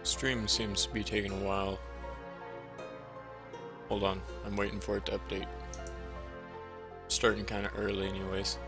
Stream seems to be taking a while. Hold on, I'm waiting for it to update. Starting kind of early anyways.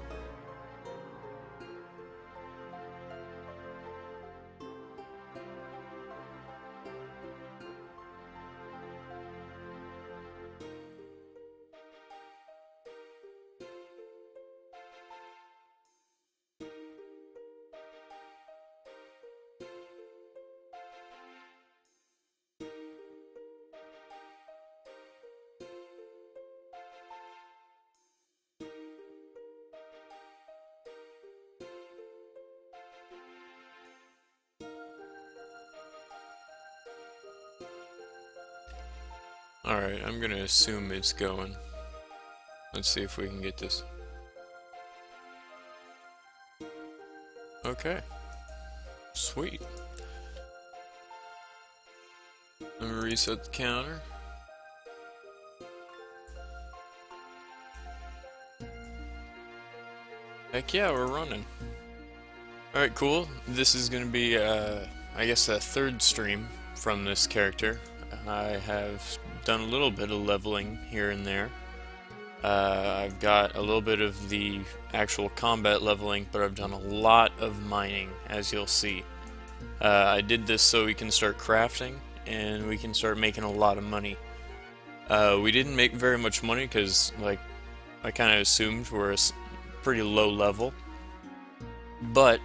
Alright, I'm gonna assume it's going. Let's see if we can get this. Okay. Sweet. Let me reset the counter. Heck yeah, we're running. Alright, cool. This is gonna be, I guess, a third stream from this character. I have done a little bit of leveling here and there. I've got a little bit of the actual combat leveling, but I've done a lot of mining, as you'll see. I did this so we can start crafting, and we can start making a lot of money. We didn't make very much money, because, like, I kind of assumed we're a pretty low level. But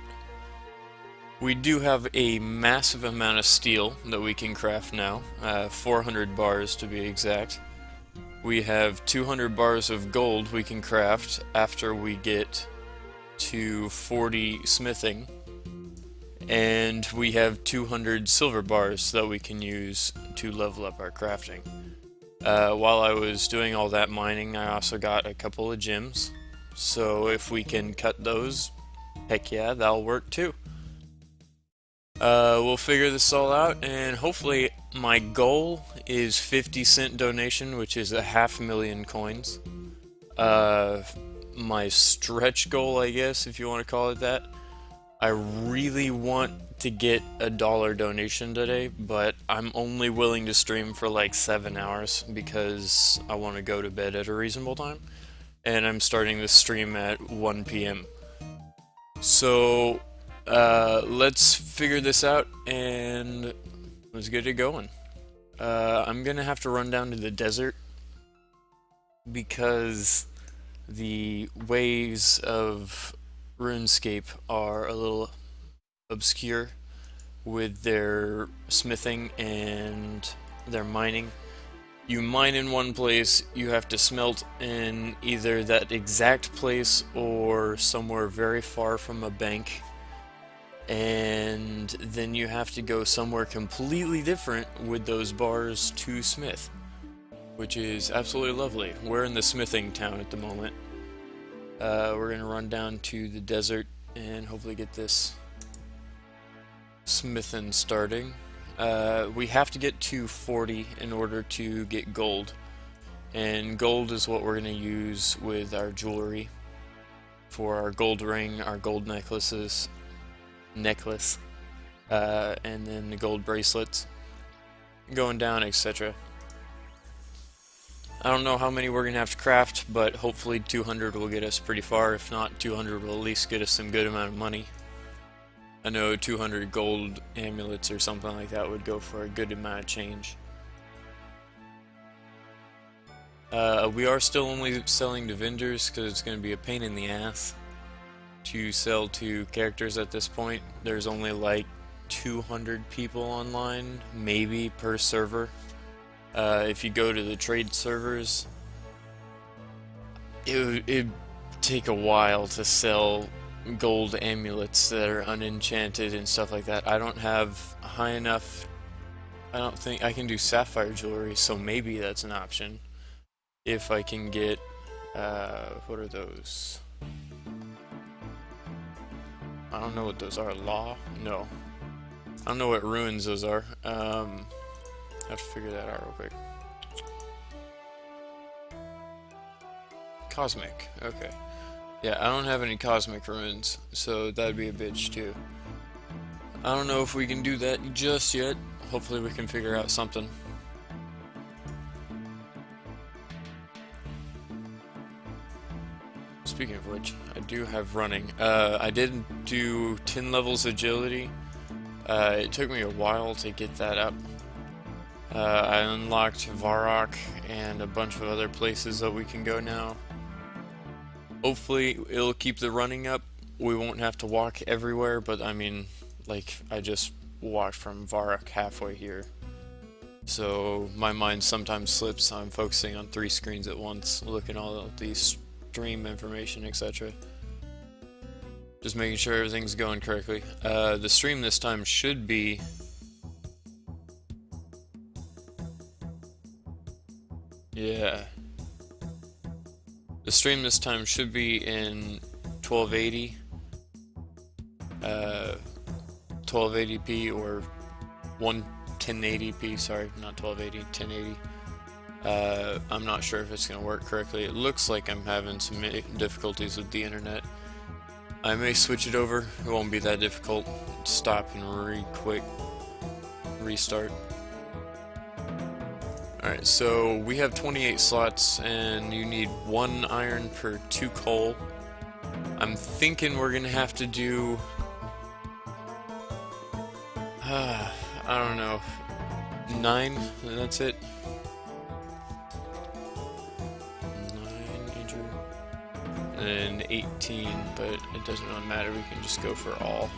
we do have a massive amount of steel that we can craft now, 400 bars to be exact. We have 200 bars of gold we can craft after we get to 40 smithing, and we have 200 silver bars that we can use to level up our crafting. While I was doing all that mining, I also got a couple of gems, so if we can cut those, heck yeah, that'll work too. We'll figure this all out, and hopefully my goal is 50-cent donation, which is 500,000 coins. My stretch goal, I guess, if you want to call it that. I really want to get a $1 donation today, but I'm only willing to stream for like 7 hours because I want to go to bed at a reasonable time. And I'm starting this stream at 1 p.m. So let's figure this out and let's get it going. I'm gonna have to run down to the desert because the ways of Runecape are a little obscure with their smithing and their mining. You mine in one place, you have to smelt in either that exact place or somewhere very far from a bank. And then you have to go somewhere completely different with those bars to smith, which is absolutely lovely. We're in the smithing town at the moment. We're gonna run down to the desert and hopefully get this smithing starting. We have to get to 40 in order to get gold, and gold is what we're gonna use with our jewelry for our gold ring, our gold necklace, and then the gold bracelets, going down, etc. I don't know how many we're gonna have to craft, but hopefully 200 will get us pretty far. If not, 200 will at least get us some good amount of money. I know 200 gold amulets or something like that would go for a good amount of change. We are still only selling to vendors because it's going to be a pain in the ass to sell to characters at this point. There's only like 200 people online, maybe per server. If you go to the trade servers, it'd take a while to sell gold amulets that are unenchanted and stuff like that. I don't have high enough. I don't think I can do sapphire jewelry, so maybe that's an option. If I can get, what are those? I don't know what those are. Law? No. I don't know what runes those are. I have to figure that out real quick. Cosmic. Okay. Yeah, I don't have any cosmic runes, so that'd be a bitch too. I don't know if we can do that just yet. hopefully we can figure out something. Speaking of which, I do have running. I did do 10 levels agility. It took me a while to get that up. I unlocked Varrock and a bunch of other places that we can go now. Hopefully it'll keep the running up. We won't have to walk everywhere, but I mean, like, I just walked from Varrock halfway here. So my mind sometimes slips. I'm focusing on 3 screens at once, looking at all of these stream information, etc. Just making sure everything's going correctly. The stream this time should be... Yeah. The stream this time should be in 1280. 1280p or 1080p, sorry, not 1280, 1080. I'm not sure if it's going to work correctly. It looks like I'm having some difficulties with the internet. I may switch it over. It won't be that difficult. Stop and restart. Alright, so we have 28 slots and you need 1 iron per 2 coal. I'm thinking we're going to have to do... I don't know, 9, and that's it. 9 injured, and then 18, but it doesn't really matter, we can just go for all.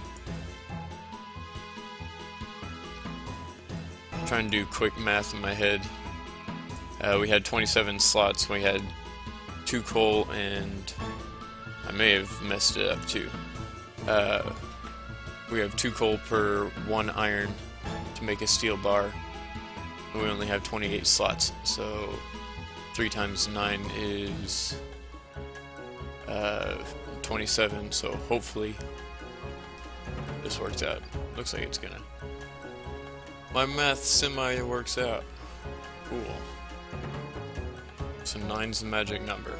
I'm trying to do quick math in my head. We had 27 slots, we had 2 coal, and I may have messed it up too. We have 2 coal per 1 iron to make a steel bar. We only have 28 slots, so 3 times 9 is 27, so hopefully this works out. Looks like it's gonna. My math semi works out. Cool. So 9's the magic number.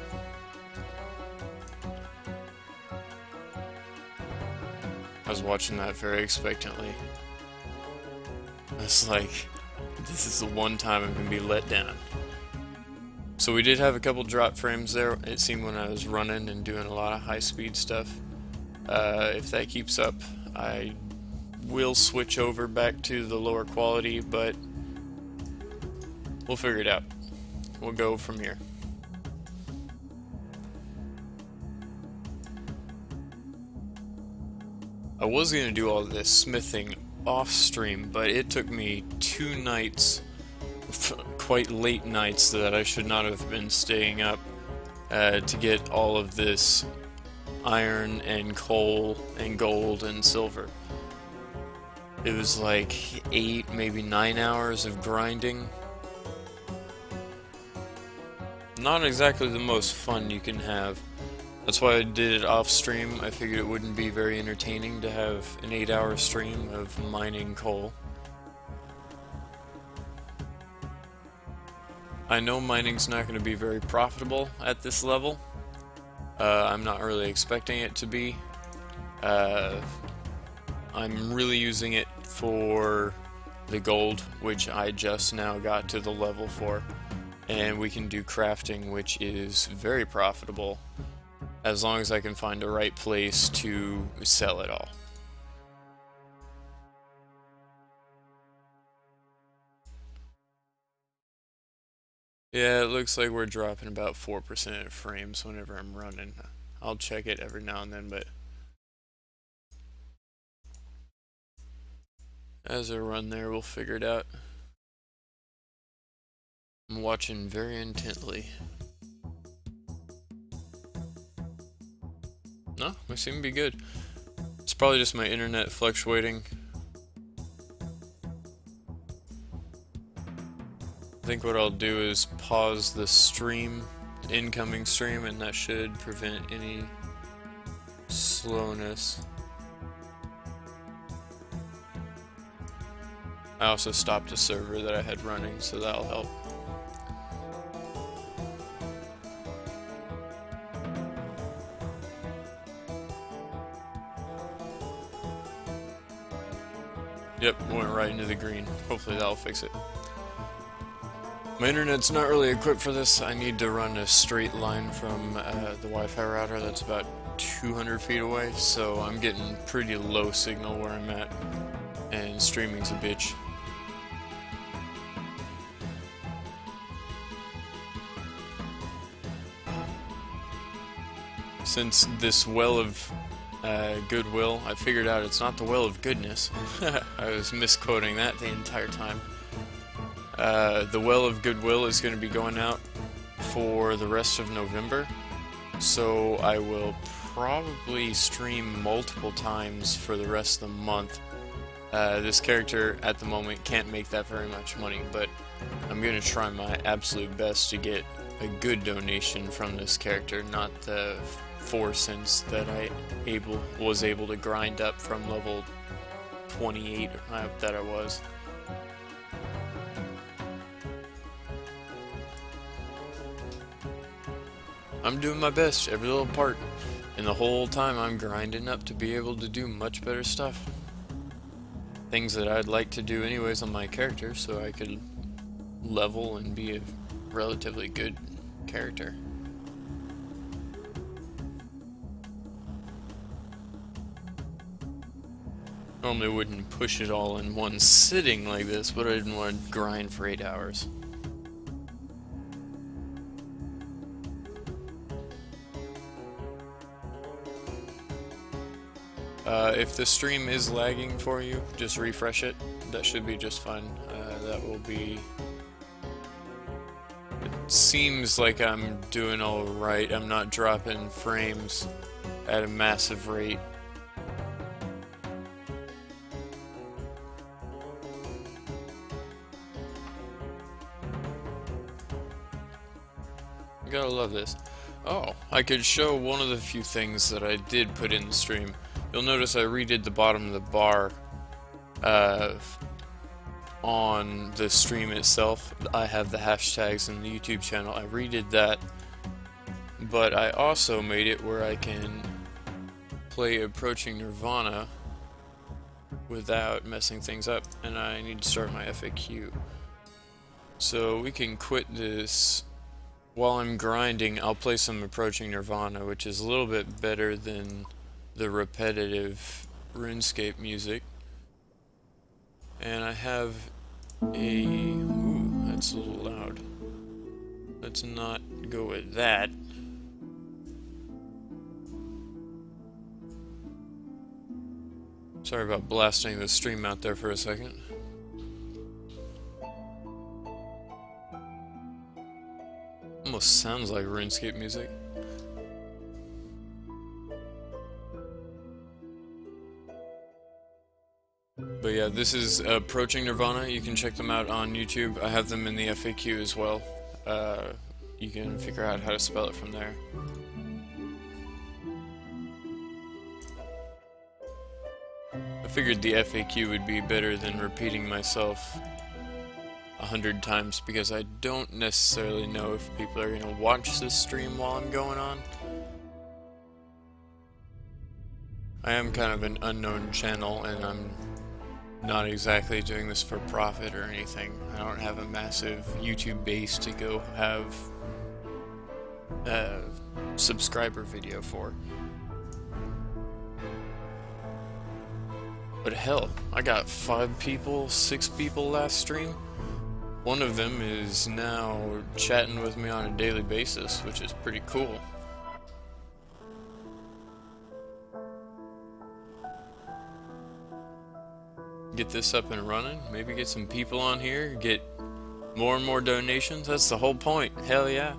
I was watching that very expectantly. It's like, this is the one time I'm gonna be let down. So we did have a couple drop frames there, it seemed, when I was running and doing a lot of high speed stuff. If that keeps up, I will switch over back to the lower quality, but we'll figure it out. We'll go from here. I was going to do all this smithing off stream, but it took me 2 nights, quite late nights, that I should not have been staying up to get all of this iron and coal and gold and silver. It was like 8, maybe 9 hours of grinding. Not exactly the most fun you can have. That's why I did it off stream. I figured it wouldn't be very entertaining to have an 8-hour stream of mining coal. I know mining's not going to be very profitable at this level. I'm not really expecting it to be. I'm really using it for the gold, which I just now got to the level for. And we can do crafting, which is very profitable, as long as I can find the right place to sell it all. Yeah, it looks like we're dropping about 4% of frames whenever I'm running. I'll check it every now and then, but as I run there, we'll figure it out. I'm watching very intently. No, we seem to be good. It's probably just my internet fluctuating. I think what I'll do is pause the stream, incoming stream, and that should prevent any slowness. I also stopped a server that I had running, so that'll help. Yep, went right into the green. Hopefully that'll fix it. My internet's not really equipped for this. I need to run a straight line from the Wi-Fi router that's about 200 feet away, so I'm getting pretty low signal where I'm at, and streaming's a bitch. Since this well of goodwill, I figured out it's not the well of goodness. I was misquoting that the entire time. The well of goodwill is going to be going out for the rest of November, so I will probably stream multiple times for the rest of the month. This character at the moment can't make that very much money, but I'm going to try my absolute best to get a good donation from this character, not the 4 cents that I was able to grind up from level 28 that I was. I'm doing my best, every little part, and the whole time I'm grinding up to be able to do much better stuff. Things that I'd like to do anyways on my character, so I could level and be a relatively good character. Normally wouldn't push it all in one sitting like this, but I didn't want to grind for 8 hours. If the stream is lagging for you, just refresh it. That should be just fine. That will be... It seems like I'm doing alright. I'm not dropping frames at a massive rate. Gotta love this. Oh, I could show one of the few things that I did put in the stream. You'll notice I redid the bottom of the bar on the stream itself. I have the hashtags in the YouTube channel. I redid that, but I also made it where I can play Approaching Nirvana without messing things up, and I need to start my FAQ. So we can quit this. While I'm grinding, I'll play some Approaching Nirvana, which is a little bit better than the repetitive Runecape music. And I have a... Ooh, that's a little loud. Let's not go with that. Sorry about blasting the stream out there for a second. Almost sounds like Runecape music. But yeah, this is Approaching Nirvana. You can check them out on YouTube. I have them in the FAQ as well. You can figure out how to spell it from there. I figured the FAQ would be better than repeating myself 100 times, because I don't necessarily know if people are going to watch this stream while I'm going on. I am kind of an unknown channel, and I'm not exactly doing this for profit or anything. I don't have a massive YouTube base to go have a subscriber video for. But hell, I got 5 people, 6 people last stream. One of them is now chatting with me on a daily basis, which is pretty cool. Get this up and running, maybe get some people on here, get more and more donations. That's the whole point. Hell yeah.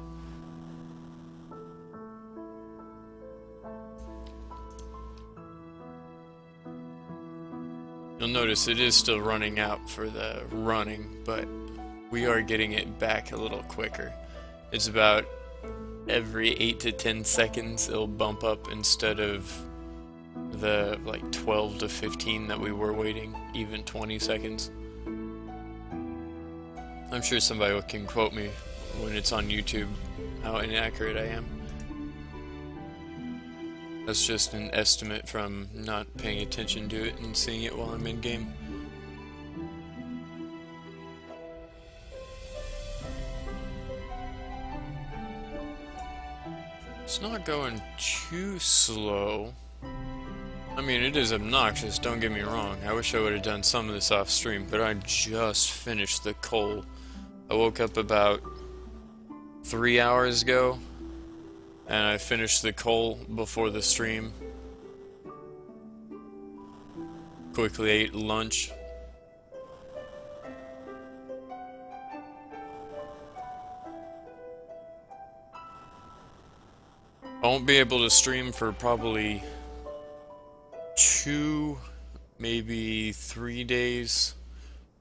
You'll notice it is still running out for the running, but we are getting it back a little quicker. It's about every 8 to 10 seconds it'll bump up instead of the like 12 to 15 that we were waiting, even 20 seconds. I'm sure somebody can quote me when it's on YouTube how inaccurate I am. That's just an estimate from not paying attention to it and seeing it while I'm in game. It's not going too slow. I mean, it is obnoxious, don't get me wrong. I wish I would have done some of this off stream, but I just finished the coal. I woke up about 3 hours ago, and I finished the coal before the stream. Quickly ate lunch. I won't be able to stream for probably 2, maybe 3 days,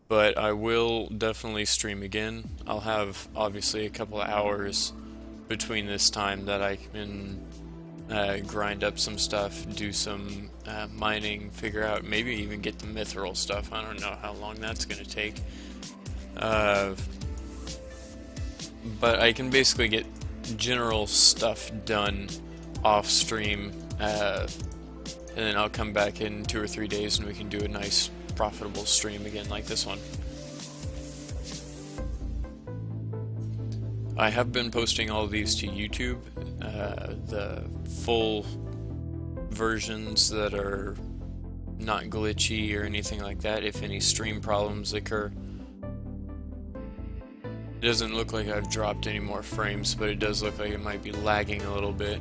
but I will definitely stream again. I'll have obviously a couple of hours between this time that I can grind up some stuff, do some mining, figure out, maybe even get the mithril stuff. I don't know how long that's going to take. But I can basically get general stuff done off stream, and then I'll come back in 2 or 3 days and we can do a nice profitable stream again like this one. I have been posting all of these to YouTube, the full versions that are not glitchy or anything like that, if any stream problems occur. It doesn't look like I've dropped any more frames, but it does look like it might be lagging a little bit.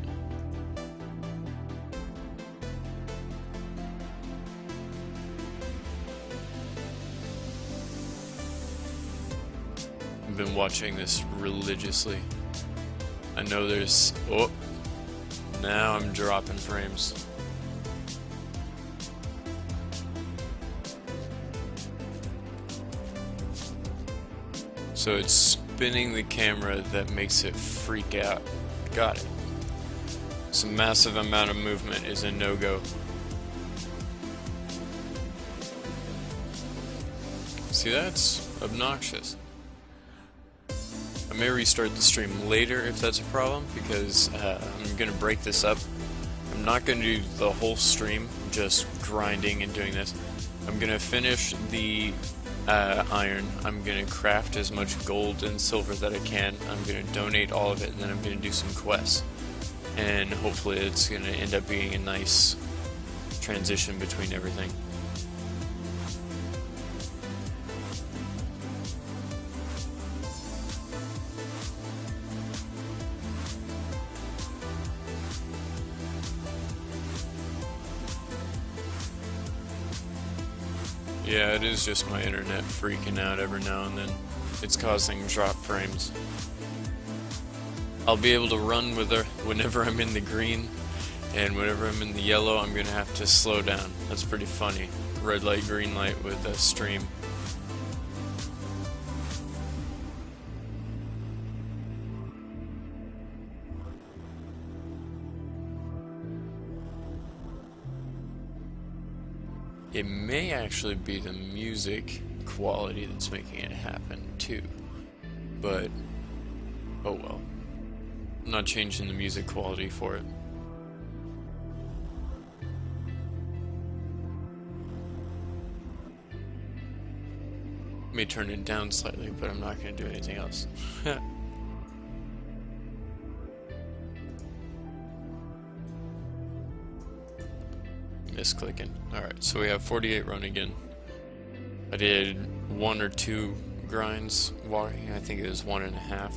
I've been watching this religiously. I know there's... oh! Now I'm dropping frames. So it's spinning the camera that makes it freak out. Got it. Some massive amount of movement is a no-go. See, that's obnoxious. I may restart the stream later if that's a problem, because I'm going to break this up. I'm not going to do the whole stream, just grinding and doing this. I'm going to finish the iron. I'm going to craft as much gold and silver that I can. I'm going to donate all of it, and then I'm going to do some quests. And hopefully it's going to end up being a nice transition between everything. Yeah, it is just my internet freaking out every now and then. It's causing drop frames. I'll be able to run with her whenever I'm in the green, and whenever I'm in the yellow, I'm gonna have to slow down. That's pretty funny. Red light, green light with a stream. It may actually be the music quality that's making it happen too, but oh well. I'm not changing the music quality for it. Let me turn it down slightly, but I'm not going to do anything else. Misclicking. Alright, so we have 48 run again. I did 1 or 2 grinds walking. I think it was 1.5.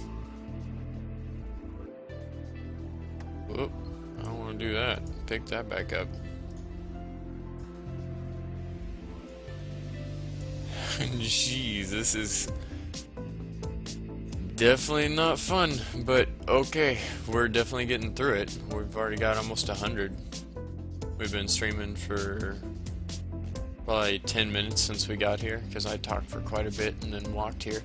Whoop, I don't want to do that. Pick that back up. Jeez, this is definitely not fun, but okay, we're definitely getting through it. We've already got almost 100. We've been streaming for probably 10 minutes since we got here, because I talked for quite a bit and then walked here.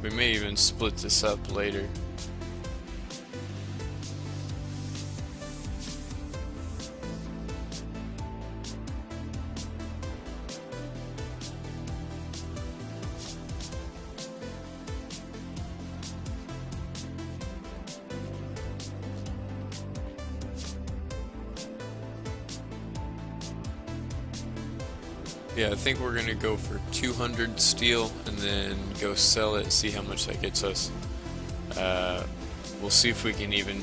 We may even split this up later. Yeah, I think we're gonna go for 200 steel and then go sell it, see how much that gets us. We'll see if we can even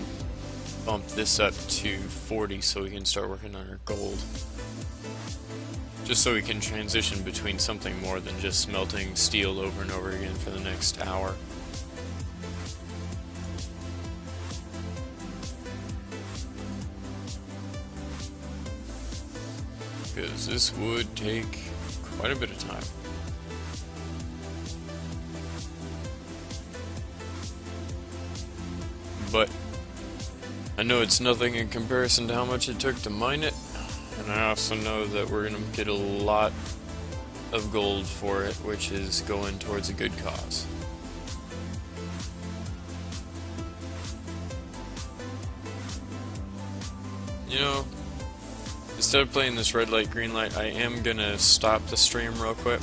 bump this up to 40 so we can start working on our gold. Just so we can transition between something more than just smelting steel over and over again for the next hour. Because this would take quite a bit of time. But I know it's nothing in comparison to how much it took to mine it, and I also know that we're going to get a lot of gold for it, which is going towards a good cause. You know, instead of playing this red light, green light, I am going to stop the stream real quick.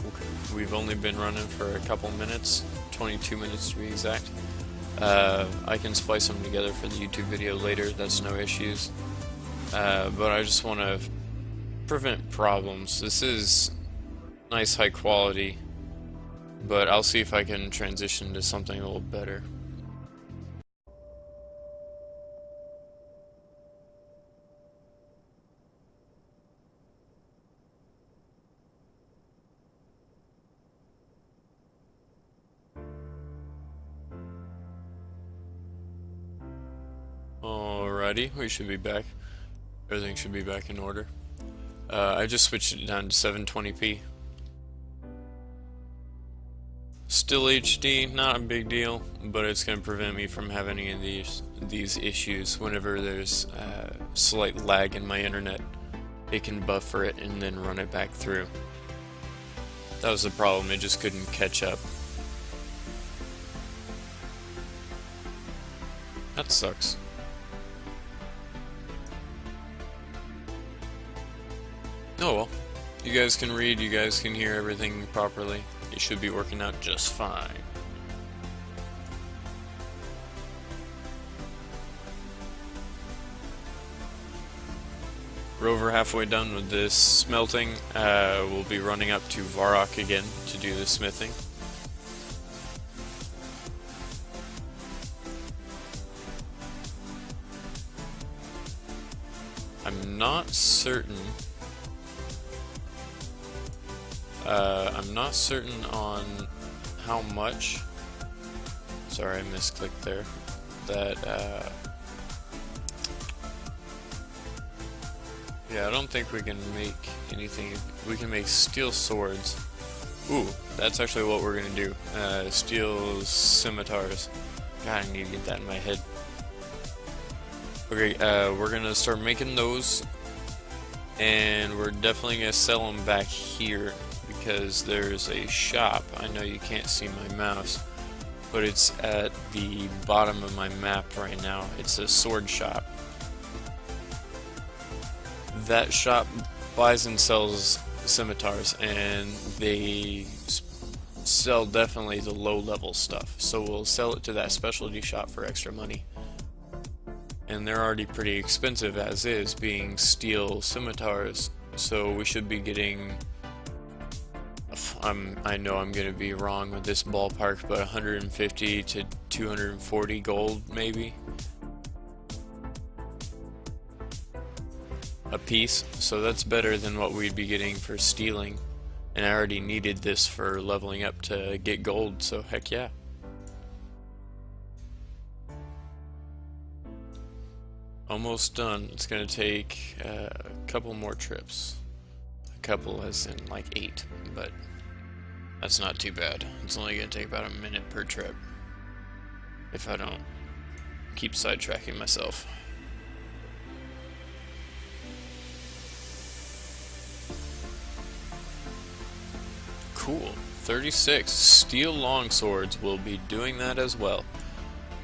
We've only been running for a couple minutes, 22 minutes to be exact. I can splice them together for the YouTube video later, that's no issues. But I just want to prevent problems. This is nice high quality, but I'll see if I can transition to something a little better. Alrighty, we should be back. Everything should be back in order. I just switched it down to 720p. Still HD, not a big deal, but it's going to prevent me from having any of these issues. Whenever there's slight lag in my internet, it can buffer it and then run it back through. That was the problem, it just couldn't catch up. That sucks. Oh well, you guys can read, you guys can hear everything properly. It should be working out just fine. We're over halfway done with this smelting. We'll be running up to Varrock again to do the smithing. I'm not certain on how much. Sorry, I misclicked there. Yeah, I don't think we can make anything. We can make steel swords. Ooh, that's actually what we're gonna do. Steel scimitars. God, I need to get that in my head. Okay, we're gonna start making those, and we're definitely gonna sell them back here because there's a shop. I know you can't see my mouse, but it's at the bottom of my map right now. It's a sword shop. That shop buys and sells scimitars, and they sell definitely the low level stuff. So we'll sell it to that specialty shop for extra money. And they're already pretty expensive as is, being steel scimitars, so we should be getting, I know I'm going to be wrong with this ballpark, but 150 to 240 gold maybe a piece, so that's better than what we'd be getting for stealing, and I already needed this for leveling up to get gold, so heck yeah. Almost done. It's gonna take a couple more trips. A couple as in like 8, but that's not too bad. It's only gonna take about a minute per trip if I don't keep sidetracking myself. Cool. 36. Steel longswords. We'll be doing that as well.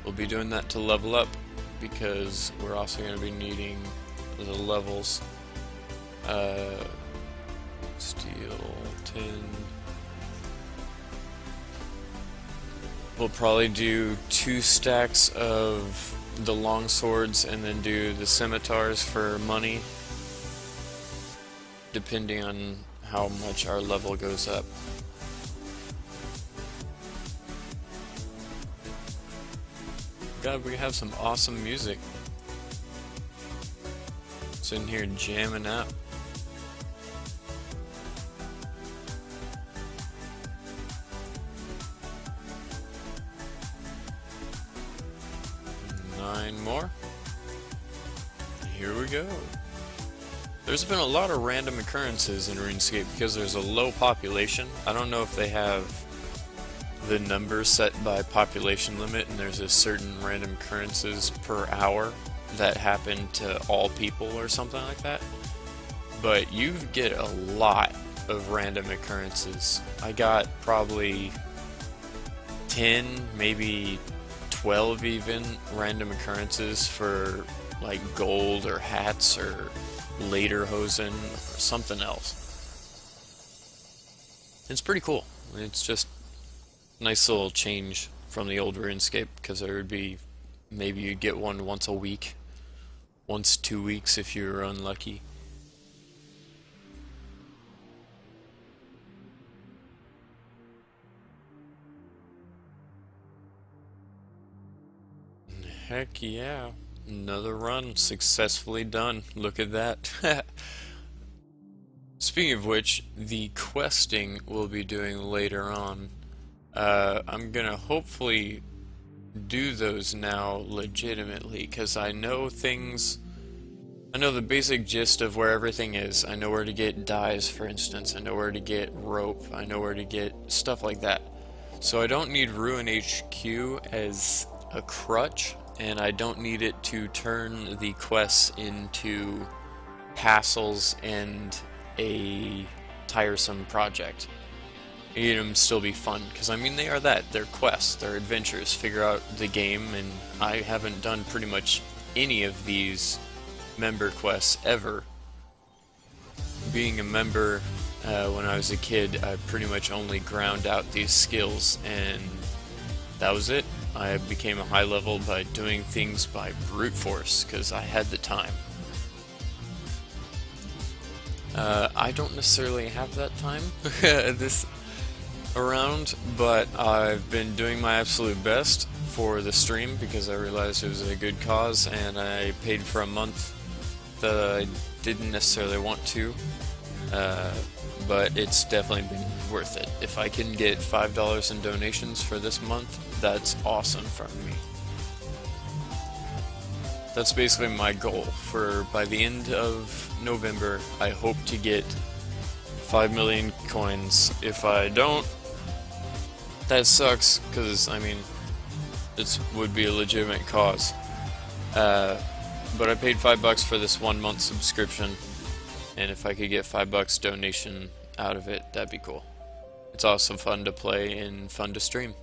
We'll be doing that to level up, because we're also going to be needing the levels. Steel, tin. We'll probably do 2 stacks of the long swords and then do the scimitars for money, depending on how much our level goes up. God, we have some awesome music. Sitting here jamming out. Nine more. Here we go. There's been a lot of random occurrences in RuneScape because there's a low population. I don't know if they have the number set by population limit and there's a certain random occurrences per hour that happen to all people or something like that. But you get a lot of random occurrences. I got probably 10, maybe 12 even random occurrences for like gold or hats or lederhosen or something else. It's pretty cool. It's just a nice little change from the old RuneScape, because there would be, maybe you'd get one once a week, once 2 weeks if you were unlucky. Heck yeah. Another run successfully done. Look at that. Speaking of which, the questing we'll be doing later on. I'm gonna hopefully do those now legitimately, because I know things. I know the basic gist of where everything is. I know where to get dyes, for instance. I know where to get rope. I know where to get stuff like that. So I don't need Ruin HQ as a crutch, and I don't need it to turn the quests into hassles and a tiresome project. I need them to still be fun, because I mean they are that. They're quests, they're adventures, figure out the game, and I haven't done pretty much any of these member quests ever. Being a member when I was a kid, I pretty much only ground out these skills, and that was it. I became a high level by doing things by brute force, because I had the time. I don't necessarily have that time this around, but I've been doing my absolute best for the stream because I realized it was a good cause, and I paid for a month that I didn't necessarily want to, but it's definitely been worth it. If I can get $5 in donations for this month, that's awesome for me. That's basically my goal for by the end of November. I hope to get 5 million coins. If I don't, that sucks, because I mean, this would be a legitimate cause. But I paid $5 for this 1 month subscription, and if I could get $5 donation out of it, that'd be cool. It's also fun to play and fun to stream.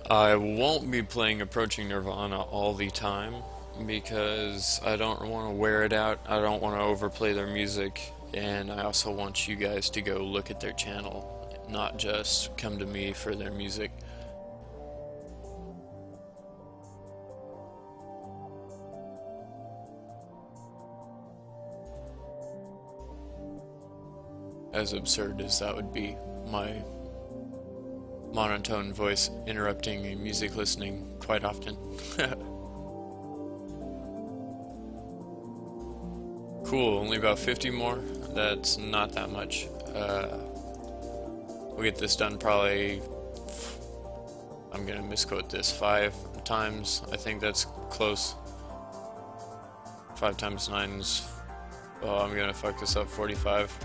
I won't be playing Approaching Nirvana all the time, because I don't want to wear it out. I don't want to overplay their music, and I also want you guys to go look at their channel, not just come to me for their music. As absurd as that would be, my monotone voice interrupting music listening quite often. Cool, only about 50 more. That's not that much. We'll get this done probably, I'm gonna misquote this, 5 times. I think that's close. 5 times 9 is, oh, I'm gonna fuck this up, 45.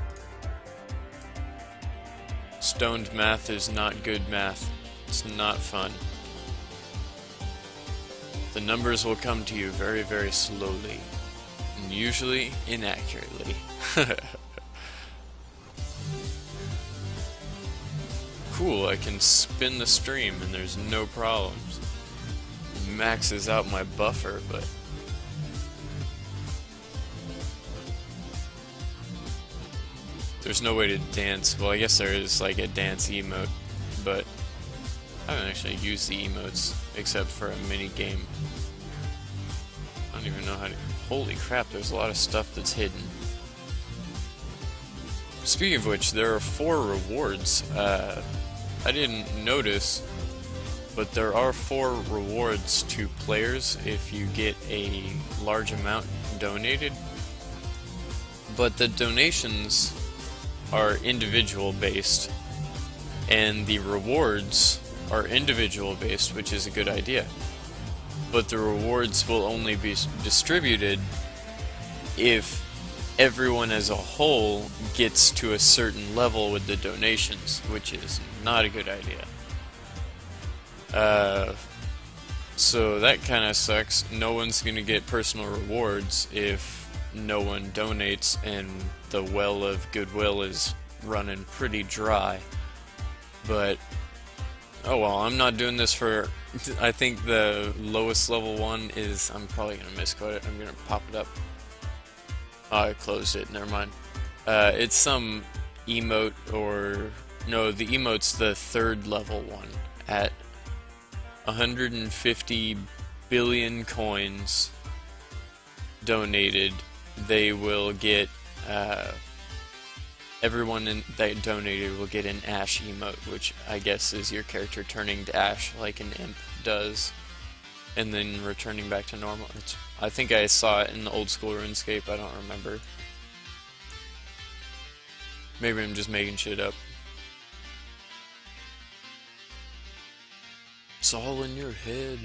Stoned math is not good math. It's not fun. The numbers will come to you very, very slowly, and usually inaccurately. Cool, I can spin the stream and there's no problems. Maxes out my buffer, but There's no way to dance. Well, I guess there is like a dance emote, but I haven't actually used the emotes except for a mini game. I don't even know how to. Holy crap, there's a lot of stuff that's hidden. Speaking of which, there are 4 rewards. I didn't notice, but there are 4 rewards to players if you get a large amount donated. But the donations are individual based, and the rewards are individual based, which is a good idea. But the rewards will only be distributed if everyone as a whole gets to a certain level with the donations, which is not a good idea. So that kind of sucks. No one's gonna get personal rewards if no one donates, and the well of goodwill is running pretty dry. But oh well, I'm not doing this for. I think the lowest level one is. I'm probably gonna misquote it. I'm gonna pop it up. Oh, I closed it. Never mind. It's some emote, or no, the emote's the 3rd level one at 150 billion coins donated. They will get, everyone that donated will get an ash emote, which I guess is your character turning to ash like an imp does, and then returning back to normal. I think I saw it in the old school Runecape, I don't remember. Maybe I'm just making shit up. It's all in your head.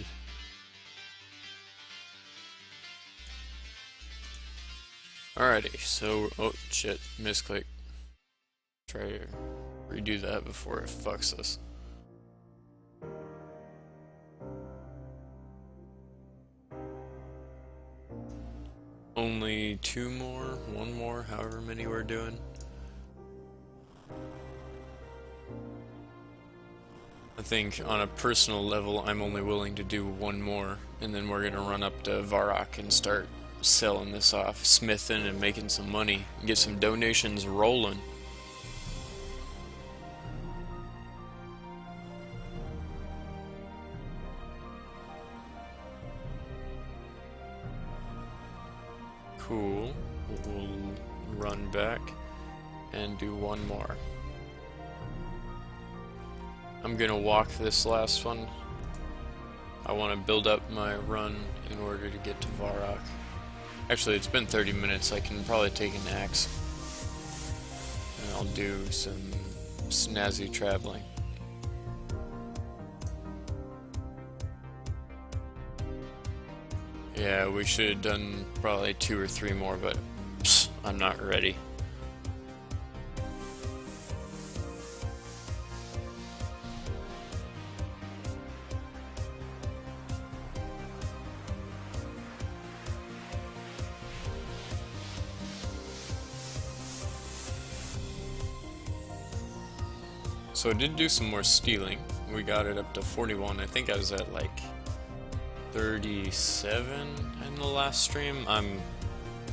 Alrighty, so, oh shit, misclick. Try to redo that before it fucks us. Only 2 more, 1 more, however many we're doing. I think on a personal level, I'm only willing to do 1 more, and then we're gonna run up to Varrock and start selling this off, smithing and making some money, and get some donations rolling. Cool. We'll run back and do 1 more. I'm gonna walk this last one. I want to build up my run in order to get to Varrock. Actually, it's been 30 minutes. I can probably take an axe, and I'll do some snazzy traveling. Yeah, we should have done probably 2 or 3 more, but I'm not ready. So I did do some more stealing. We got it up to 41. I think I was at like 37 in the last stream. I'm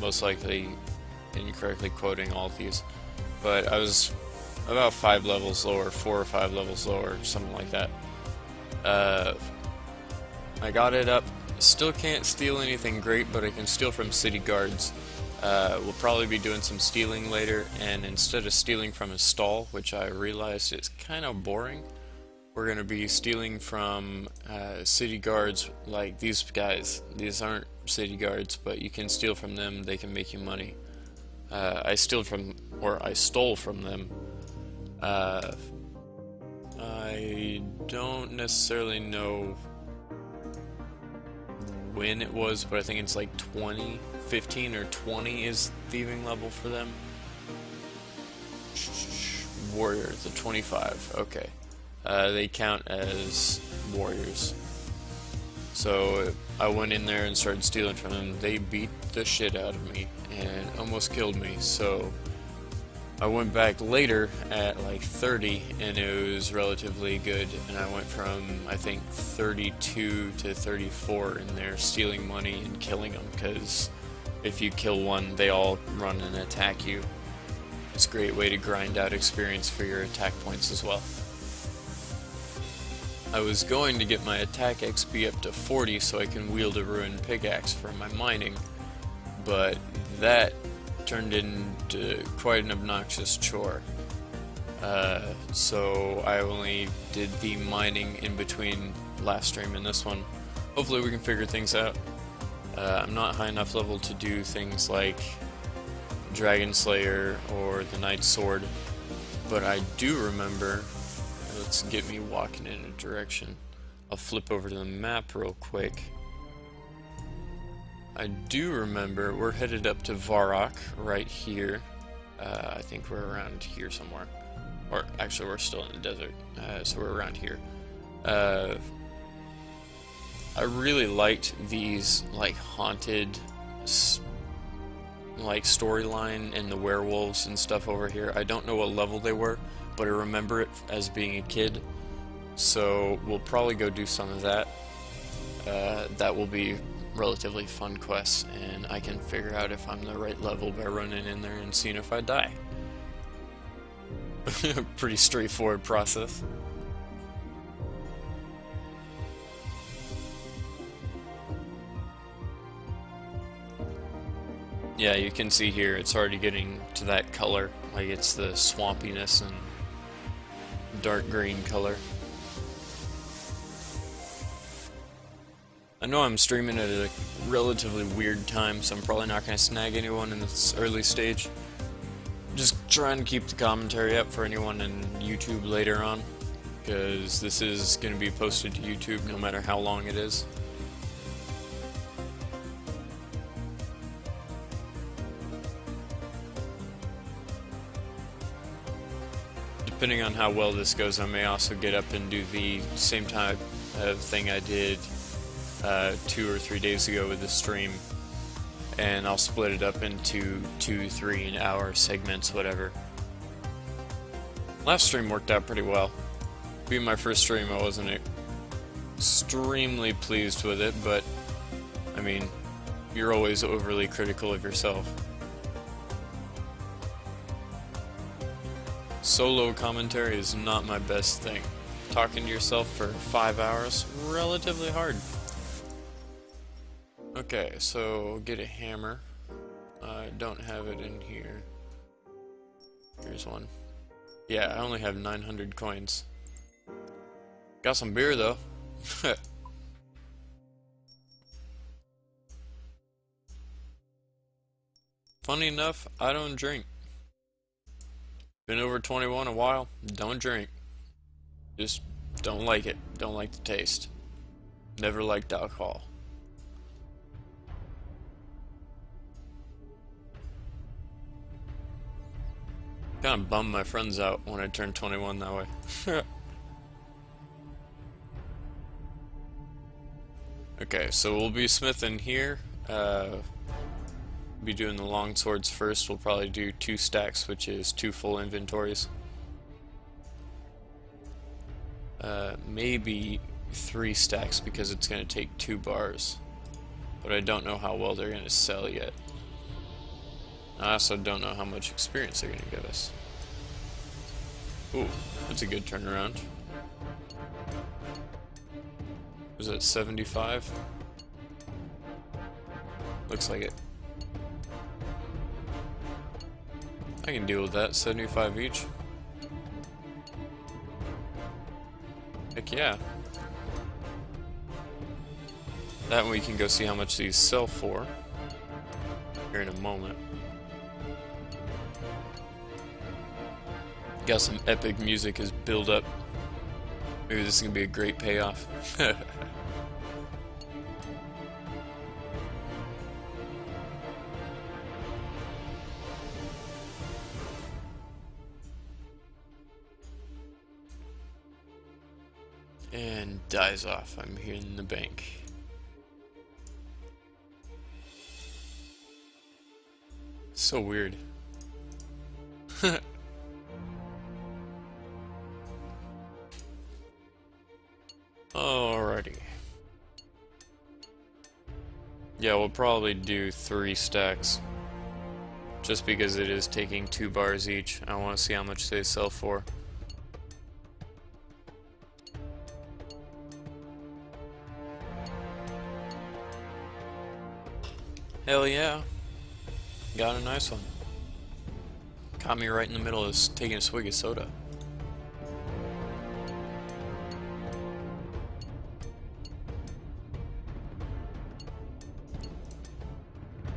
most likely incorrectly quoting all of these, but I was about 5 levels lower, 4 or 5 levels lower, something like that. I got it up. Still can't steal anything great, but I can steal from city guards. We'll probably be doing some stealing later, and instead of stealing from a stall, which I realized is kind of boring, we're going to be stealing from city guards like these guys. These aren't city guards, but you can steal from them. They can make you money. I stole from them. I don't necessarily know when it was, but I think it's like 20, 15 or 20 is thieving level for them. Warrior, the 25, okay. They count as warriors. So I went in there and started stealing from them. They beat the shit out of me and almost killed me, so I went back later at like 30 and it was relatively good, and I went from I think 32 to 34 in there stealing money and killing them, because if you kill one they all run and attack you, It's a great way to grind out experience for your attack points as well. I was going to get my attack XP up to 40 so I can wield a ruined pickaxe for my mining, but that turned into quite an obnoxious chore. So I only did the mining in between last stream and this one. Hopefully we can figure things out. I'm not high enough level to do things like Dragon Slayer or the Knight's Sword, but I do remember. Let's get me walking in a direction. I'll flip over to the map real quick. I do remember we're headed up to Varrock right here. I think we're around here somewhere. Or actually we're still in the desert, so we're around here. I really liked these like haunted like storyline and the werewolves and stuff over here. I don't know what level they were, but I remember it as being a kid, so we'll probably go do some of that. That will be relatively fun quests, and I can figure out if I'm the right level by running in there and seeing if I die. Pretty straightforward process. Yeah, you can see here it's already getting to that color, like it's the swampiness and dark green color. I know I'm streaming at a relatively weird time, so I'm probably not going to snag anyone in this early stage. Just trying to keep the commentary up for anyone in YouTube later on, because this is going to be posted to YouTube no matter how long it is. Depending on how well this goes, I may also get up and do the same type of thing I did 2 or 3 days ago with the stream, and I'll split it up into 2-3 hour segments, whatever. Last stream worked out pretty well. Being my first stream, I wasn't extremely pleased with it, but I mean, you're always overly critical of yourself. Solo commentary is not my best thing. Talking to yourself for 5 hours, relatively hard. Okay, so get a hammer. I don't have it in here. Here's one. Yeah, I only have 900 coins. Got some beer though. Funny enough, I don't drink. Been over 21 a while, don't drink. Just don't like it. Don't like the taste. Never liked alcohol. Kind of bummed my friends out when I turned 21 that way. Okay, so we'll be smithing here. Be doing the long swords first. We'll probably do 2 stacks, which is 2 full inventories. Maybe 3 stacks because it's going to take 2 bars. But I don't know how well they're going to sell yet. I also don't know how much experience they're going to give us. Ooh, that's a good turnaround. Was it 75? Looks like it. I can deal with that, 75 each. Heck yeah. That way we can go see how much these sell for here in a moment. Got some epic music as build up. Maybe this is gonna be a great payoff. And dies off. I'm here in the bank. So weird. Alrighty. Yeah, we'll probably do 3 stacks. just because it is taking 2 bars each. I want to see how much they sell for. Hell yeah, got a nice one. Caught me right in the middle of taking a swig of soda.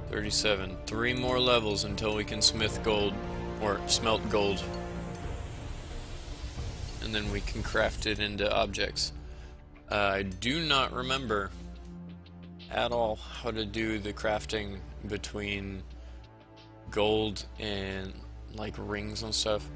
$37. 3 more levels until we can smith gold, or smelt gold. And then we can craft it into objects. I do not remember at all how to do the crafting between gold and like rings and stuff.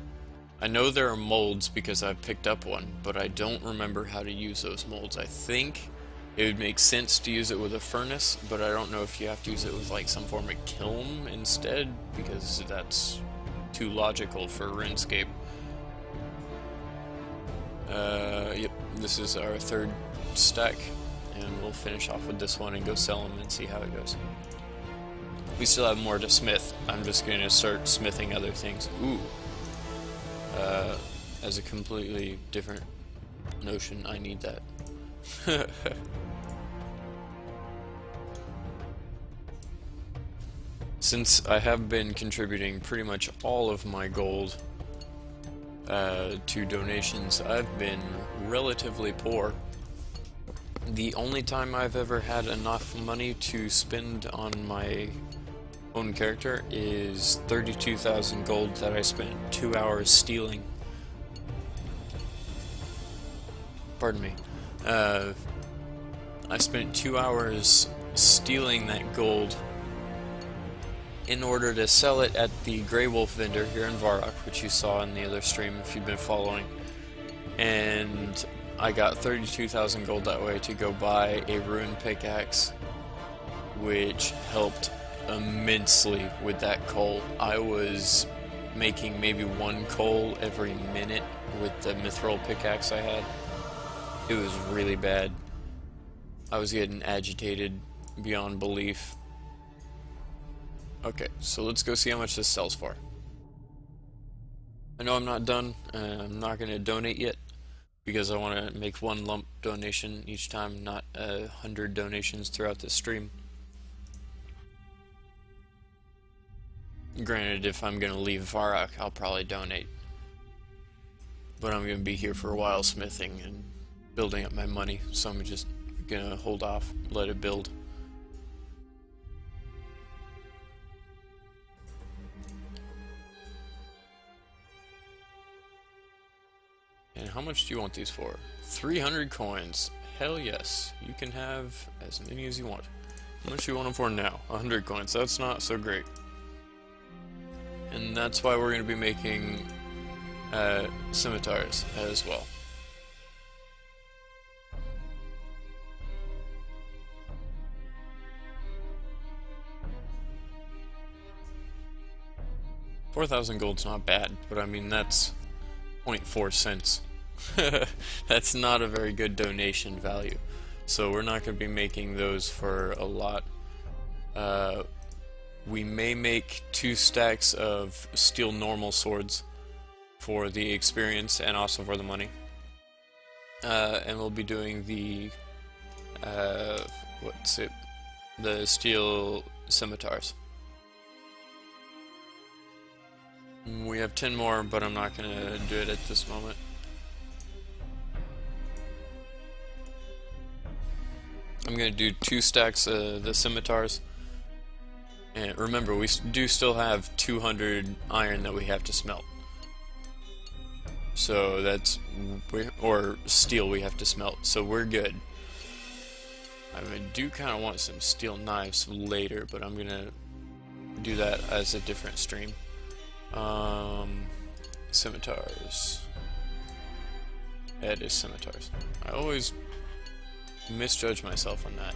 I know there are molds because I've picked up one, but I don't remember how to use those molds. I think it would make sense to use it with a furnace, but I don't know if you have to use it with like some form of kiln instead, because that's too logical for Runecape. Yep, this is our 3rd stack, and we'll finish off with this one and go sell them and see how it goes. We still have more to smith. I'm just going to start smithing other things. Ooh. As a completely different notion, I need that. Since I have been contributing pretty much all of my gold to donations, I've been relatively poor. The only time I've ever had enough money to spend on my own character is 32,000 gold that I spent 2 hours stealing. Pardon me. I spent 2 hours stealing that gold in order to sell it at the Grey Wolf vendor here in Varrock, which you saw in the other stream if you've been following. And I got 32,000 gold that way to go buy a rune pickaxe, which helped immensely with that coal. I was making maybe 1 coal every minute with the mithril pickaxe I had. It was really bad. I was getting agitated beyond belief. Okay, so let's go see how much this sells for. I know I'm not done. I'm not going to donate yet because I want to make 1 lump donation each time, not 100 donations throughout the stream. Granted, if I'm going to leave Varrock, I'll probably donate. But I'm going to be here for a while smithing and building up my money, so I'm just going to hold off, let it build. And how much do you want these for? 300 coins. Hell yes. You can have as many as you want. How much do you want them for now? 100 coins. That's not so great. And that's why we're going to be making scimitars as well. $4,000 gold's not bad, but I mean that's 0.4 cents. That's not a very good donation value. So we're not going to be making those for a lot. We may make 2 stacks of steel normal swords for the experience and also for the money. And we'll be doing the the steel scimitars. We have 10 more, but I'm not going to do it at this moment. I'm going to do 2 stacks of the scimitars. And remember, we do still have 200 iron that we have to smelt. So that's, or steel we have to smelt, so we're good. I do kind of want some steel knives later, but I'm going to do that as a different stream. Scimitars. Yeah, it is scimitars. I always misjudge myself on that.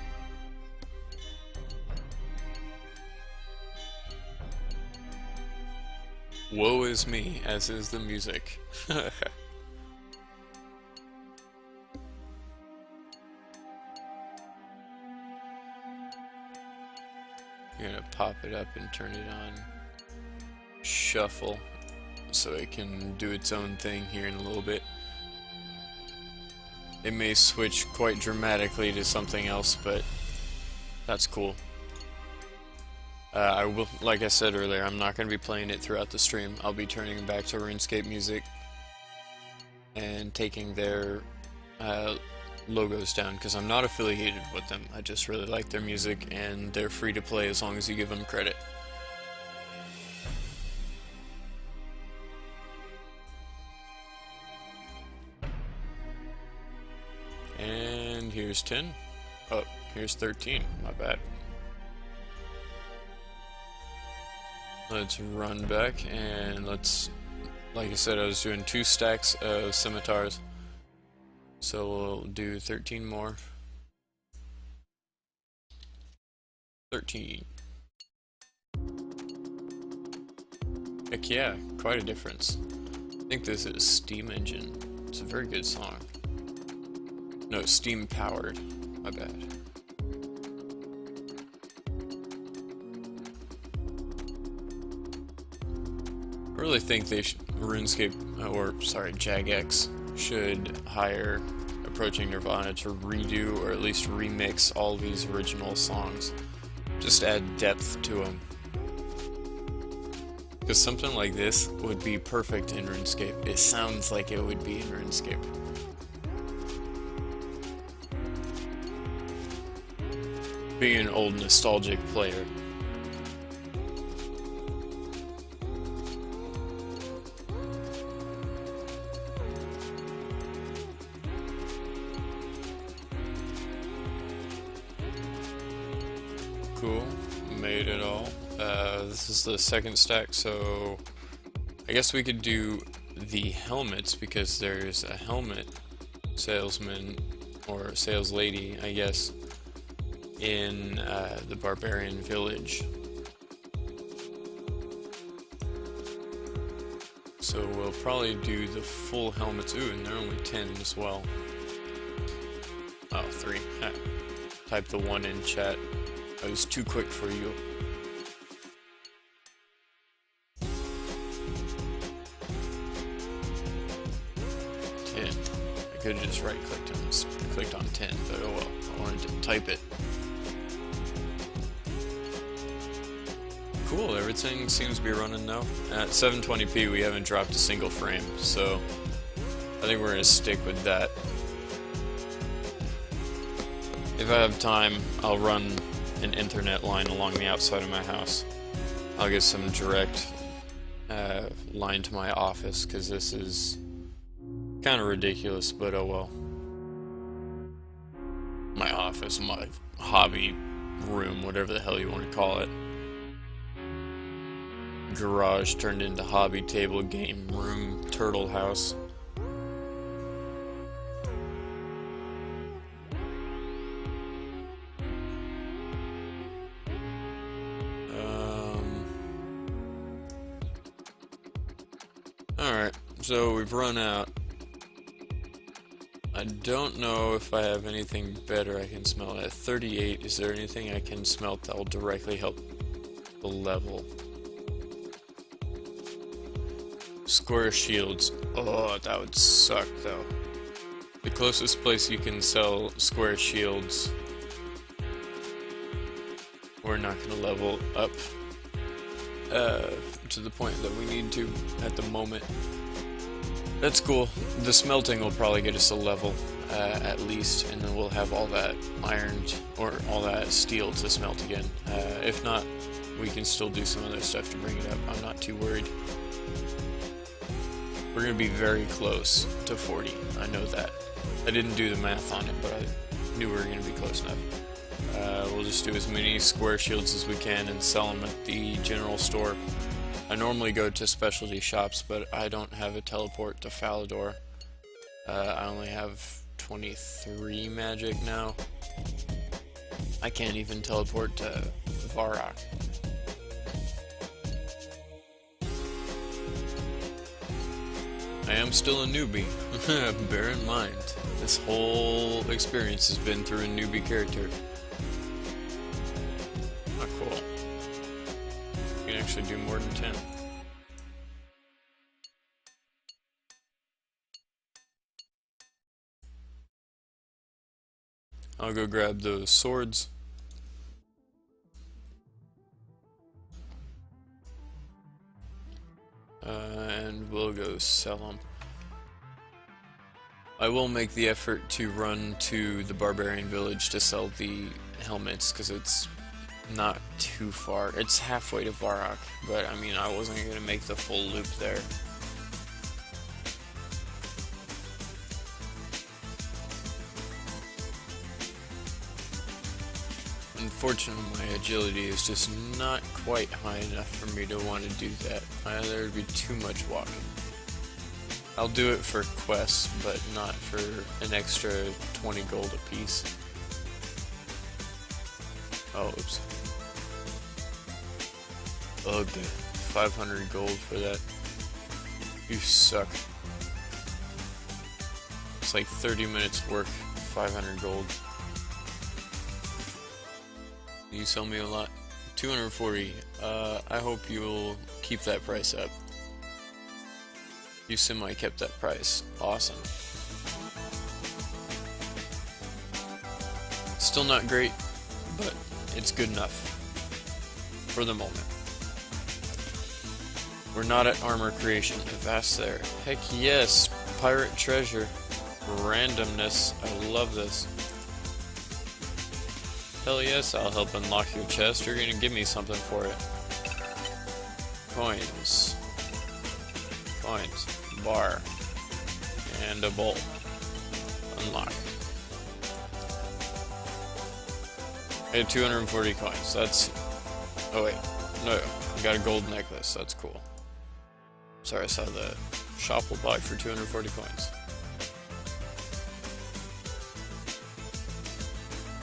Woe is me, as is the music. I'm gonna pop it up and turn it on. shuffle so it can do its own thing here in a little bit. It may switch quite dramatically to something else, but that's cool. I will, like I said earlier, I'm not going to be playing it throughout the stream. I'll be turning back to Runecape music and taking their logos down, because I'm not affiliated with them. I just really like their music, and they're free to play as long as you give them credit. And here's 10. Oh, here's 13. My bad. Let's run back and let's, like I said, I was doing 2 stacks of scimitars. So we'll do 13 more. 13. Heck yeah, quite a difference. I think this is Steam Engine. It's a very good song. No, Steam Powered. My bad. I really think they should, RuneScape, or sorry, Jagex should hire Approaching Nirvana to redo or at least remix all these original songs. Just add depth to them. Because something like this would be perfect in RuneScape. It sounds like it would be in RuneScape. Being an old nostalgic player. Cool, made it all. This is the second stack, so I guess we could do the helmets, because there's a helmet salesman, or sales lady, I guess, in the barbarian village. So we'll probably do the full helmets. Ooh, and they're only 10 as well. Oh, 3. Type the 1 in chat. I was too quick for you. 10. I could have just right-clicked and clicked on 10, but oh well. I wanted to type it. Cool, everything seems to be running now. At 720p we haven't dropped a single frame, so I think we're going to stick with that. If I have time, I'll run an internet line along the outside of my house. I'll get some direct line to my office, because this is kind of ridiculous, but oh well. My office, my hobby room, whatever the hell you want to call it. Garage turned into hobby table, game room, turtle house. Alright, so we've run out. I don't know if I have anything better I can smelt. At 38, is there anything I can smelt that will directly help the level? Square shields. Oh, that would suck though. The closest place you can sell square shields, we're not going to level up to the point that we need to at the moment. That's cool. The smelting will probably get us a level at least, and then we'll have all that iron or all that steel to smelt again. If not, we can still do some other stuff to bring it up. I'm not too worried. We're going to be very close to 40. I know that. I didn't do the math on it, but I knew we were going to be close enough. We'll just do as many square shields as we can and sell them at the general store. I normally go to specialty shops, but I don't have a teleport to Falador. I only have 23 magic now. I can't even teleport to Varrock. I am still a newbie. Bear in mind, this whole experience has been through a newbie character. Not cool. You can actually do more than 10. I'll go grab those swords. And we'll go sell them. I will make the effort to run to the barbarian village to sell the helmets, because it's not too far. It's halfway to Varrock, but I mean, I wasn't going to make the full loop there. Unfortunately, my agility is just not quite high enough for me to want to do that. There would be too much walking. I'll do it for quests, but not for an extra 20 gold apiece. Oh, oops. Ugh, 500 gold for that. You suck. It's like 30 minutes work, 500 gold. You sell me a lot. 240. I hope you'll keep that price up. You semi kept that price. Awesome. Still not great, but it's good enough for the moment. We're not at armor creation. Avast there. Heck yes. Pirate treasure. Randomness. I love this. Hell yes, I'll help unlock your chest. You're gonna give me something for it. Coins. Coins. Bar. And a bowl. Unlock. I have 240 coins. That's... Oh wait. No, I got a gold necklace. That's cool. Sorry, I saw the shop will buy for 240 coins.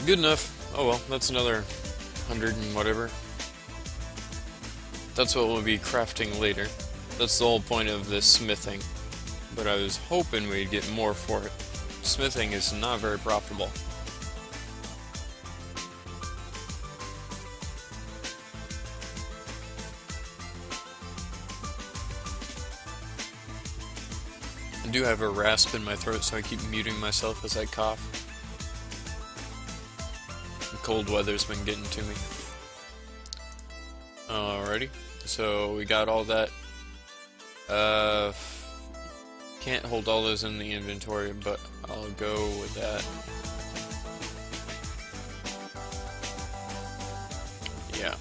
Good enough. Oh well, that's another 100 and whatever. That's what we'll be crafting later. That's the whole point of this smithing. But I was hoping we'd get more for it. Smithing is not very profitable. I do have a rasp in my throat, so I keep muting myself as I cough. The cold weather's been getting to me. Alrighty, so we got all that. Can't hold all those in the inventory, but I'll go with that. Yeah.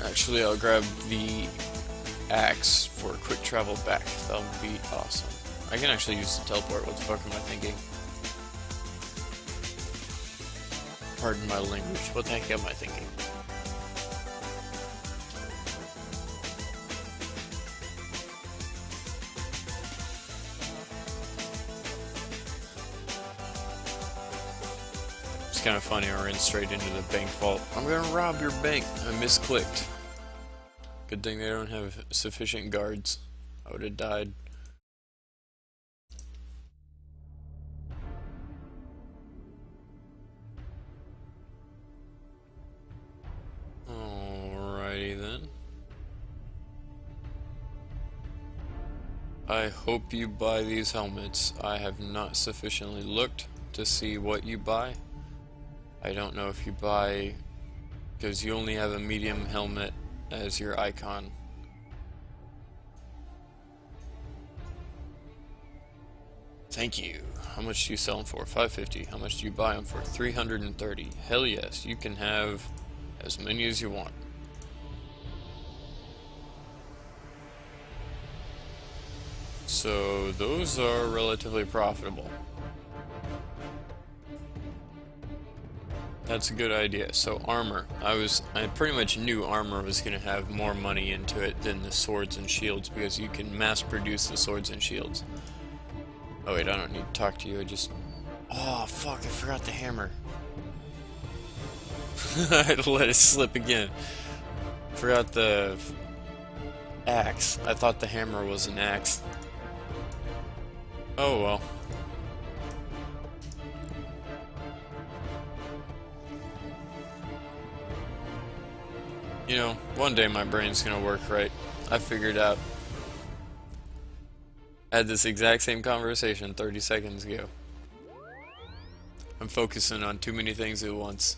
Actually, I'll grab the axe for quick travel back. That would be awesome. I can actually use the teleport. What the fuck am I thinking? Pardon my language. What the heck am I thinking? It's kind of funny, I ran straight into the bank vault. I'm gonna rob your bank. I misclicked. Good thing they don't have sufficient guards. I would have died. Alrighty then. I hope you buy these helmets. I have not sufficiently looked to see what you buy. I don't know if you buy, because you only have a medium helmet as your icon. Thank you. How much do you sell them for? 550. How much do you buy them for? 330. Hell yes, you can have as many as you want. So those are relatively profitable. That's a good idea. So armor. I pretty much knew armor was going to have more money into it than the swords and shields, because you can mass produce the swords and shields. Oh wait, I don't need to talk to you, I just... Oh fuck, I forgot the hammer. I let it slip again. Forgot the axe. I thought the hammer was an axe. Oh well. You know, one day my brain's gonna work right. I figured out I had this exact same conversation 30 seconds ago. I'm focusing on too many things at once.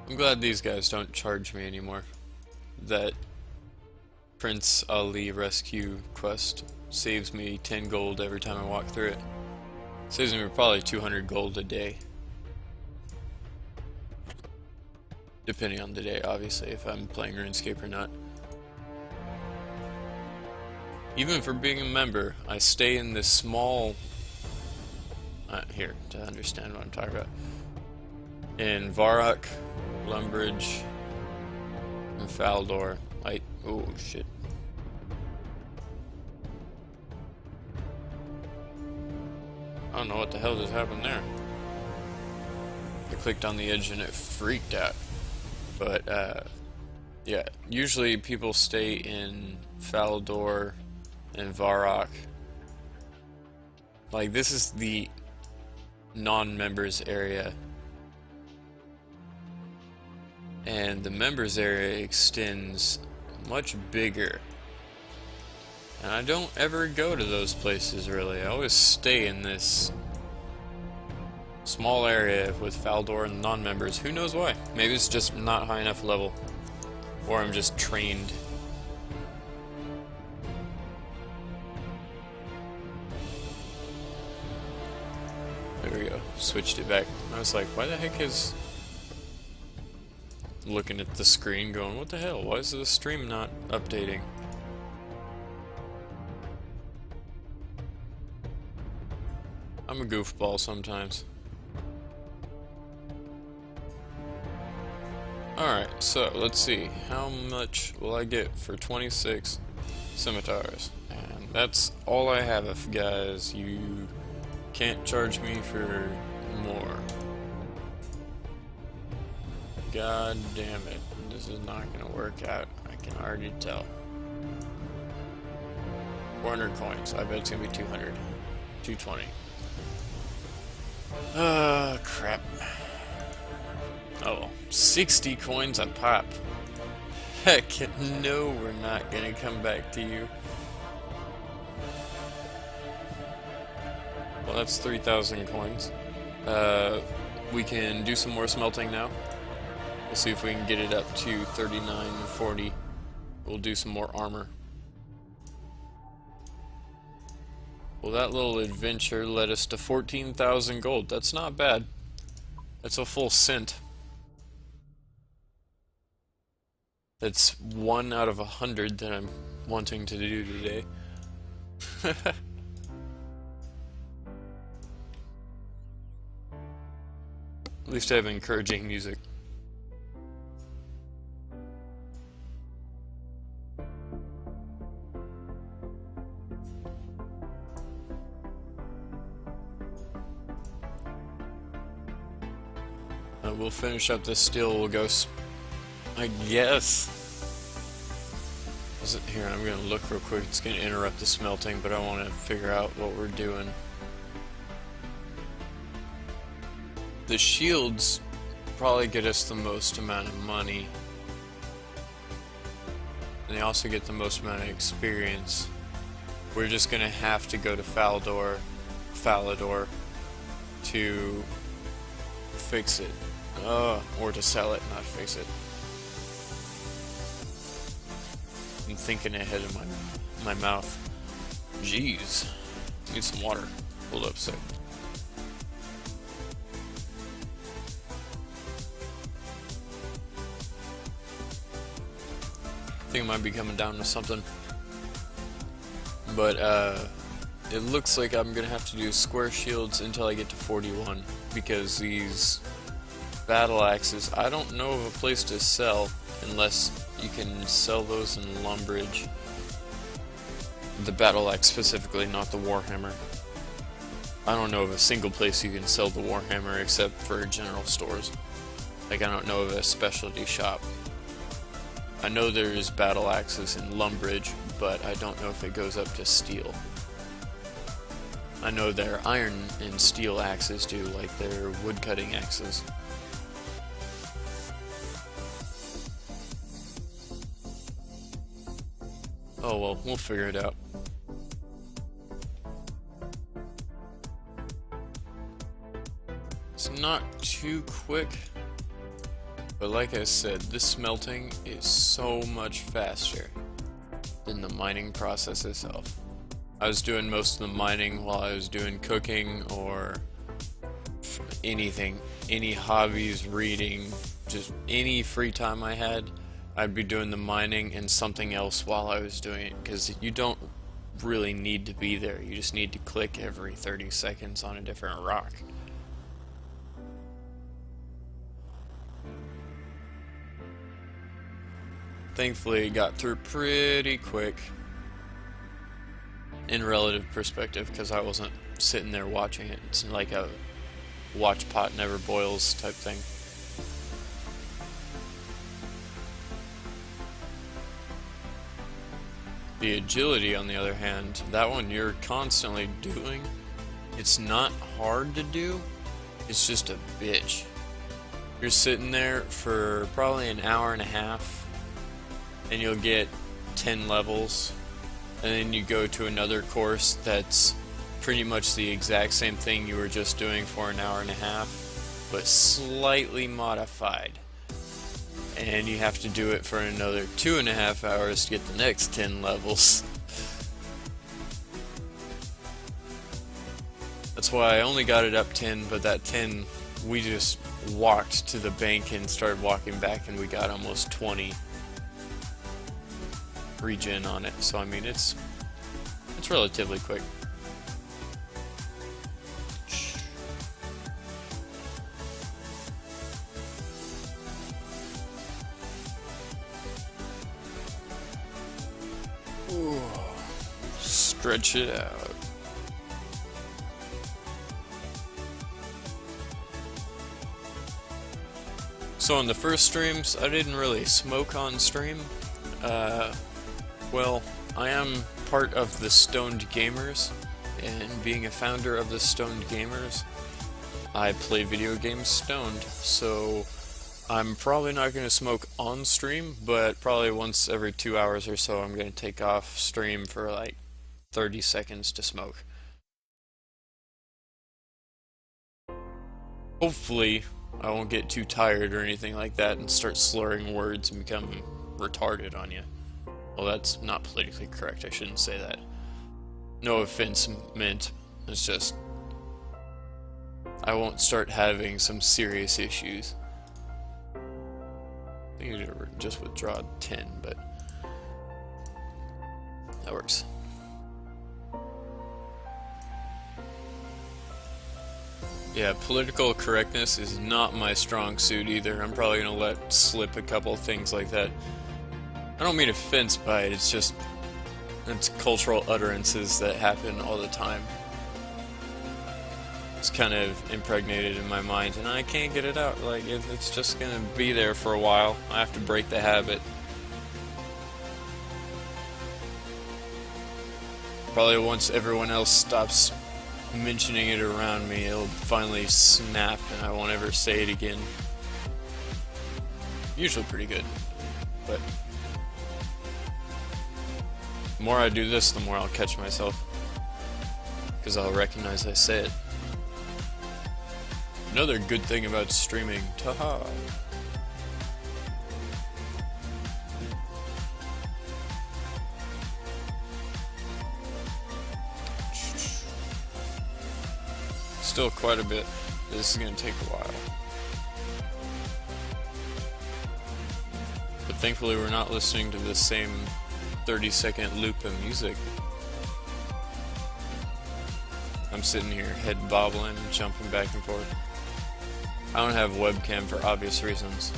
I'm glad these guys don't charge me anymore. That Prince Ali rescue quest saves me 10 gold every time I walk through it. Saves me probably 200 gold a day. Depending on the day, obviously, if I'm playing RuneScape or not. Even for being a member, I stay in this small... here, to understand what I'm talking about. In Varrock, Lumbridge, and Faldor. Oh, shit. I don't know what the hell just happened there. I clicked on the edge and it freaked out. But, yeah, usually people stay in Faldor and Varrock. Like, this is the non-members area. And the members area extends much bigger. And I don't ever go to those places, really. I always stay in this small area with Faldor and non-members. Who knows why? Maybe it's just not high enough level. Or I'm just trained. There we go. Switched it back. I was like, why the heck is... Looking at the screen going, what the hell? Why is the stream not updating? I'm a goofball sometimes. Alright, so let's see. How much will I get for 26 scimitars? And that's all I have, guys. You can't charge me for more. God damn it. This is not gonna work out. I can already tell. 400 coins. I bet it's gonna be 200. 220. Crap. Oh, 60 coins a pop. Heck no, we're not gonna come back to you. Well, that's 3,000 coins. We can do some more smelting now. We'll see if we can get it up to 39 and 40. We'll do some more armor. Well, that little adventure led us to 14,000 gold. That's not bad. That's a full cent. That's 1 out of 100 that I'm wanting to do today. At least I have encouraging music. We'll finish up this steel. We'll go, I guess. Is it here? I'm gonna look real quick. It's gonna interrupt the smelting, but I want to figure out what we're doing. The shields probably get us the most amount of money, and they also get the most amount of experience. We're just gonna have to go to Falador to fix it. Or to sell it, not fix it. I'm thinking ahead of my mouth. Jeez. Need some water. Hold up a sec. I think I might be coming down to something. But, it looks like I'm gonna have to do square shields until I get to 41. Because these battle axes, I don't know of a place to sell unless you can sell those in Lumbridge. The battle axe specifically, not the warhammer. I don't know of a single place you can sell the warhammer except for general stores. Like, I don't know of a specialty shop. I know there's battle axes in Lumbridge, but I don't know if it goes up to steel. I know there are iron and steel axes too, like they're wood cutting axes. Oh well, we'll figure it out. It's not too quick, but like I said, this smelting is so much faster than the mining process itself. I was doing most of the mining while I was doing cooking or anything, any hobbies, reading, just any free time I had, I'd be doing the mining and something else while I was doing it, because you don't really need to be there, you just need to click every 30 seconds on a different rock. Thankfully, it got through pretty quick in relative perspective, because I wasn't sitting there watching it. It's like a watch pot never boils type thing. The agility, on the other hand, that one you're constantly doing. It's not hard to do, it's just a bitch. You're sitting there for probably an hour and a half, and you'll get 10 levels, and then you go to another course that's pretty much the exact same thing you were just doing for an hour and a half, but slightly modified. And you have to do it for another 2.5 hours to get the next 10 levels. That's why I only got it up 10, but that 10, we just walked to the bank and started walking back, and we got almost 20 regen on it. So I mean, it's relatively quick. Ooh, stretch it out. So in the first streams, I didn't really smoke on stream. Well, I am part of the Stonedgamers, and being a founder of the Stonedgamers, I play video games stoned, so I'm probably not going to smoke on stream, but probably once every 2 hours or so I'm going to take off stream for like 30 seconds to smoke. Hopefully I won't get too tired or anything like that and start slurring words and become retarded on you. Well, that's not politically correct, I shouldn't say that. No offense meant, it's just I won't start having some serious issues. I think you should just withdraw 10, but that works. Yeah, political correctness is not my strong suit either. I'm probably gonna let slip a couple things like that. I don't mean offense by it, it's just it's cultural utterances that happen all the time. It's kind of impregnated in my mind and I can't get it out. Like, it's just gonna be there for a while. I have to break the habit. Probably once everyone else stops mentioning it around me, it'll finally snap and I won't ever say it again. Usually pretty good, but the more I do this, the more I'll catch myself, because I'll recognize I say it. Another good thing about streaming, ta-ha! Still quite a bit. This is going to take a while. But thankfully we're not listening to the same 30-second loop of music. I'm sitting here head bobbling and jumping back and forth. I don't have webcam for obvious reasons.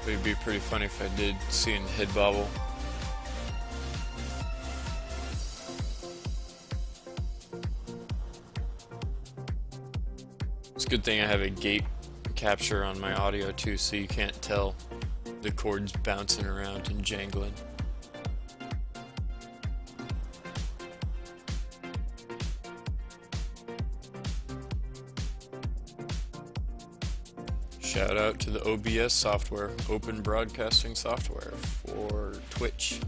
But it'd be pretty funny if I did see an head bobble. It's a good thing I have a gate capture on my audio too, so you can't tell the chords bouncing around and jangling. Shout out to the OBS software, Open Broadcasting Software for Twitch.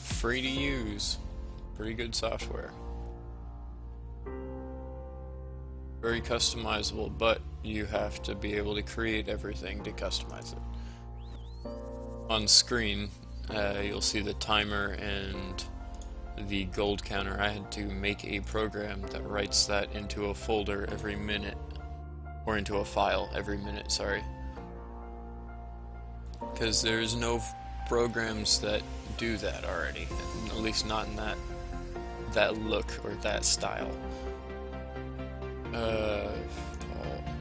Free to use. Pretty good software. Very customizable, but you have to be able to create everything to customize it. On screen, you'll see the timer and the gold counter. I had to make a program that writes that into a folder every minute, or into a file every minute, sorry. Because there's no programs that do that already, at least not in that look or that style.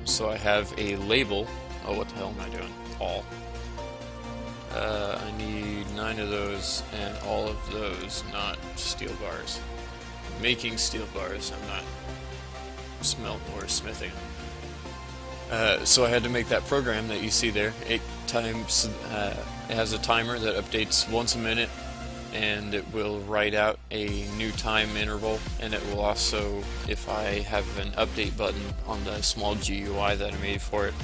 So I have a label. Oh, what the hell am I doing? All. I need 9 of those and all of those, not steel bars. Making steel bars, I'm not smelting or smithing. So I had to make that program that you see there. It has a timer that updates once a minute, and it will write out a new time interval, and it will also, if I have an update button on the small GUI that I made for it,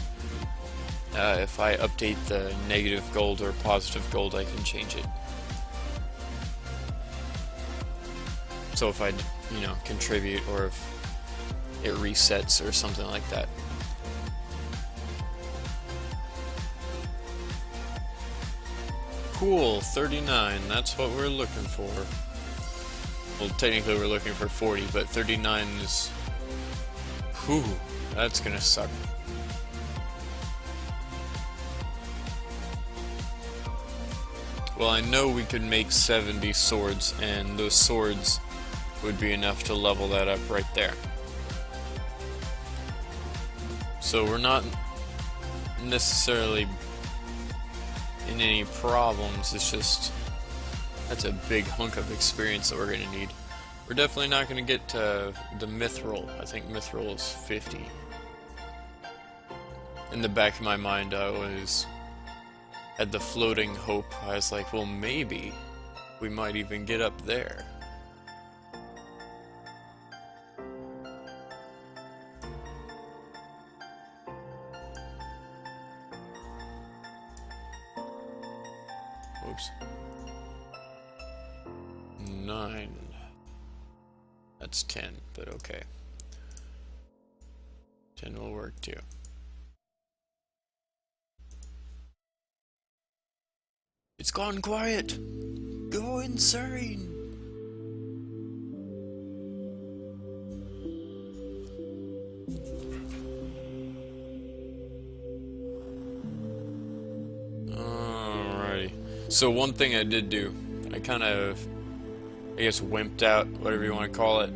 if I update the negative gold or positive gold, I can change it. So if I, contribute, or if it resets or something like that. Cool, 39, that's what we're looking for. Well, technically we're looking for 40, but 39 is... Whew, that's gonna suck. Well, I know we could make 70 swords, and those swords would be enough to level that up right there. So we're not necessarily in any problems, it's just that's a big hunk of experience that we're going to need. We're definitely not going to get to the mithril. I think mithril is 50. In the back of my mind, I always had the floating hope. I was like, well, maybe we might even get up there. Oops. 9. That's 10, but okay. 10 will work too. It's gone quiet! Go insane! Alrighty. So one thing I did do, I kind of, I guess, wimped out, whatever you want to call it,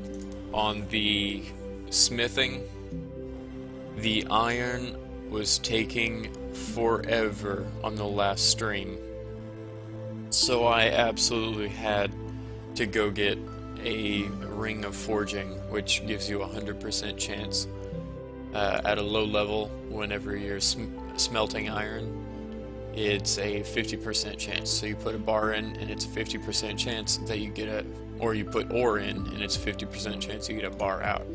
on the smithing. The iron was taking forever on the last stream. So I absolutely had to go get a ring of forging, which gives you a 100% chance at a low level whenever you're smelting iron. It's a 50% chance. So you put a bar in and it's a 50% chance that you get a, or you put ore in and it's a 50% chance you get a bar out,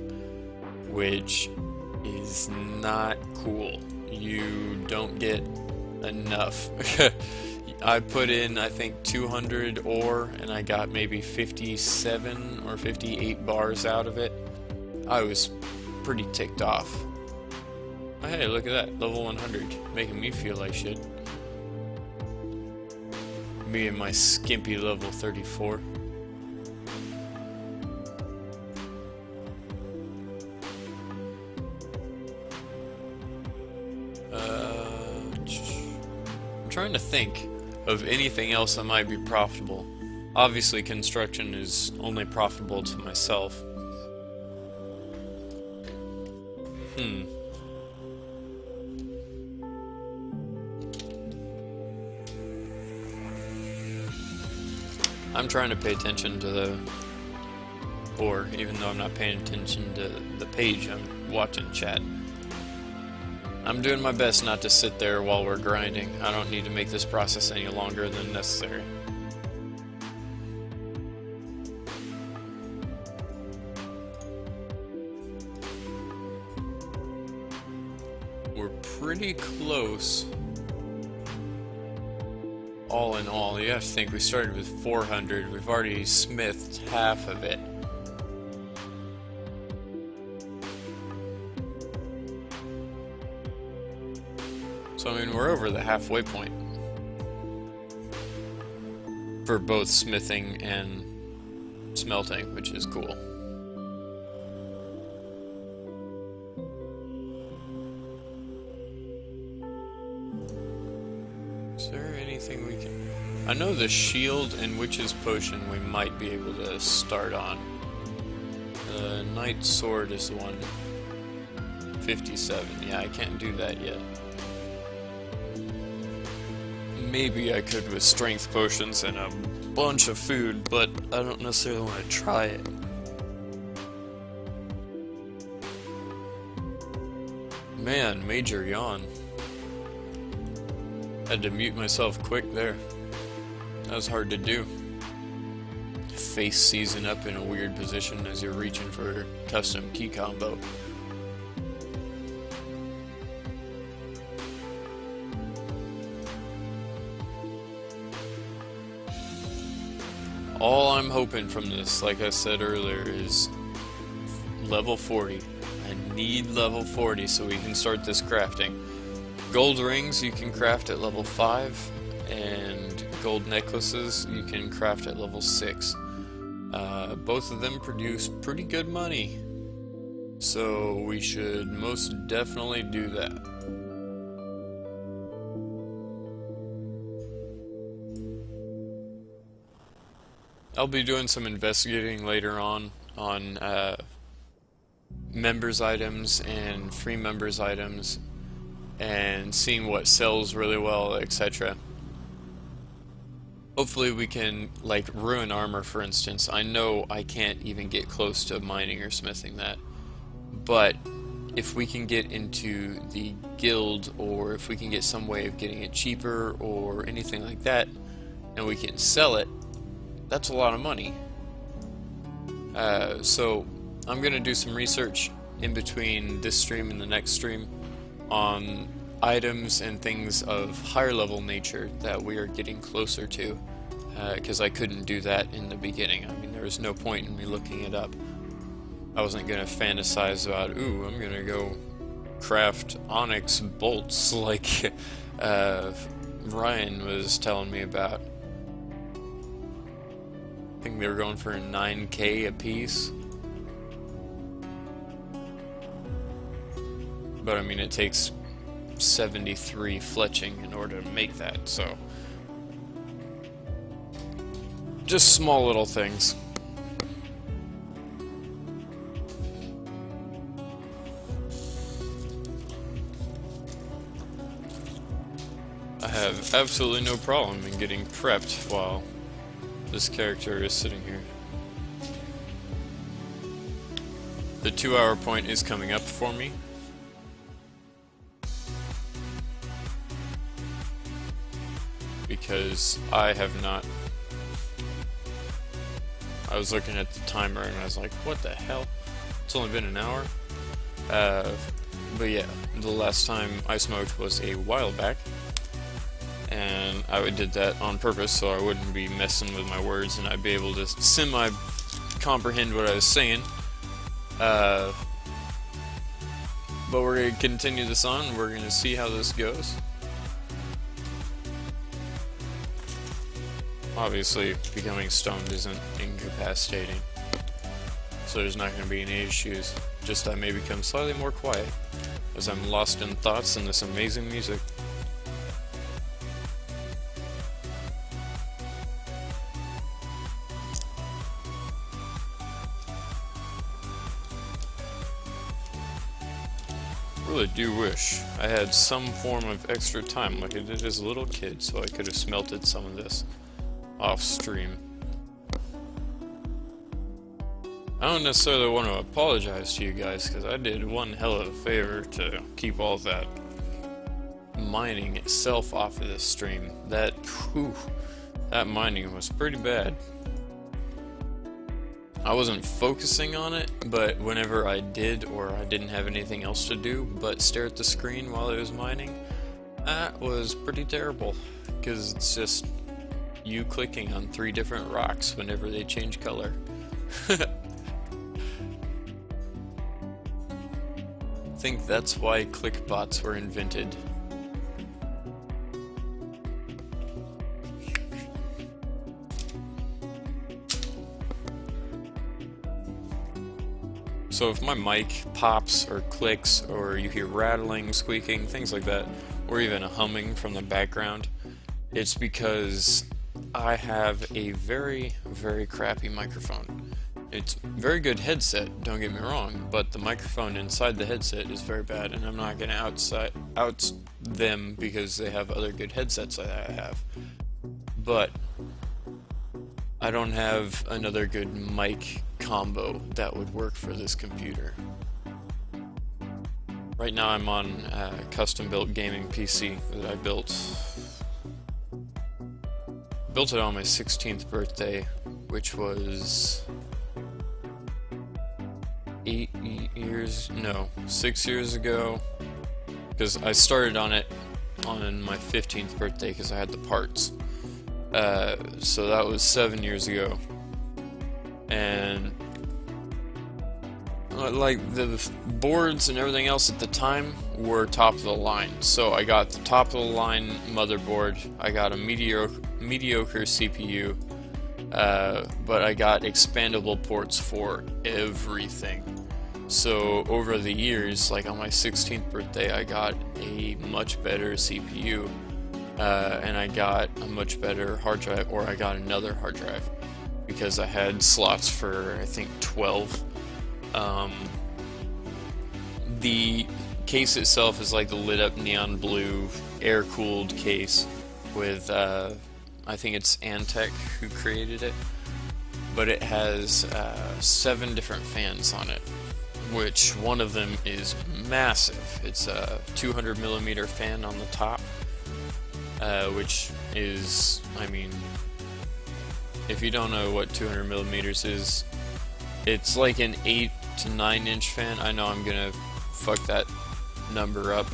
which is not cool. You don't get enough. I put in, I think, 200 ore, and I got maybe 57 or 58 bars out of it. I was pretty ticked off. Oh, hey, look at that, level 100, making me feel like shit. Me and my skimpy level 34. I'm trying to think of anything else that might be profitable. Obviously, construction is only profitable to myself. I'm trying to pay attention to the, or even though I'm not paying attention to the page, I'm watching chat. I'm doing my best not to sit there while we're grinding. I don't need to make this process any longer than necessary. We're pretty close. All in all, you have to think we started with 400. We've already smithed half of it. So I mean, we're over the halfway point for both smithing and smelting, which is cool. Is there anything we can... I know the shield and witch's potion we might be able to start on. The knight sword is the one. 57. Yeah, I can't do that yet. Maybe I could with strength potions and a bunch of food, but I don't necessarily want to try it. Man, major yawn. Had to mute myself quick there. That was hard to do. Face season up in a weird position as you're reaching for a custom key combo. All I'm hoping from this, like I said earlier, is level 40. I need level 40 so we can start this crafting. Gold rings you can craft at level 5, and gold necklaces you can craft at level 6. Both of them produce pretty good money, so we should most definitely do that. I'll be doing some investigating later on members items and free members items and seeing what sells really well, etc. Hopefully we can, like, ruin armor, for instance. I know I can't even get close to mining or smithing that, but if we can get into the guild, or if we can get some way of getting it cheaper or anything like that, and we can sell it, that's a lot of money. So I'm gonna do some research in between this stream and the next stream on items and things of higher level nature that we are getting closer to, because I couldn't do that in the beginning. I mean, there was no point in me looking it up. I wasn't gonna fantasize about, ooh, I'm gonna go craft onyx bolts like Ryan was telling me about. I think they were going for 9k a piece. But I mean, it takes 73 fletching in order to make that, so just small little things. I have absolutely no problem in getting prepped while this character is sitting here. The 2-hour point is coming up for me. Because I have not... I was looking at the timer and I was like, what the hell? It's only been an hour? But yeah, the last time I smoked was a while back. And I did that on purpose so I wouldn't be messing with my words and I'd be able to semi-comprehend what I was saying. But we're going to continue this on. We're going to see how this goes. Obviously, becoming stoned isn't incapacitating, so there's not going to be any issues. Just I may become slightly more quiet as I'm lost in thoughts in this amazing music. Really do wish I had some form of extra time like I did as a little kid, so I could have smelted some of this off stream. I don't necessarily want to apologize to you guys because I did one hell of a favor to keep all that mining itself off of this stream. That mining was pretty bad. I wasn't focusing on it, but whenever I did, or I didn't have anything else to do but stare at the screen while it was mining, that was pretty terrible, because it's just you clicking on 3 different rocks whenever they change color. I think that's why click bots were invented. So if my mic pops or clicks, or you hear rattling, squeaking, things like that, or even a humming from the background, it's because I have a very, very crappy microphone. It's a very good headset, don't get me wrong, but the microphone inside the headset is very bad, and I'm not going to out them because they have other good headsets that I have. But I don't have another good mic combo that would work for this computer. Right now I'm on a custom-built gaming PC that I built. Built it on my 16th birthday, which was 6 years ago, because I started on it on my 15th birthday because I had the parts. So that was 7 years ago, and like the boards and everything else at the time were top of the line. So I got the top of the line motherboard, I got a mediocre CPU, but I got expandable ports for everything. So over the years, like on my 16th birthday, I got a much better CPU, and I got a much better hard drive, or I got another hard drive, because I had slots for, I think, 12. The case itself is like the lit up neon blue air cooled case with I think it's Antec who created it, but it has 7 different fans on it, which one of them is massive. It's a 200mm fan on the top, which is, I mean, if you don't know what 200mm is, it's like an 8 to 9 inch fan. I know I'm gonna fuck that number up.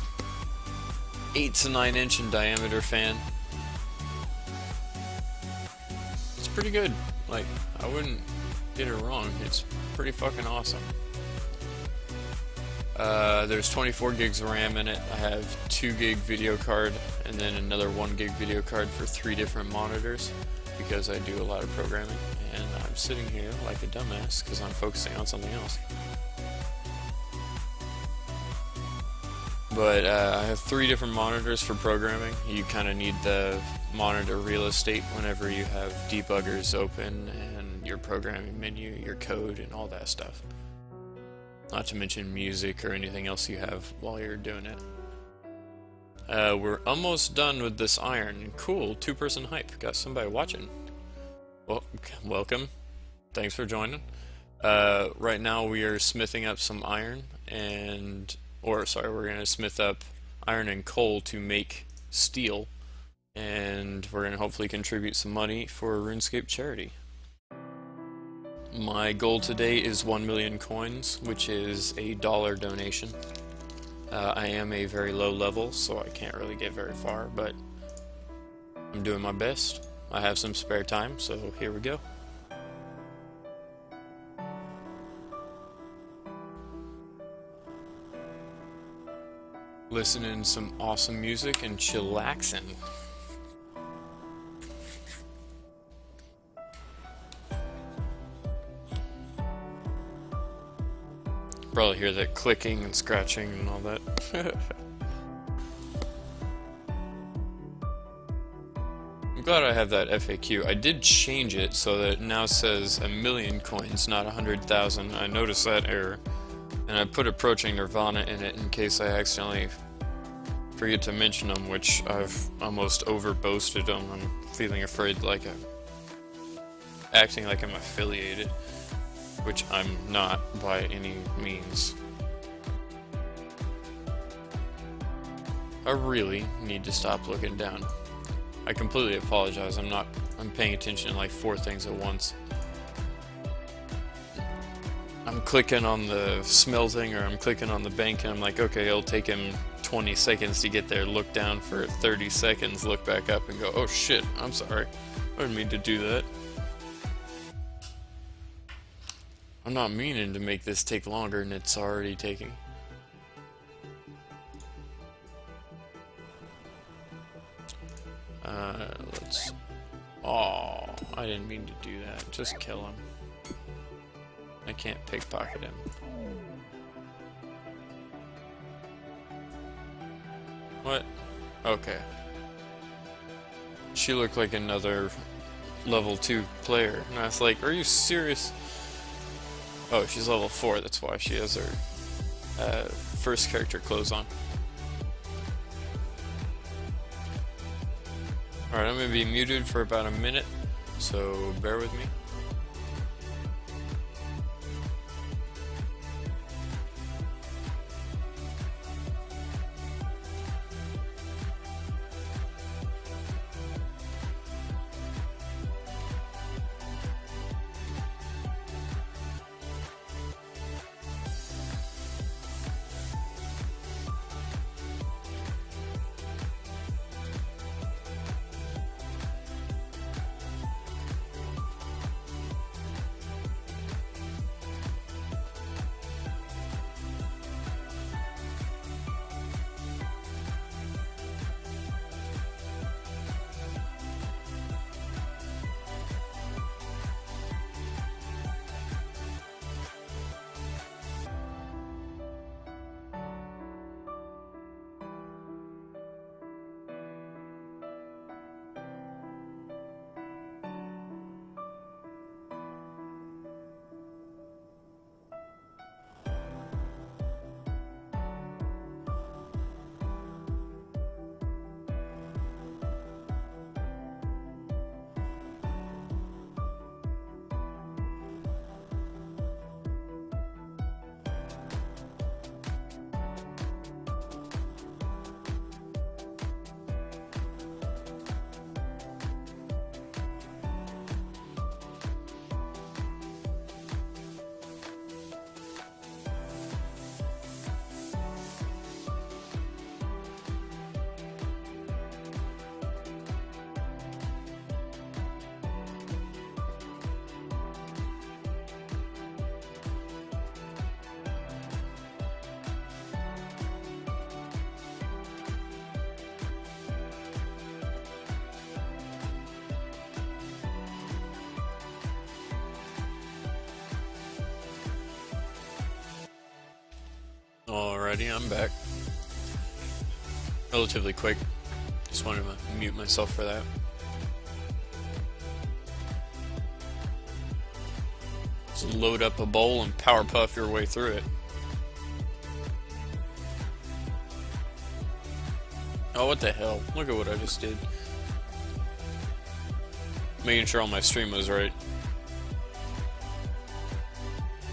8 to 9 inch in diameter fan. It's pretty good. Like, I wouldn't get it wrong. It's pretty fucking awesome. There's 24 gigs of RAM in it. I have 2 gig video card, and then another 1 gig video card for 3 different monitors, because I do a lot of programming, and I'm sitting here like a dumbass because I'm focusing on something else. But I have 3 different monitors for programming. You kind of need the monitor real estate whenever you have debuggers open and your programming menu, your code, and all that stuff. Not to mention music or anything else you have while you're doing it. We're almost done with this iron. Cool, 2-person hype. Got somebody watching. Well, welcome. Thanks for joining. Right now we are smithing up some iron we're gonna smith up iron and coal to make steel, and we're gonna hopefully contribute some money for Runecape charity. My goal today is 1 million coins, which is a $1 donation. I am a very low level, so I can't really get very far, but I'm doing my best. I have some spare time, so here we go. Listening to some awesome music and chillaxing. Probably hear that clicking and scratching and all that. I'm glad I have that FAQ. I did change it so that it now says 1 million coins, not 100,000. I noticed that error, and I put approaching Nirvana in it in case I accidentally forget to mention them, which I've almost over-boasted them. I'm feeling afraid, like I'm acting like I'm affiliated, which I'm not by any means. I really need to stop looking down. I completely apologize. I'm paying attention to like 4 things at once. I'm clicking on the smelting, or I'm clicking on the bank, and I'm like, okay, it'll take him 20 seconds to get there, look down for 30 seconds, look back up, and go, oh shit, I'm sorry. I didn't mean to do that. I'm not meaning to make this take longer than it's already taking. Let's... Oh, I didn't mean to do that. Just kill him. I can't pickpocket him. What? Okay. She looked like another level 2 player. And I was like, are you serious? Oh, she's level 4, that's why she has her first character clothes on. Alright, I'm gonna be muted for about a minute, so bear with me. Alrighty, I'm back. Relatively quick. Just wanted to mute myself for that. Just load up a bowl and power puff your way through it. Oh, what the hell? Look at what I just did. Making sure all my stream was right.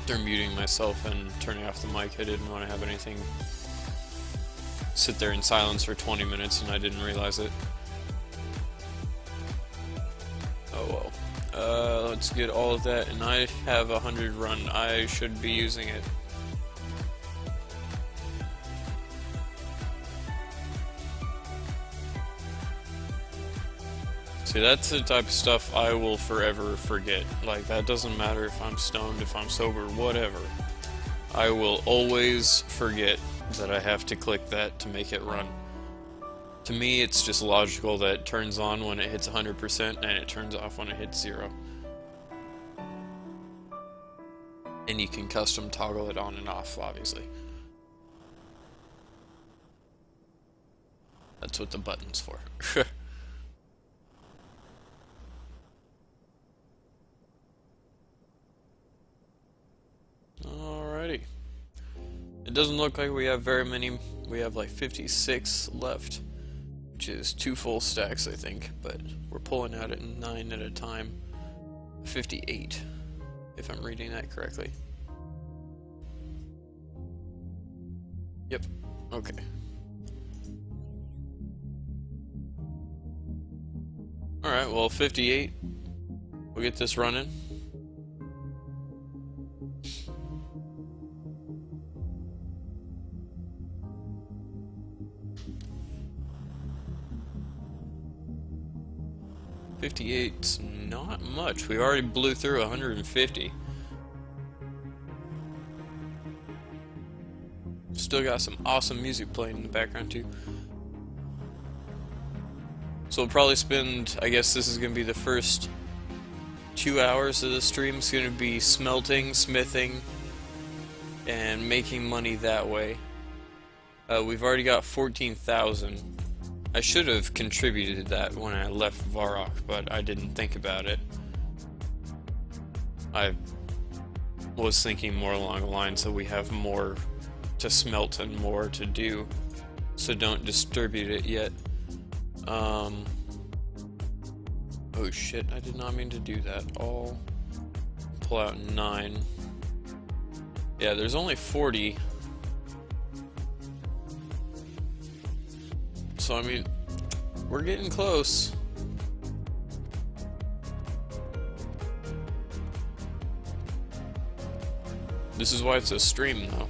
They're muting myself and turning off the mic. I didn't want to have anything sit there in silence for 20 minutes and I didn't realize it. Oh well. Let's get all of that, and I have 100 run. I should be using it. See, that's the type of stuff I will forever forget. Like, that doesn't matter if I'm stoned, if I'm sober, whatever. I will always forget that I have to click that to make it run. To me, it's just logical that it turns on when it hits 100% and it turns off when it hits 0. And you can custom toggle it on and off, obviously. That's what the button's for. Alrighty. It doesn't look like we have very many. We have like 56 left, which is 2 full stacks, I think, but we're pulling out at 9 at a time. 58, if I'm reading that correctly. Yep, okay. Alright, well, 58. We'll get this running. 58's not much. We already blew through 150. Still got some awesome music playing in the background too. So we'll probably spend, I guess this is going to be the first 2 hours of the stream. It's going to be smelting, smithing, and making money that way. We've already got 14,000. I should have contributed that when I left Varrock, but I didn't think about it. I was thinking more along the lines that we have more to smelt and more to do, so don't distribute it yet. Oh shit, I did not mean to do that. I'll pull out 9. Yeah, there's only 40. So I mean, we're getting close. This is why it's a stream though.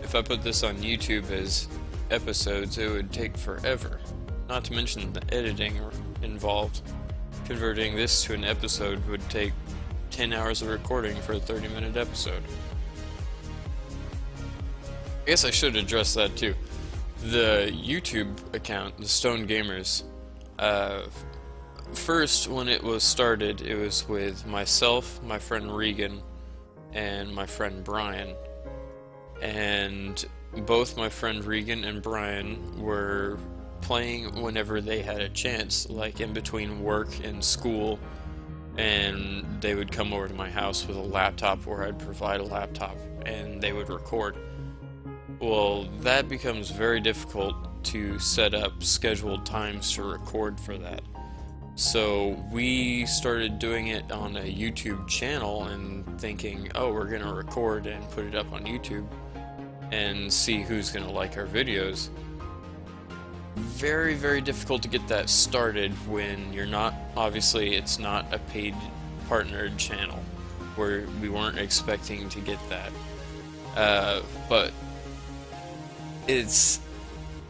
If I put this on YouTube as episodes, it would take forever. Not to mention the editing involved. Converting this to an episode would take 10 hours of recording for a 30-minute episode. I guess I should address that too. The YouTube account, the Stonedgamers, first when it was started, it was with myself, my friend Regan, and my friend Brian. And both my friend Regan and Brian were playing whenever they had a chance, like in between work and school, and they would come over to my house with a laptop, or I'd provide a laptop, and they would record. Well, that becomes very difficult to set up scheduled times to record for that. So we started doing it on a YouTube channel and thinking, oh, we're gonna record and put it up on YouTube and see who's gonna like our videos. Very, very difficult to get that started when you're not, obviously it's not a paid partnered channel, where we weren't expecting to get that. But it's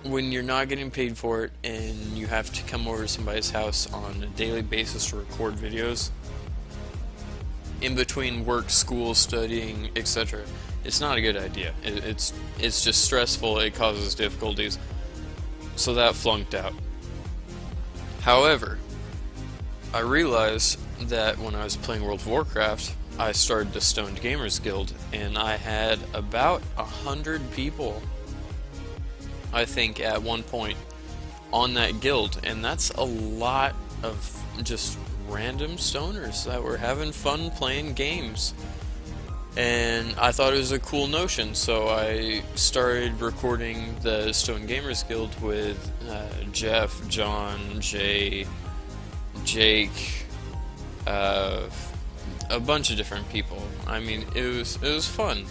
when you're not getting paid for it and you have to come over to somebody's house on a daily basis to record videos in between work, school, studying, etc. It's not a good idea. It's just stressful. It causes difficulties. So that flunked out. However, I realized that when I was playing World of Warcraft, I started the Stonedgamers Guild, and I had about 100 people, I think, at one point on that guild, and that's a lot of just random stoners that were having fun playing games. And I thought it was a cool notion, so I started recording the Stonedgamers Guild with Jeff, John, Jay, Jake, a bunch of different people. I mean, it was fun.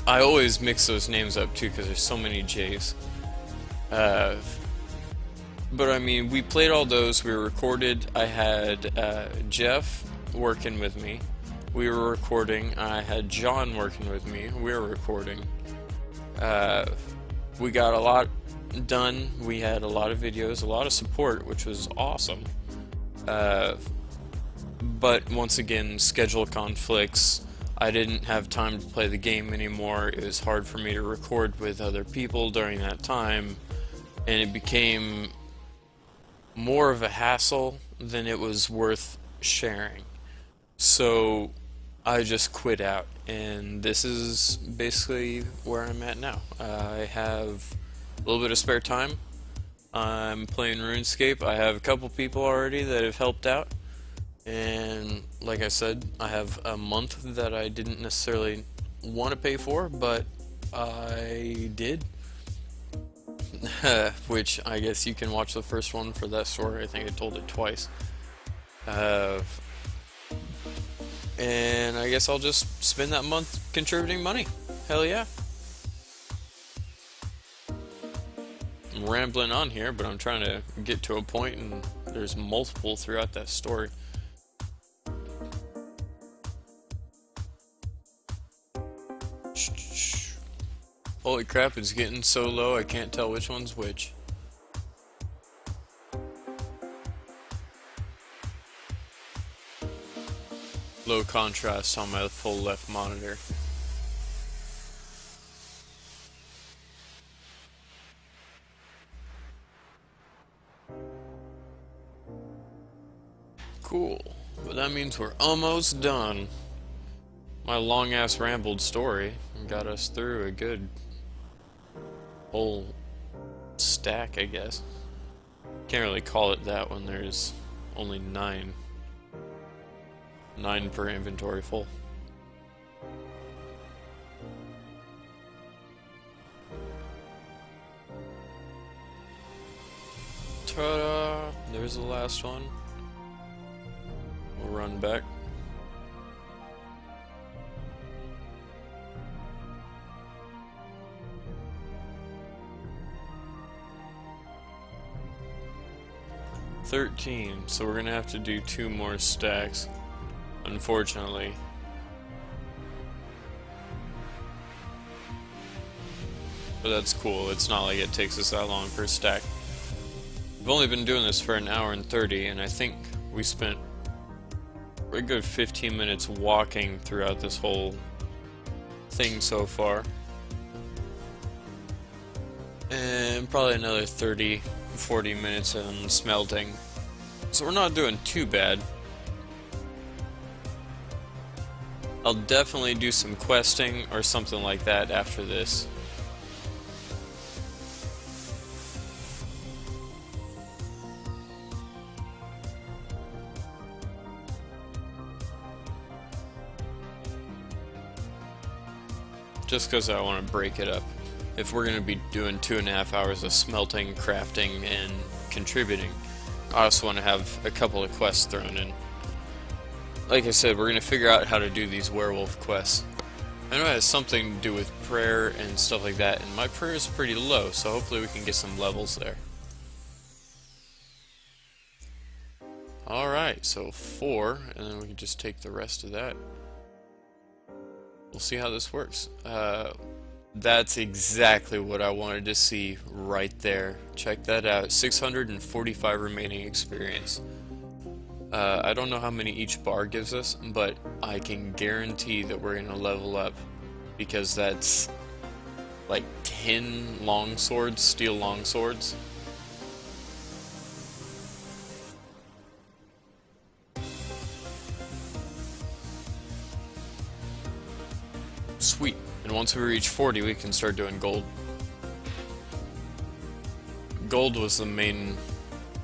I always mix those names up too because there's so many J's. But I mean, we played all those. We recorded. I had Jeff working with me. We were recording. I had John working with me. We were recording. We got a lot done. We had a lot of videos, a lot of support, which was awesome. But once again, schedule conflicts. I didn't have time to play the game anymore. It was hard for me to record with other people during that time, and it became more of a hassle than it was worth sharing. So I just quit out, and this is basically where I'm at now. I have a little bit of spare time. I'm playing RuneScape. I have a couple people already that have helped out. And like I said, I have a month that I didn't necessarily want to pay for, but I did. Which I guess you can watch the first one for that story. I think I told it twice. And I guess I'll just spend that month contributing money. Hell yeah. I'm rambling on here, but I'm trying to get to a point, and there's multiple throughout that story. Holy crap, it's getting so low I can't tell which one's which. low contrast on my full left monitor. Cool, but that means we're almost done. My long-ass rambled story got us through a good whole stack, I guess. Can't really call it that when there's only 9. 9 per inventory full. Ta-da! There's the last one. We'll run back. $13, so we're gonna have to do 2 more stacks, unfortunately. But that's cool, it's not like it takes us that long per stack. We've only been doing this for 1 hour and 30, and I think we spent a good 15 minutes walking throughout this whole thing so far. And probably another 30-40 minutes on smelting. So we're not doing too bad. I'll definitely do some questing or something like that after this. Just because I want to break it up. If we're going to be doing 2.5 hours of smelting, crafting, and contributing, I also want to have a couple of quests thrown in. Like I said, we're going to figure out how to do these werewolf quests. I know it has something to do with prayer and stuff like that, and my prayer is pretty low, so hopefully we can get some levels there. Alright, so 4, and then we can just take the rest of that. We'll see how this works. That's exactly what I wanted to see right there. Check that out. 645 remaining experience. I don't know how many each bar gives us, but I can guarantee that we're going to level up, because that's like 10 longswords, steel longswords. Sweet. And once we reach 40, we can start doing gold. Gold was the main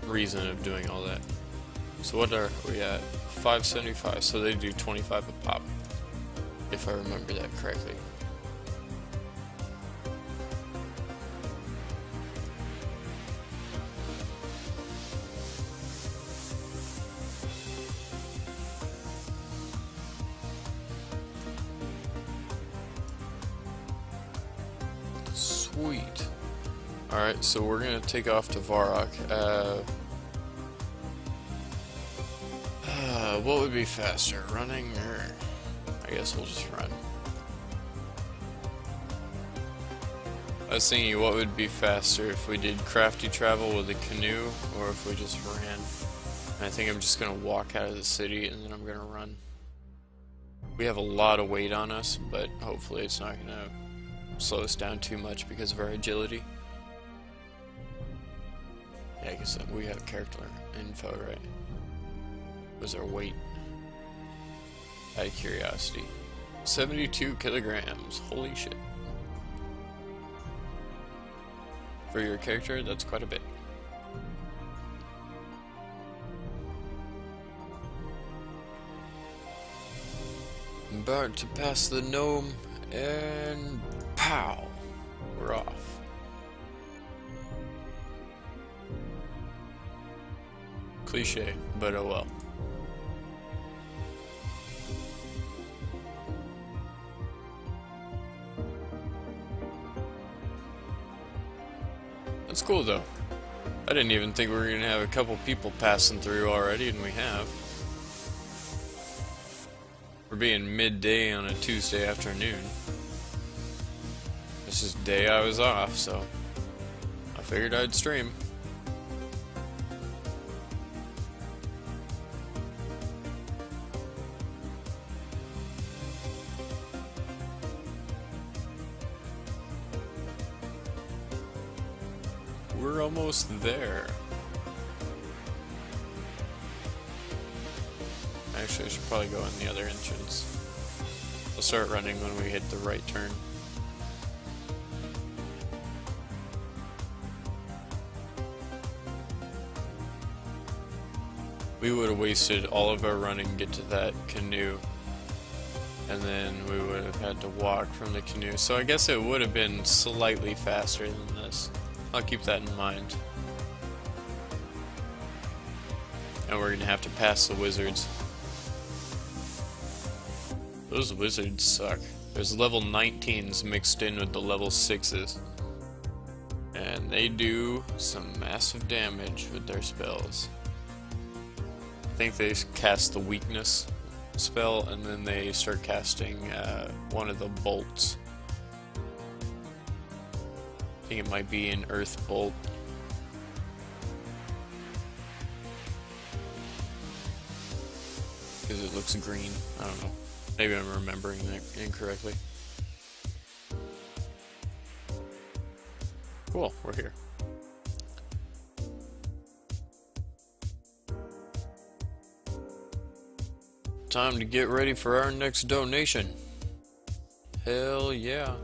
reason of doing all that. So what are we at? 575, so they do 25 a pop, if I remember that correctly. Sweet. Alright, so we're gonna take off to Varrock. What would be faster, running or... I guess we'll just run. I was thinking what would be faster if we did crafty travel with a canoe or if we just ran. And I think I'm just gonna walk out of the city and then I'm gonna run. We have a lot of weight on us, but hopefully it's not gonna slow us down too much because of our agility. Yeah, I guess we have character info, right? Was our weight? Out of curiosity. 72 kilograms. Holy shit. For your character, that's quite a bit. I'm about to pass the gnome, and pow! We're off. Cliche, but oh well. That's cool though. I didn't even think we were gonna have a couple people passing through already, and we have. We're being midday on a Tuesday afternoon. This is the day I was off, so I figured I'd stream. we're almost there. Actually, I should probably go in the other entrance. I'll start running when we hit the right turn. We would have wasted all of our running to get to that canoe, and then we would have had to walk from the canoe. So I guess it would have been slightly faster than this. I'll keep that in mind. And we're gonna have to pass the wizards. Those wizards suck. There's level 19s mixed in with the level 6s. And they do some massive damage with their spells. I think they cast the weakness spell, and then they start casting one of the bolts. I think it might be an earth bolt. Because it looks green. I don't know. Maybe I'm remembering that incorrectly. Cool, we're here. Time to get ready for our next donation. Hell yeah.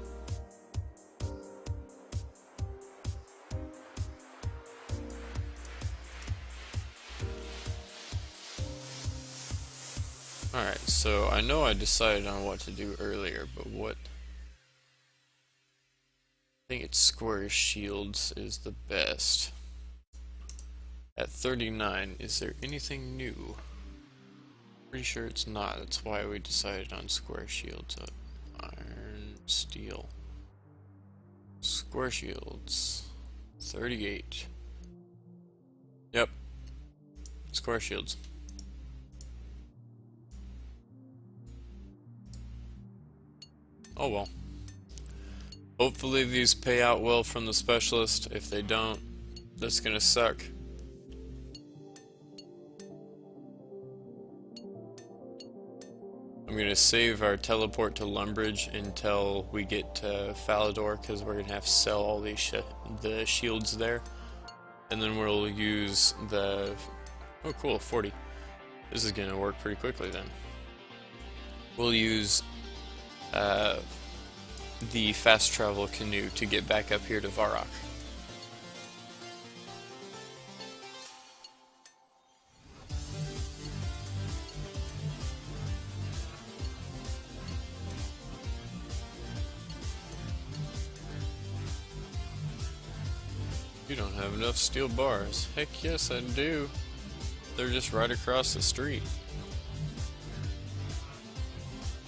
Alright, so I know I decided on what to do earlier, but what? I think it's square shields is the best. At 39, is there anything new? Pretty sure it's not. That's why we decided on square shields. Iron, steel. Square shields. 38. Yep. Square shields. Oh well. Hopefully these pay out well from the specialist. If they don't, that's gonna suck. I'm gonna save our teleport to Lumbridge until we get to Falador, because we're gonna have to sell all these the shields there, and then we'll use the. Oh, cool, 40. This is gonna work pretty quickly then. We'll use the fast travel canoe to get back up here to Varrock. You don't have enough steel bars. Heck yes I do. They're just right across the street.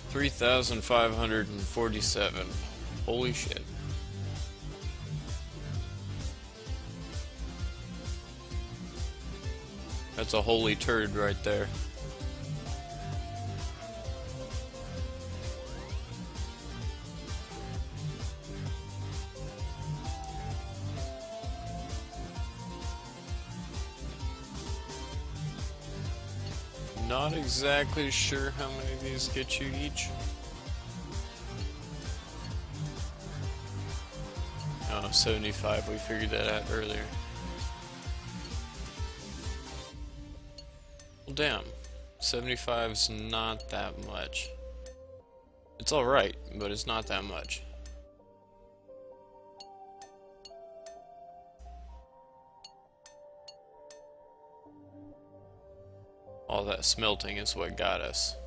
3,547. Holy shit. That's a holy turd right there. Not exactly sure how many of these get you each. Oh, 75, we figured that out earlier. Well, damn. 75's not that much. It's alright, but it's not that much. All that smelting is what got us.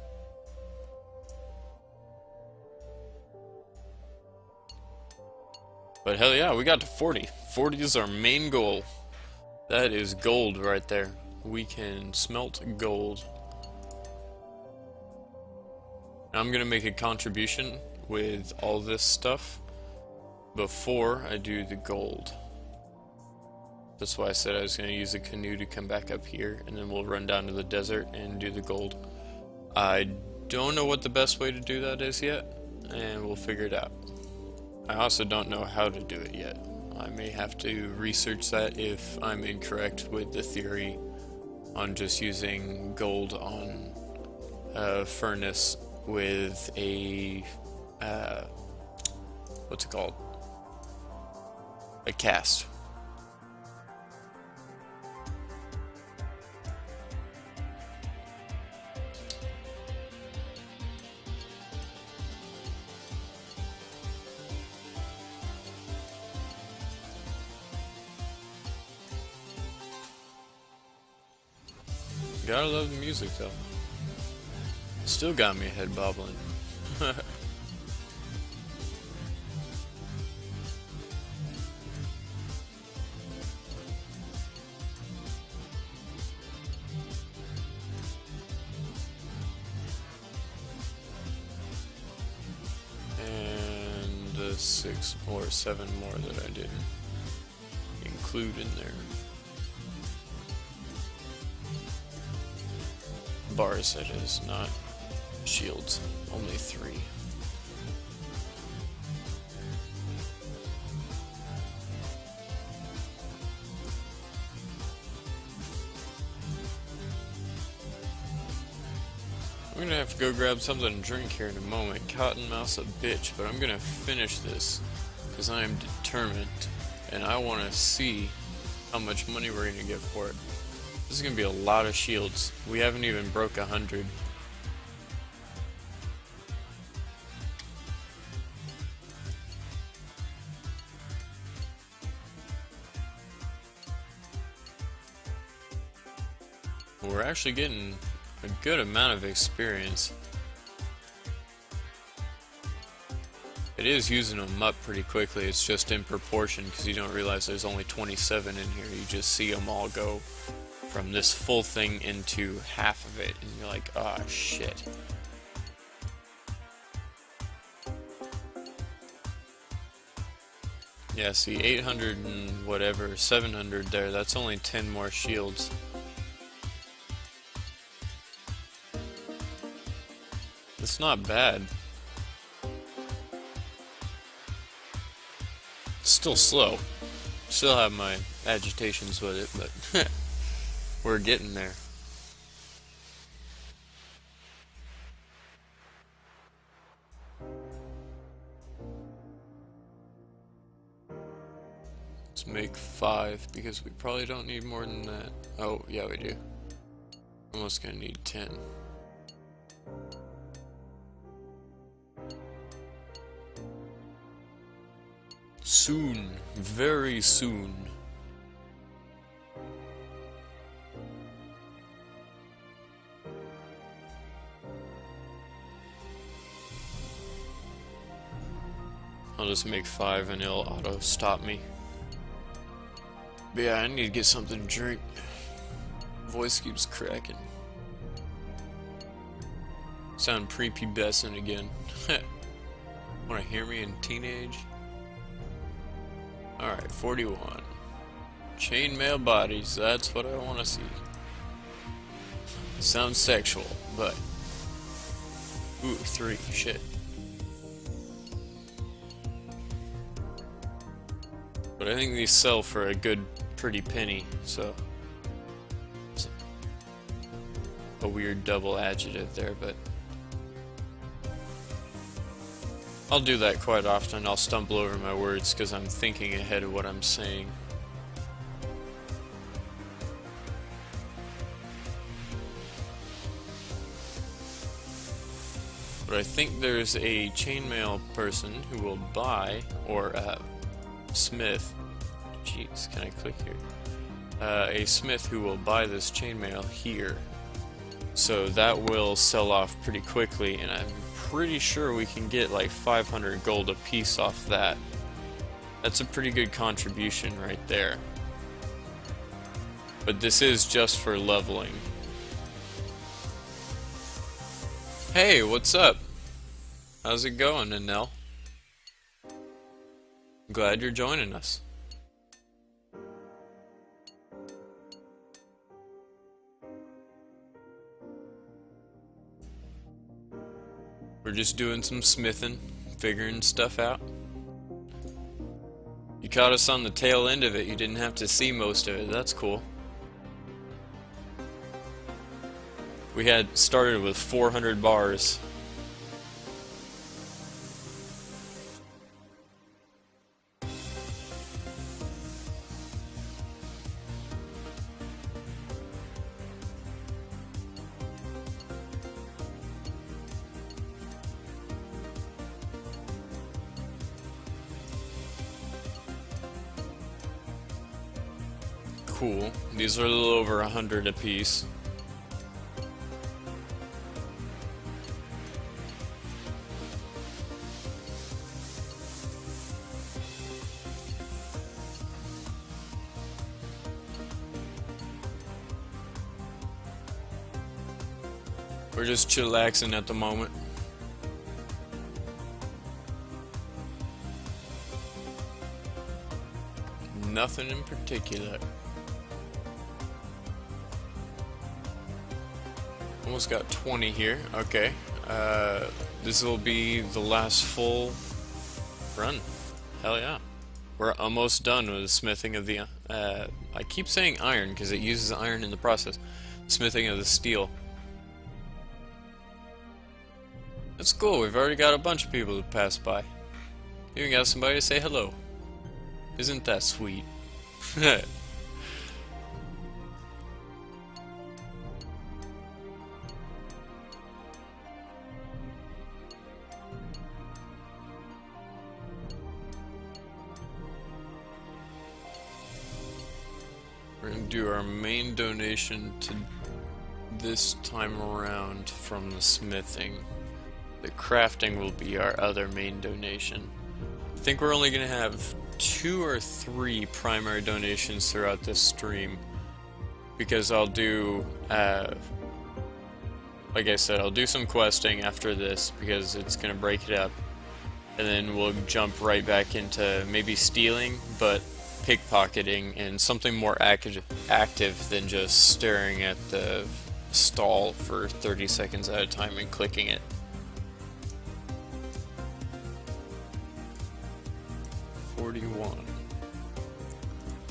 But hell yeah, we got to 40. 40 is our main goal. That is gold right there. We can smelt gold. Now I'm gonna make a contribution with all this stuff before I do the gold. That's why I said I was going to use a canoe to come back up here, and then we'll run down to the desert and do the gold. I don't know what the best way to do that is yet, and we'll figure it out. I also don't know how to do it yet. I may have to research that if I'm incorrect with the theory on just using gold on a furnace with a, what's it called? A cast. Gotta love the music though. Still got me head bobbling. And the 6 or 7 more that I didn't include in there. Bars, that is, not shields. Only 3. I'm gonna have to go grab something to drink here in a moment. Cottonmouth's a bitch, but I'm gonna finish this because I am determined and I want to see how much money we're gonna get for it. This is gonna be a lot of shields. We haven't even broke 100. We're actually getting a good amount of experience. It is using them up pretty quickly. It's just in proportion because you don't realize there's only 27 in here. You just see them all go from this full thing into half of it, and you're like, oh shit. Yeah, see, 800 and whatever, 700 there, that's only 10 more shields. It's not bad. It's still slow. Still have my agitations with it, but we're getting there. Let's make 5 because we probably don't need more than that. Oh, yeah, we do. Almost gonna need 10. Soon, very soon. I'll just make 5 and it'll auto stop me. But yeah, I need to get something to drink. Voice keeps cracking. Sound prepubescent again. Wanna hear me in teenage? Alright, 41. Chainmail bodies, that's what I want to see. Sounds sexual, but... Ooh, 3, shit. But I think these sell for a good, pretty penny, so... It's a weird double adjective there, but... I'll do that quite often. I'll stumble over my words because I'm thinking ahead of what I'm saying. But I think there's a chainmail person who will buy, or smith. Jeez, can I click here? A smith who will buy this chainmail here. So that will sell off pretty quickly, and I'm pretty sure we can get like 500 gold a piece off that. That's a pretty good contribution right there. But this is just for leveling. Hey, what's up? How's it going, Anel? Glad you're joining us. We're just doing some smithing, figuring stuff out. You caught us on the tail end of it, you didn't have to see most of it, that's cool. We had started with 400 bars. Cool. These are a little over 100 a piece. We're just chillaxing at the moment. Nothing in particular. Almost got 20 here. Okay. This will be the last full run. Hell yeah. We're almost done with the smithing of the... I keep saying iron because it uses iron in the process. Smithing of the steel. That's cool. We've already got a bunch of people to pass by. Even got somebody to say hello. Isn't that sweet? We're gonna do our main donation to this time around from the smithing. The crafting will be our other main donation. I think we're only gonna have 2 or 3 primary donations throughout this stream, because I'll do, like I said, I'll do some questing after this because it's gonna break it up, and then we'll jump right back into maybe stealing, but pickpocketing and something more active than just staring at the stall for 30 seconds at a time and clicking it.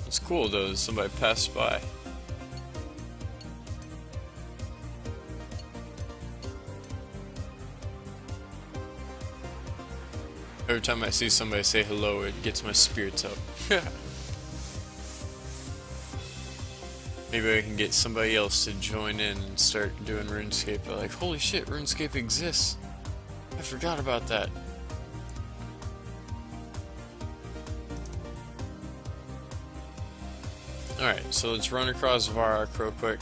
It's cool though, somebody passed by. Every time I see somebody say hello, it gets my spirits up. Maybe I can get somebody else to join in and start doing RuneScape. They're like, holy shit, RuneScape exists. I forgot about that. Alright, so let's run across Varrock real quick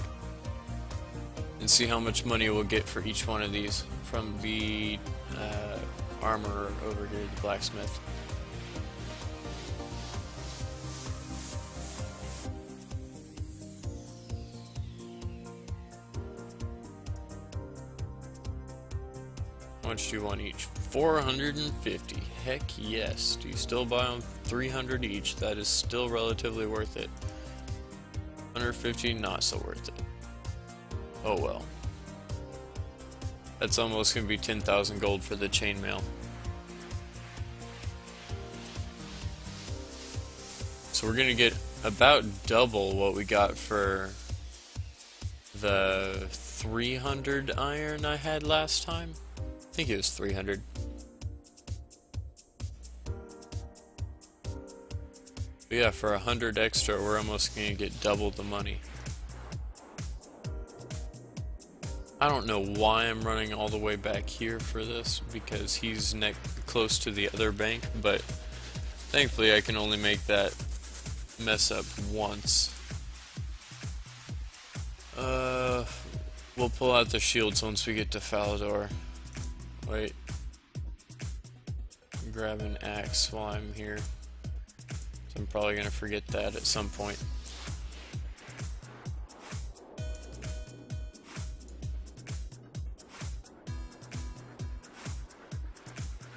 and see how much money we'll get for each one of these from the armorer over here, the blacksmith. How much do you want each? 450. Heck yes. Do you still buy them 300 each? That is still relatively worth it. 150, not so worth it. Oh well. That's almost gonna be 10,000 gold for the chainmail. So we're gonna get about double what we got for the 300 iron I had last time. I think it was 300. But yeah, for 100 extra, we're almost gonna get double the money. I don't know why I'm running all the way back here for this, because he's close to the other bank, but thankfully I can only make that mess up once. We'll pull out the shields once we get to Falador. Wait. Grab an axe while I'm here. I'm probably gonna forget that at some point.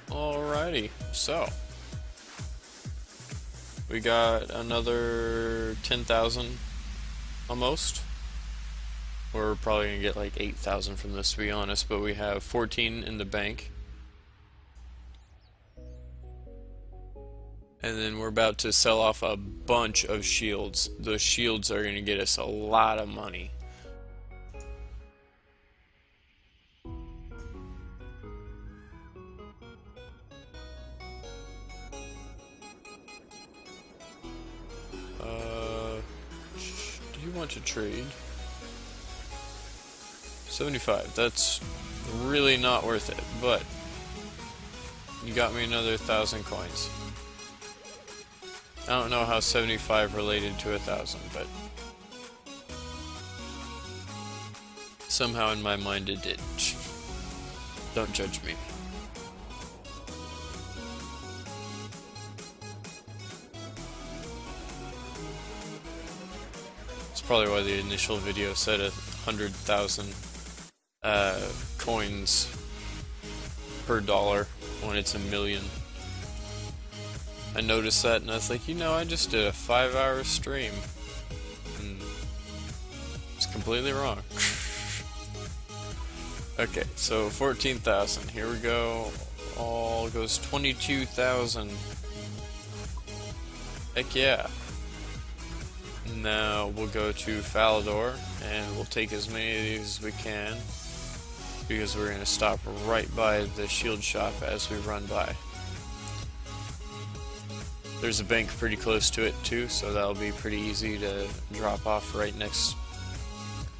Alrighty, so we got another 10,000 almost. We're probably gonna get like 8,000 from this, to be honest, but we have 14 in the bank. And then we're about to sell off a bunch of shields. Those shields are gonna get us a lot of money. Do you want to trade? 75, that's really not worth it, but you got me another 1,000 coins. I don't know how 75 related to 1,000, but somehow in my mind it did. Don't judge me. That's probably why the initial video said 100,000. coins per dollar when it's 1,000,000. I noticed that and I was like, you know, I just did a 5-hour stream. And it's completely wrong. Okay, so 14,000. Here we go. All goes 22,000. Heck yeah. Now we'll go to Falador and we'll take as many of these as we can because we're going to stop right by the shield shop as we run by. There's a bank pretty close to it too, so that'll be pretty easy to drop off right next.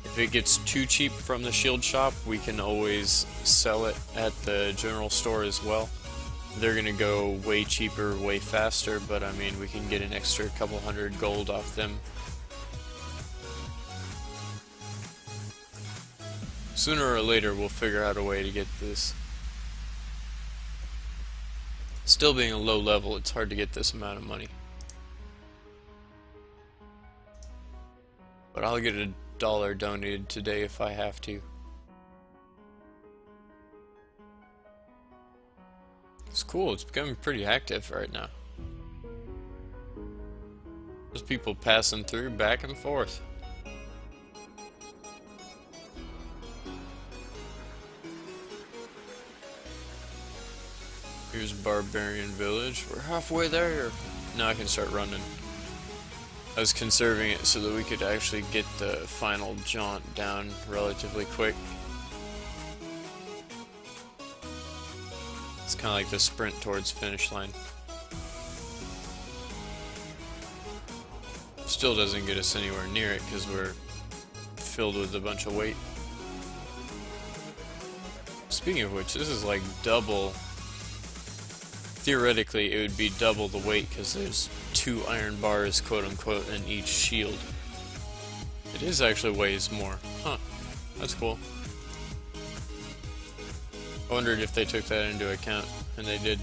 If it gets too cheap from the shield shop, we can always sell it at the general store as well. They're gonna go way cheaper, way faster, but I mean, we can get an extra couple hundred gold off them. Sooner or later, we'll figure out a way to get this. Still being a low level, it's hard to get this amount of money. But I'll get $1 donated today if I have to. It's cool, it's becoming pretty active right now. There's people passing through back and forth. Here's Barbarian Village. We're halfway there. Now I can start running. I was conserving it so that we could actually get the final jaunt down relatively quick. It's kind of like the sprint towards finish line. Still doesn't get us anywhere near it because we're filled with a bunch of weight. Speaking of which, this is like double. Theoretically, it would be double the weight because there's 2 iron bars, quote unquote, in each shield. It is actually weighs more. Huh. That's cool. I wondered if they took that into account, and they did.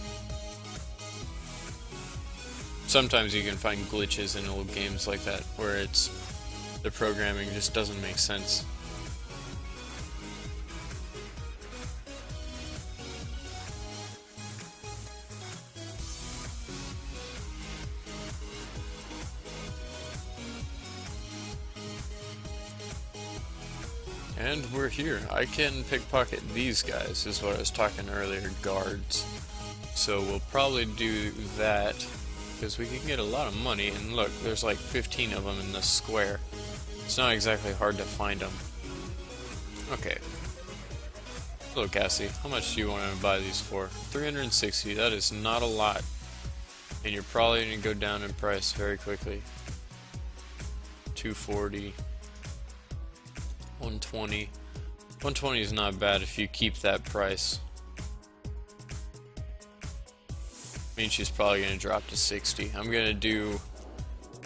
Sometimes you can find glitches in old games like that, where it's the programming just doesn't make sense. And we're here. I can pickpocket these guys, is what I was talking earlier, guards. So we'll probably do that, because we can get a lot of money, and look, there's like 15 of them in this square. It's not exactly hard to find them. Okay. Hello Cassie, how much do you want to buy these for? 360, that is not a lot. And you're probably going to go down in price very quickly. 240. 120. 120 is not bad if you keep that price. I mean, she's probably going to drop to 60. I'm going to do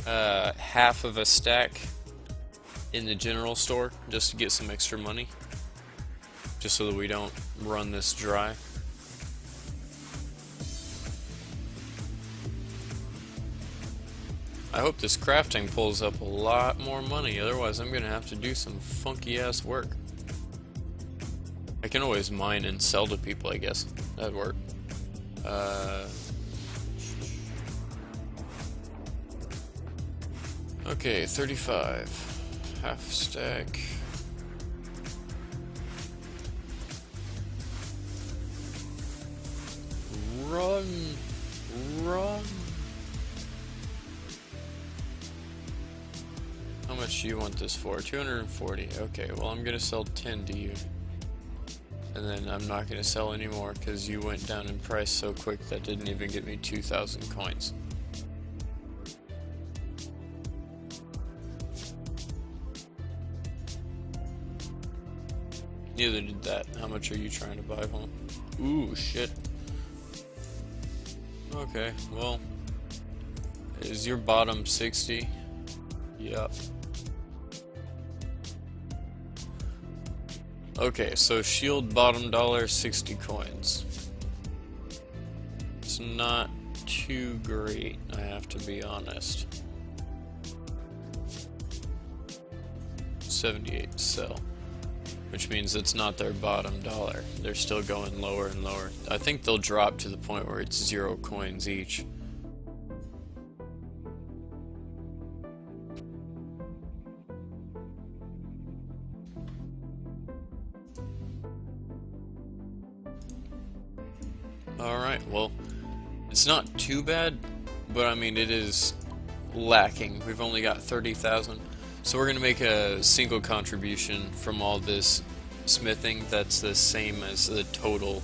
half of a stack in the general store just to get some extra money. Just so that we don't run this dry. I hope this crafting pulls up a lot more money, otherwise I'm gonna have to do some funky ass work. I can always mine and sell to people, I guess. That'd work. Okay, 35. Half stack. Run! Run! How much do you want this for? 240. Okay, well I'm gonna sell 10 to you. And then I'm not gonna sell anymore because you went down in price so quick that didn't even get me 2,000 coins. Neither did that. How much are you trying to buy home? Ooh, shit. Okay, well, is your bottom 60? Yep. Okay, so shield bottom dollar, 60 coins. It's not too great, I have to be honest. 78, sell. which means it's not their bottom dollar. They're still going lower and lower. I think they'll drop to the point where it's 0 coins each. Alright, well, it's not too bad, but I mean, it is lacking. We've only got 30,000. So we're going to make a single contribution from all this smithing that's the same as the total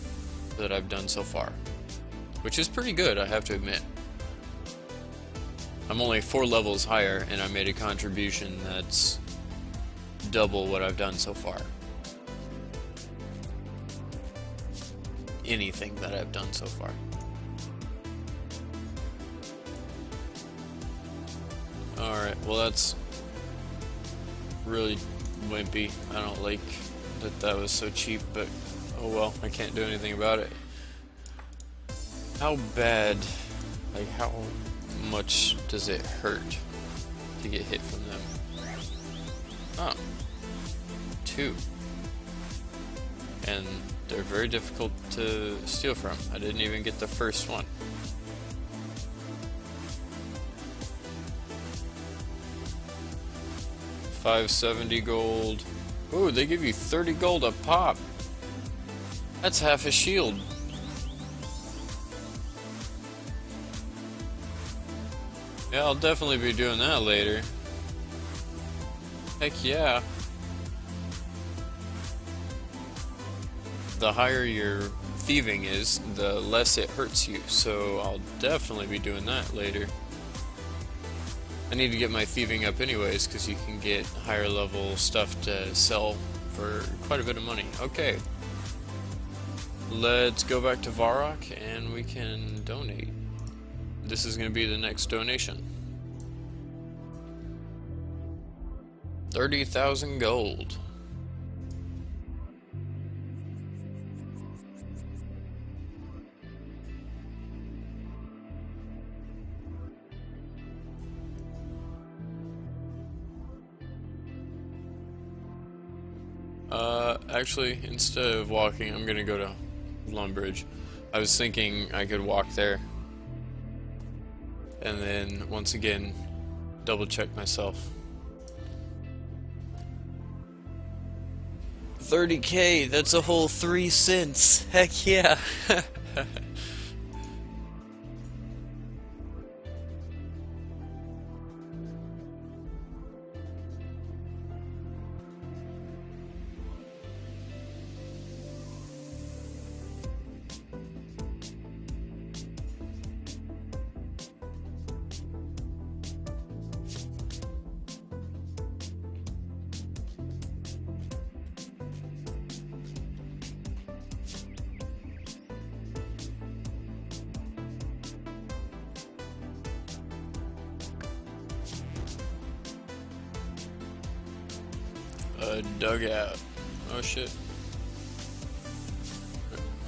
that I've done so far. Which is pretty good, I have to admit. I'm only 4 levels higher, and I made a contribution that's double what I've done so far. Anything that I've done so far. Alright, well that's really wimpy. I don't like that was so cheap, but oh well, I can't do anything about it. How bad, like how much does it hurt to get hit from them? Oh, 2. And they're very difficult to steal from. I didn't even get the first one. $570 gold. Ooh, they give you 30 gold a pop. That's half a shield. Yeah, I'll definitely be doing that later. Heck yeah. The higher your thieving is, the less it hurts you, so I'll definitely be doing that later. I need to get my thieving up anyways, because you can get higher level stuff to sell for quite a bit of money. Okay, let's go back to Varrock and we can donate. This is going to be the next donation. 30,000 gold. Actually, instead of walking, I'm gonna go to Lumbridge. I was thinking I could walk there. And then, once again, double check myself. 30k, that's a whole 3 cents. Heck yeah. A dugout. Oh shit.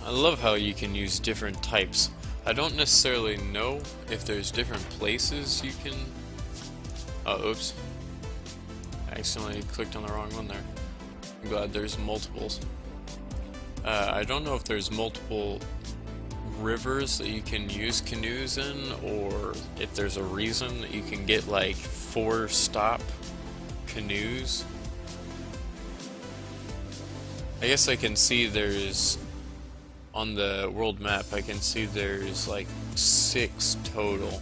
I love how you can use different types. I don't necessarily know if there's different places you can... Oh, oops. I accidentally clicked on the wrong one there. I'm glad there's multiples. I don't know if there's multiple rivers that you can use canoes in, or if there's a reason that you can get like 4-stop canoes. I guess I can see there's, on the world map, I can see there's like 6 total.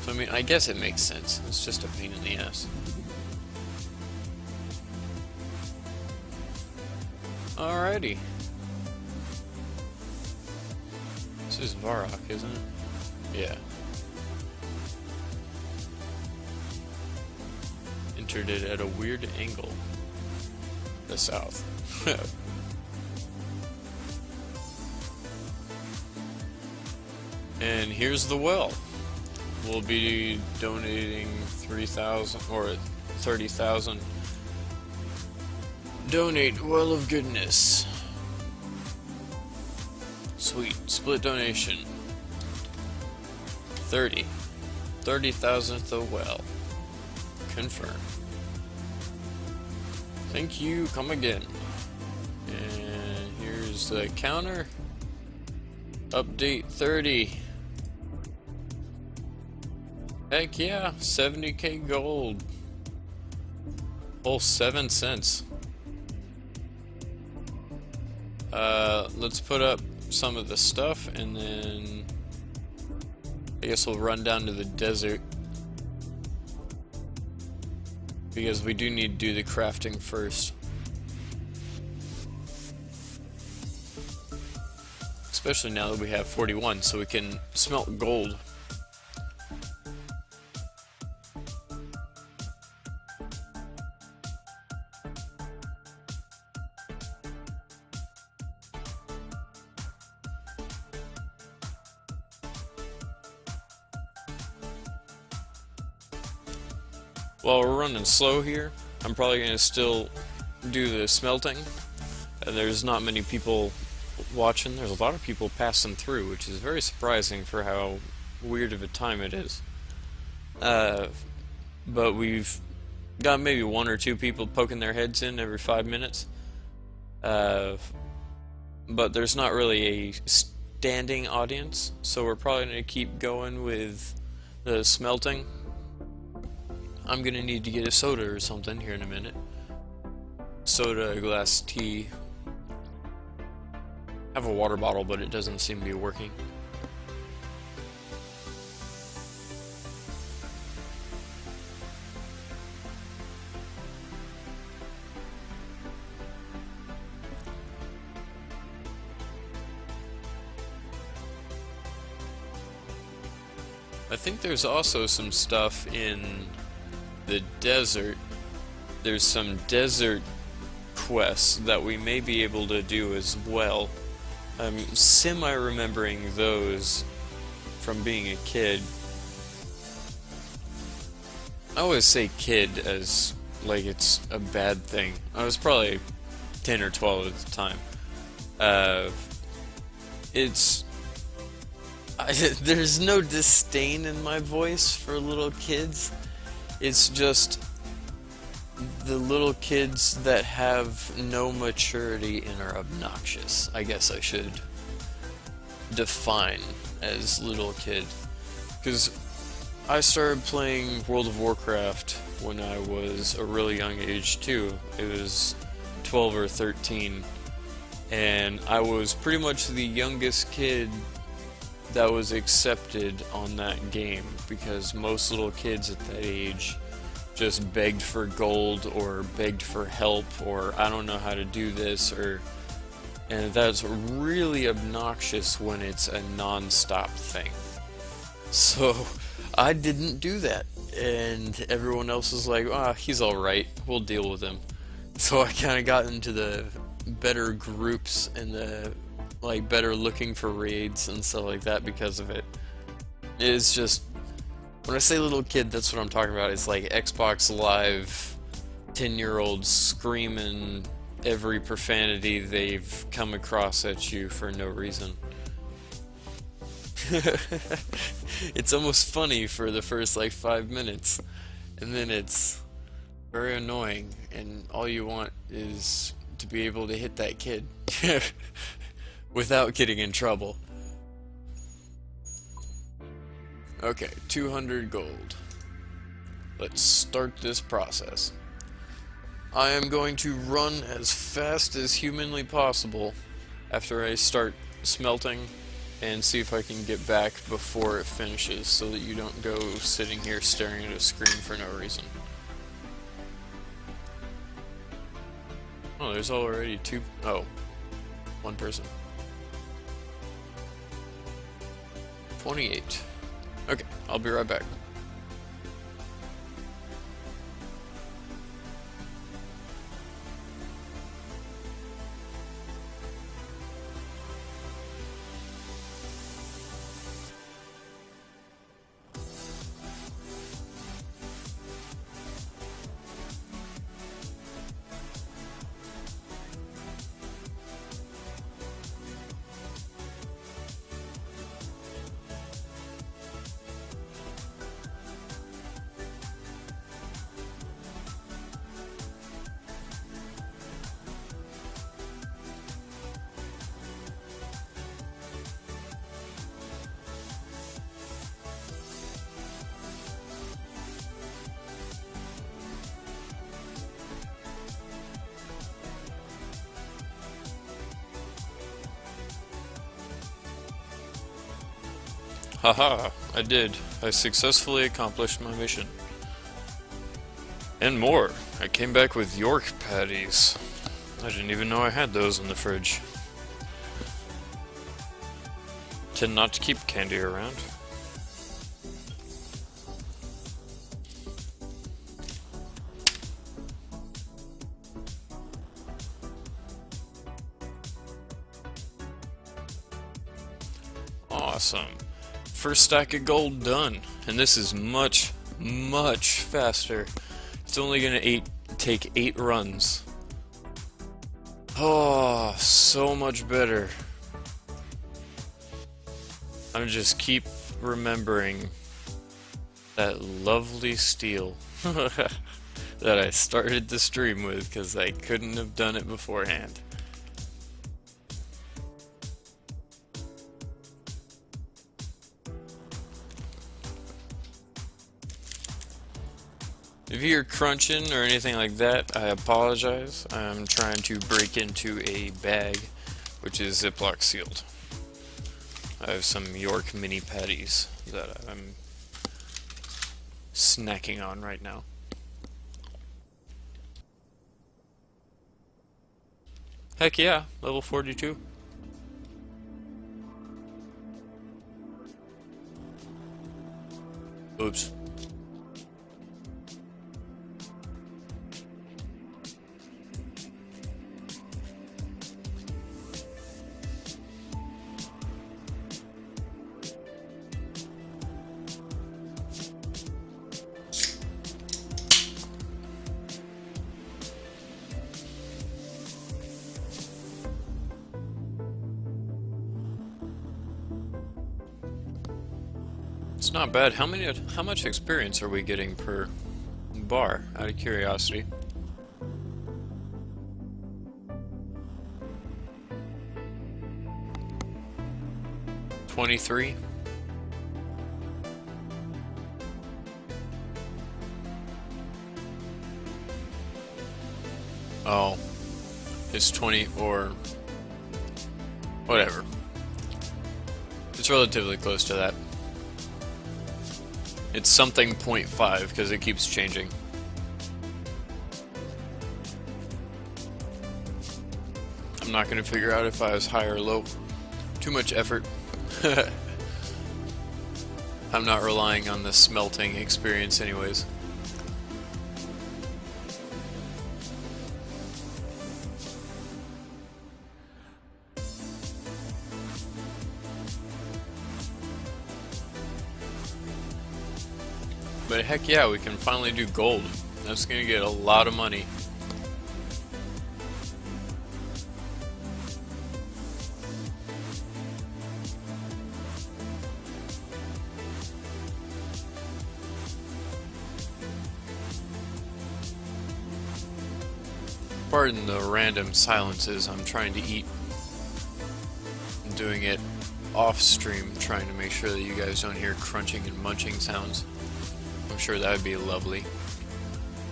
So I mean, I guess it makes sense. It's just a pain in the ass. Alrighty. This is Varrock, isn't it? Yeah. Entered it at a weird angle. The south. And here's the well. We'll be donating 3,000 or 30,000. Donate Well of Goodness. Sweet. Split donation. 30,000th a well. Confirm. Thank you, come again. And here's the counter. Update 30. Heck yeah, 70k gold. Whole 7 cents. Let's put up some of the stuff and then I guess we'll run down to the desert because we do need to do the crafting first. Especially now that we have 41, so we can smelt gold. While we're running slow here, I'm probably going to still do the smelting. There's not many people watching. There's a lot of people passing through, which is very surprising for how weird of a time it is. But we've got maybe 1 or 2 people poking their heads in every 5 minutes. But there's not really a standing audience, so we're probably going to keep going with the smelting. I'm gonna need to get a soda or something here in a minute. Soda, a glass of tea. I have a water bottle, but it doesn't seem to be working. I think there's also some stuff in the desert. There's some desert quests that we may be able to do as well. I'm semi-remembering those from being a kid. I always say kid as like it's a bad thing. I was probably 10 or 12 at the time. There's no disdain in my voice for little kids. It's just the little kids that have no maturity and are obnoxious. I guess I should define as little kid. Because I started playing World of Warcraft when I was a really young age too. It was 12 or 13. And I was pretty much the youngest kid that was accepted on that game, because most little kids at that age just begged for gold or begged for help or I don't know how to do this, and that's really obnoxious when it's a non-stop thing. So I didn't do that, and everyone else was like, he's alright, we'll deal with him. So I kind of got into the better groups and the better looking for raids and stuff like that because of it. It's just, when I say little kid, that's what I'm talking about. It's like Xbox Live 10-year-olds screaming every profanity they've come across at you for no reason. It's almost funny for the first 5 minutes, and then it's very annoying, and all you want is to be able to hit that kid without getting in trouble. Okay, 200 gold. Let's start this process. I am going to run as fast as humanly possible after I start smelting and see if I can get back before it finishes so that you don't go sitting here staring at a screen for no reason. Oh, there's already one person. 28. Okay, I'll be right back. Haha, I did. I successfully accomplished my mission. And more. I came back with York patties. I didn't even know I had those in the fridge. Tend not to keep candy around. Awesome. First stack of gold done. And this is much, much faster. It's only gonna take 8 runs. Oh, so much better. I'm just keep remembering that lovely steel that I started the stream with because I couldn't have done it beforehand. If you're crunching or anything like that, I apologize. I'm trying to break into a bag which is Ziploc sealed. I have some York mini patties that I'm snacking on right now. Heck yeah, level 42. Oops. It's not bad. How much experience are we getting per bar, out of curiosity? $23? Oh, it's 20 or whatever. It's relatively close to that. It's something 0.5 because it keeps changing. I'm not going to figure out if I was high or low. Too much effort. I'm not relying on the smelting experience anyways. But heck yeah, we can finally do gold. That's gonna get a lot of money. Pardon the random silences, I'm trying to eat. I'm doing it off stream, trying to make sure that you guys don't hear crunching and munching sounds. I'm sure that would be lovely.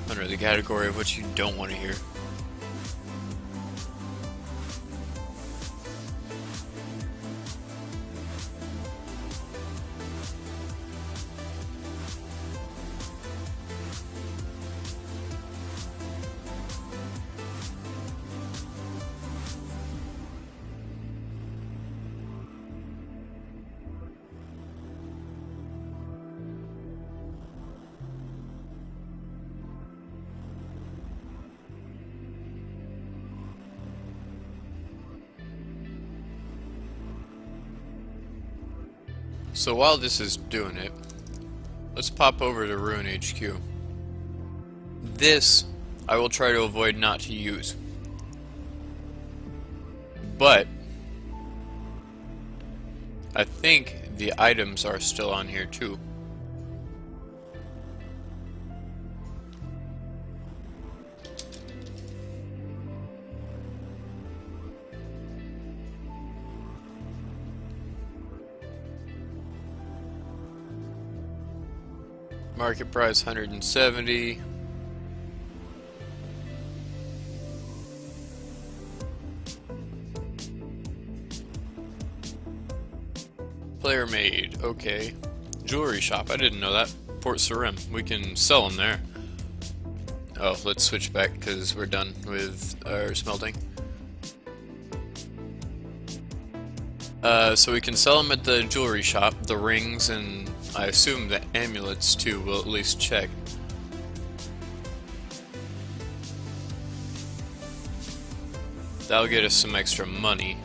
Under the category of what you don't want to hear. So while this is doing it, let's pop over to Rune HQ. This, I will try to avoid not to use. But, I think the items are still on here too. Market price 170. Player made, okay. Jewelry shop, I didn't know that. Port Sarim, we can sell them there. Oh, let's switch back because we're done with our smelting. So we can sell them at the jewelry shop, the rings, and I assume the amulets too. We'll at least check. That'll get us some extra money.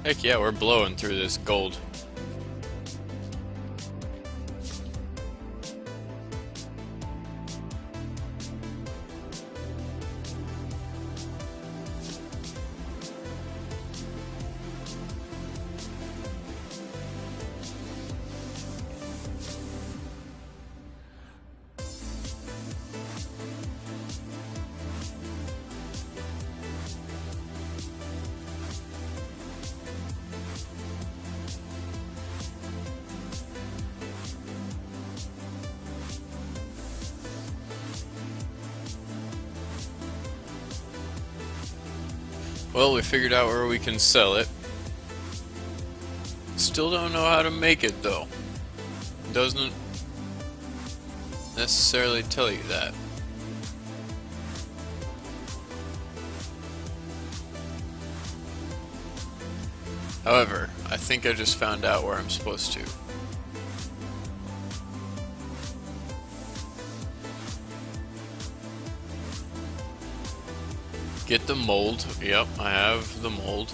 Heck yeah, we're blowing through this gold. Well, we figured out where we can sell it. Still don't know how to make it though. Doesn't necessarily tell you that. However, I think I just found out where I'm supposed to. Get the mold. Yep, I have the mold.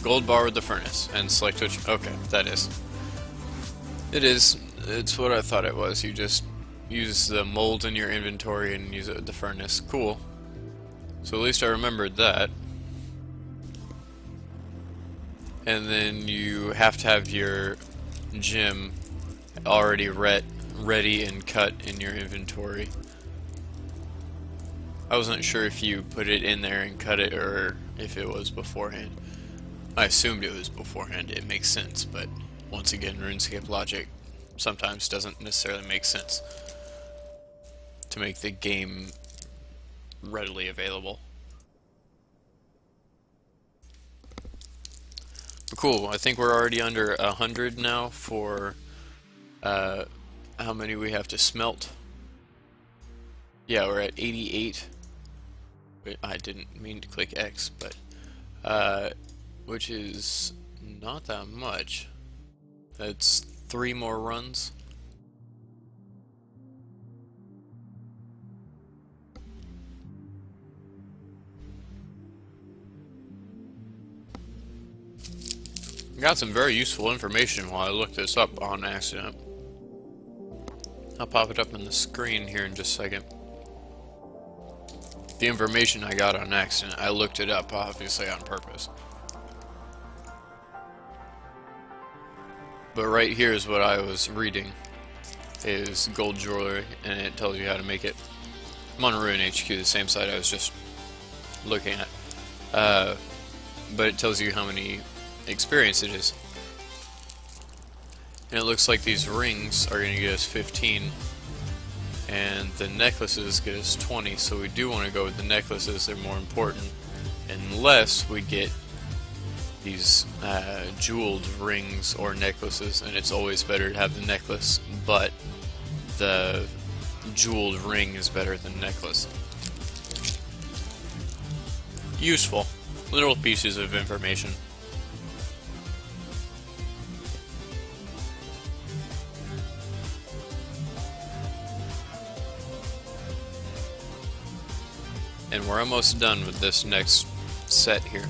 Gold bar with the furnace and select which. Okay, that is. It is. It's what I thought it was. You just use the mold in your inventory and use it with the furnace. Cool. So at least I remembered that. And then you have to have your gem already ready and cut in your inventory. I wasn't sure if you put it in there and cut it or if it was beforehand. I assumed it was beforehand. It makes sense, but once again, RuneScape logic sometimes doesn't necessarily make sense to make the game readily available. But cool, I think we're already under 100 now for how many we have to smelt. Yeah, we're at 88. I didn't mean to click X, but which is not that much. That's 3 more runs. Got some very useful information while I looked this up on accident. I'll pop it up on the screen here in just a second. The information I got on accident, I looked it up obviously on purpose. But right here is what I was reading, is gold jewelry, and it tells you how to make it. I'm on Ruin HQ, the same site I was just looking at. But it tells you how many experience it is. And it looks like these rings are going to get us 15. And the necklaces get us 20, so we do want to go with the necklaces. They're more important, unless we get these jeweled rings or necklaces, and it's always better to have the necklace, but the jeweled ring is better than necklace. Useful little pieces of information. And we're almost done with this next set here.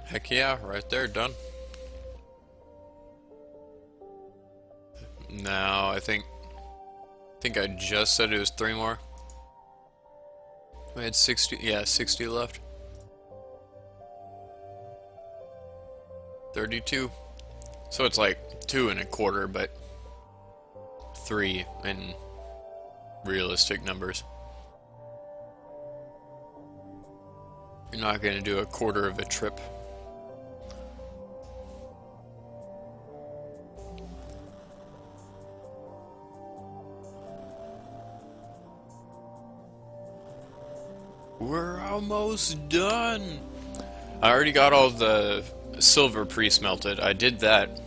Heck yeah, right there, done. No, I think I just said it was 3 more. We had 60, yeah, 60 left. 32. So it's like 2.25, but 3 in realistic numbers. You're not going to do a quarter of a trip. We're almost done. I already got all the silver pre-smelted. I did that.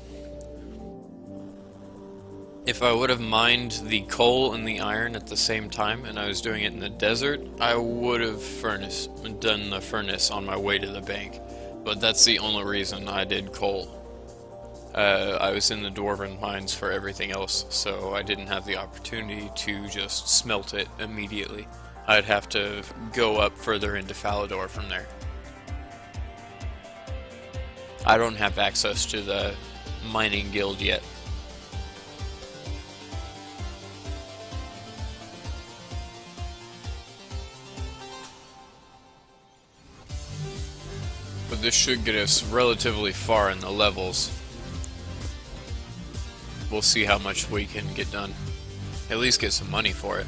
If I would have mined the coal and the iron at the same time, and I was doing it in the desert, I would have done the furnace on my way to the bank. But that's the only reason I did coal. I was in the Dwarven mines for everything else, so I didn't have the opportunity to just smelt it immediately. I'd have to go up further into Falador from there. I don't have access to the mining guild yet. But this should get us relatively far in the levels. We'll see how much we can get done. At least get some money for it.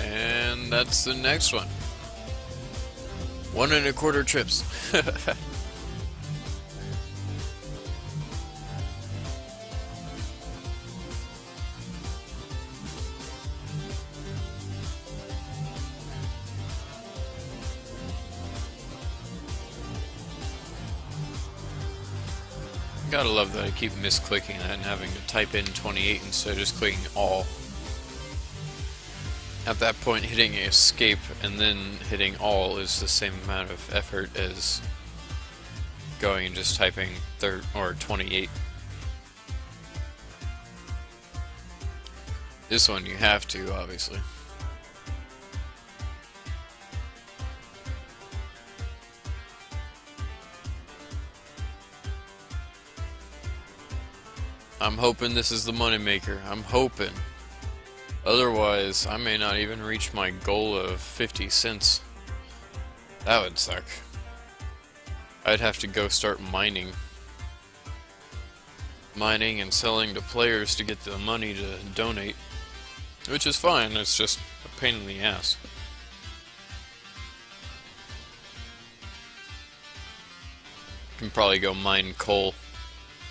And that's the next one. 1.25 trips. Gotta love that I keep misclicking that and having to type in 28 instead of just clicking all. At that point, hitting escape and then hitting all is the same amount of effort as going and just typing 28. This one you have to, obviously. I'm hoping this is the moneymaker. I'm hoping. Otherwise, I may not even reach my goal of 50 cents. That would suck. I'd have to go start mining. Mining and selling to players to get the money to donate. Which is fine, it's just a pain in the ass. Can probably go mine coal,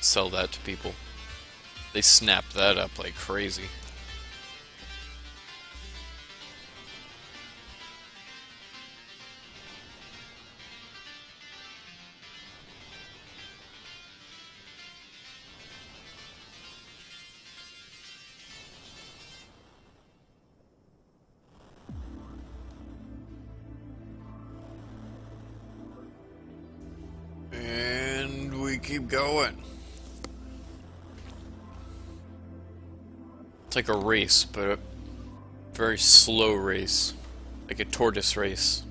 sell that to people. They snap that up like crazy. And we keep going. It's like a race, but a very slow race. Like a tortoise race.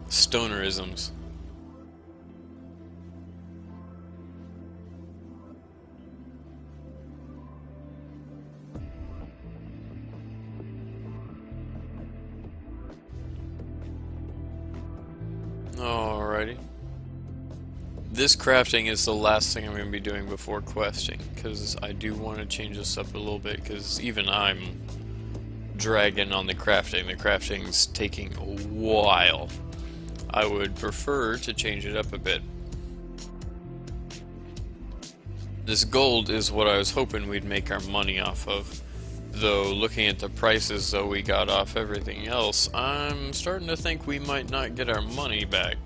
Stonerisms. Alrighty. This crafting is the last thing I'm going to be doing before questing, because I do want to change this up a little bit, because even I'm dragging on the crafting. The crafting's taking a while. I would prefer to change it up a bit. This gold is what I was hoping we'd make our money off of. Though, looking at the prices that we got off everything else, I'm starting to think we might not get our money back.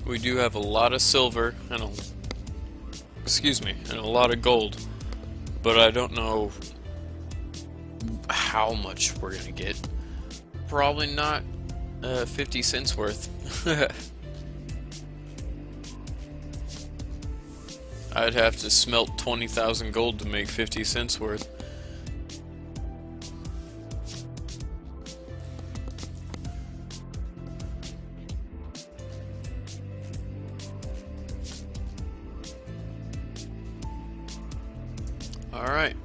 We do have a lot of silver and and a lot of gold, but I don't know how much we're gonna get. Probably not 50 cents worth. I'd have to smelt 20,000 gold to make 50 cents worth. Alright,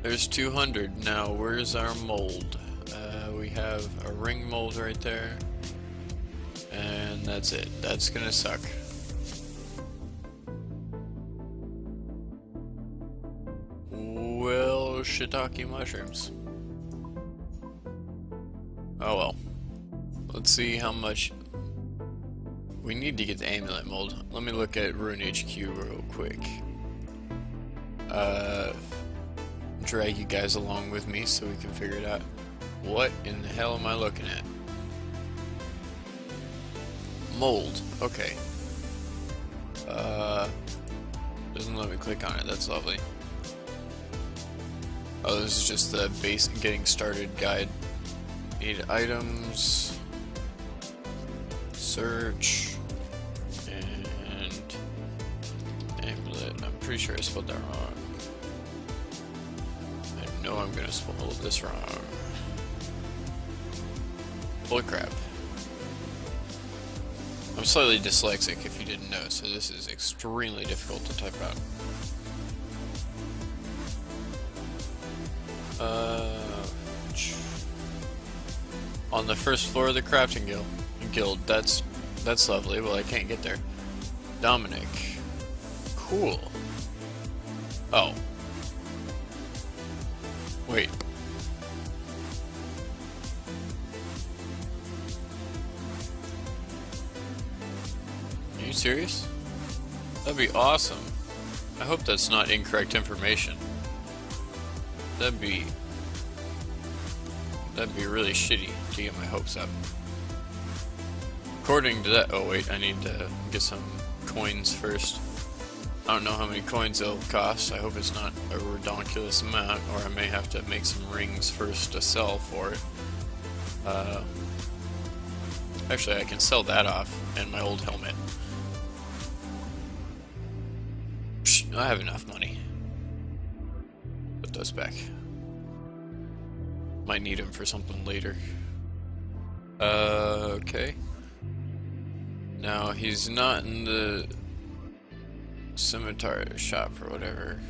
there's 200. Now, where's our mold? We have a ring mold right there. And that's it. That's gonna suck. Well, shiitake mushrooms. Oh well. Let's see how much... We need to get the amulet mold. Let me look at Rune HQ real quick. Drag you guys along with me so we can figure it out. What in the hell am I looking at? Mold. Okay. Doesn't let me click on it. That's lovely. Oh, this is just the base getting started guide. Need items. Search. And amulet. I'm pretty sure I spelled that wrong. I know I'm gonna spell this wrong. Holy crap. I'm slightly dyslexic if you didn't know, so this is extremely difficult to type out. On the first floor of the crafting guild. That's lovely. Well, I can't get there. Dominic. Cool. Oh. Wait. Are you serious? That'd be awesome. I hope that's not incorrect information. That'd be really shitty to get my hopes up. According to that, oh wait, I need to get some coins first. I don't know how many coins they'll cost. I hope it's not a ridiculous amount, or I may have to make some rings first to sell for it. Actually, I can sell that off and my old helmet. I have enough money. Put those back. Might need them for something later. Okay. Now, he's not in the scimitar shop or whatever.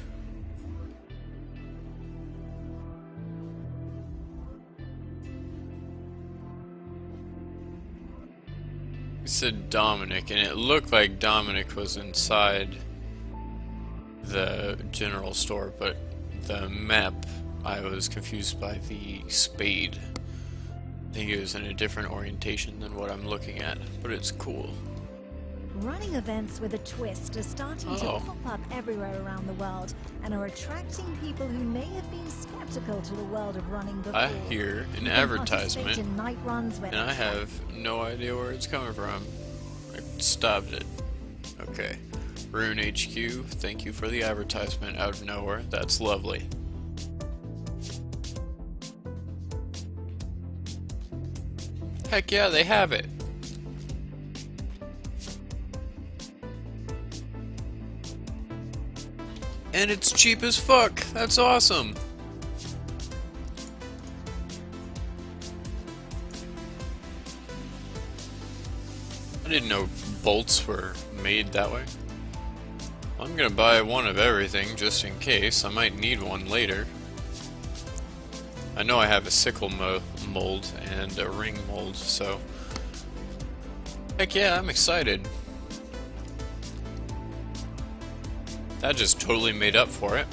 He said Dominic, and it looked like Dominic was inside the general store, but the map, I was confused by the spade. I think it was in a different orientation than what I'm looking at, but it's cool. Running events with a twist are starting to pop up everywhere around the world and are attracting people who may have been skeptical to the world of running before. I hear an advertisement, and I have no idea where it's coming from. I stopped it. Okay. Rune HQ, thank you for the advertisement out of nowhere. That's lovely. Heck yeah, they have it. And it's cheap as fuck. That's awesome. I didn't know bolts were made that way. I'm gonna buy one of everything just in case. I might need one later. I know I have a sickle mold and a ring mold, so heck yeah, I'm excited. That just totally made up for it.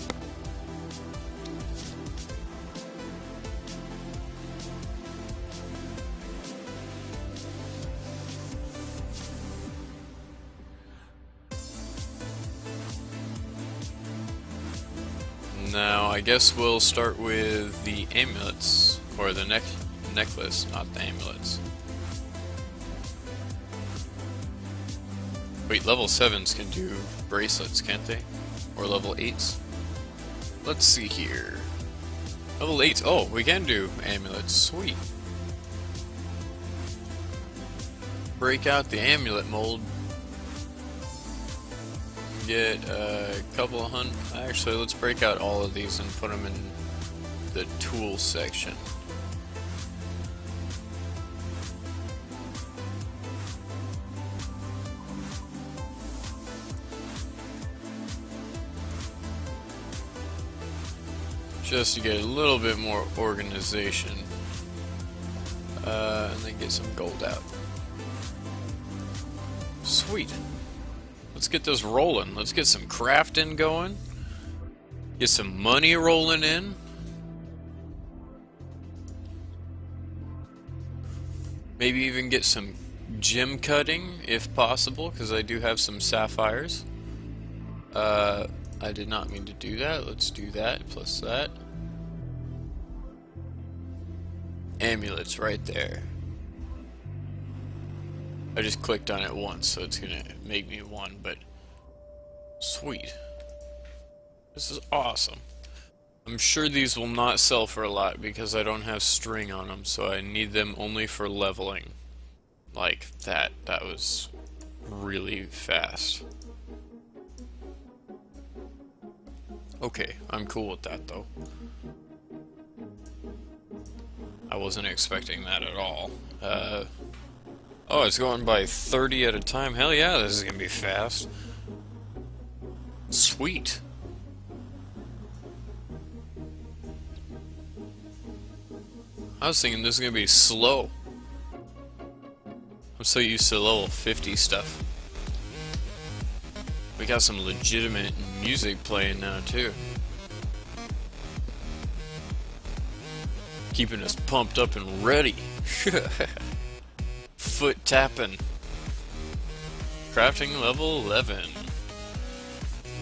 Now, I guess we'll start with the amulets, or the necklace, not the amulets. Wait, level 7s can do bracelets, can't they? Or level 8s? Let's see here. Level 8s, oh, we can do amulets, sweet. Break out the amulet mold. get a couple of hundred. Actually, let's break out all of these and put them in the tool section. Just to get a little bit more organization. And then get some gold out. Sweet. Let's get this rolling. Let's get some crafting going. Get some money rolling in. Maybe even get some gem cutting if possible, because I do have some sapphires. I did not mean to do that. Let's do that, plus that. Amulets right there. I just clicked on it once, so it's gonna make me one, but sweet. This is awesome. I'm sure these will not sell for a lot because I don't have string on them, so I need them only for leveling. Like that. That was really fast. Okay, I'm cool with that though. I wasn't expecting that at all. Oh, it's going by 30 at a time. Hell yeah, this is gonna be fast. Sweet. I was thinking this is gonna be slow. I'm so used to level 50 stuff. We got some legitimate music playing now too. Keeping us pumped up and ready. Foot tapping. Crafting level 11.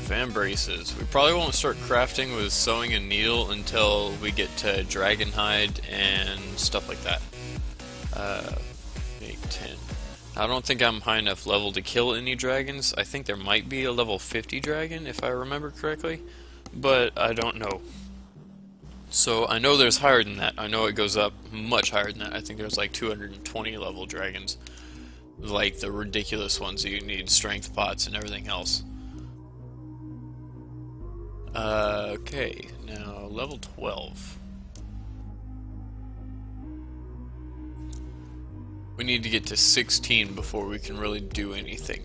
Van braces. We probably won't start crafting with sewing a needle until we get to dragon hide and stuff like that. Make 10. I don't think I'm high enough level to kill any dragons. I think there might be a level 50 dragon if I remember correctly, but I don't know. So I know there's higher than that. I know it goes up much higher than that. I think there's like 220 level dragons. Like the ridiculous ones that you need strength pots and everything else. Okay, now level 12. We need to get to 16 before we can really do anything.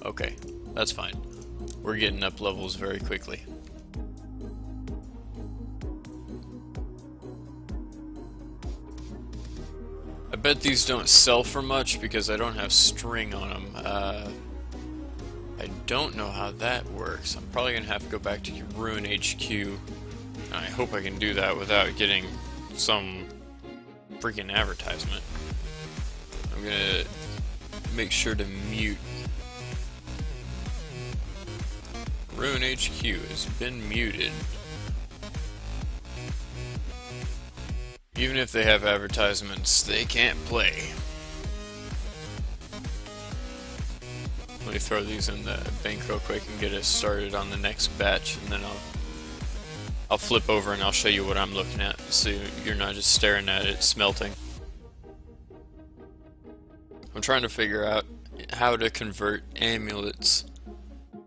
Okay, that's fine. We're getting up levels very quickly. I bet these don't sell for much because I don't have string on them. I don't know how that works. I'm probably going to have to go back to Rune HQ. I hope I can do that without getting some freaking advertisement. I'm going to make sure to mute. Rune HQ has been muted. Even if they have advertisements, they can't play. Let me throw these in the bank real quick and get us started on the next batch, and then I'll flip over and I'll show you what I'm looking at, so you're not just staring at it smelting. I'm trying to figure out how to convert amulets,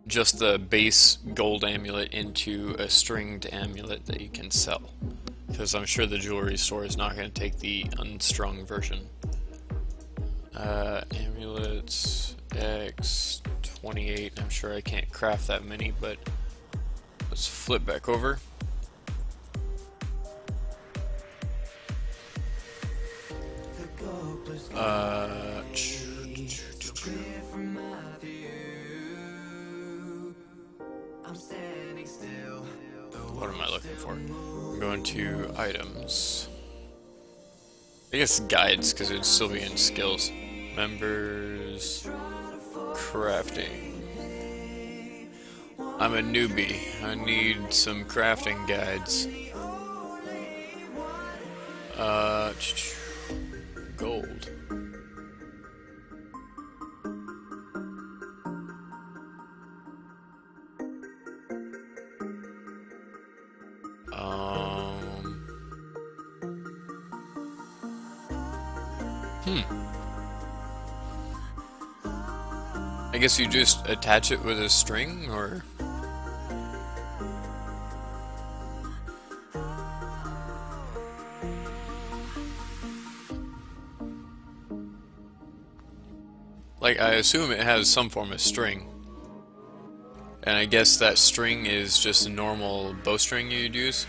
just the base gold amulet, into a stringed amulet that you can sell. Because I'm sure the jewelry store is not going to take the unstrung version. Amulets X 28. I'm sure I can't craft that many, but let's flip back over. What am I looking for? I'm going to items. I guess guides, because it'd still be in skills. Members. Crafting. I'm a newbie. I need some crafting guides. Gold. I guess you just attach it with a string, or... Like, I assume it has some form of string. And I guess that string is just a normal bowstring you'd use.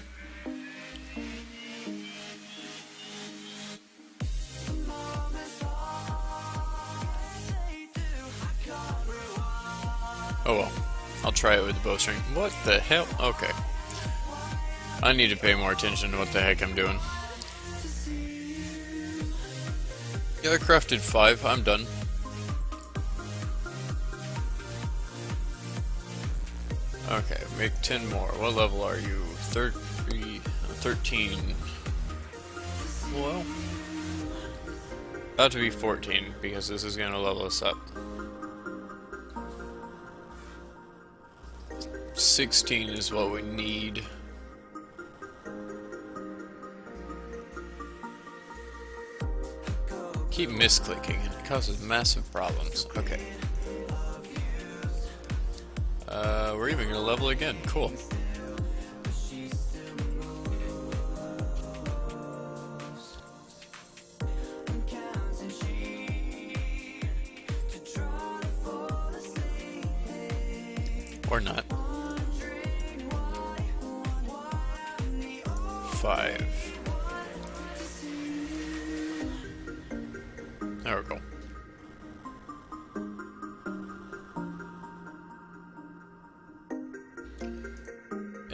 Oh well, I'll try it with the bowstring. What the hell? Okay. I need to pay more attention to what the heck I'm doing. Yeah, I crafted 5. I'm done. Okay, make 10 more. What level are you? 13. Well, about to be 14 because this is going to level us up. 16 is what we need. Keep misclicking and it causes massive problems. Okay. We're even gonna level again. Cool. Or not. 5. There we go.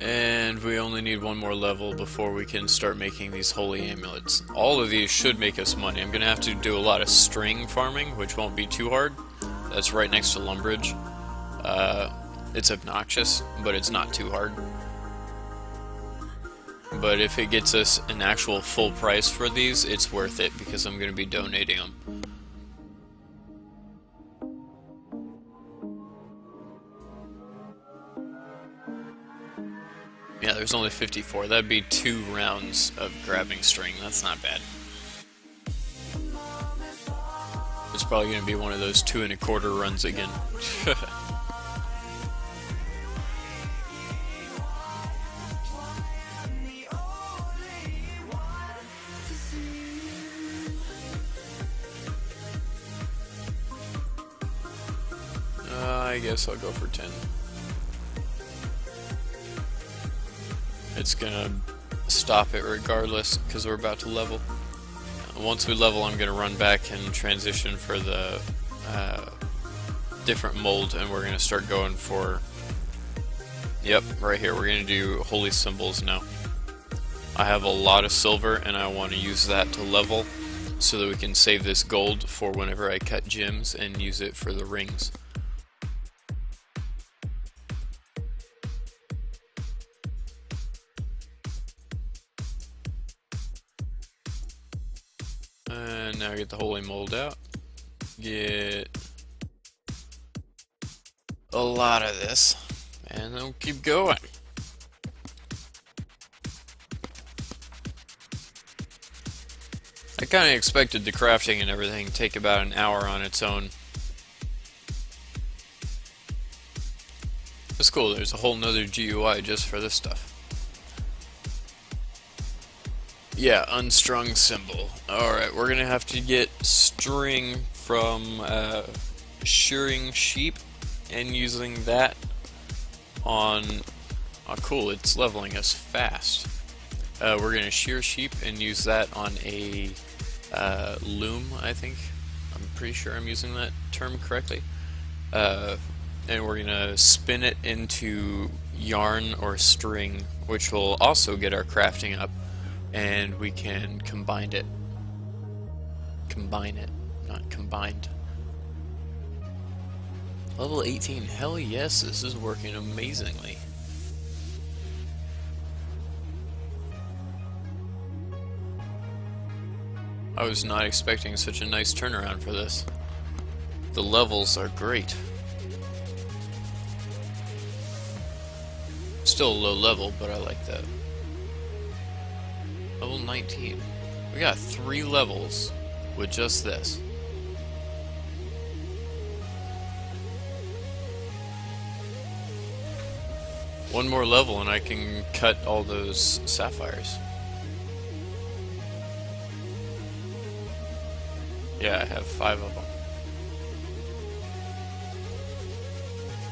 And we only need one more level before we can start making these holy amulets. All of these should make us money. I'm gonna have to do a lot of string farming, which won't be too hard. That's right next to Lumbridge. It's obnoxious, but it's not too hard. But if it gets us an actual full price for these, it's worth it because I'm gonna be donating them. Yeah, there's only 54. That'd be 2 rounds of grabbing string. That's not bad. It's probably going to be one of those 2 1/4 runs again. I guess I'll go for 10. It's gonna stop it regardless because we're about to level. Once we level, I'm gonna run back and transition for the different mold, and we're gonna start going for, yep, right here. We're gonna do holy symbols now. I have a lot of silver and I want to use that to level so that we can save this gold for whenever I cut gems and use it for the rings. And now get the holy mold out. Get a lot of this. And then we'll keep going. I kind of expected the crafting and everything to take about an hour on its own. It's cool, there's a whole nother GUI just for this stuff. Yeah, unstrung symbol. Alright, we're gonna have to get string from shearing sheep and using that on... Oh cool, it's leveling us fast. We're gonna shear sheep and use that on a loom, I think. I'm pretty sure I'm using that term correctly. And we're gonna spin it into yarn or string, which will also get our crafting up. And we can combine it. Combine it, not combined. Level 18, hell yes, this is working amazingly. I was not expecting such a nice turnaround for this. The levels are great. Still a low level, but I like that. Level 19. We got 3 levels with just this. One more level and I can cut all those sapphires. Yeah, I have 5 of them.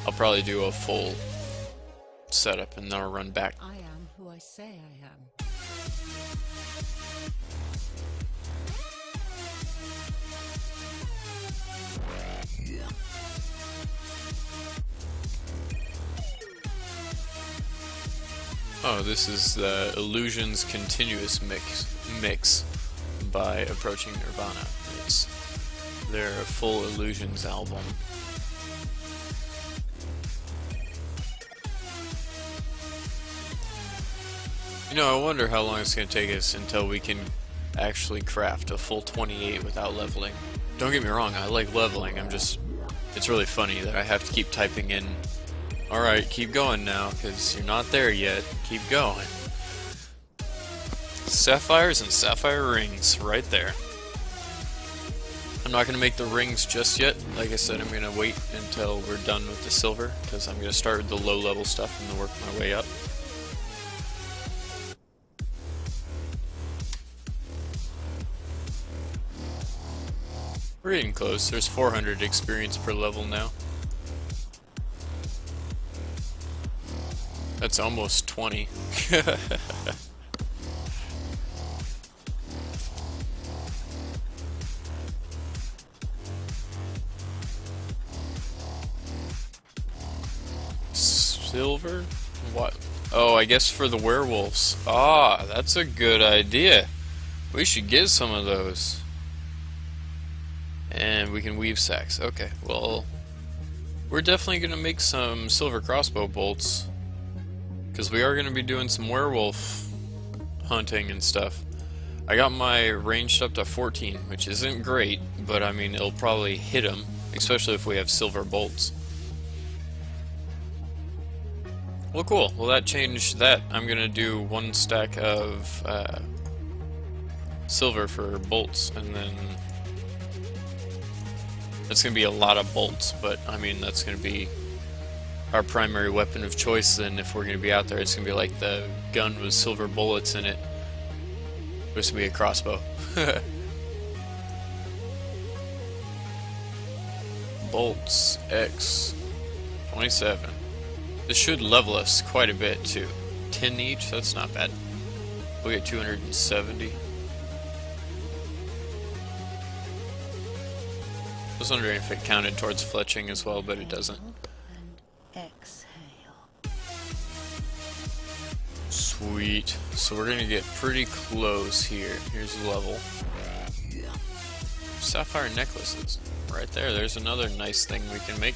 I'll probably do a full setup and then I'll run back. I am who I say I am. Oh, this is the Illusions Continuous Mix by Approaching Nirvana. It's their full Illusions album. You know, I wonder how long it's going to take us until we can actually craft a full 28 without leveling. Don't get me wrong, I like leveling, it's really funny that I have to keep typing in, alright, keep going now, because you're not there yet, keep going. Sapphires and sapphire rings, right there. I'm not going to make the rings just yet. Like I said, I'm going to wait until we're done with the silver, because I'm going to start with the low level stuff and then work my way up. We're getting close. There's 400 experience per level now. That's almost 20. Silver? What? Oh, I guess for the werewolves. Ah, that's a good idea. We should get some of those. And we can weave sacks. Okay, well, we're definitely going to make some silver crossbow bolts, because we are going to be doing some werewolf hunting and stuff. I got my ranged up to 14, which isn't great, but I mean, it'll probably hit them, especially if we have silver bolts. Well, cool. Well, that changed that. I'm going to do 1 stack of silver for bolts, and then that's going to be a lot of bolts, but I mean, that's going to be our primary weapon of choice. Then if we're going to be out there, it's going to be like the gun with silver bullets in it. This will be a crossbow. Bolts X 27. This should level us quite a bit too. 10 each, that's not bad. We'll get 270. I was wondering if it counted towards fletching as well, but it doesn't. And exhale. Sweet. So we're gonna get pretty close here. Here's the level. Sapphire necklaces. Right there. There's another nice thing we can make.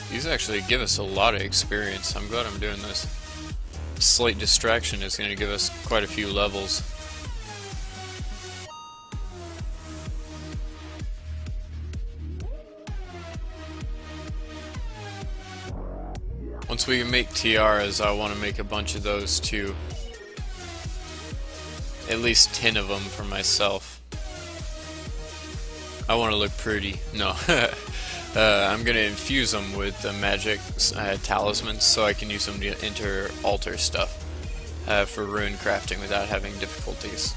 These actually give us a lot of experience. I'm glad I'm doing this. Slight distraction is going to give us quite a few levels. Once we make tiaras, I want to make a bunch of those too. At least 10 of them for myself. I want to look pretty. No. I'm going to infuse them with the magic talismans so I can use them to enter altar stuff for rune crafting without having difficulties.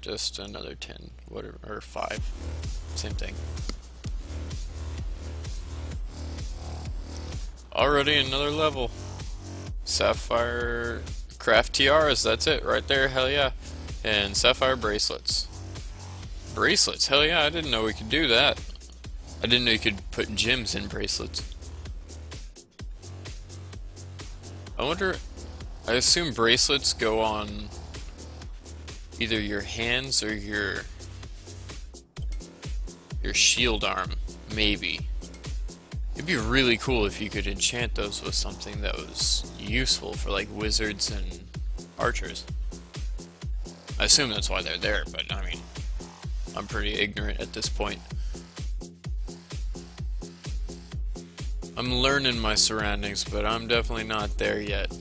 Just another 10, whatever, or 5. Same thing. Already another level. Sapphire craft tiaras, that's it right there, hell yeah. And sapphire bracelets. Bracelets, hell yeah, I didn't know we could do that. I didn't know you could put gems in bracelets. I wonder, I assume bracelets go on either your hands or your shield arm, maybe. It'd be really cool if you could enchant those with something that was useful for like wizards and archers. I assume that's why they're there, but I mean, I'm pretty ignorant at this point. I'm learning my surroundings, but I'm definitely not there yet.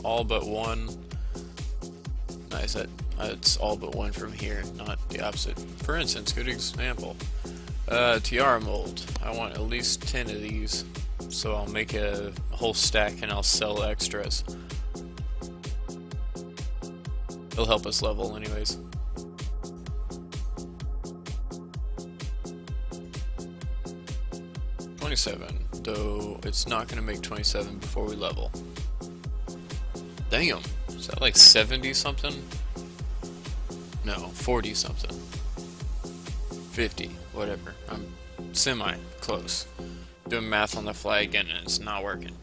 All but one. Nice. it's all but one from here, not the opposite. For instance, good example. Tiara mold. I want at least 10 of these, so I'll make a whole stack and I'll sell extras. It'll help us level anyways. $27, though it's not going to make 27 before we level. Damn, is that like 70 something? No, 40 something. 50, whatever. I'm semi close. Doing math on the fly again and it's not working.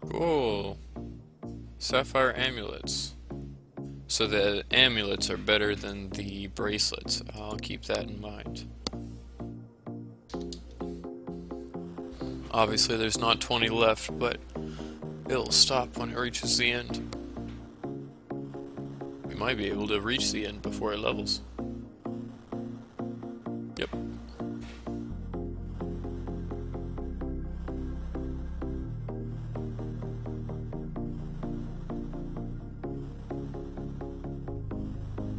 Cool. Sapphire amulets. So the amulets are better than the bracelets. I'll keep that in mind. Obviously there's not 20 left, but it'll stop when it reaches the end. We might be able to reach the end before it levels. Yep.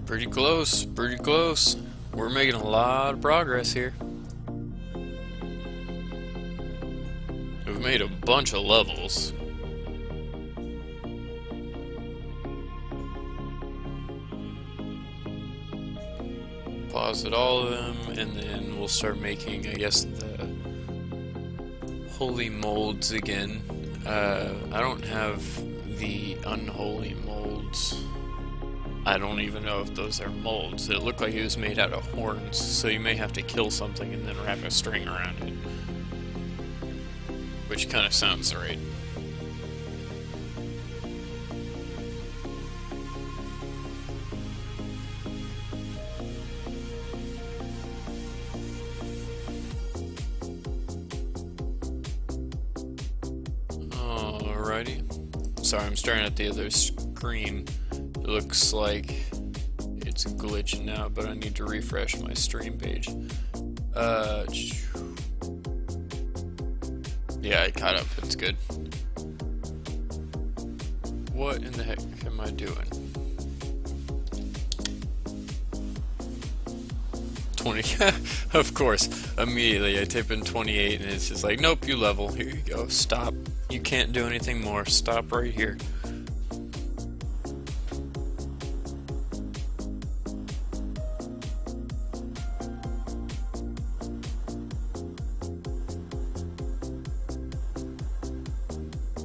Pretty close, pretty close. We're making a lot of progress here. We've made a bunch of levels. Pause at all of them, and then we'll start making, I guess, the holy molds again. I don't have the unholy molds. I don't even know if those are molds. It looked like it was made out of horns, so you may have to kill something and then wrap a string around it. Which kind of sounds right. Alrighty. Sorry, I'm staring at the other screen. It looks like it's glitching out, but I need to refresh my stream page. Yeah, I caught up. It's good. What in the heck am I doing? 20. Of course. Immediately I type in 28 and it's just like, nope, you level. Here you go. Stop. You can't do anything more. Stop right here.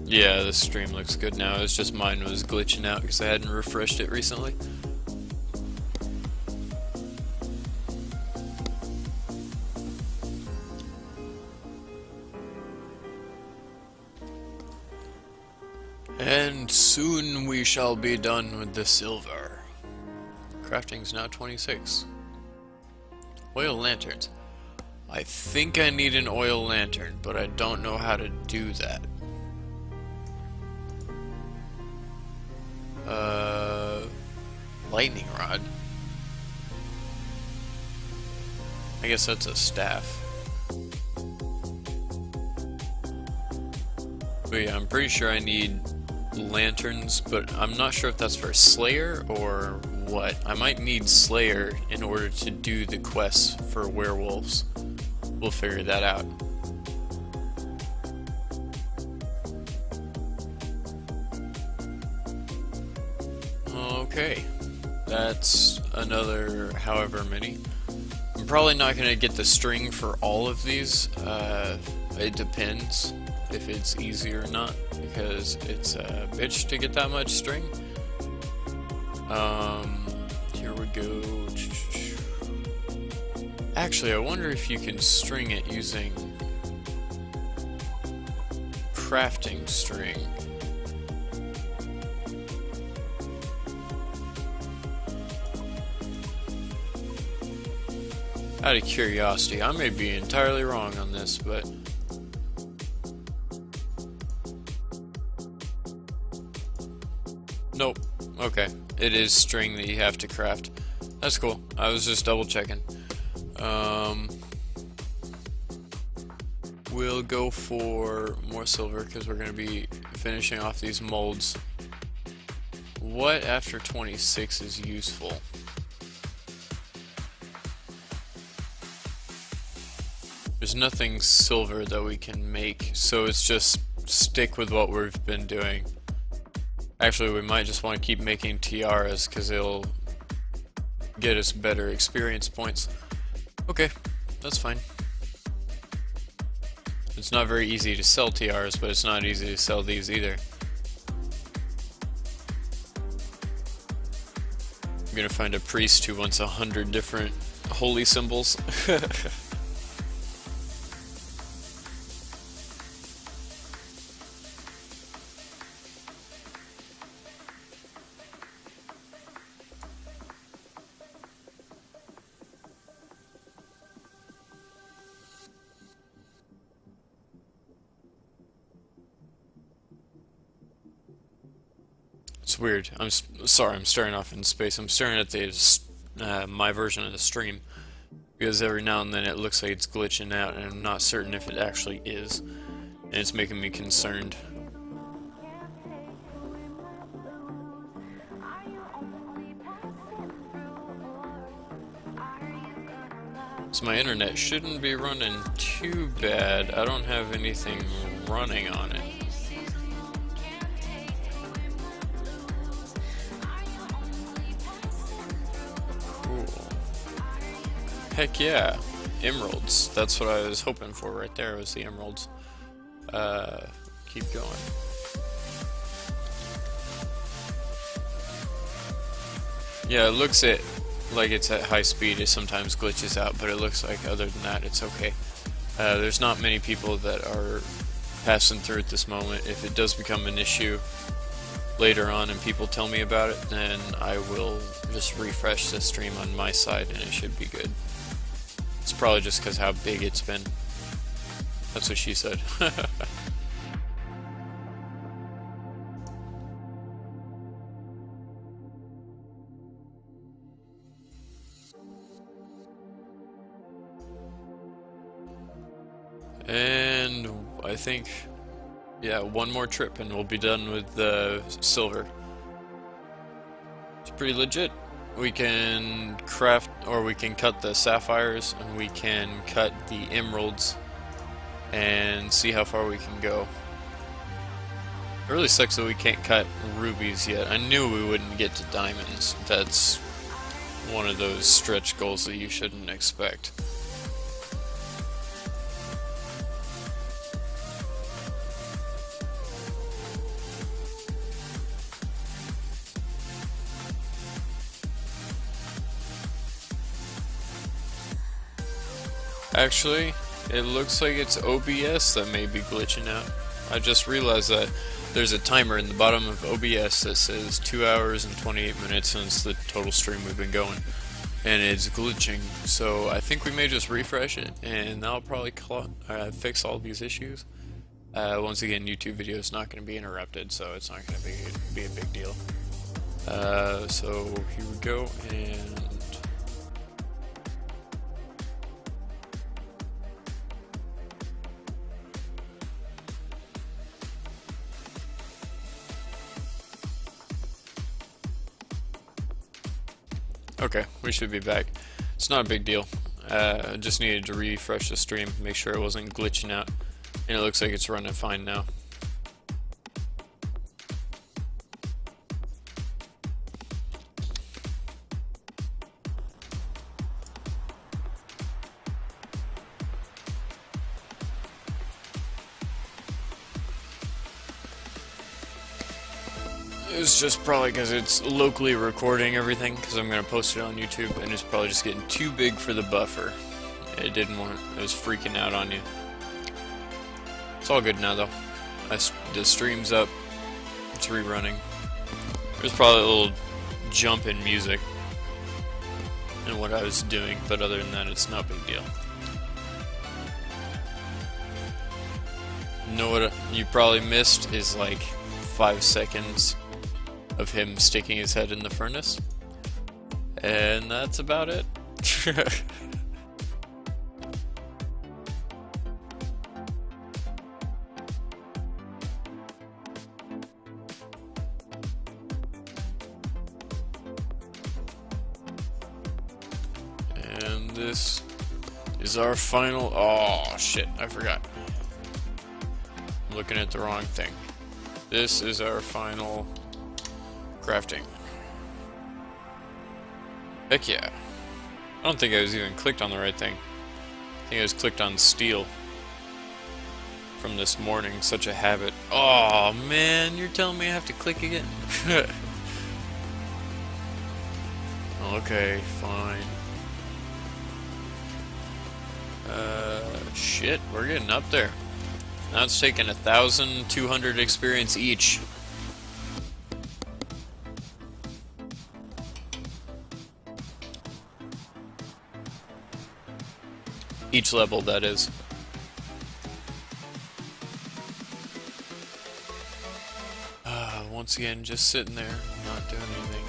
Yeah, the stream looks good now. It's just mine was glitching out because I hadn't refreshed it recently. And soon we shall be done with the silver. Crafting's now 26. Oil lanterns. I think I need an oil lantern, but I don't know how to do that. Lightning rod. I guess that's a staff. But yeah, I'm pretty sure I need lanterns, but I'm not sure if that's for Slayer or what. I might need Slayer in order to do the quests for werewolves. We'll figure that out. Okay, that's another however many. I'm probably not going to get the string for all of these. It depends if it's easy or not, because it's a bitch to get that much string. Here we go. Actually, I wonder if you can string it using crafting string. Out of curiosity, I may be entirely wrong on this, but nope. Okay, it is string that you have to craft. That's cool. I was just double checking. we'll go for more silver because we're going to be finishing off these molds. What after 26 is useful? There's nothing silver that we can make, so it's just stick with what we've been doing. Actually, we might just want to keep making tiaras because it'll get us better experience points. Okay, that's fine. It's not very easy to sell tiaras, but it's not easy to sell these either. I'm gonna find a priest who wants 100 different holy symbols. It's weird. I'm sorry, I'm starting off in space. I'm staring at the my version of the stream because every now and then it looks like it's glitching out, and I'm not certain if it actually is, and it's making me concerned. So my internet shouldn't be running too bad. I don't have anything running on it. Heck yeah, emeralds. That's what I was hoping for right there, was the emeralds. Keep going. Yeah, it looks like it's at high speed. It sometimes glitches out, but it looks like other than that, it's okay. There's not many people that are passing through at this moment. If it does become an issue later on and people tell me about it, then I will just refresh the stream on my side and it should be good. It's probably just because how big it's been. That's what she said. And I think, yeah, one more trip and we'll be done with the silver. It's pretty legit. We can craft, or we can cut the sapphires, and we can cut the emeralds, and see how far we can go. It really sucks that we can't cut rubies yet. I knew we wouldn't get to diamonds. That's one of those stretch goals that you shouldn't expect. Actually, it looks like it's OBS that may be glitching out. I just realized that there's a timer in the bottom of OBS that says 2 hours and 28 minutes since the total stream we've been going, and it's glitching. So I think we may just refresh it, and that'll probably fix all these issues. Once again, YouTube video is not going to be interrupted, so it's not going to be a big deal. So here we go, and okay, we should be back. It's not a big deal. I just needed to refresh the stream, make sure it wasn't glitching out, and it looks like it's running fine now. It's just probably because it's locally recording everything, because I'm going to post it on YouTube, and it's probably just getting too big for the buffer. It was freaking out on you. It's all good now though. The stream's up, it's rerunning. There's probably a little jump in music in what I was doing, but other than that, it's not a big deal. You know what you probably missed is like 5 seconds of him sticking his head in the furnace, and that's about it. this is our final... Oh, shit, I forgot. I'm looking at the wrong thing. This is our final crafting. Heck yeah. I don't think I was even clicked on the right thing. I think I was clicked on steel. From this morning, such a habit. Oh man, you're telling me I have to click again? Okay, fine. Shit, we're getting up there. Now it's taking 1,200 experience each. Each level, that is. Once again, just sitting there, not doing anything.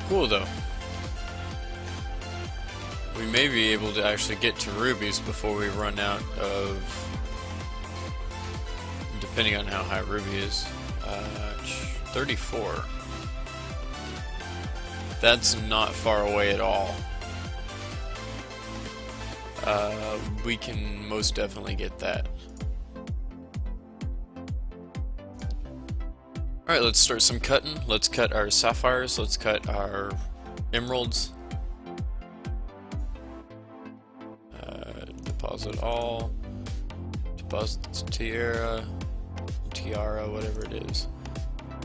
Cool though. We may be able to actually get to rubies before we run out of, depending on how high ruby is, 34. That's not far away at all. We can most definitely get that. Alright, let's start some cutting. Let's cut our sapphires, let's cut our emeralds. Deposit all. Deposit tiara, whatever it is.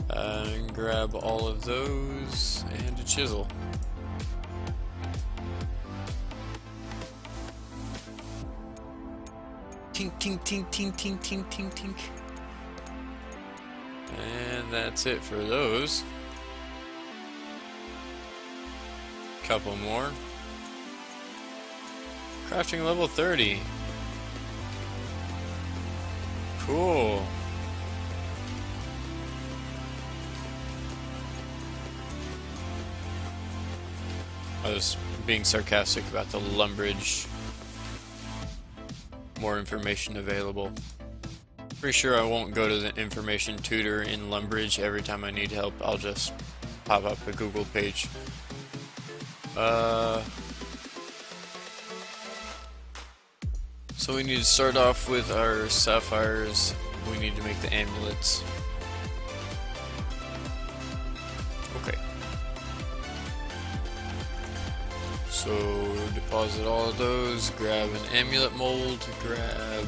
And grab all of those, and a chisel. Tink, tink, tink, tink, tink, tink, tink, tink. And that's it for those. Couple more. Crafting level 30. Cool. I was being sarcastic about the Lumbridge. More information available. Pretty sure I won't go to the information tutor in Lumbridge every time I need help. I'll just pop up a Google page. So we need to start off with our sapphires. We need to make the amulets. Okay. So deposit all of those, grab an amulet mold, grab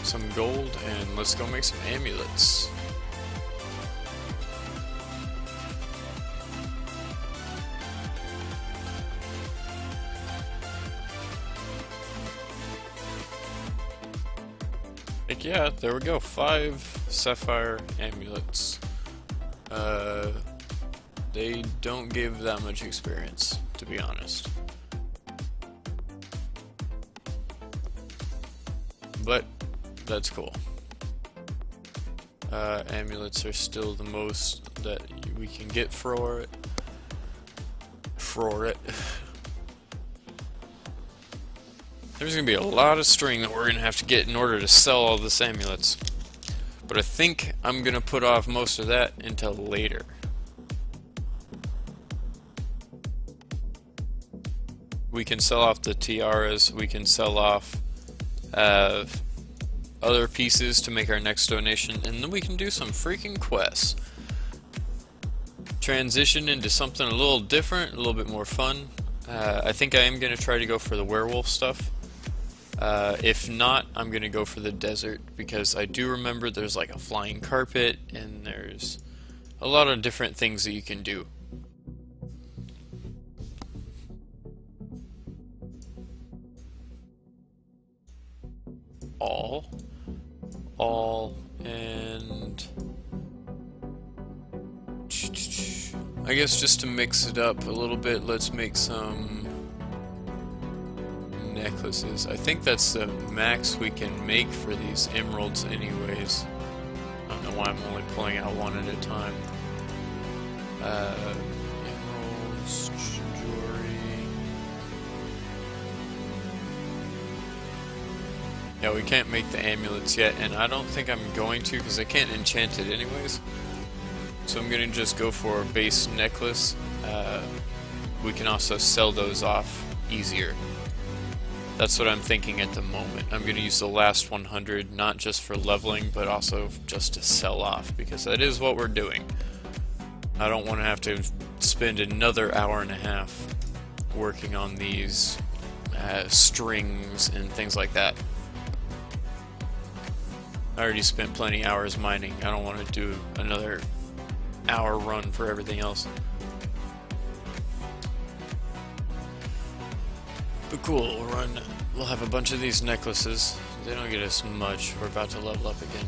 some gold, and let's go make some amulets. Heck yeah, there we go, 5 sapphire amulets. They don't give that much experience, to be honest. But that's cool. Amulets are still the most that we can get for it. There's gonna be a lot of string that we're gonna have to get in order to sell all this amulets. But I think I'm gonna put off most of that until later. We can sell off the tiaras, we can sell off other pieces to make our next donation, and then we can do some freaking quests. Transition into something a little different, a little bit more fun. I think I am going to try to go for the werewolf stuff. If not, I'm going to go for the desert, because I do remember there's like a flying carpet, and there's a lot of different things that you can do. All, and I guess just to mix it up a little bit, let's make some necklaces. I think that's the max we can make for these emeralds anyways. I don't know why I'm only pulling out one at a time. Emeralds, jewelry. Yeah, we can't make the amulets yet, and I don't think I'm going to because I can't enchant it anyways. So I'm gonna just go for a base necklace. We can also sell those off easier. That's what I'm thinking at the moment. I'm gonna use the last 100 not just for leveling, but also just to sell off, because that is what we're doing. I don't want to have to spend another hour and a half working on these strings and things like that. I already spent plenty hours mining. I don't want to do another hour run for everything else. But cool, we'll have a bunch of these necklaces. They don't get us much. We're about to level up again.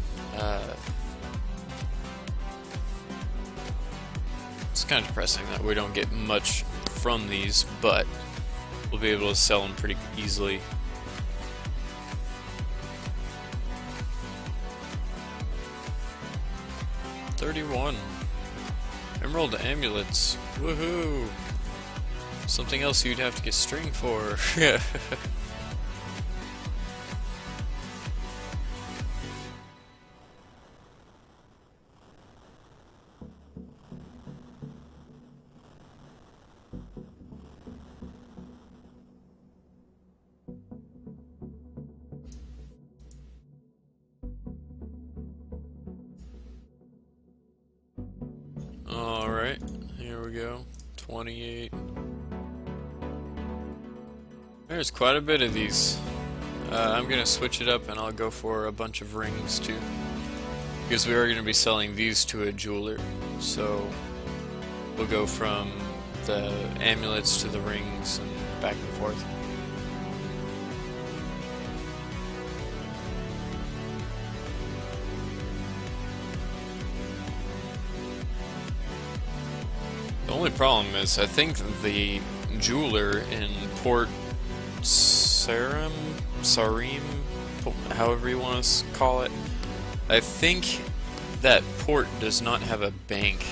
It's kind of depressing that we don't get much from these, but we'll be able to sell them pretty easily. $31. Emerald amulets. Woohoo! Something else you'd have to get string for. Alright, here we go. 28. There's quite a bit of these. I'm gonna switch it up and I'll go for a bunch of rings too. Because we are gonna be selling these to a jeweler. So we'll go from the amulets to the rings and back and forth. The only problem is I think the jeweler in Port Sarim, however you want to call it, I think that port does not have a bank,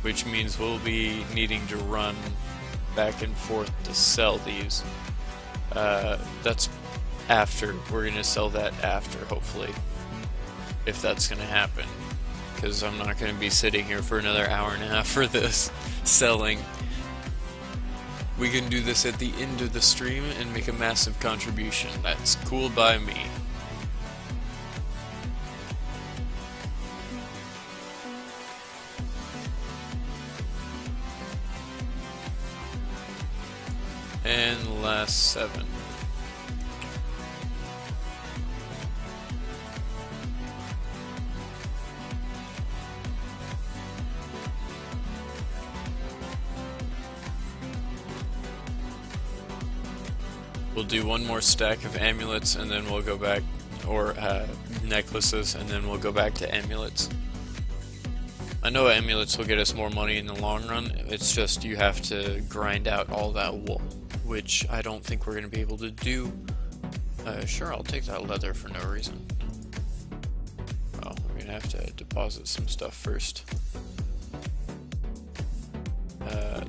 which means we'll be needing to run back and forth to sell these. That's after. We're going to sell that after, hopefully, if that's going to happen, because I'm not going to be sitting here for another hour and a half for this selling. We can do this at the end of the stream and make a massive contribution. That's cool by me. And last 7. We'll do one more stack of amulets and then we'll go back, or necklaces, and then we'll go back to amulets. I know amulets will get us more money in the long run, it's just you have to grind out all that wool, which I don't think we're going to be able to do. Sure, I'll take that leather for no reason. Oh, we're going to have to deposit some stuff first.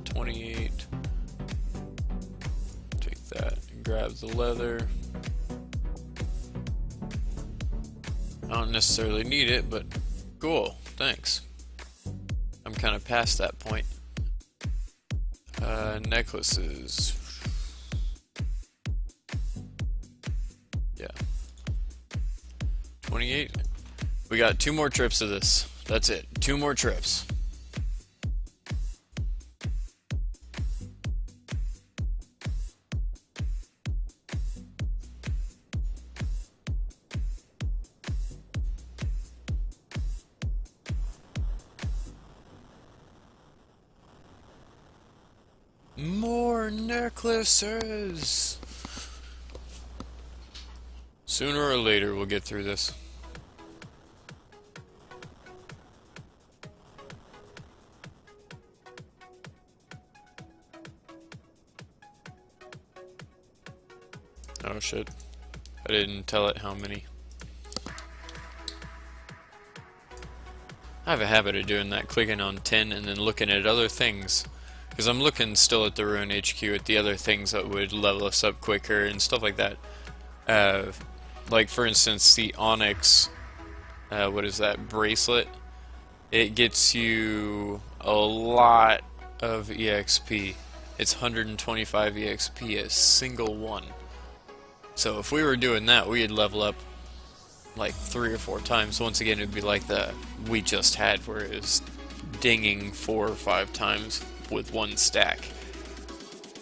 28. Take that. Grab the leather. I don't necessarily need it, but cool, thanks. I'm kind of past that point. Necklaces. Yeah. 28. We got 2 more trips of this. That's it. 2 more trips. More necklaces! Sooner or later we'll get through this. Oh shit. I didn't tell it how many. I have a habit of doing that, clicking on 10 and then looking at other things. Because I'm looking still at the Rune HQ at the other things that would level us up quicker and stuff like that. like for instance the Onyx, what is that, bracelet, it gets you a lot of EXP. It's 125 EXP a single one. So if we were doing that, we'd level up like 3 or 4 times. Once again, it'd be like the we just had, where it was dinging 4 or 5 times with one stack.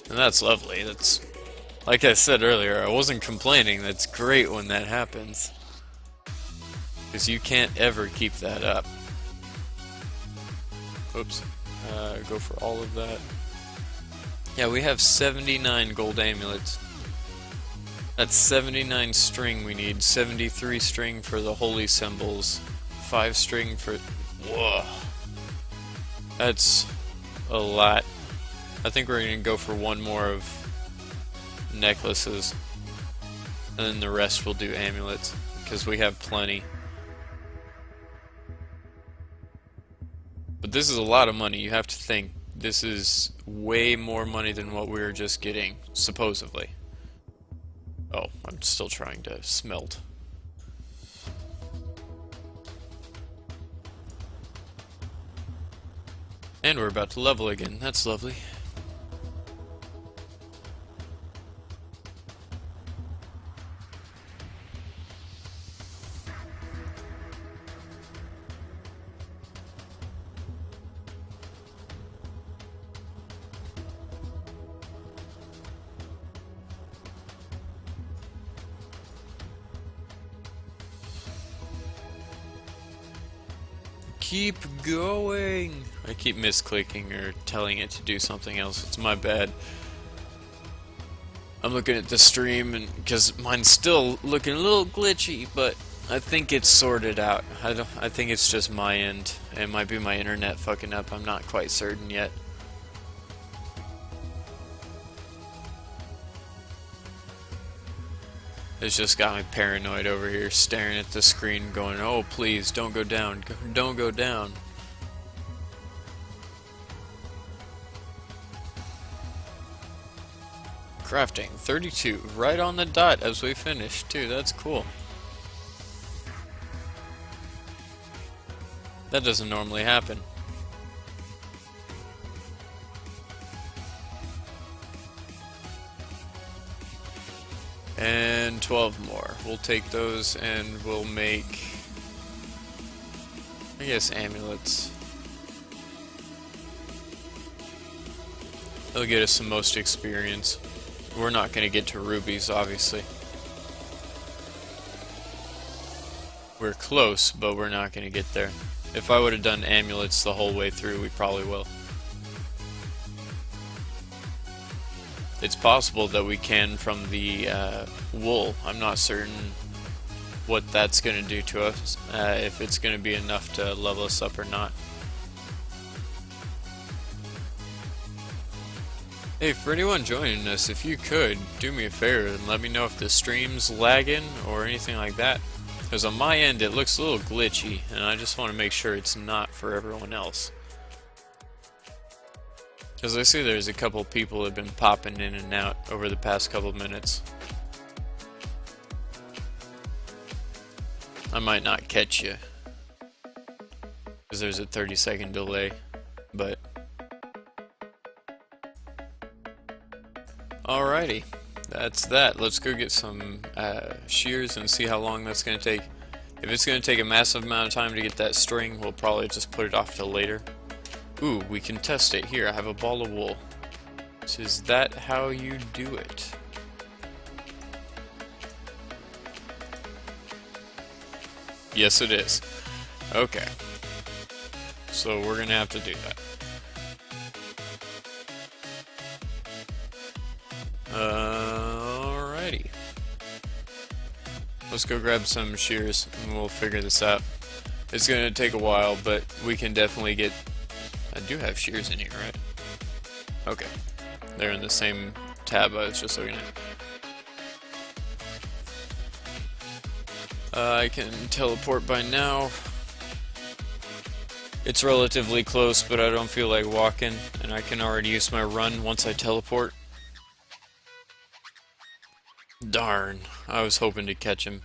And that's lovely. That's, like I said earlier, I wasn't complaining. That's great when that happens, because you can't ever keep that up. Oops. Go for all of that. Yeah, we have 79 gold amulets. That's 79 string we need. 73 string for the holy symbols. 5 string for... Whoa. That's a lot. I think we're going to go for one more of necklaces. And then the rest we'll do amulets, because we have plenty. But this is a lot of money. You have to think, this is way more money than what we were just getting, supposedly. Oh, I'm still trying to smelt. And we're about to level again. That's lovely. Keep going! I keep misclicking or telling it to do something else. It's my bad. I'm looking at the stream, and because mine's still looking a little glitchy, but I think it's sorted out. I think it's just my end. It might be my internet fucking up. I'm not quite certain yet. It's just got me paranoid over here, staring at the screen going, oh please, don't go down, don't go down. Crafting, 32, right on the dot as we finish too, that's cool. That doesn't normally happen. And 12 more. We'll take those and we'll make, I guess, amulets. It'll get us the most experience. We're not going to get to rubies, obviously. We're close, but we're not going to get there. If I would have done amulets the whole way through, we probably will. It's possible that we can from the wool. I'm not certain what that's going to do to us, if it's going to be enough to level us up or not. Hey, for anyone joining us, if you could, do me a favor and let me know if the stream's lagging or anything like that. Because on my end it looks a little glitchy, and I just want to make sure it's not for everyone else. Because I see there's a couple people that have been popping in and out over the past couple minutes. I might not catch you, because there's a 30-second delay, but... Alrighty, that's that. Let's go get some shears and see how long that's going to take. If it's going to take a massive amount of time to get that string, we'll probably just put it off till later. Ooh, we can test it. Here, I have a ball of wool. So is that how you do it? Yes, it is. Okay. So we're going to have to do that. Alrighty. Let's go grab some shears and we'll figure this out. It's going to take a while, but we can definitely get... I do have shears in here, right? Okay. They're in the same tab I was just looking at. I can teleport by now. It's relatively close, but I don't feel like walking, and I can already use my run once I teleport. Darn, I was hoping to catch him.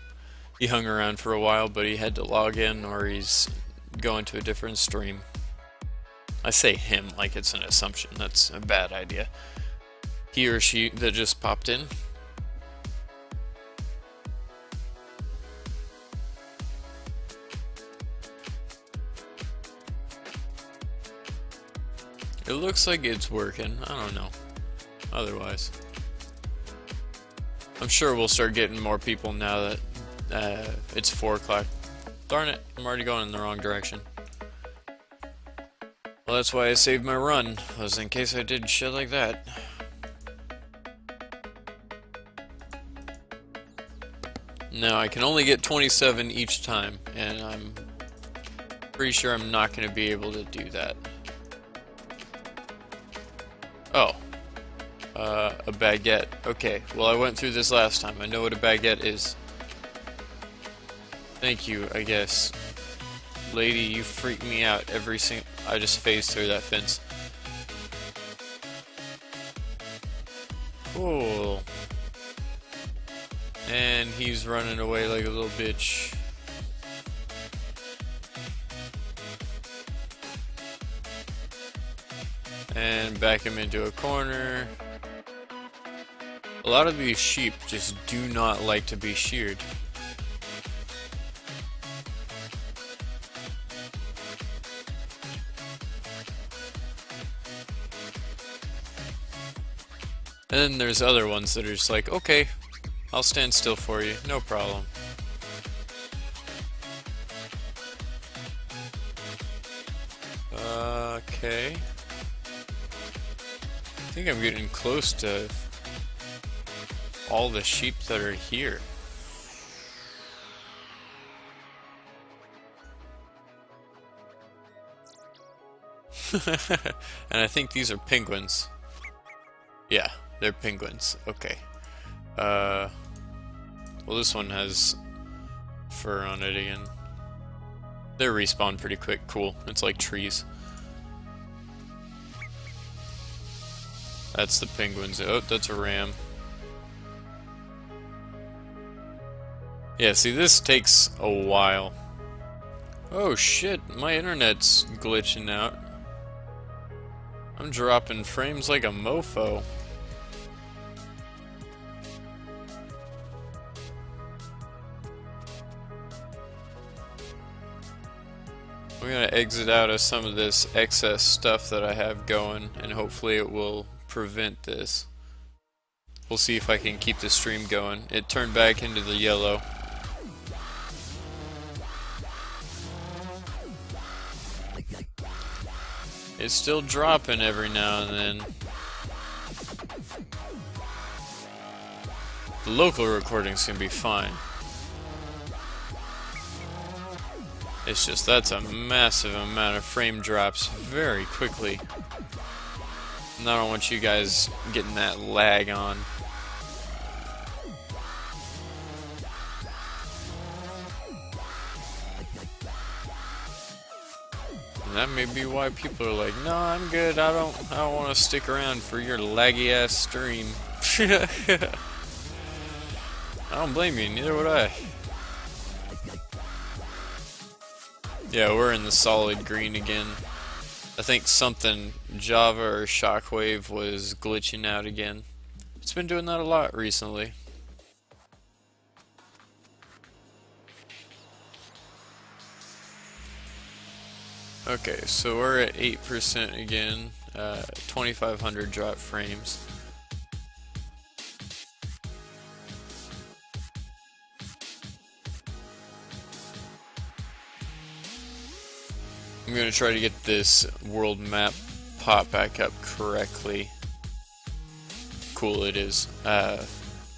He hung around for a while, but he had to log in or he's going to a different stream. I say him like it's an assumption. That's a bad idea. He or she that just popped in. It looks like it's working. I don't know. Otherwise, I'm sure we'll start getting more people now that it's 4 o'clock. Darn it, I'm already going in the wrong direction. Well, that's why I saved my run, was in case I did shit like that. Now, I can only get 27 each time, and I'm pretty sure I'm not going to be able to do that. Oh. A baguette. Okay, well I went through this last time. I know what a baguette is. Thank you, I guess. Lady, you freak me out every single... I just phased through that fence. Cool. And he's running away like a little bitch. And back him into a corner. A lot of these sheep just do not like to be sheared. And then there's other ones that are just like, okay, I'll stand still for you, no problem. Okay. I think I'm getting close to all the sheep that are here. And I think these are penguins. Yeah, they're penguins. Okay. Well, this one has fur on it again. They respawn pretty quick. Cool. It's like trees. That's the penguins. Oh, that's a ram. Yeah, see, this takes a while. Oh shit, my internet's glitching out. I'm dropping frames like a mofo. I'm gonna exit out of some of this excess stuff that I have going, and hopefully it will prevent this. We'll see if I can keep the stream going. It turned back into the yellow. It's still dropping every now and then. The local recordings can be fine. It's just that's a massive amount of frame drops very quickly. And I don't want you guys getting that lag on. And that may be why people are like, no, I'm good, I don't want to stick around for your laggy ass stream. I don't blame you, neither would I. Yeah, we're in the solid green again. I think something, Java or Shockwave, was glitching out again. It's been doing that a lot recently. Okay, so we're at 8% again, 2500 drop frames. I'm gonna try to get this world map pop back up correctly. Cool it is. I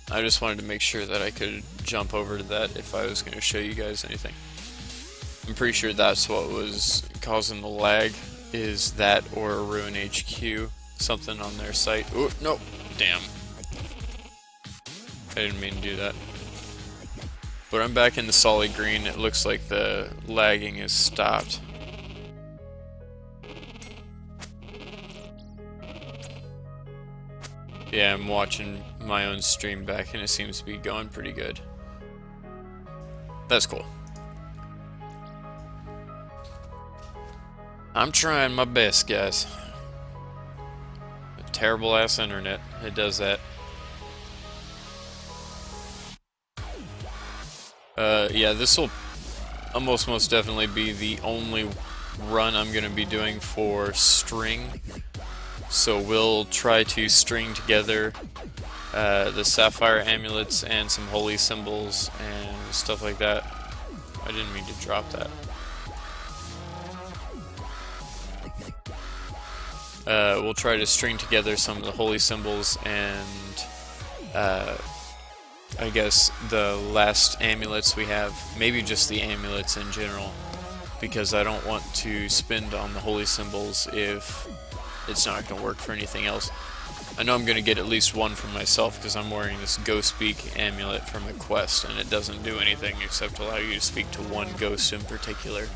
just wanted to make sure that I could jump over to that if I was gonna show you guys anything. I'm pretty sure that's what was causing the lag, is that or a Ruin HQ, something on their site. Oh, no, damn. I didn't mean to do that. But I'm back in the solid green. It looks like the lagging is stopped. Yeah, I'm watching my own stream back and it seems to be going pretty good. That's cool. I'm trying my best, guys. A terrible ass internet. It does that. Yeah, this will almost most definitely be the only run I'm going to be doing for string. So we'll try to string together the sapphire amulets and some holy symbols and stuff like that. I didn't mean to drop that. We'll try to string together some of the holy symbols and I guess the last amulets we have, maybe just the amulets in general, because I don't want to spend on the holy symbols if it's not going to work for anything else. I know I'm going to get at least one for myself because I'm wearing this Ghost Speak amulet from a quest, and it doesn't do anything except allow you to speak to one ghost in particular.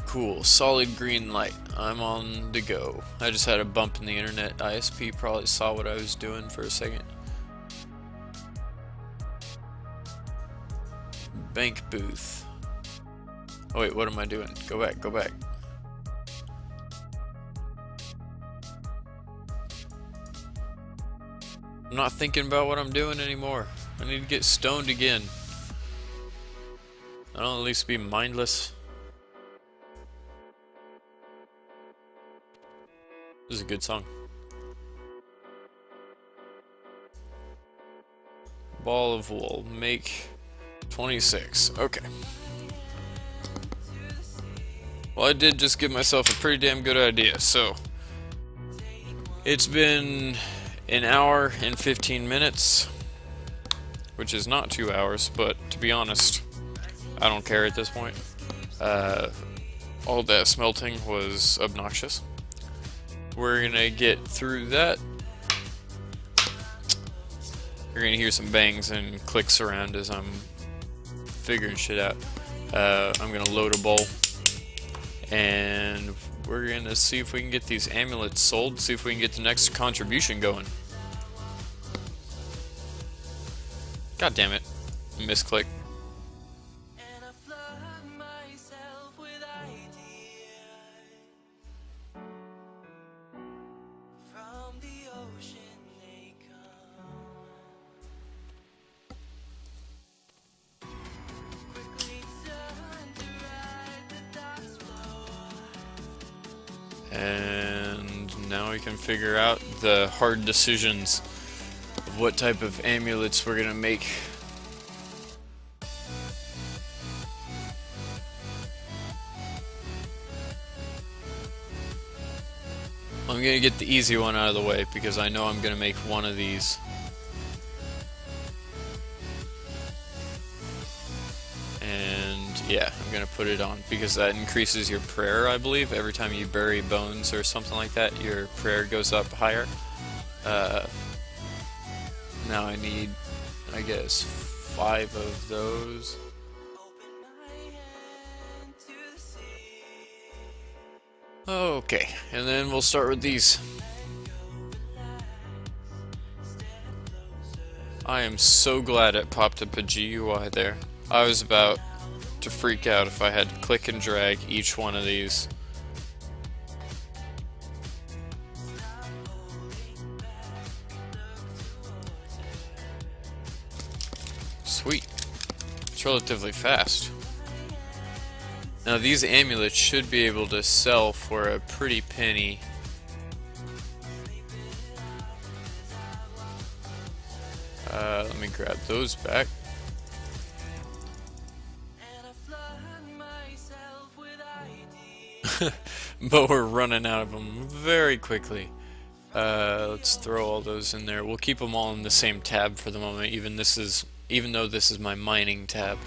Cool, solid green light. I'm on the go. I just had a bump in the internet. ISP probably saw what I was doing for a second. Bank booth. Oh wait, what am I doing? Go back, go back. I'm not thinking about what I'm doing anymore. I need to get stoned again. I don't at least be mindless. This is a good song. Ball of wool. Make 26. Okay. Well, I did just give myself a pretty damn good idea. So, it's been an hour and 15 minutes, which is not 2 hours, but to be honest, I don't care at this point. All that smelting was obnoxious. We're gonna get through that. You're gonna hear some bangs and clicks around as I'm figuring shit out. I'm gonna load a bowl, and we're gonna see if we can get these amulets sold, see if we can get the next contribution going. God damn it. Misclick. And now we can figure out the hard decisions of what type of amulets we're gonna make. I'm gonna get the easy one out of the way because I know I'm gonna make one of these. And yeah, I'm gonna put it on because that increases your prayer, I believe. Every time you bury bones or something like that, your prayer goes up higher. Now I need, I guess, 5 of those. Okay, and then we'll start with these. I am so glad it popped up a GUI there. I was about to freak out if I had to click and drag each one of these. Sweet. It's relatively fast. Now these amulets should be able to sell for a pretty penny. Let me grab those back. But we're running out of them very quickly. Let's throw all those in there. We'll keep them all in the same tab for the moment, even though this is my mining tab.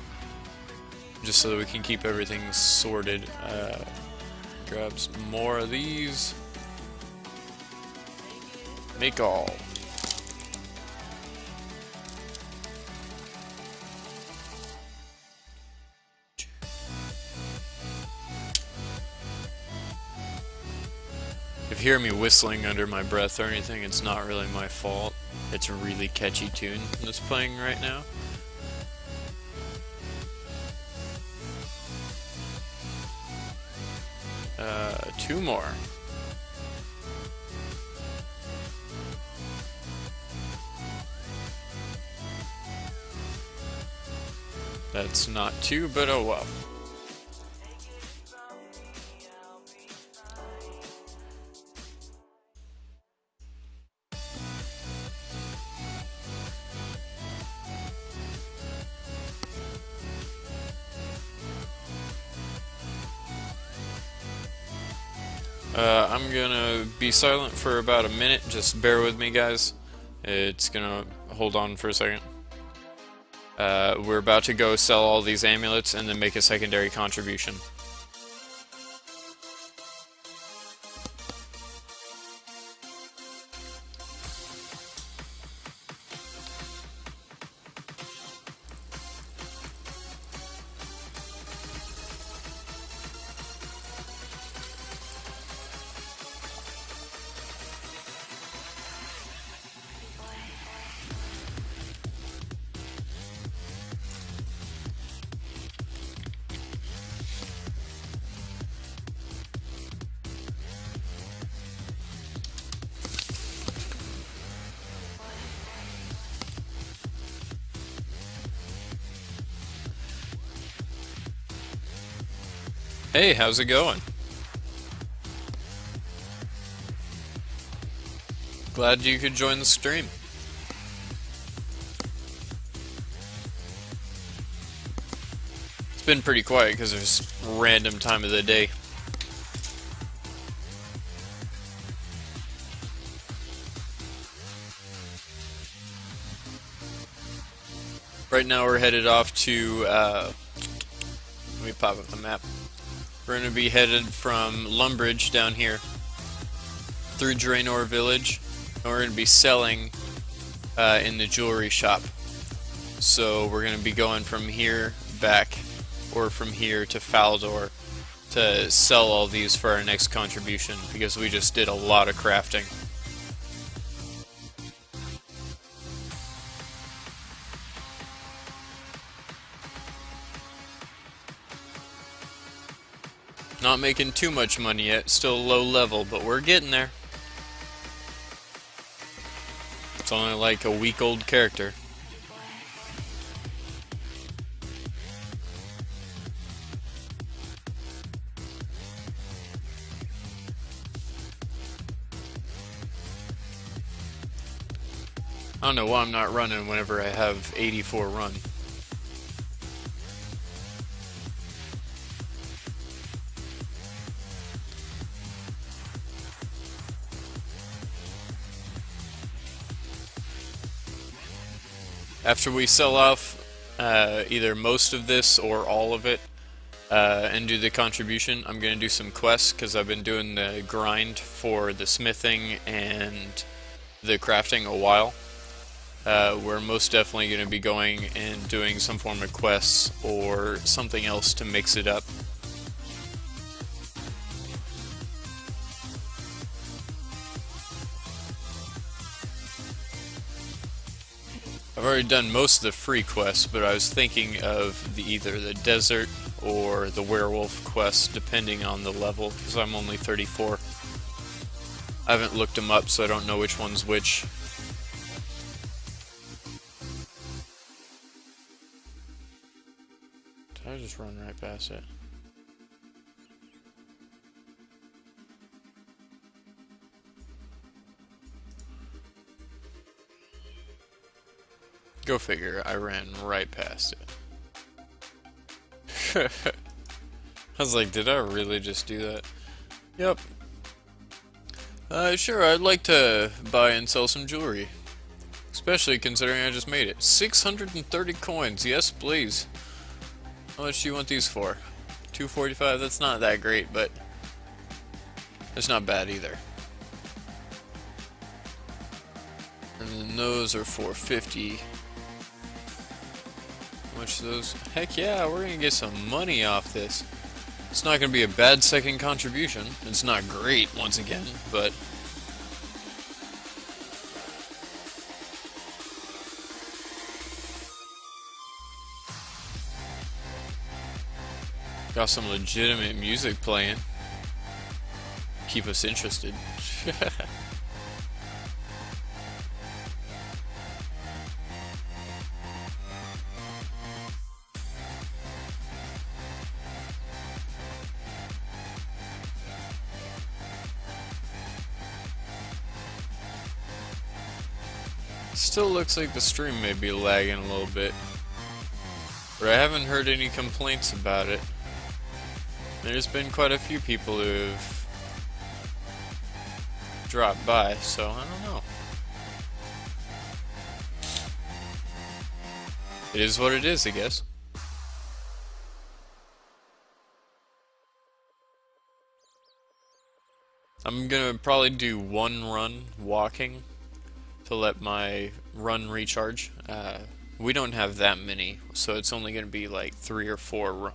Just so that we can keep everything sorted. Grab some more of these. Make all. If you hear me whistling under my breath or anything, it's not really my fault. It's a really catchy tune that's playing right now. Two more. That's not two, but oh well. I'm gonna be silent for about a minute, just bear with me guys. It's gonna hold on for a second. We're about to go sell all these amulets and then make a secondary contribution. Hey, how's it going? Glad you could join the stream. It's been pretty quiet because there's random time of the day. Right now we're headed off to, let me pop up the map. We're going to be headed from Lumbridge down here through Draenor Village, and we're going to be selling in the jewelry shop. So we're going to be going from here back, or from here to Faldor, to sell all these for our next contribution, because we just did a lot of crafting. Not making too much money yet, still low level, but we're getting there. It's only like a week old character. I don't know why I'm not running whenever I have 84 run. After we sell off either most of this or all of it and do the contribution, I'm going to do some quests because I've been doing the grind for the smithing and the crafting a while. We're most definitely going to be going and doing some form of quests or something else to mix it up. I've already done most of the free quests, but I was thinking of either the desert or the werewolf quest, depending on the level, because I'm only 34. I haven't looked them up, so I don't know which one's which. Did I just run right past it? Go figure, I ran right past it. I was like, did I really just do that? Yep. Sure, I'd like to buy and sell some jewelry. Especially considering I just made it. 630 coins, yes please. How much do you want these for? 245, that's not that great, but it's not bad either. And then those are 450. How much are those? Heck yeah, we're gonna get some money off this. It's not going to be a bad second contribution. It's not great, once again, but... got some legitimate music playing. Keep us interested. Still looks like the stream may be lagging a little bit, but I haven't heard any complaints about it. There's been quite a few people who've dropped by, so I don't know. It is what it is, I guess. I'm gonna probably do one run walking to let my run recharge. We don't have that many, so it's only going to be like 3 or 4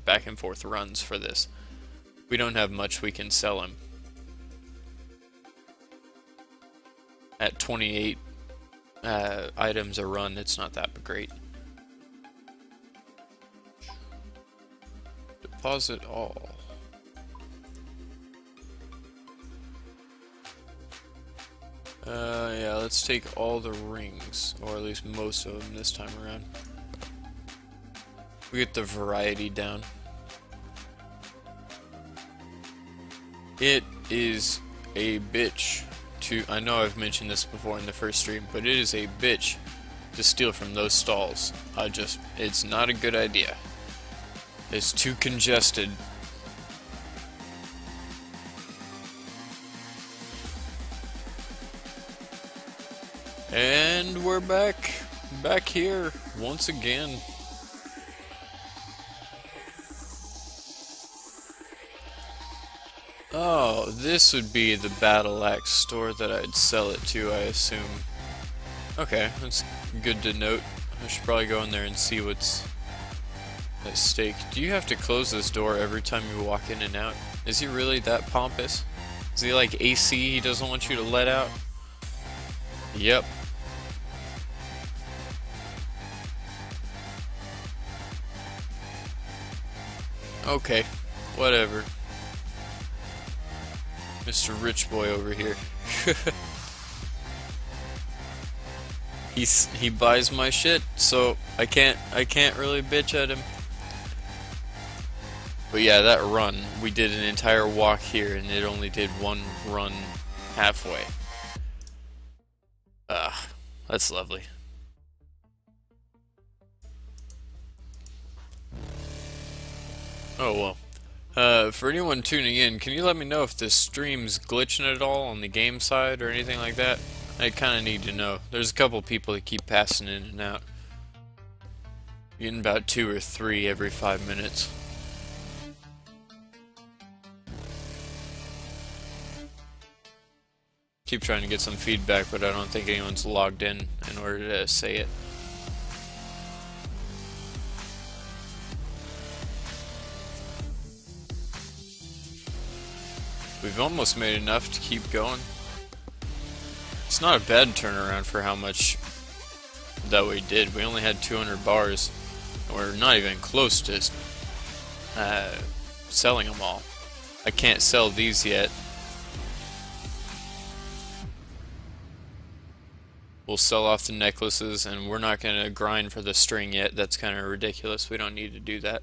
back and forth runs for this. We don't have much we can sell him. At 28 items a run, it's not that great. Deposit all. Yeah, let's take all the rings, or at least most of them this time around. We get the variety down. It is a bitch to, I know I've mentioned this before in the first stream, but it is a bitch to steal from those stalls. It's not a good idea. It's too congested. And we're back here once again. Oh, this would be the battle axe store that I'd sell it to, I assume. Okay, that's good to note. I should probably go in there and see what's at stake. Do you have to close this door every time you walk in and out? Is he really that pompous? Is he like AC he doesn't want you to let out? Yep. Okay, whatever. Mr. Rich Boy over here. He buys my shit, so I can't really bitch at him. But yeah, that run, we did an entire walk here and it only did one run halfway. That's lovely. Oh well. For anyone tuning in, can you let me know if this stream's glitching at all on the game side or anything like that? I kinda need to know. There's a couple people that keep passing in and out. Getting about 2 or 3 every 5 minutes. Keep trying to get some feedback, but I don't think anyone's logged in order to say it. We've almost made enough to keep going. It's not a bad turnaround for how much that we did. We only had 200 bars, and we're not even close to selling them all. I can't sell these yet. We'll sell off the necklaces, and we're not going to grind for the string yet. That's kind of ridiculous. We don't need to do that.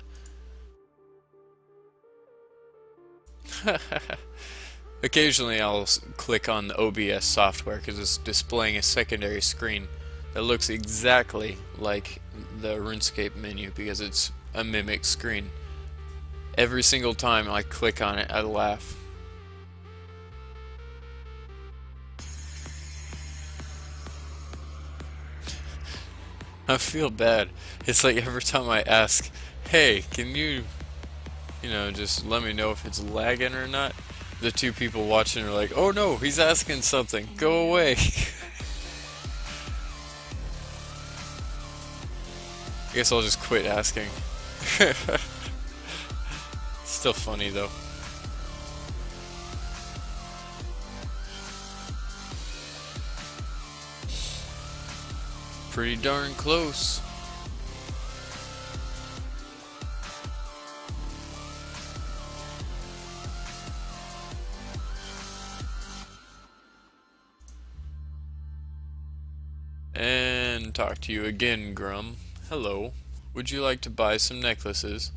Occasionally I'll click on the OBS software because it's displaying a secondary screen that looks exactly like the Runecape menu because it's a mimic screen. Every single time I click on it, I laugh. I feel bad. It's like every time I ask, hey, can you know, just let me know if it's lagging or not, the 2 people watching are like, oh no, he's asking something, go away. I guess I'll just quit asking. It's Still funny though. Pretty darn close. And talk to you again, Grum. Hello. Would you like to buy some necklaces?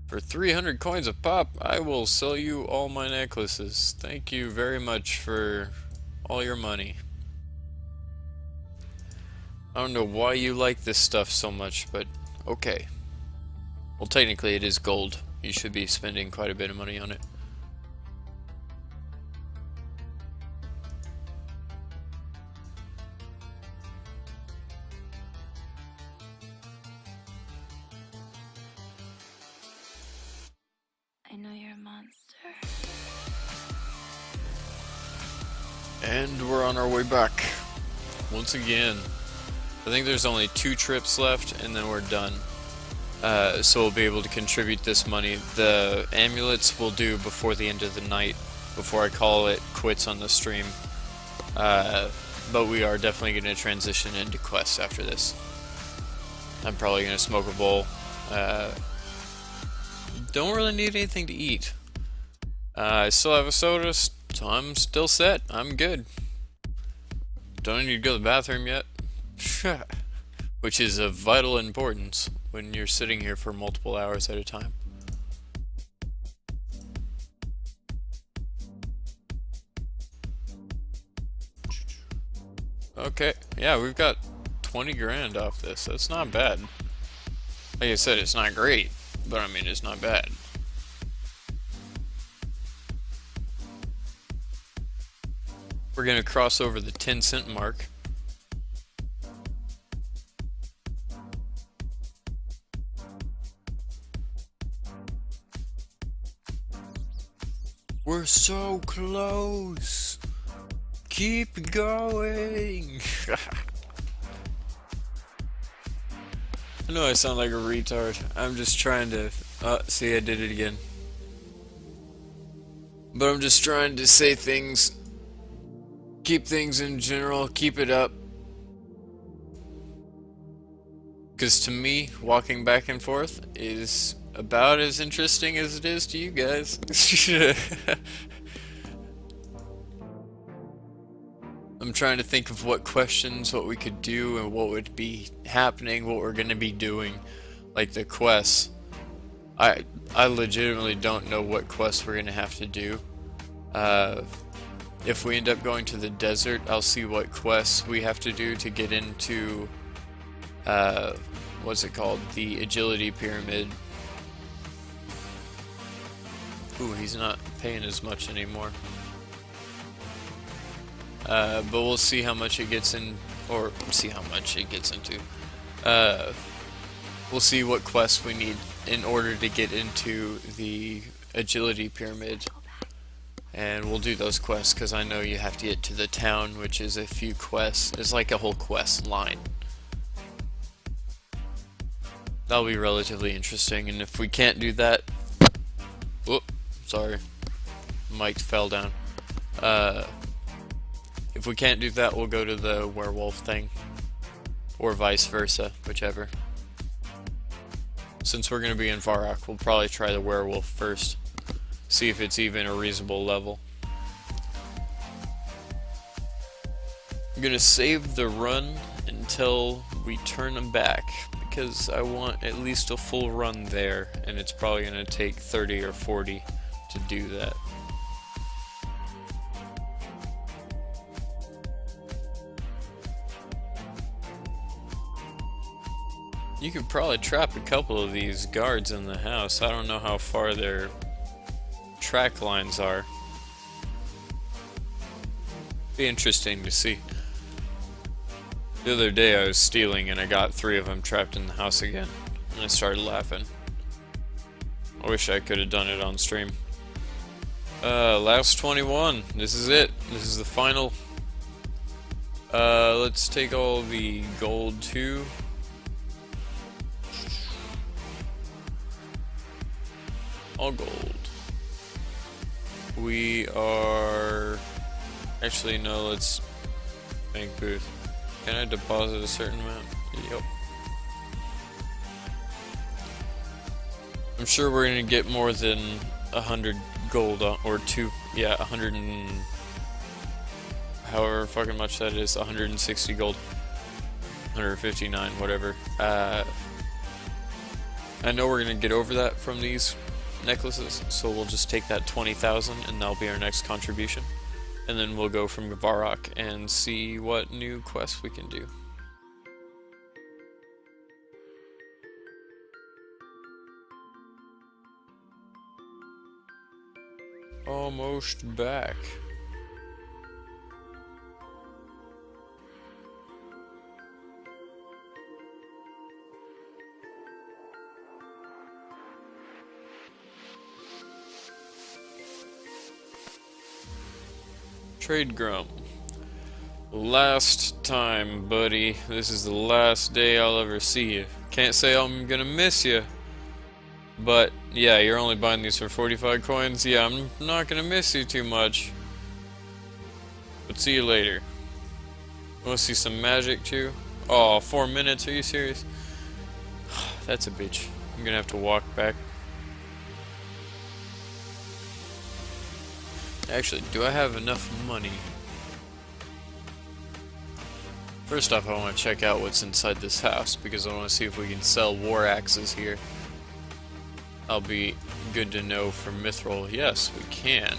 For 300 coins a pop, I will sell you all my necklaces. Thank you very much for all your money. I don't know why you like this stuff so much, but okay. Well, technically it is gold. You should be spending quite a bit of money on it. I know you're a monster. And we're on our way back. Once again. I think there's only 2 trips left and then we're done. So we'll be able to contribute this money. The amulets we'll do before the end of the night, before I call it quits on the stream. But we are definitely going to transition into quests after this. I'm probably going to smoke a bowl. Don't really need anything to eat. I still have a soda, so I'm still set. I'm good. Don't need to go to the bathroom yet. Which is of vital importance when you're sitting here for multiple hours at a time. Okay, yeah, we've got 20 grand off this. That's not bad. Like I said, it's not great, but I mean, it's not bad. We're gonna cross over the 10-cent mark. We're so close. Keep going. I know I sound like a retard. I'm just trying to... see, I did it again. But I'm just trying to say things. Keep things in general. Keep it up. Because to me, walking back and forth is about as interesting as it is to you guys. I'm trying to think of what questions, what we could do, and what would be happening, what we're going to be doing. Like the quests. I legitimately don't know what quests we're going to have to do. If we end up going to the desert, I'll see what quests we have to do to get into, what's it called? The agility pyramid. Ooh, he's not paying as much anymore. But we'll see how much it gets in, or see how much it gets into. We'll see what quests we need in order to get into the agility pyramid. And we'll do those quests, because I know you have to get to the town, which is a few quests. It's like a whole quest line. That'll be relatively interesting, and if we can't do that... Whoop, sorry. Mic fell down. If we can't do that, we'll go to the werewolf thing. Or vice versa, whichever. Since we're going to be in Varrock, we'll probably try the werewolf first. See if it's even a reasonable level. I'm going to save the run until we turn them back. Because I want at least a full run there. And it's probably going to take 30 or 40 to do that. You could probably trap a couple of these guards in the house. I don't know how far their track lines are. Be interesting to see. The other day I was stealing and I got 3 of them trapped in the house again. And I started laughing. I wish I could have done it on stream. Last 21. This is it. This is the final. Let's take all the gold too. All gold. We are... Actually, no, let's... Bank booth. Can I deposit a certain amount? Yep. I'm sure we're gonna get more than 100 gold on, or 100 and... however fucking much that is, 160 gold. 159, whatever. I know we're gonna get over that from these necklaces, so we'll just take that 20,000 and that'll be our next contribution. And then we'll go from Varrock and see what new quests we can do. Almost back. Trade Grum. Last time, buddy. This is the last day I'll ever see you. Can't say I'm gonna miss you. But, yeah, you're only buying these for 45 coins. Yeah, I'm not gonna miss you too much. But see you later. Wanna see some magic too? Oh, 4 minutes? Are you serious? That's a bitch. I'm gonna have to walk back. Actually, do I have enough money? First off, I want to check out what's inside this house, because I want to see if we can sell war axes here. That'll be good to know for Mithril. Yes, we can.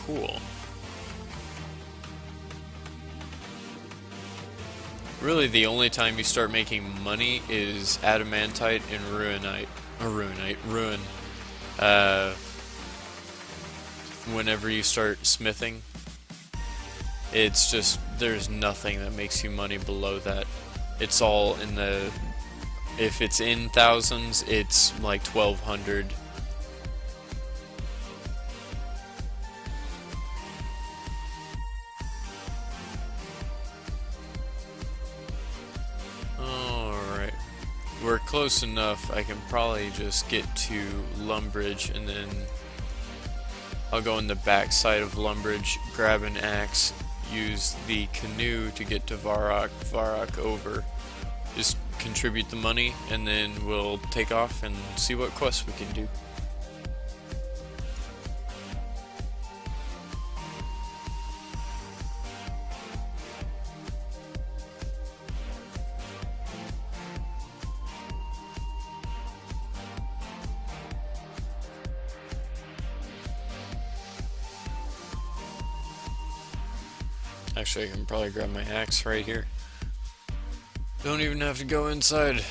Cool. Really, the only time you start making money is adamantite and ruin. Whenever you start smithing, it's just, there's nothing that makes you money below that. It's all in the, if it's in thousands, it's like 1200. Alright, we're close enough. I can probably just get to Lumbridge and then I'll go in the back side of Lumbridge, grab an axe, use the canoe to get to Varrock over. Just contribute the money, and then we'll take off and see what quests we can do. Actually, I can probably grab my axe right here. Don't even have to go inside.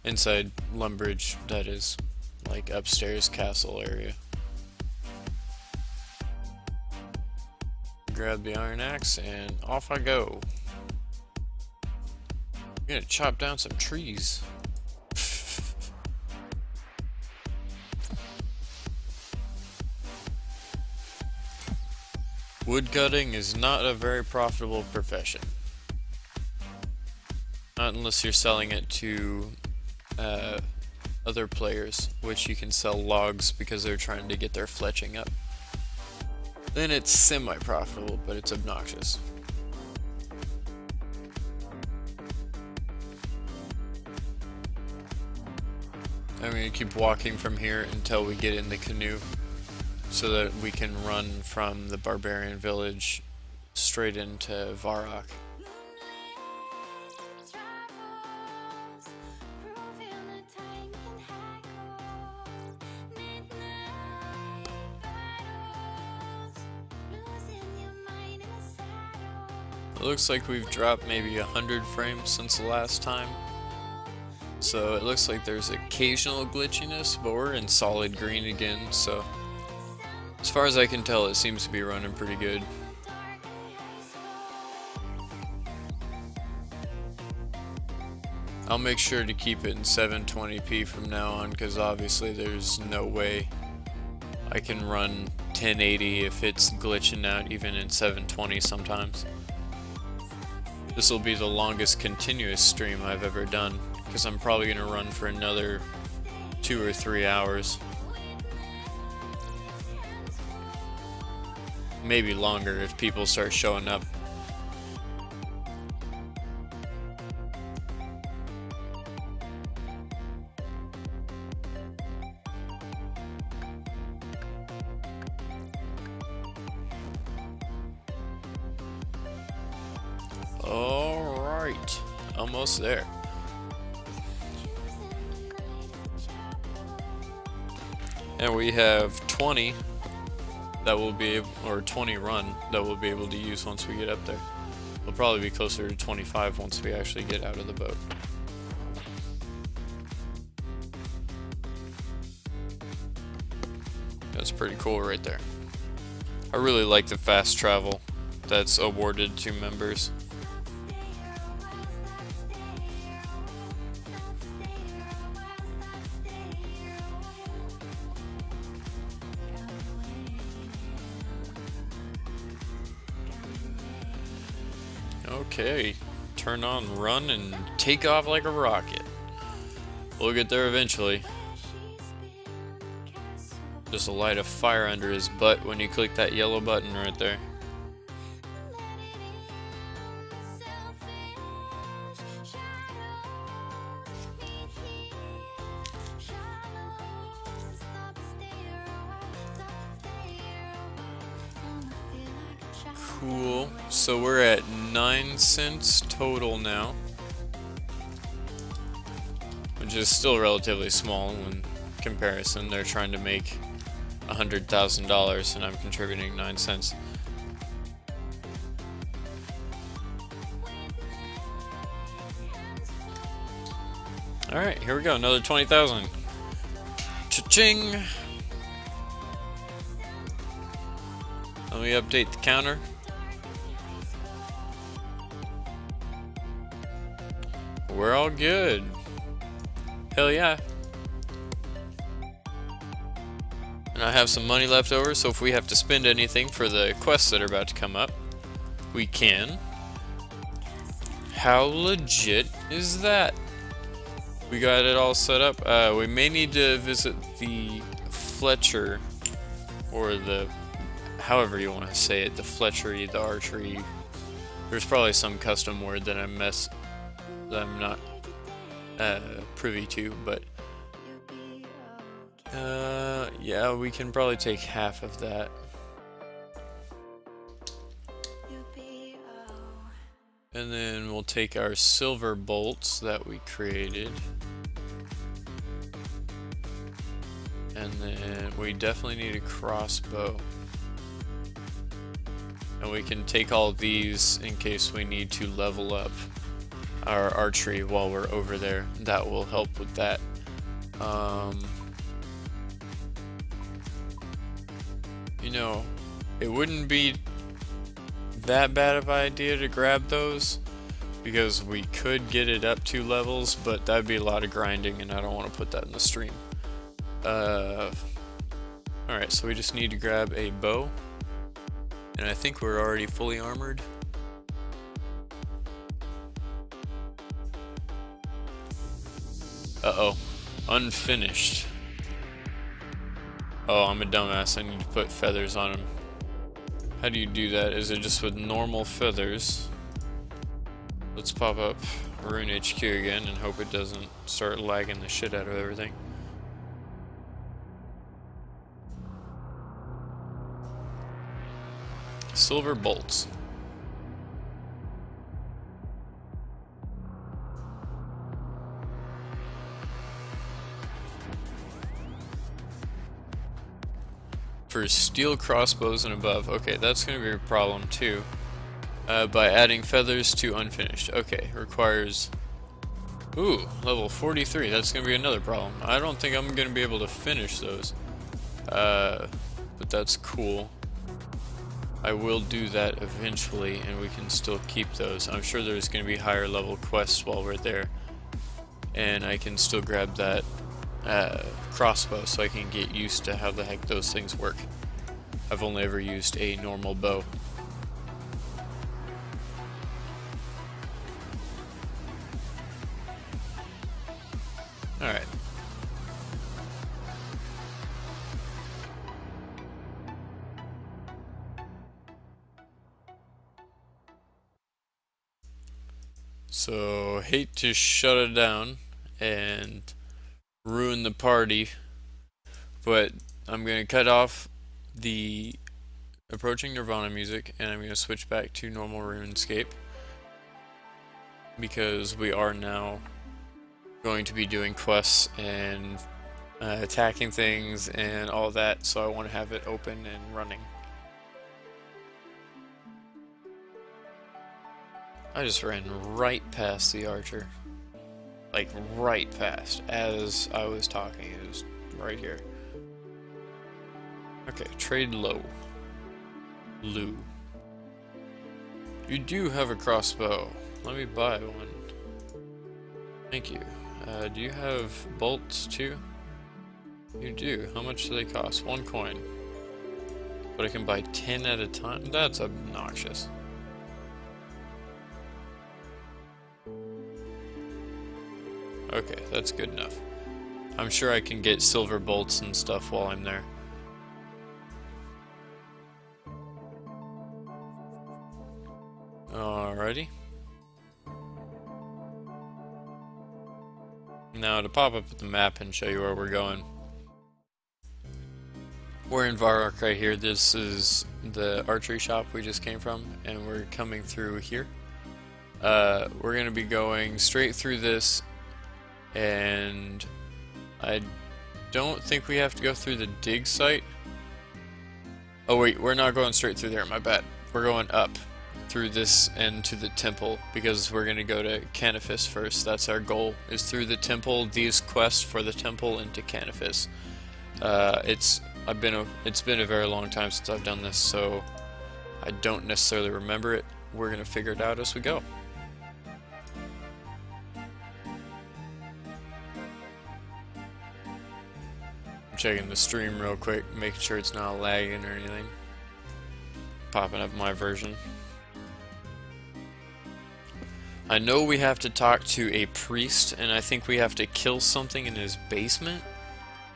Inside Lumbridge, that is. Like upstairs castle area. Grab the iron axe and off I go. I'm gonna chop down some trees. Woodcutting is not a very profitable profession. Not unless you're selling it to other players, which you can sell logs because they're trying to get their fletching up. Then it's semi-profitable, but it's obnoxious. I'm gonna keep walking from here until we get in the canoe, so that we can run from the barbarian village straight into Varrock. It looks like we've dropped maybe 100 frames since the last time. So it looks like there's occasional glitchiness, but we're in solid green again, so as far as I can tell, it seems to be running pretty good. I'll make sure to keep it in 720p from now on, because obviously there's no way I can run 1080 if it's glitching out even in 720 sometimes. This will be the longest continuous stream I've ever done, because I'm probably going to run for another 2 or 3 hours. Maybe longer if people start showing up. Alright, almost there. And we have 20 that will be able, or 20 run that we'll be able to use once we get up there. We'll probably be closer to 25 once we actually get out of the boat. That's pretty cool right there. I really like the fast travel that's awarded to members. Okay, turn on run and take off like a rocket. We'll get there eventually. Just light a fire under his butt when you click that yellow button right there. Cool. So we're at 9 cents total now, which is still relatively small in comparison. They're trying to make $100,000 and I'm contributing 9 cents. Alright, here we go, another 20,000. Cha-ching! Let me update the counter. We're all good. Hell yeah. And I have some money left over, so if we have to spend anything for the quests that are about to come up, we can. How legit is that? We got it all set up. We may need to visit the Fletcher, or the, however you want to say it, the Fletchery, the archery. There's probably some custom word that I'm not privy to, but yeah, we can probably take half of that. And then we'll take our silver bolts that we created. And then we definitely need a crossbow. And we can take all of these in case we need to level up our archery while we're over there. That will help with that. You know, it wouldn't be that bad of an idea to grab those, because we could get it up 2 levels, but that'd be a lot of grinding and I don't want to put that in the stream. Alright, so we just need to grab a bow, and I think we're already fully armored. Uh-oh, unfinished. Oh, I'm a dumbass, I need to put feathers on him. How do you do that? Is it just with normal feathers? Let's pop up Rune HQ again and hope it doesn't start lagging the shit out of everything. Silver bolts. For steel crossbows and above. Okay, that's going to be a problem too. By adding feathers to unfinished. Okay, requires... Ooh, level 43. That's going to be another problem. I don't think I'm going to be able to finish those. But that's cool. I will do that eventually, and we can still keep those. I'm sure there's going to be higher level quests while we're there. And I can still grab that crossbow so I can get used to how the heck those things work. I've only ever used a normal bow. Alright. So, hate to shut it down and ruin the party, but I'm going to cut off the approaching Nirvana music and I'm going to switch back to normal RuneScape because we are now going to be doing quests and attacking things and all that, so I want to have it open and running. I just ran right past the archer. Like, right past. As I was talking, it was right here. Okay, trade low. Lou. You do have a crossbow. Let me buy one. Thank you. Do you have bolts too? You do. How much do they cost? 1 coin. But I can buy 10 at a time? That's obnoxious. Okay, that's good enough. I'm sure I can get silver bolts and stuff while I'm there. Alrighty. Now to pop up the map and show you where we're going. We're in Varrock right here. This is the archery shop we just came from, and we're coming through here. We're going to be going straight through this, and I don't think we have to go through the dig site. Oh wait, we're not going straight through there, my bad. We're going up through this and to the temple, because we're going to go to Canifis first. That's our goal, is through the temple, these quests for the temple into Canifis. It's been a very long time since I've done this, so I don't necessarily remember it. We're going to figure it out as we go. I'm checking the stream real quick, making sure it's not lagging or anything. Popping up my version. I know we have to talk to a priest, and I think we have to kill something in his basement,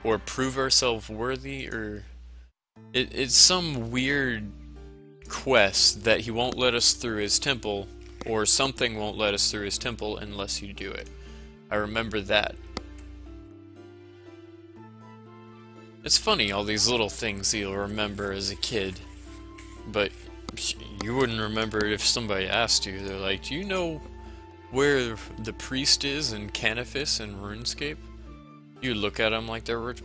or prove ourselves worthy, or it's some weird quest that he won't let us through his temple, or something won't let us through his temple unless you do it. I remember that. It's funny, all these little things you'll remember as a kid, but you wouldn't remember it if somebody asked you. They're like, do you know where the priest is in Canifis and RuneScape? You look at them like they're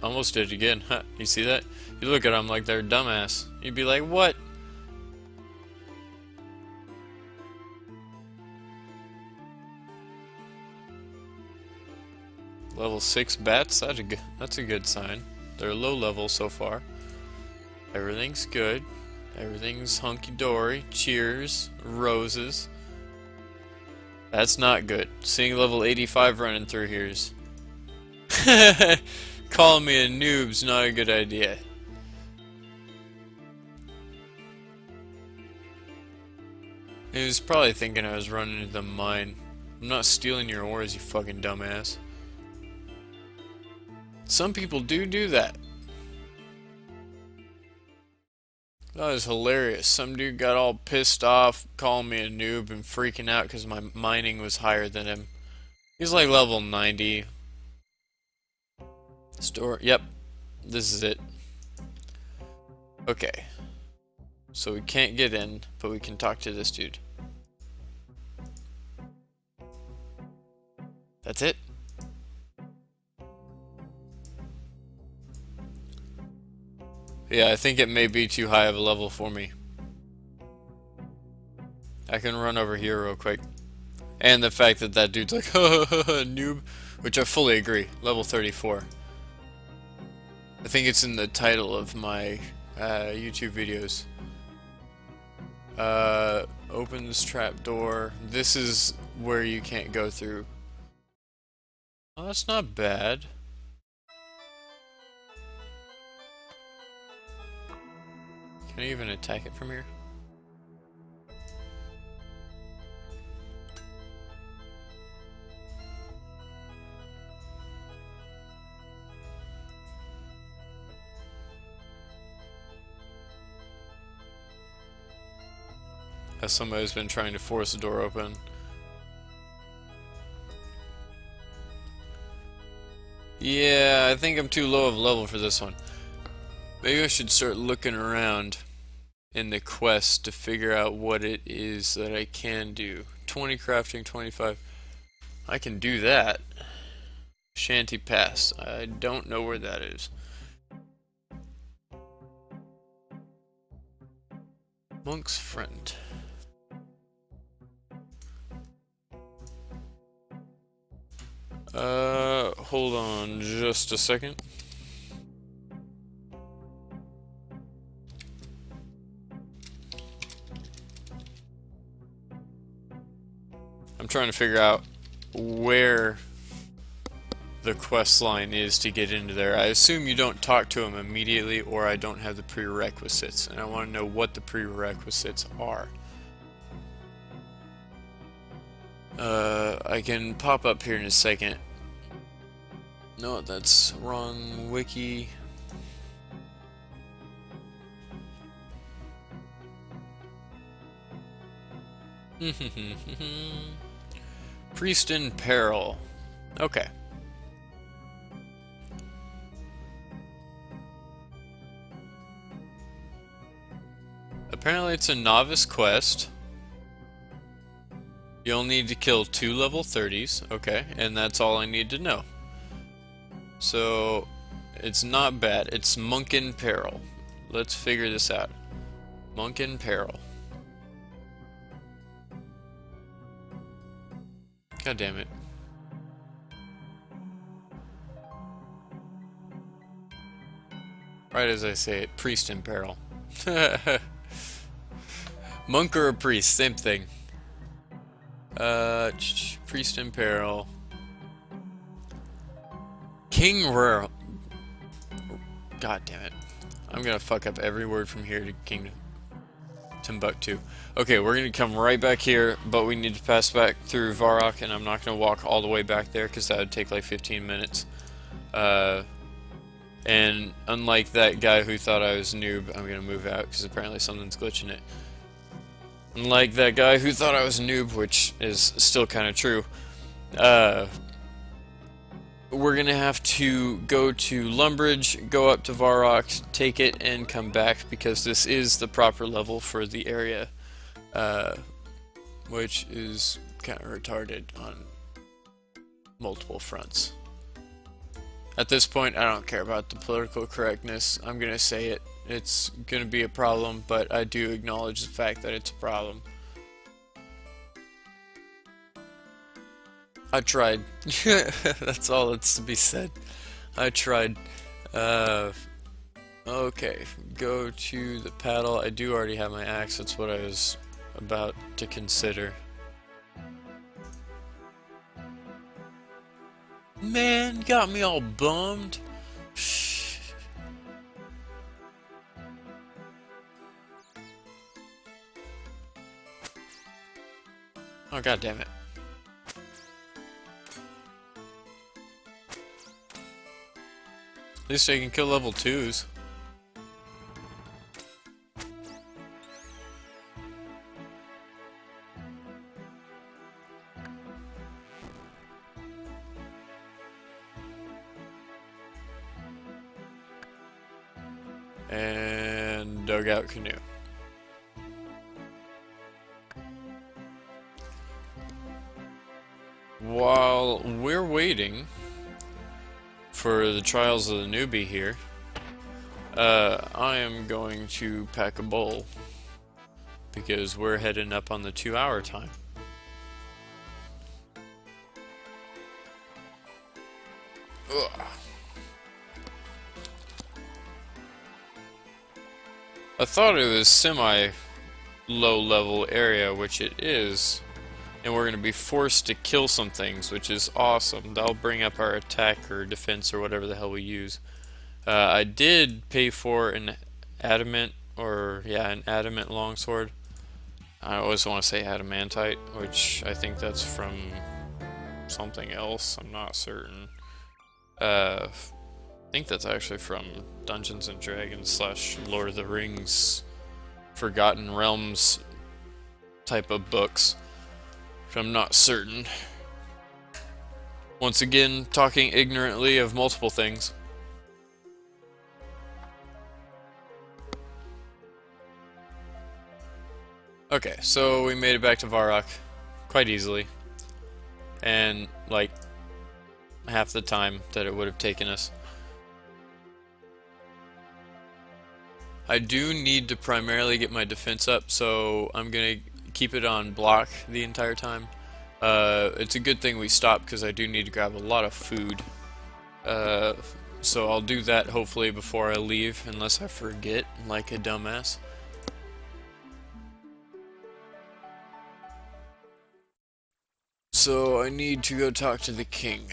almost did it again. Huh, you see that? You look at them like they're dumbass. You'd be like, what? Level 6 bats? That's a good sign. They're low level so far. Everything's good. Everything's hunky-dory. Cheers. Roses. That's not good. Seeing level 85 running through here's... Calling me a noob's not a good idea. He was probably thinking I was running into the mine. I'm not stealing your ores, you fucking dumbass. Some people do that. That was hilarious. Some dude got all pissed off, calling me a noob and freaking out because my mining was higher than him. He's like level 90. Store, yep. This is it. Okay. So we can't get in, but we can talk to this dude. That's it? Yeah, I think it may be too high of a level for me. I can run over here real quick. And the fact that that dude's like, noob, which I fully agree. Level 34. I think it's in the title of my YouTube videos. Open this trap door. This is where you can't go through. Oh, that's not bad. Can I even attack it from here? As somebody's been trying to force the door open. Yeah, I think I'm too low of level for this one. Maybe I should start looking around in the quest to figure out what it is that I can do. 20 crafting, 25. I can do that. Shanty Pass. I don't know where that is. Monk's Friend. Hold on just a second. I'm trying to figure out where the quest line is to get into there. I assume you don't talk to him immediately, or I don't have the prerequisites, and I want to know what the prerequisites are. I can pop up here in a second. No, that's wrong wiki. Priest in Peril. Okay. Apparently it's a novice quest. You'll need to kill 2 level 30s, okay, and that's all I need to know. So, it's not bad. It's Monk in Peril. Let's figure this out. Monk in Peril. God damn it. Right as I say it, Priest in Peril. Monk or a priest, same thing. Priest in Peril. King Rural. God damn it. I'm gonna fuck up every word from here to King Timbuktu. Okay, we're gonna come right back here, but we need to pass back through Varrock, and I'm not gonna walk all the way back there because that would take like 15 minutes. And unlike that guy who thought I was a noob, I'm gonna move out because apparently something's glitching it. Unlike that guy who thought I was a noob, which is still kind of true, we're gonna have to go to Lumbridge, go up to Varrock, take it, and come back because this is the proper level for the area, which is kind of retarded on multiple fronts. At this point, I don't care about the political correctness. I'm gonna say it. It's gonna be a problem, but I do acknowledge the fact that it's a problem. I tried. That's all that's to be said. I tried. Okay, go to the paddle. I do already have my axe. That's what I was about to consider. Man, got me all bummed. Oh, god damn it. At least I can kill level 2s. And dugout canoe. While we're waiting for the trials of the newbie here, I am going to pack a bowl because we're heading up on the 2-hour time. Ugh. I thought it was semi-low level area, which it is, and we're going to be forced to kill some things, which is awesome. That'll bring up our attack or defense or whatever the hell we use. I did pay for an adamant, an adamant longsword. I always want to say adamantite, which I think that's from something else. I'm not certain. I think that's actually from Dungeons and Dragons / Lord of the Rings Forgotten Realms type of books, but I'm not certain. Once again, talking ignorantly of multiple things. Okay, so we made it back to Varrock quite easily. And, like, half the time that it would have taken us. I do need to primarily get my defense up, so I'm gonna keep it on block the entire time. It's a good thing we stopped because I do need to grab a lot of food. So I'll do that hopefully before I leave, unless I forget like a dumbass. So I need to go talk to the king.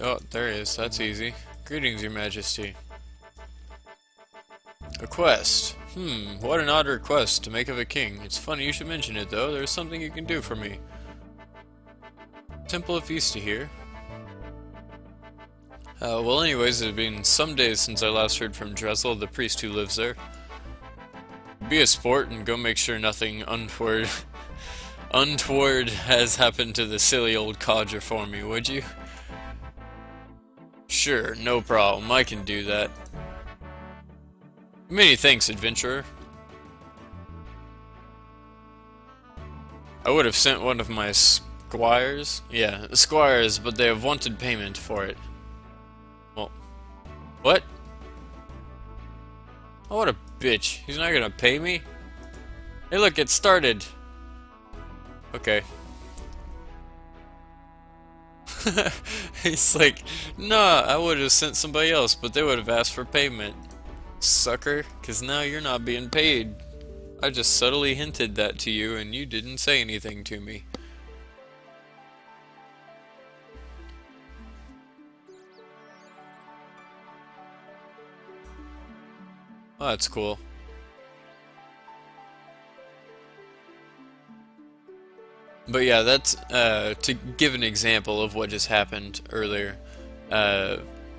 Oh, there he is. That's easy. Greetings, your majesty. A quest. What an odd request to make of a king. It's funny you should mention it, though. There's something you can do for me. Temple of Feasta here. Well anyways, it has been some days since I last heard from Dressel, the priest who lives there. Be a sport and go make sure nothing untoward has happened to the silly old codger for me, would you? Sure, no problem. I can do that. Many thanks, adventurer. I would have sent one of my squires. Yeah, squires, but they have wanted payment for it. Well, what? Oh, what a bitch. He's not gonna pay me? Hey look, it started. Okay. He's like, nah, I would have sent somebody else, but they would have asked for payment. Sucker, because now you're not being paid. I just subtly hinted that to you and you didn't say anything to me. Oh, that's cool. But yeah, that's to give an example of what just happened earlier.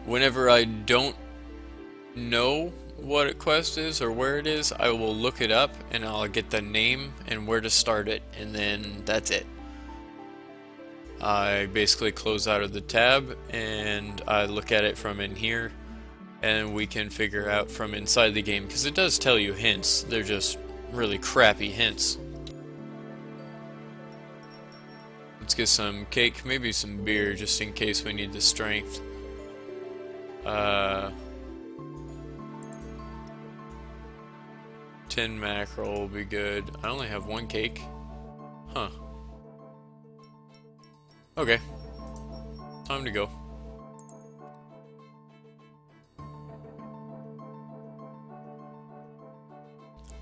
Whenever I don't know what a quest is or where it is, I will look it up and I'll get the name and where to start it, and then that's it. I basically close out of the tab and I look at it from in here, and we can figure out from inside the game, because it does tell you hints. They're just really crappy hints. Let's get some cake, maybe some beer, just in case we need the strength. 10 mackerel will be good. I only have one cake. Huh. Okay. Time to go.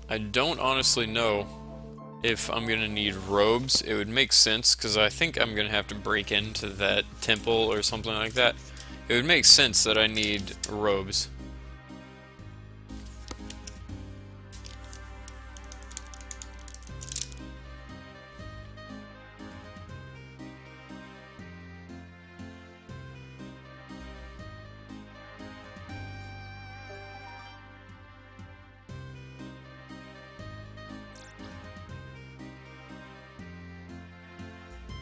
I don't honestly know if I'm gonna need robes. It would make sense, because I think I'm gonna have to break into that temple or something like that. It would make sense that I need robes.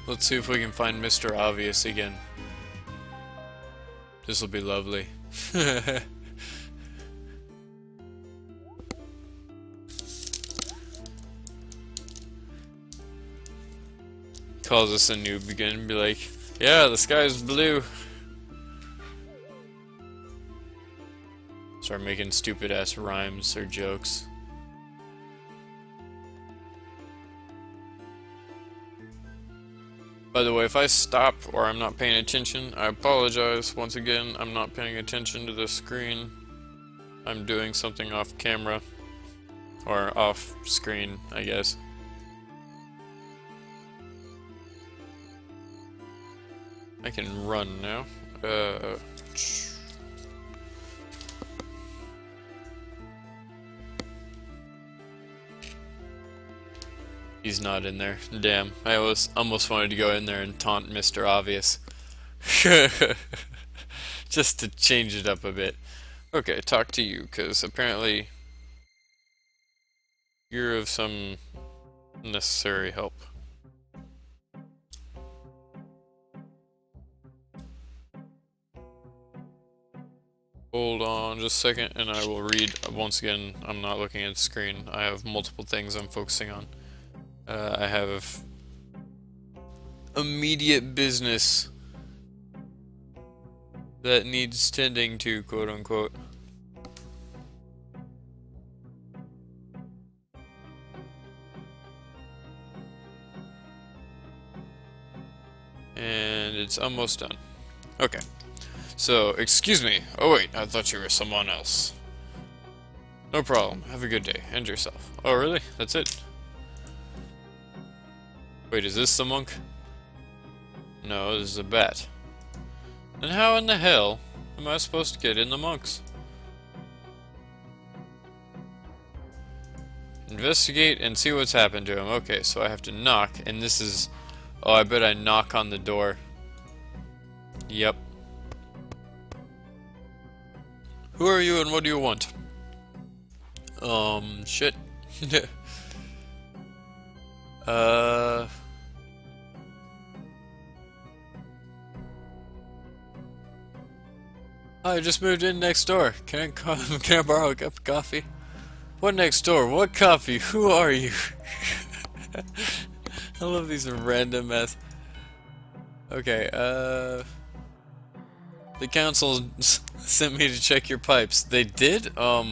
Let's see if we can find Mr. Obvious again. This will be lovely. Calls us a noob again and be like, yeah, the sky's blue. Start making stupid ass rhymes or jokes. By the way, if I stop or I'm not paying attention, I apologize. Once again, I'm not paying attention to the screen. I'm doing something off camera. Or off screen, I guess. I can run now. He's not in there. Damn. I almost wanted to go in there and taunt Mr. Obvious. Just to change it up a bit. Okay, talk to you, because apparently You're of some necessary help. Hold on just a second and I will read. Once again, I'm not looking at the screen. I have multiple things I'm focusing on. I have immediate business that needs tending to, quote unquote. And it's almost done. Okay. So, excuse me. Oh wait, I thought you were someone else. No problem. Have a good day. And yourself. Oh really? That's it? Wait, is this the monk? No, this is a bat. Then how in the hell am I supposed to get in the monks? Investigate and see what's happened to him. Okay, so I have to knock, and this is... Oh, I bet I knock on the door. Yep. Who are you and what do you want? Shit. I just moved in next door. Can I borrow a cup of coffee? What next door? What coffee? Who are you? I love these random ass. Okay, the council sent me to check your pipes. They did? Are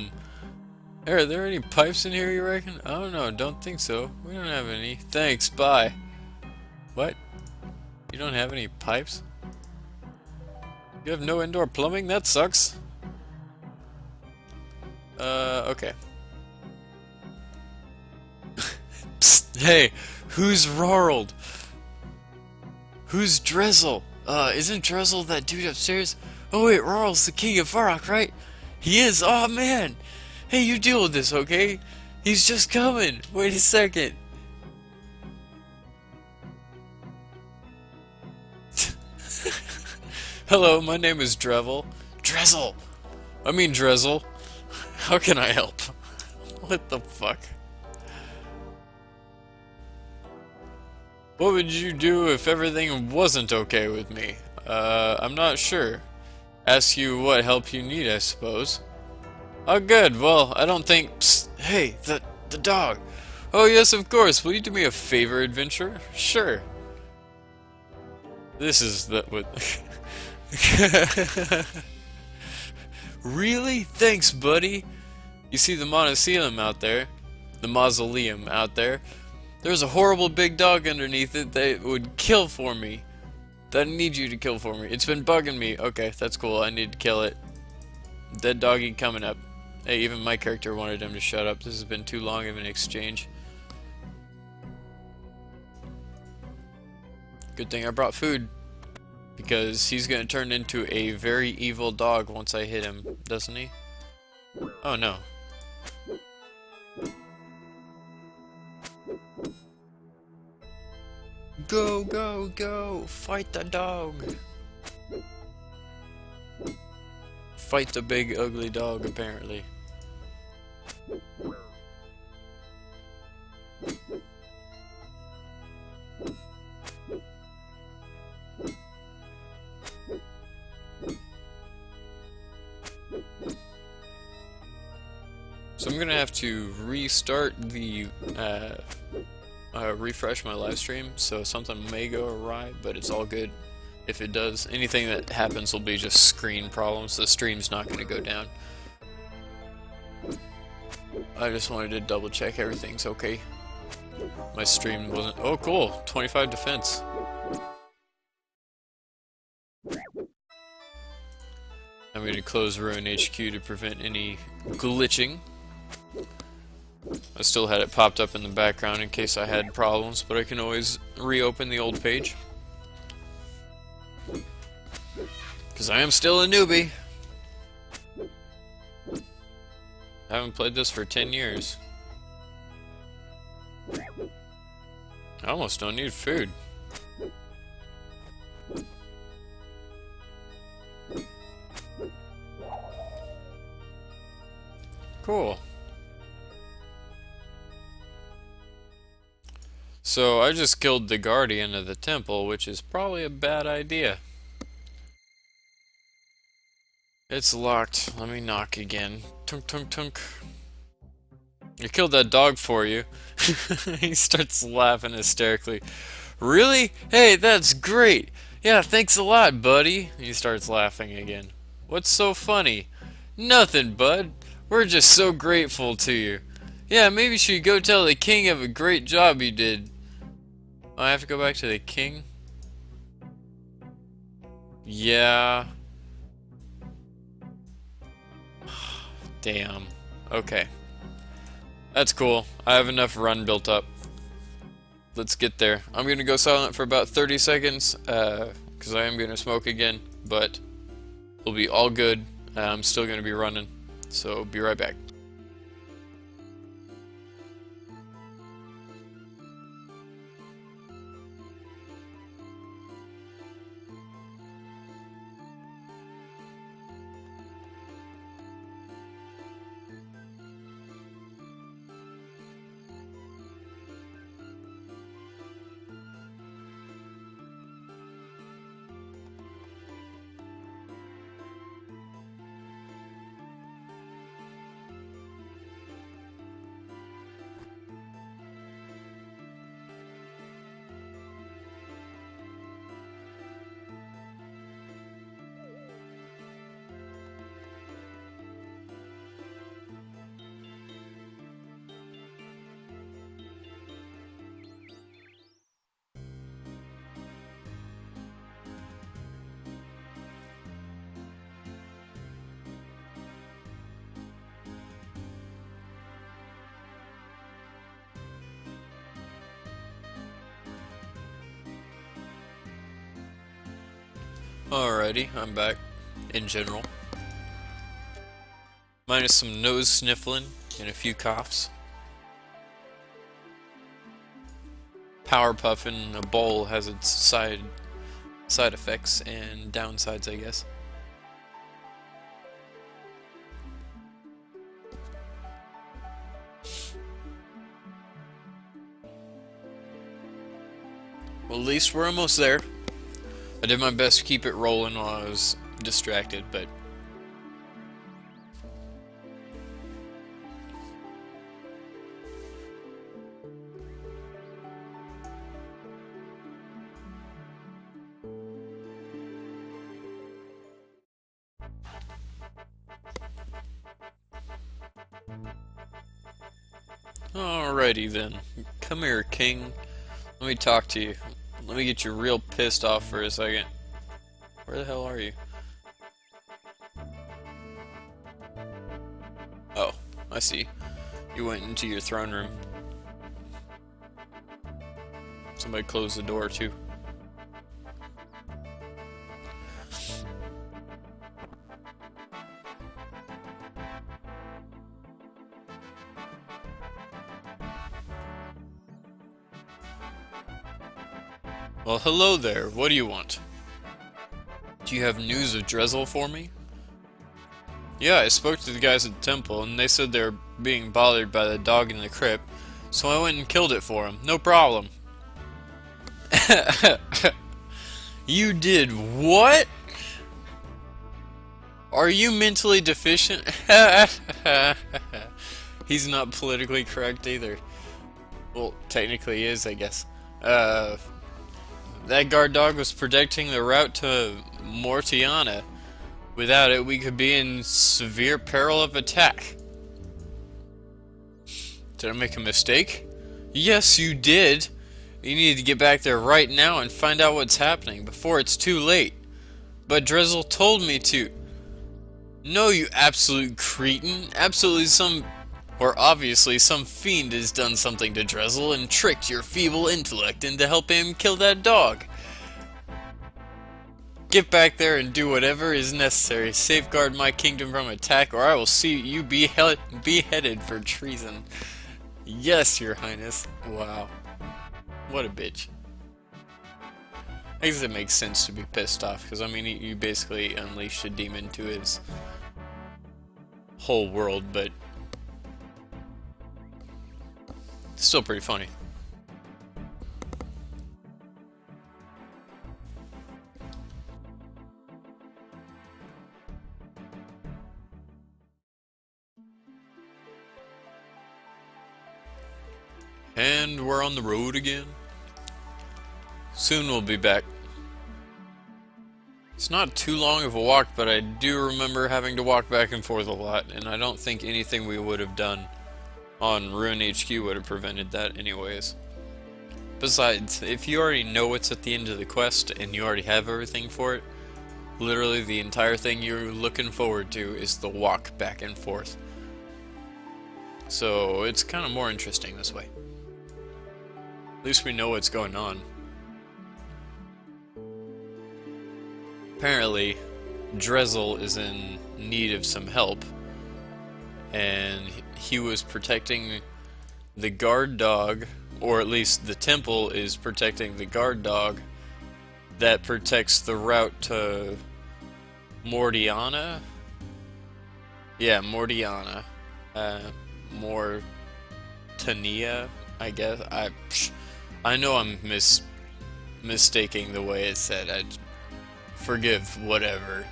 there any pipes in here, you reckon? I don't know, don't think so. We don't have any. Thanks, bye. What? You don't have any pipes? You have no indoor plumbing? That sucks. Okay. Psst, hey, who's Rarld? Who's Drezel? Isn't Drezel that dude upstairs? Oh wait, Rarld's the king of Farok, right? He is? Oh man! Hey, you deal with this, okay? He's just coming! Wait a second. Hello, my name is Drevel. Drezel! I mean Drezel. How can I help? What the fuck? What would you do if everything wasn't okay with me? I'm not sure. Ask you what help you need, I suppose. Oh good, well, I don't think... Psst, hey, the dog! Oh yes, of course, will you do me a favor, adventurer? Sure. This is the... what... Really? Thanks, buddy! You see the mausoleum out there? The mausoleum out there? There's a horrible big dog underneath it that would kill for me. That I need you to kill for me. It's been bugging me. Okay, that's cool. I need to kill it. Dead doggy coming up. Hey, even my character wanted him to shut up. This has been too long of an exchange. Good thing I brought food. Because he's gonna turn into a very evil dog once I hit him, doesn't he? Oh no. Go, go, go! Fight the dog! Fight the big ugly dog, apparently. So I'm gonna have to restart the refresh my live stream, so something may go awry, but it's all good. If it does, anything that happens will be just screen problems. The stream's not gonna go down. I just wanted to double check everything's okay. My stream wasn't... Oh cool, 25 defense. I'm gonna close Ruin HQ to prevent any glitching. I still had it popped up in the background in case I had problems, but I can always reopen the old page. Because I am still a newbie. I haven't played this for 10 years. I almost don't need food. Cool. So I just killed the guardian of the temple, which is probably a bad idea. It's locked. Let me knock again. Tunk tunk tunk. I killed that dog for you. He starts laughing hysterically. Really? Hey, that's great. Yeah, thanks a lot, buddy. He starts laughing again. What's so funny? Nothing, bud. We're just so grateful to you. Yeah, maybe you should go tell the king of a great job you did. Oh, I have to go back to the king? Yeah. Damn. Okay. That's cool. I have enough run built up. Let's get there. I'm gonna go silent for about 30 seconds, because I am gonna smoke again, but we'll be all good. I'm still gonna be running, so be right back. Alrighty, I'm back. In general. Minus some nose sniffling and a few coughs. Power puffing a bowl has its side effects and downsides, I guess. Well, at least we're almost there. I did my best to keep it rolling while I was distracted, but... Alrighty then. Come here, King. Let me talk to you. Let me get you real pissed off for a second. Where the hell are you? Oh, I see. You went into your throne room. Somebody closed the door too. Well, hello there. What do you want? Do you have news of Drezel for me? Yeah, I spoke to the guys at the temple, and they said they were being bothered by the dog in the crypt, so I went and killed it for them. No problem. You did what? Are you mentally deficient? He's not politically correct either. Well, technically he is, I guess. That guard dog was protecting the route to Mortiana. Without it, we could be in severe peril of attack. Did I make a mistake? Yes, you did. You need to get back there right now and find out what's happening before it's too late. But Drezel told me to. No, you absolute cretin. Obviously some fiend has done something to Drezel and tricked your feeble intellect into helping him kill that dog. Get back there and do whatever is necessary. Safeguard my kingdom from attack, or I will see you beheaded for treason. Yes, your highness. Wow. What a bitch. I guess it makes sense to be pissed off, because I mean, you basically unleashed a demon to his whole world, but still pretty funny. And we're on the road again. Soon we'll be back. It's not too long of a walk, but I do remember having to walk back and forth a lot, and I don't think anything we would have done on Ruin HQ would have prevented that anyways. Besides, if you already know what's at the end of the quest and you already have everything for it, literally the entire thing you're looking forward to is the walk back and forth. So it's kind of more interesting this way. At least we know what's going on. Apparently, Drezel is in need of some help, and he was protecting the guard dog, or at least the temple is protecting the guard dog that protects the route to Mordiana? Yeah, Mordiana. Mortania, I guess. I know I'm mistaking the way it's said. I forgive whatever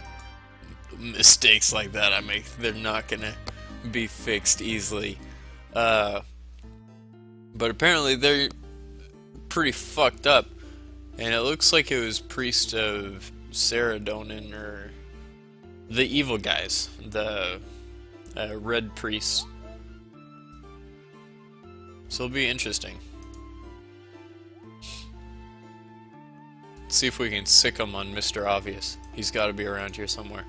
mistakes like that I make. They're not gonna be fixed easily. But apparently they're pretty fucked up, and it looks like it was Priest of Saradonin, or the evil guys, the red priests. So it'll be interesting. Let's see if we can sick him on Mr. Obvious. He's got to be around here somewhere.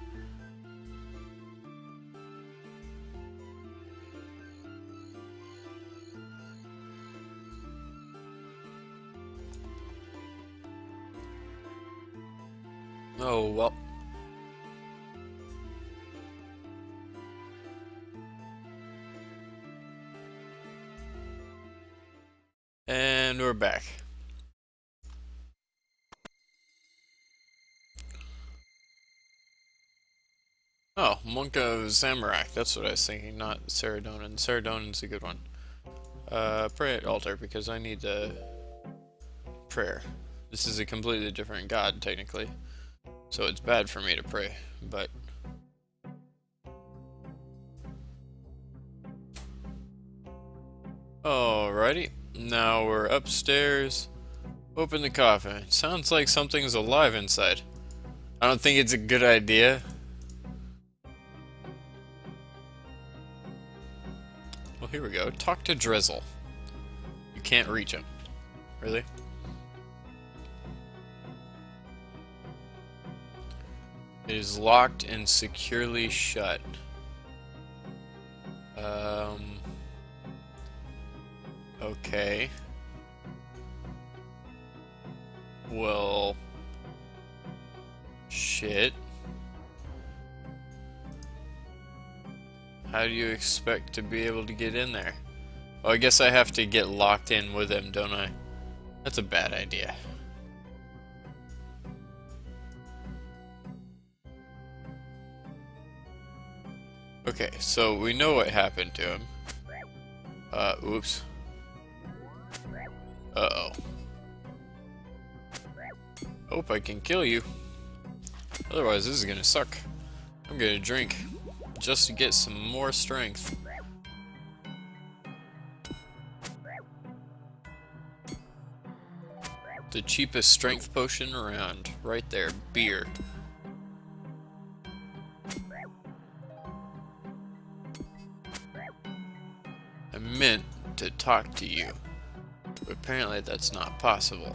Oh, well. And we're back. Oh, Monk of Zamorak. That's what I was thinking, not Saradonin. Saradonin's a good one. Pray at altar, because I need the prayer. This is a completely different god, technically. So it's bad for me to pray, but... Alrighty. Now we're upstairs. Open the coffin. Sounds like something's alive inside. I don't think it's a good idea. Well, here we go. Talk to Drezel. You can't reach him. Really? It is locked and securely shut. Okay. Well... Shit. How do you expect to be able to get in there? Well, I guess I have to get locked in with him, don't I? That's a bad idea. Okay, so we know what happened to him. Oops. Uh-oh. Hope I can kill you. Otherwise, this is gonna suck. I'm gonna drink just to get some more strength. The cheapest strength potion around. Right there. Beer. I meant to talk to you, but apparently that's not possible.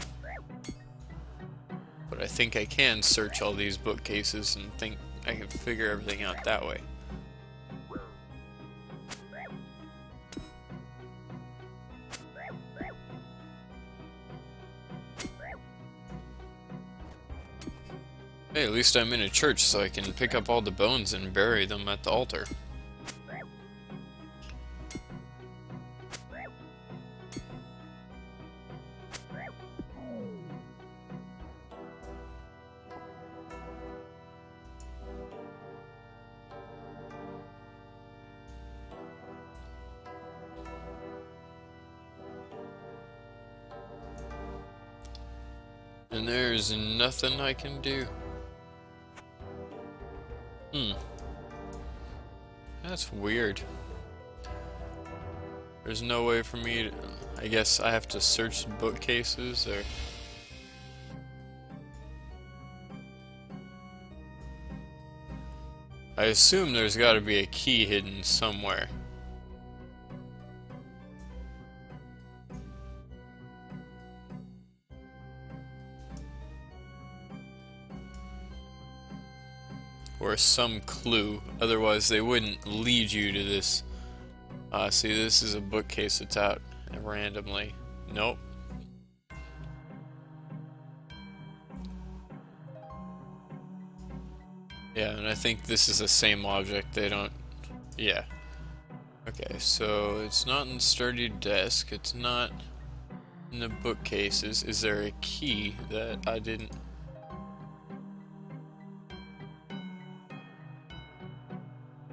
But I think I can search all these bookcases and think I can figure everything out that way. Hey, at least I'm in a church, so I can pick up all the bones and bury them at the altar. And there's nothing I can do. That's weird. There's no way for me to... I guess I have to search bookcases, or... I assume there's gotta be a key hidden somewhere. Or some clue, otherwise they wouldn't lead you to this. See, this is a bookcase that's out randomly. Nope. Yeah, and I think this is the same object. They don't... Yeah. Okay, so it's not in the sturdy desk. It's not in the bookcases. Is there a key that I didn't...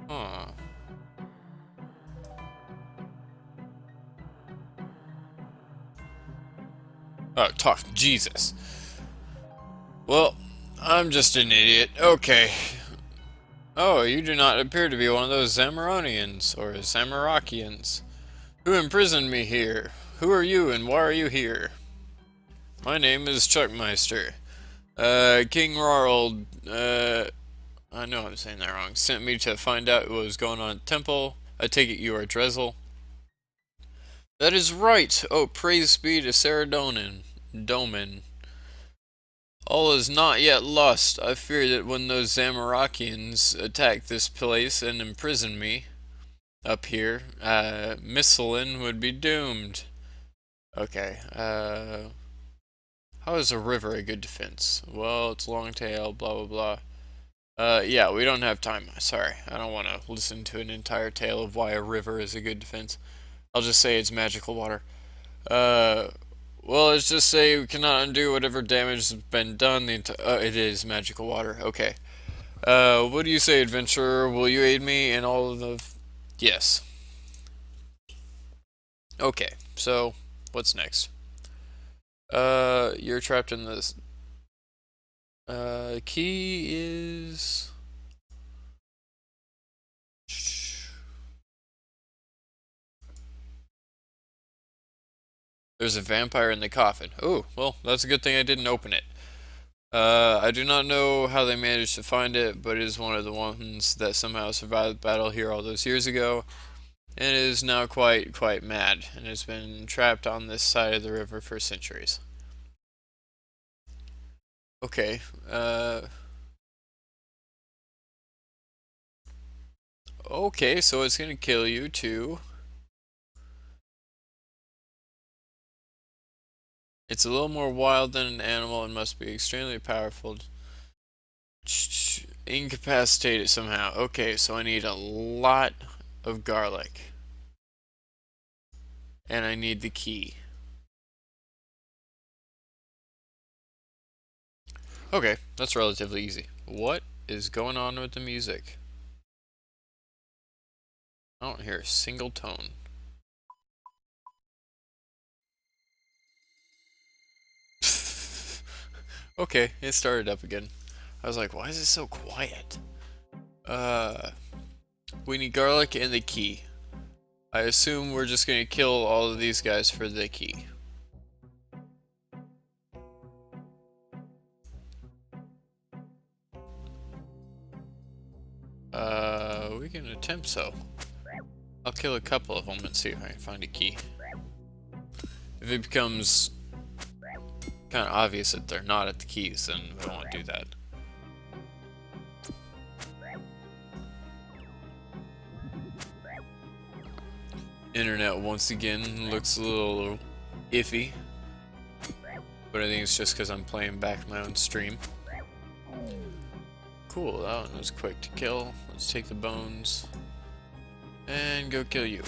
Huh. Oh, talk. Jesus. Well, I'm just an idiot. Okay. Oh, you do not appear to be one of those Zamaronians, or Zamarakians, who imprisoned me here. Who are you, and why are you here? My name is Chuckmeister. King Rarl, I know I'm saying that wrong, sent me to find out what was going on at the temple. I take it you are Drezel. That is right! Oh, praise be to Domin. All is not yet lost. I fear that when those Zamarakians attack this place and imprison me up here, Misselin would be doomed. Okay, how is a river a good defense? Well, it's long tail, blah blah blah. Yeah, we don't have time. Sorry, I don't want to listen to an entire tale of why a river is a good defense. I'll just say it's magical water. Well, let's just say we cannot undo whatever damage has been done. It is magical water. Okay. What do you say, adventurer? Will you aid me in all of the... Yes. Okay, so, what's next? You're trapped in this... key is... There's a vampire in the coffin. Oh, well, that's a good thing I didn't open it. I do not know how they managed to find it, but it is one of the ones that somehow survived the battle here all those years ago, and is now quite mad, and has been trapped on this side of the river for centuries. Okay, okay, so it's gonna kill you too. It's a little more wild than an animal and must be extremely powerful. Incapacitate it somehow. Okay, so I need a lot of garlic. And I need the key. Okay, that's relatively easy. What is going on with the music? I don't hear a single tone. Okay, it started up again. I was like, why is it so quiet? We need garlic and the key. I assume we're just gonna kill all of these guys for the key. We can attempt so. I'll kill a couple of them and see if I can find a key. If it becomes kind of obvious that they're not at the keys, then we won't do that. Internet once again looks a little iffy, but I think it's just because I'm playing back my own stream. Cool, that one was quick to kill. Let's take the bones and go kill you.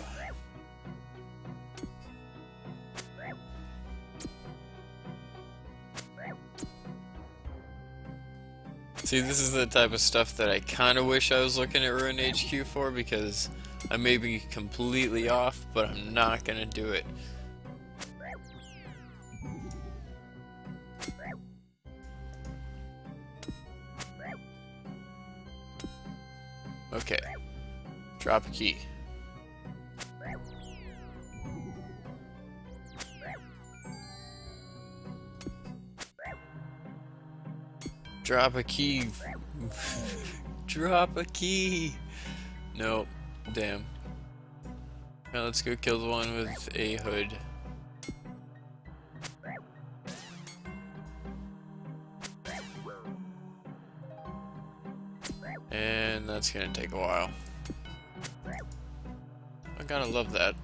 See, this is the type of stuff that I kind of wish I was looking at Rune HQ for, because I may be completely off, but I'm not gonna do it. Okay. Drop a key. Drop a key. Drop a key. Nope. Damn. Now let's go kill the one with a hood. And that's gonna take a while. I gotta love that.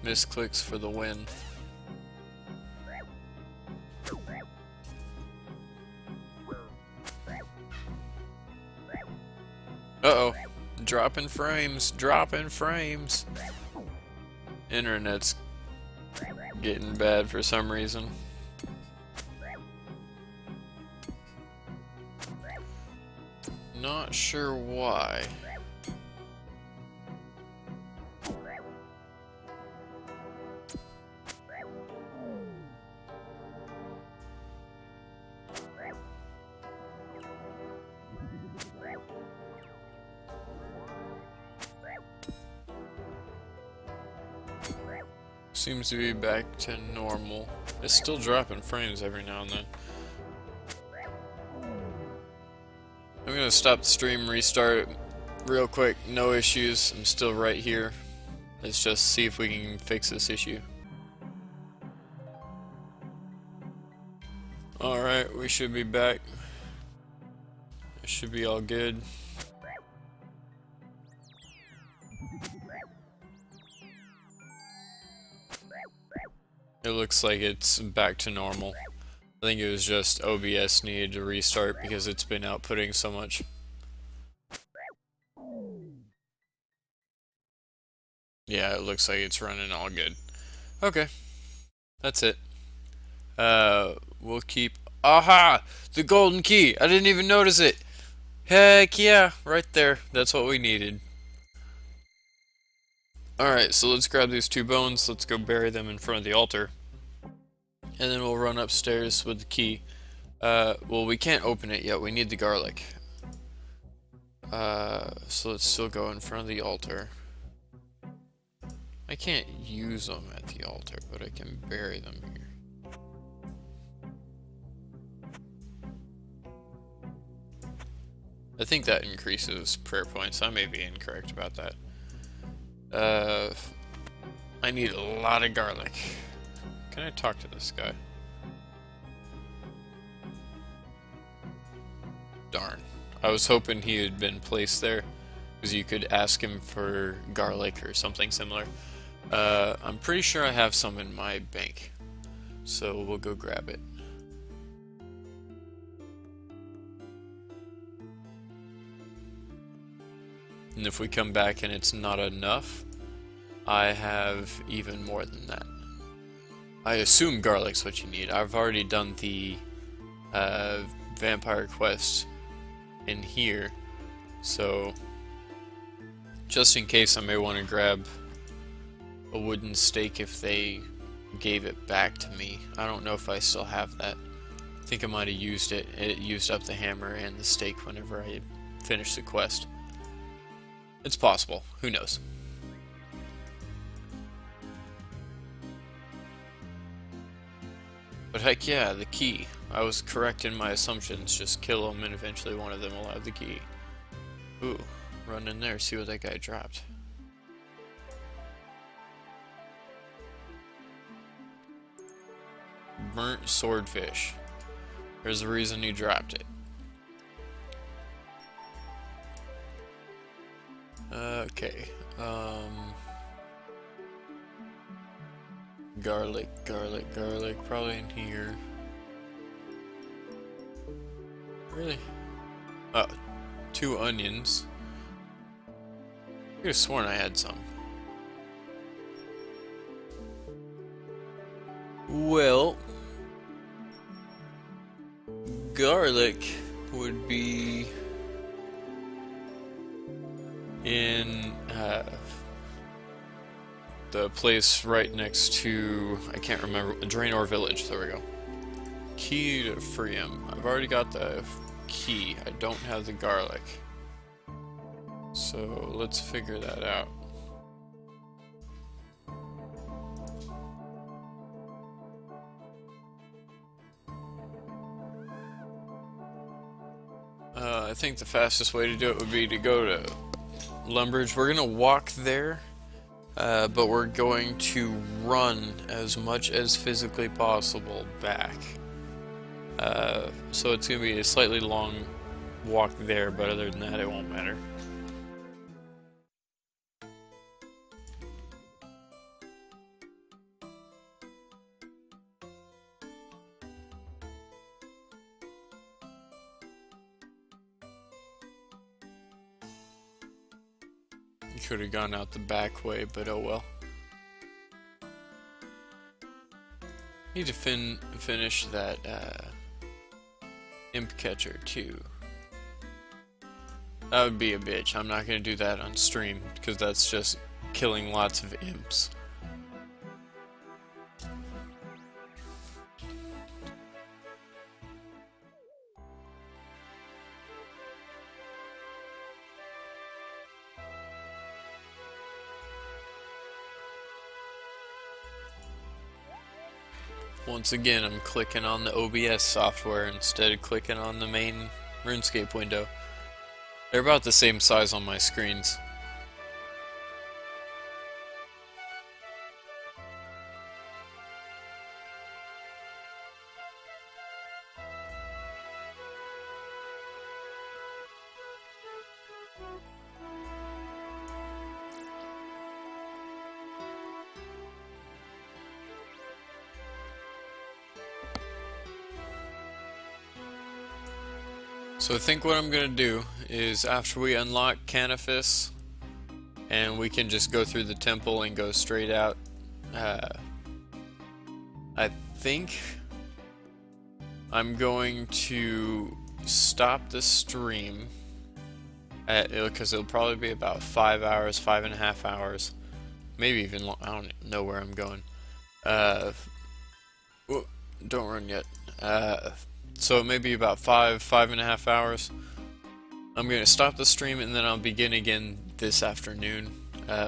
Misclicks for the win. Uh-oh. Dropping frames. Dropping frames. Internet's getting bad for some reason. Not sure why. Seems to be back to normal. It's still dropping frames every now and then. I'm gonna stop the stream, restart it real quick, no issues. I'm still right here. Let's just see if we can fix this issue. Alright, we should be back. It should be all good. It looks like it's back to normal. I think it was just OBS needed to restart because it's been outputting so much. Yeah, it looks like it's running all good. Okay. That's it. We'll keep... Aha! The golden key! I didn't even notice it! Heck yeah! Right there. That's what we needed. Alright, so let's grab these 2 bones. Let's go bury them in front of the altar. And then we'll run upstairs with the key. Well, we can't open it yet. We need the garlic. So let's still go in front of the altar. I can't use them at the altar, but I can bury them here. I think that increases prayer points. I may be incorrect about that. I need a lot of garlic. Can I talk to this guy? Darn. I was hoping he had been placed there, because you could ask him for garlic or something similar. I'm pretty sure I have some in my bank, so we'll go grab it. And if we come back and it's not enough, I have even more than that. I assume garlic's what you need. I've already done the vampire quest in here, so just in case I may want to grab a wooden stake if they gave it back to me. I don't know if I still have that. I think I might have used it. It used up the hammer and the stake whenever I finished the quest. It's possible. Who knows? But heck yeah, the key. I was correct in my assumptions. Just kill them and eventually one of them will have the key. Ooh, run in there, see what that guy dropped. Burnt swordfish. There's a reason he dropped it. Okay, garlic, probably in here. Really? Oh, 2 onions. I could have sworn I had some. Well, garlic would be in the place right next to, I can't remember, Draenor Village. There we go. Key to free him. I've already got the key. I don't have the garlic. So let's figure that out. . I think the fastest way to do it would be to go to Lumbridge. We're gonna walk there, but we're going to run as much as physically possible back. So it's gonna be a slightly long walk there, but other than that, it won't matter. Could have gone out the back way, but oh well. Need to finish that imp catcher too. That would be a bitch. I'm not gonna do that on stream because that's just killing lots of imps. Once again, I'm clicking on the OBS software instead of clicking on the main RuneScape window. They're about the same size on my screens. So I think what I'm gonna do is after we unlock Canifis and we can just go through the temple and go straight out, I think I'm going to stop the stream because it'll probably be about 5 hours, 5.5 hours, maybe even long. I don't know where I'm going. Don't run yet. So maybe about 5.5 hours. I'm going to stop the stream and then I'll begin again this afternoon.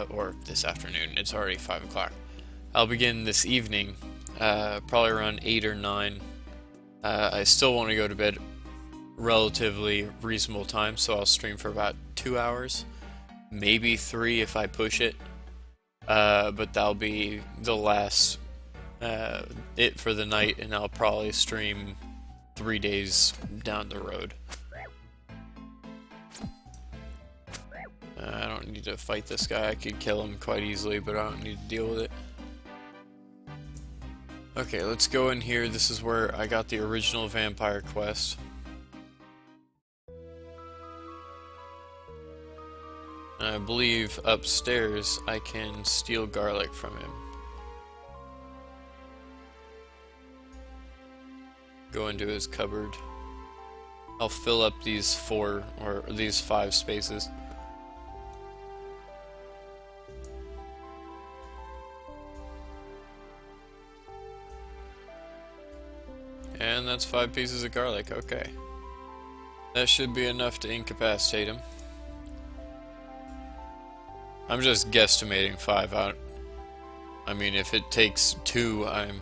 Or this afternoon, it's already 5 o'clock. I'll begin this evening, probably around 8 or 9. I still want to go to bed relatively reasonable time, so I'll stream for about 2 hours. Maybe 3 if I push it. But that'll be the last it for the night, and I'll probably stream 3 days down the road. I don't need to fight this guy. I could kill him quite easily, but I don't need to deal with it. Okay, let's go in here. This is where I got the original vampire quest. I believe upstairs I can steal garlic from him. Go into his cupboard. I'll fill up these 4 or these 5 spaces. And that's 5 pieces of garlic, okay. That should be enough to incapacitate him. I'm just guesstimating 5 out. I mean, if it takes 2, I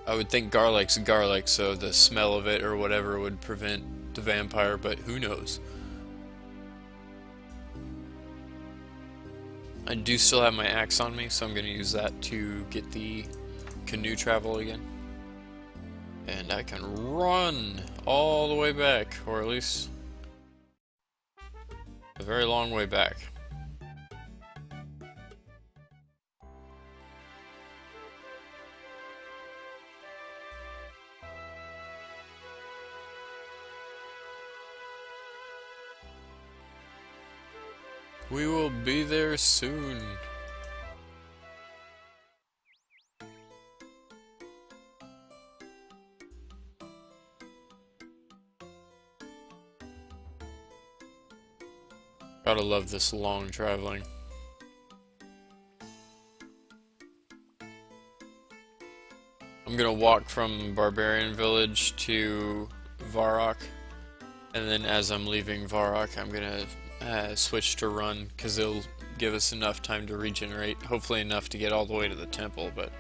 would think garlic's garlic, so the smell of it or whatever would prevent the vampire, but who knows. I do still have my axe on me, so I'm going to use that to get the canoe travel again. And I can run all the way back, or at least a very long way back. We will be there soon. Gotta love this long traveling. I'm gonna walk from Barbarian Village to Varrock, and then as I'm leaving Varrock, I'm gonna switch to run, because it'll give us enough time to regenerate, hopefully enough to get all the way to the temple, but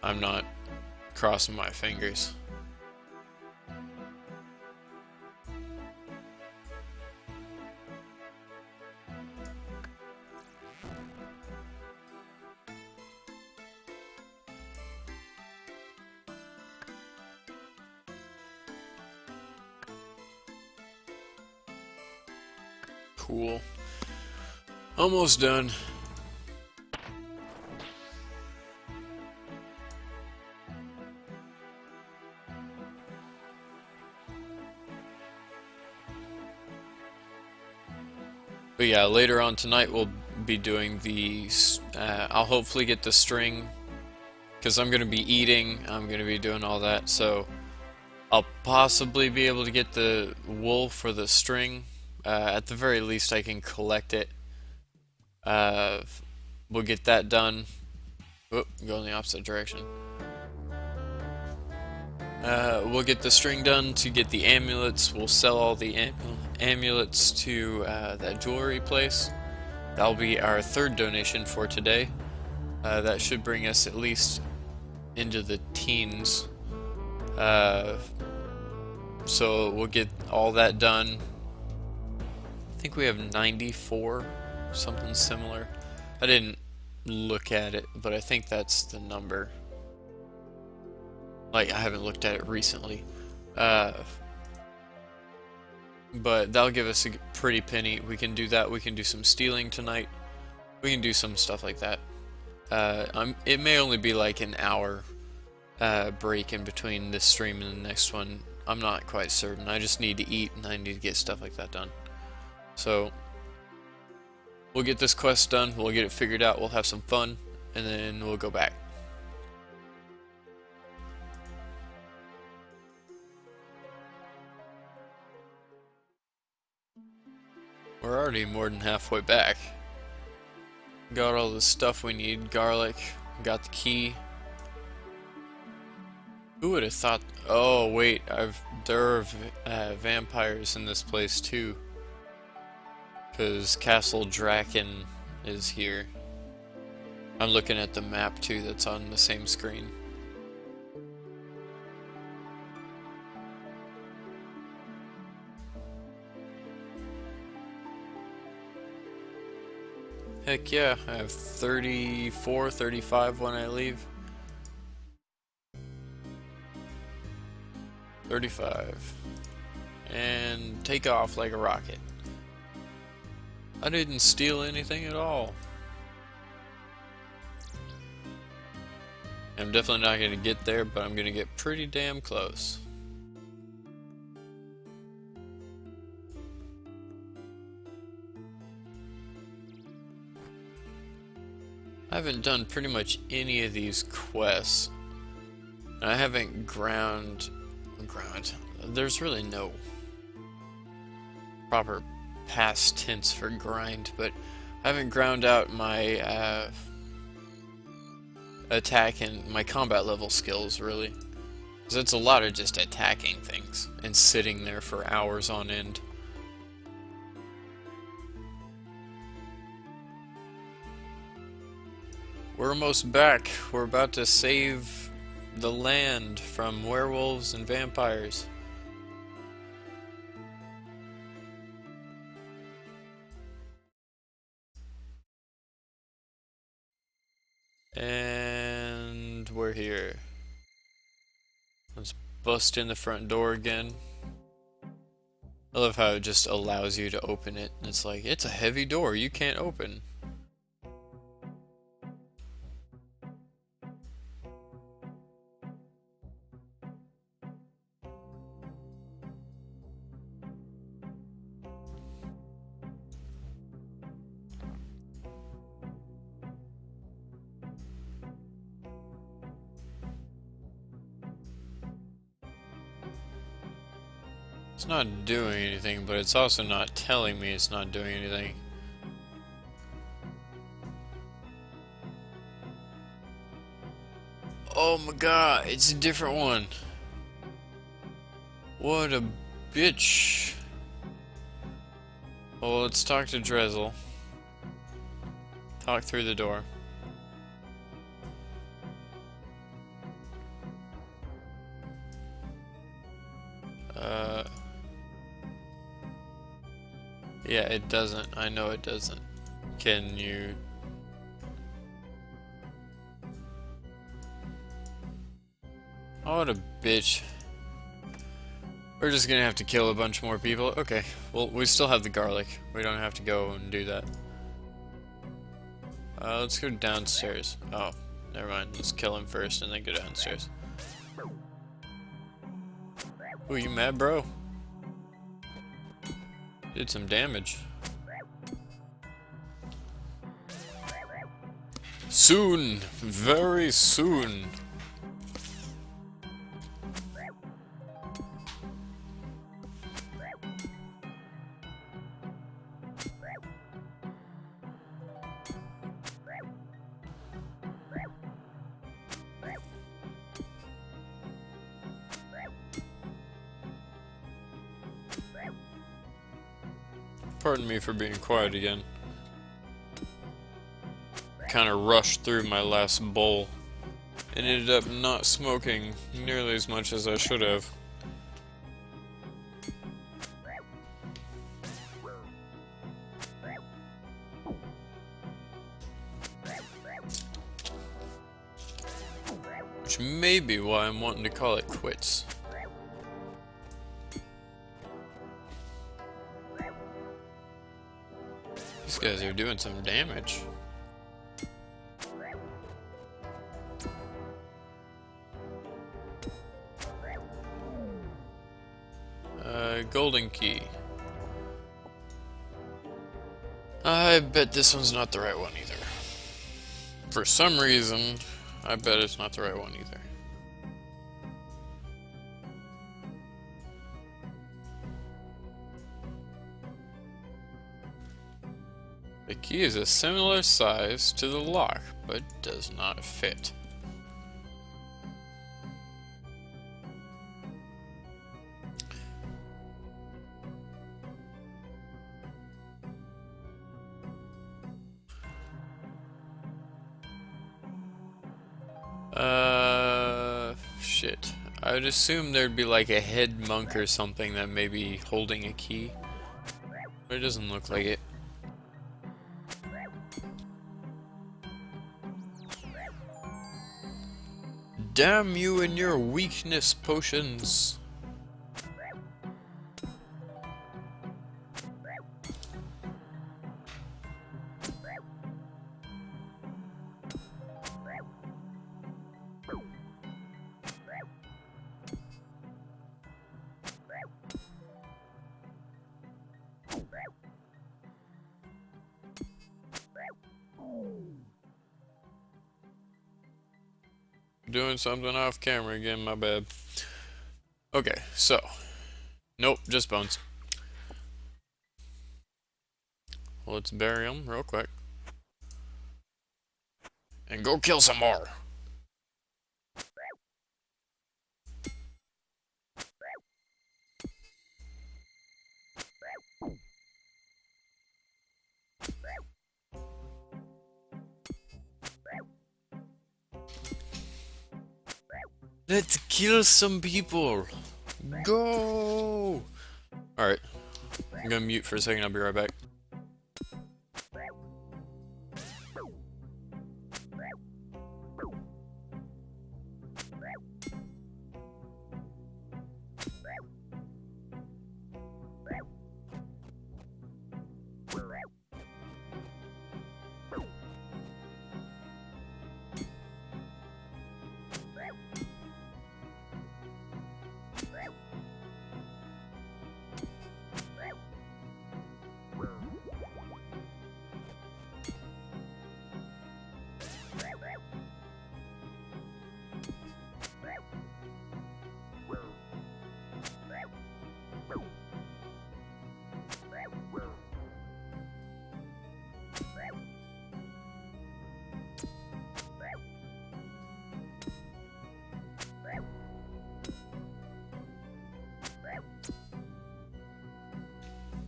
I'm not crossing my fingers. Cool. Almost done. But yeah, later on tonight we'll be doing the, I'll hopefully get the string, because I'm going to be eating, I'm going to be doing all that, so I'll possibly be able to get the wool for the string. At the very least I can collect it. We'll get that done. Oop, go in the opposite direction. We'll get the string done to get the amulets. We'll sell all the amulets to that jewelry place. That'll be our third donation for today. That should bring us at least into the teens. So we'll get all that done. I think we have 94, something similar. I didn't look at it, but I think that's the number. Like, I haven't looked at it recently. But that'll give us a pretty penny. We can do that. We can do some stealing tonight. We can do some stuff like that. It may only be like an hour break in between this stream and the next one. I'm not quite certain. I just need to eat and I need to get stuff like that done. So we'll get this quest done. We'll get it figured out. We'll have some fun, and then we'll go back. We're already more than halfway back. Got all the stuff we need. Garlic. Got the key. Who would have thought? Oh wait, there are vampires in this place too. Because Castle Draken is here. I'm looking at the map too that's on the same screen. Heck yeah, I have 34, 35 when I leave. 35. And take off like a rocket. I didn't steal anything at all. I'm definitely not going to get there, but I'm going to get pretty damn close. I haven't done pretty much any of these quests. And I haven't ground. There's really no proper past tense for grind, but I haven't ground out my attack and my combat level skills really, because it's a lot of just attacking things and sitting there for hours on end. We're almost back. We're about to save the land from werewolves and vampires. And we're here. Let's bust in the front door again. I love how it just allows you to open it. It's like, it's a heavy door, you can't open. It's not doing anything, but it's also not telling me it's not doing anything. Oh my god, it's a different one. What a bitch. Well, let's talk to Drezel. Talk through the door. Yeah, it doesn't. I know it doesn't. Can you... Oh, what a bitch. We're just gonna have to kill a bunch more people. Okay, well, we still have the garlic. We don't have to go and do that. Let's go downstairs. Oh, never mind. Let's kill him first and then go downstairs. Ooh, you mad, bro? Did some damage. Soon! Very soon! Pardon me for being quiet again. Kind of rushed through my last bowl and ended up not smoking nearly as much as I should have. Which may be why I'm wanting to call it quits. These guys are doing some damage. Golden key. I bet this one's not the right one either. For some reason, I bet it's not the right one either. The key is a similar size to the lock, but does not fit. Shit. I would assume there'd be like a head monk or something that may be holding a key. But it doesn't look like it. Damn you and your weakness potions! Doing something off camera again, my bad. Okay, so. Nope, just bones. Let's bury them real quick. And go kill some more. Let's kill some people. Go! Alright. I'm gonna mute for a second, I'll be right back.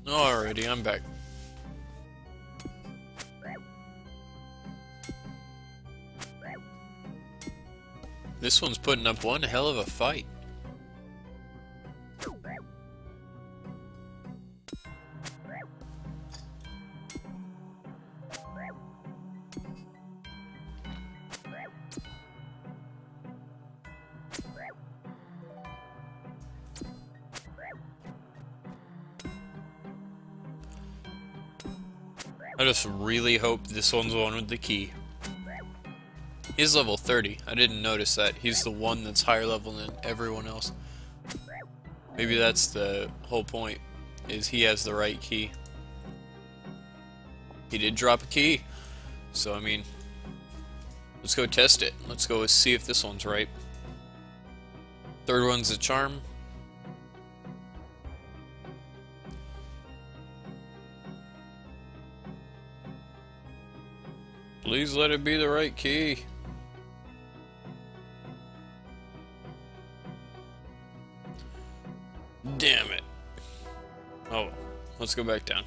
Alrighty, I'm back. This one's putting up one hell of a fight. I just really hope this one's the one with the key. He's level 30. I didn't notice that. He's the one that's higher level than everyone else. Maybe that's the whole point, is he has the right key. He did drop a key. So, I mean, let's go test it. Let's go see if this one's right. Third one's a charm. Please let it be the right key. Damn it. Oh, let's go back down.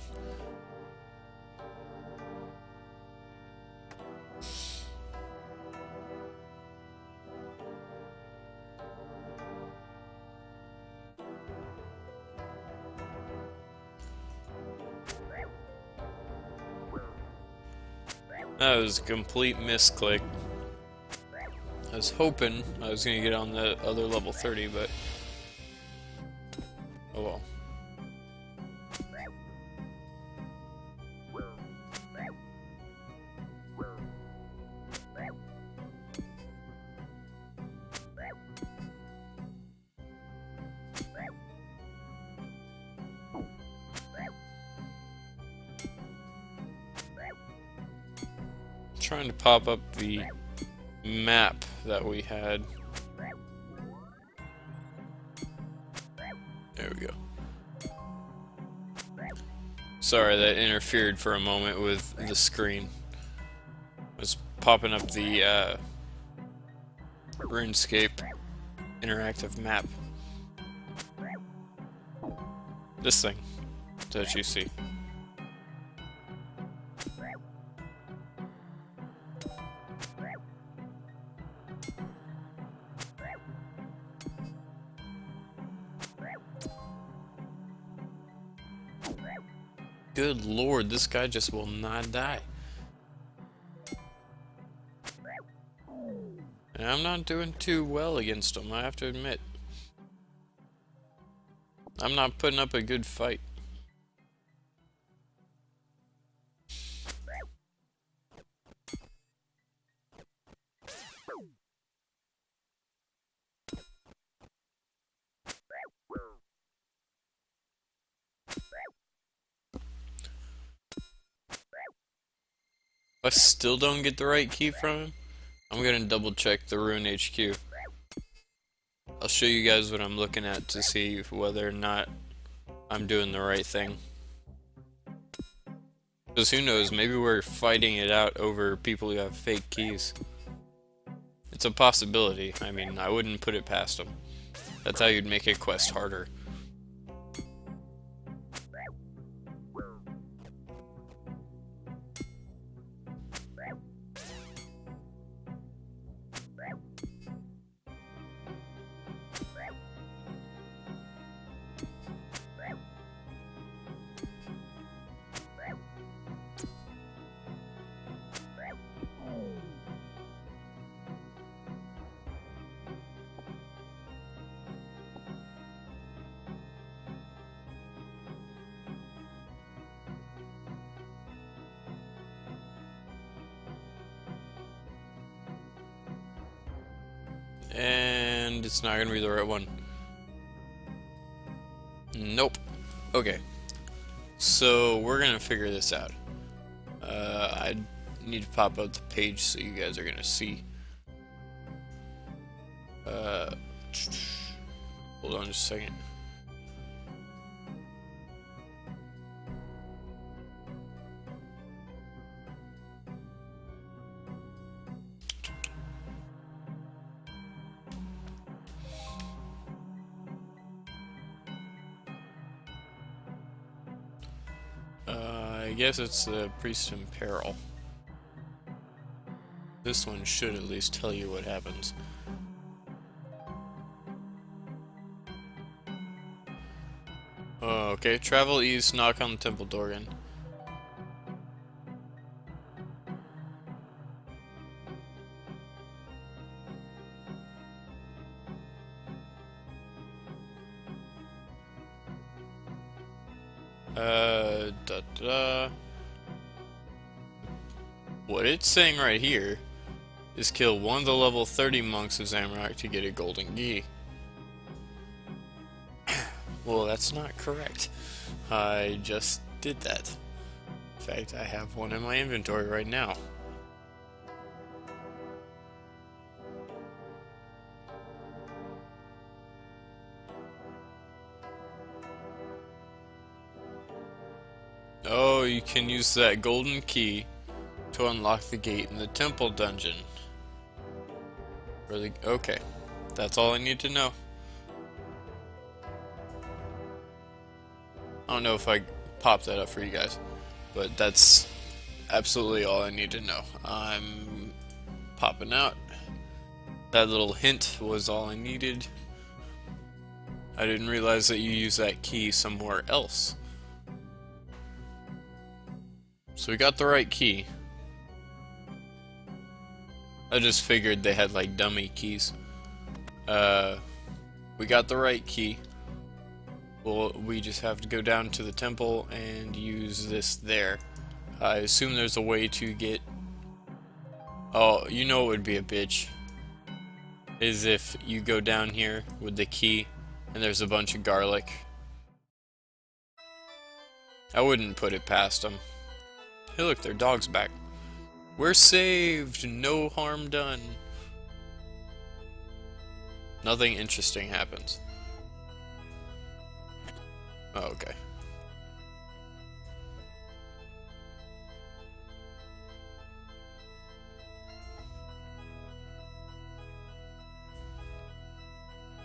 That was a complete misclick. I was hoping I was gonna get on the other level 30, but oh well. Trying to pop up the map that we had. There we go. Sorry, that interfered for a moment with the screen. I was popping up the Runecape interactive map. This thing that you see. Good lord, this guy just will not die. And I'm not doing too well against him, I have to admit. I'm not putting up a good fight. If I still don't get the right key from him, I'm gonna double check the Rune HQ. I'll show you guys what I'm looking at to see whether or not I'm doing the right thing. Because who knows, maybe we're fighting it out over people who have fake keys. It's a possibility. I mean, I wouldn't put it past them. That's how you'd make a quest harder. And it's not gonna be the right one. Nope. Okay. So we're gonna figure this out. I need to pop up the page so you guys are gonna see. Hold on just a second. I guess it's the Priest in Peril. This one should at least tell you what happens. Okay, travel east, knock on the temple door again. Da da. What it's saying right here is kill one of the level 30 monks of Zamorak to get a golden gi. Well, that's not correct. I just did that. In fact, I have one in my inventory right now. Oh, you can use that golden key to unlock the gate in the temple dungeon. Really? Okay. That's all I need to know. I don't know if I popped that up for you guys, but that's absolutely all I need to know. I'm popping out. That little hint was all I needed. I didn't realize that you use that key somewhere else. So we got the right key. I just figured they had like dummy keys. We got the right key. Well, we just have to go down to the temple and use this there. I assume there's a way to get... Oh, you know it would be a bitch. Is if you go down here with the key and there's a bunch of garlic. I wouldn't put it past them. Hey look, their dog's back. We're saved! No harm done. Nothing interesting happens. Oh, okay.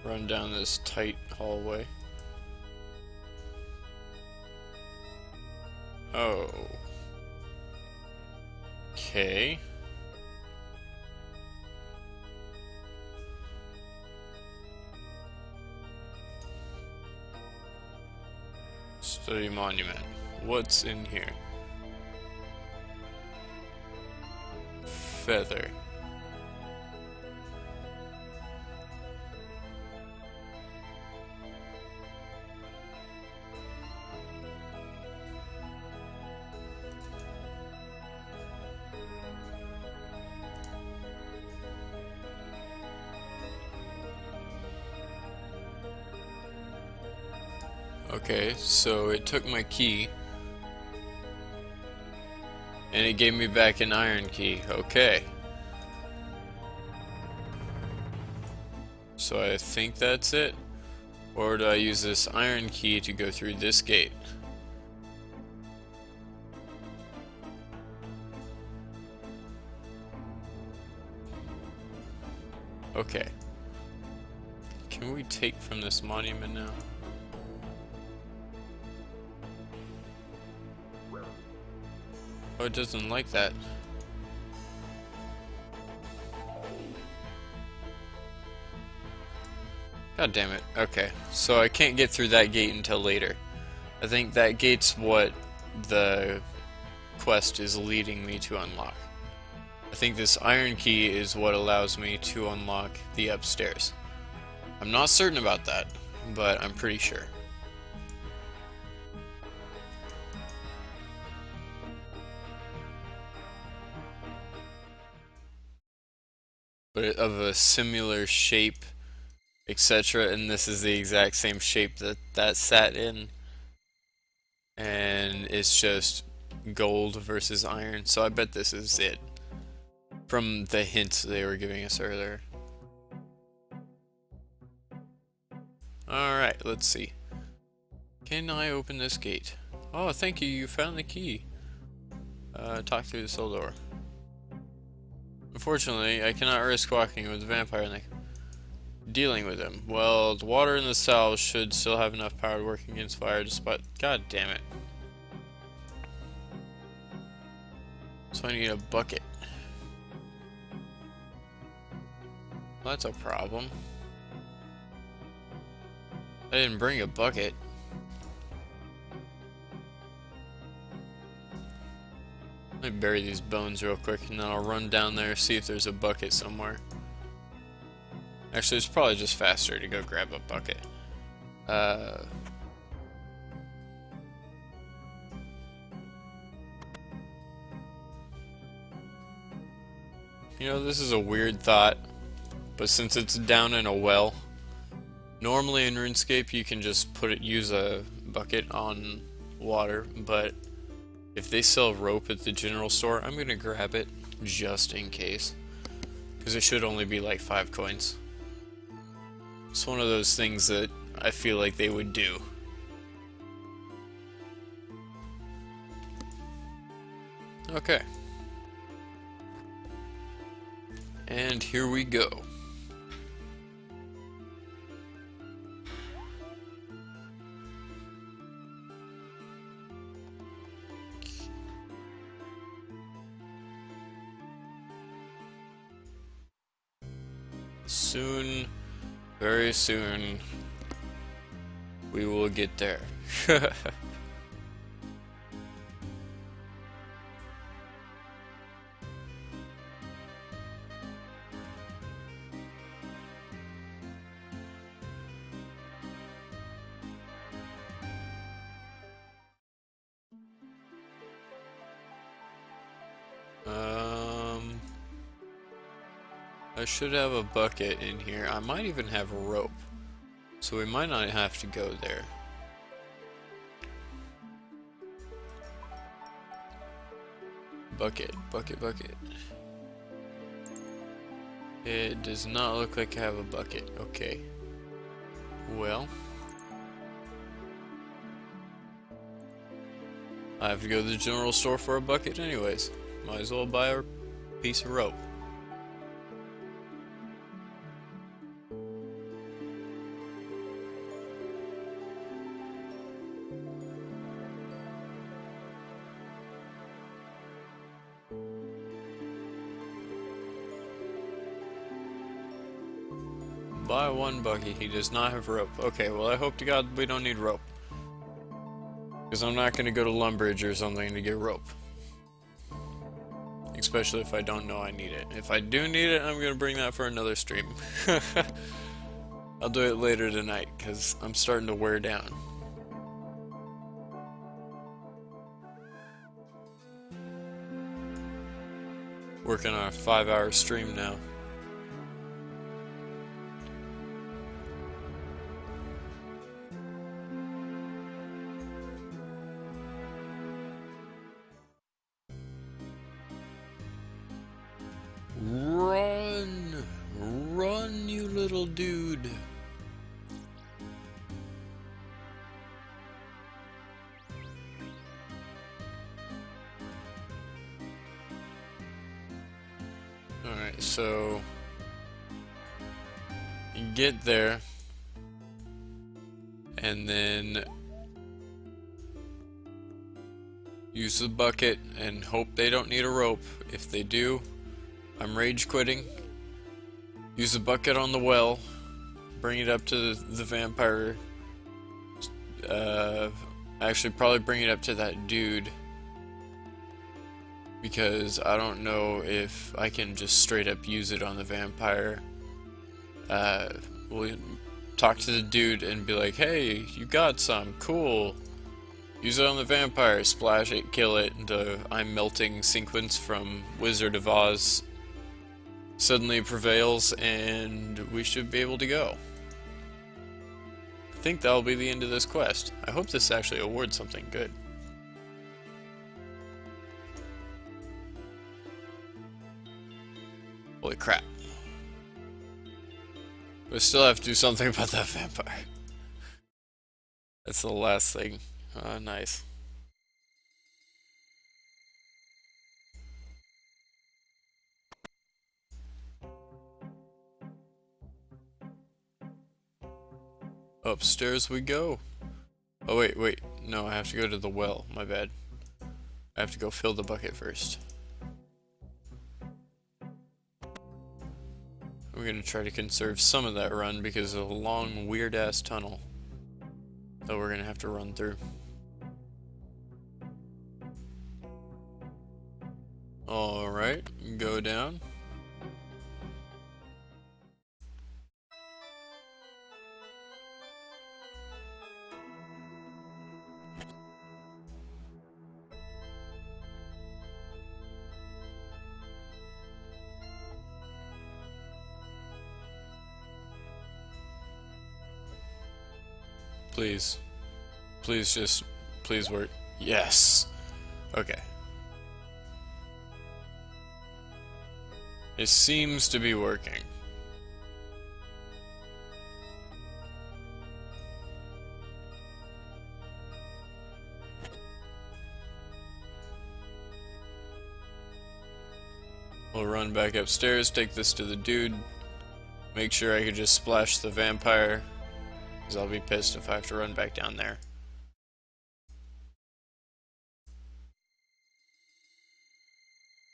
Run down this tight hallway. Oh. Okay. Study monument. What's in here? Feather. Okay, so it took my key and it gave me back an iron key. Okay. So I think that's it. Or do I use this iron key to go through this gate? Okay. Can we take from this monument now? Oh, it doesn't like that. God damn it. Okay, so I can't get through that gate until later. I think that gate's what the quest is leading me to unlock. I think this iron key is what allows me to unlock the upstairs. I'm not certain about that, but I'm pretty sure. But of a similar shape, etc. And this is the exact same shape that that sat in. And it's just gold versus iron. So I bet this is it. From the hints they were giving us earlier. Alright, let's see. Can I open this gate? Oh, thank you, you found the key. Talk through this old door. Unfortunately, I cannot risk walking with the vampire and dealing with him. Well, the water in the cells should still have enough power to work against fire despite... God damn it. So I need a bucket. Well, that's a problem. I didn't bring a bucket. Let me bury these bones real quick and then I'll run down there, see if there's a bucket somewhere. Actually, it's probably just faster to go grab a bucket. You know, this is a weird thought, but since it's down in a well, normally in RuneScape you can just use a bucket on water, but if they sell rope at the general store, I'm gonna grab it just in case, because it should only be like 5 coins. It's one of those things that I feel like they would do. Okay. And here we go. Soon, very soon, we will get there. I should have a bucket in here. I might even have a rope, so we might not have to go there. Bucket, bucket, bucket. It does not look like I have a bucket. Okay. Well, I have to go to the general store for a bucket anyways. Might as well buy a piece of rope. Buy 1 bucket. He does not have rope. Okay, well I hope to God we don't need rope, because I'm not going to go to Lumbridge or something to get rope. Especially if I don't know I need it. If I do need it, I'm going to bring that for another stream. I'll do it later tonight, because I'm starting to wear down. Working on a 5-hour stream now. Run! Run, you little dude! Alright, so you get there, and then use the bucket and hope they don't need a rope. If they do, I'm rage quitting. Use the bucket on the well, bring it up to the vampire. Actually, probably bring it up to that dude, because I don't know if I can just straight up use it on the vampire. We'll talk to the dude and be like, hey, you got some, cool. Use it on the vampire, splash it, kill it, and the I'm melting sequence from Wizard of Oz suddenly prevails, and we should be able to go. I think that'll be the end of this quest. I hope this actually awards something good. Holy crap. We still have to do something about that vampire. That's the last thing. Oh, nice. Upstairs we go. Oh wait, no, I have to go to the well, my bad. I have to go fill the bucket first. We're gonna try to conserve some of that run because of a long, weird-ass tunnel that we're gonna have to run through. Alright, go down. Please. Please work. Yes! Okay. It seems to be working. We'll run back upstairs, take this to the dude, make sure I could just splash the vampire, because I'll be pissed if I have to run back down there.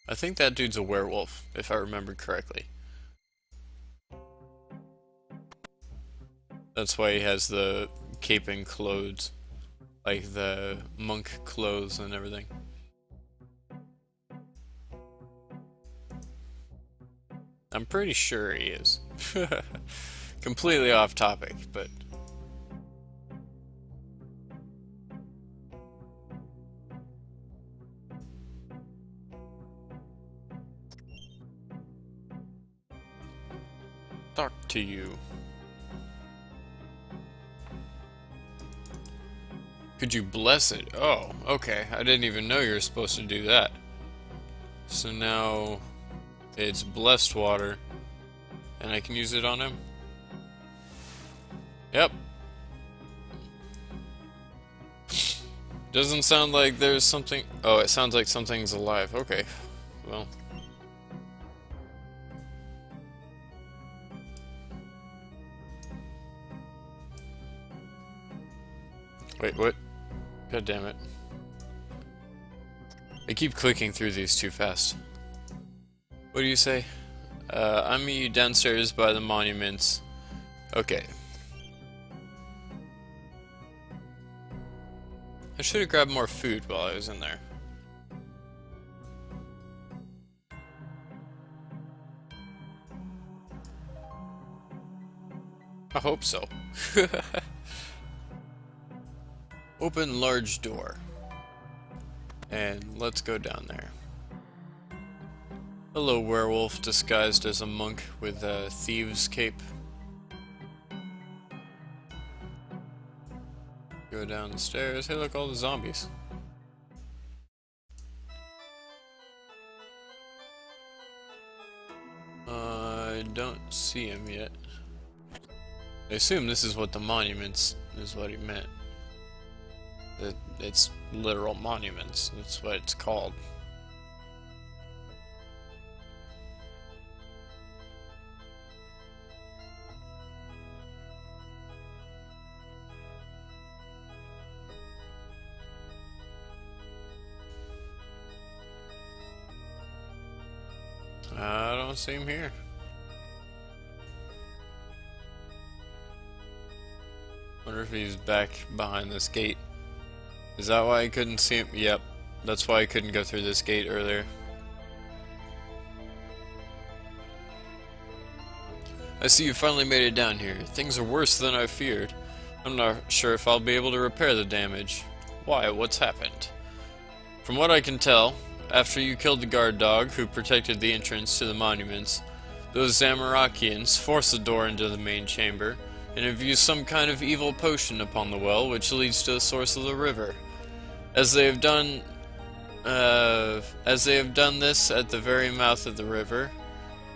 I think that dude's a werewolf, if I remember correctly. That's why he has the cape and clothes, like the monk clothes and everything. I'm pretty sure he is. Completely off topic, but... talk to you. Could you bless it? Oh, okay. I didn't even know you were supposed to do that. So now... it's blessed water, and I can use it on him? Yep. Doesn't sound like there's something... oh, it sounds like something's alive. Okay, well... wait, what? God damn it. I keep clicking through these too fast. What do you say? I'm meet you downstairs by the monuments. Okay. I should have grabbed more food while I was in there. I hope so. Open large door. And let's go down there. Hello, werewolf disguised as a monk with a thieves' cape. Go down the stairs. Hey, look, all the zombies. I don't see him yet. I assume this is what the monuments is what he meant. It's literal monuments. That's what it's called. I don't see him here. Wonder if he's back behind this gate. Is that why I couldn't see him? Yep. That's why I couldn't go through this gate earlier. I see you finally made it down here. Things are worse than I feared. I'm not sure if I'll be able to repair the damage. Why? What's happened? From what I can tell, after you killed the guard dog who protected the entrance to the monuments, those Zamarakians forced the door into the main chamber and have used some kind of evil potion upon the well which leads to the source of the river. As they have done this at the very mouth of the river,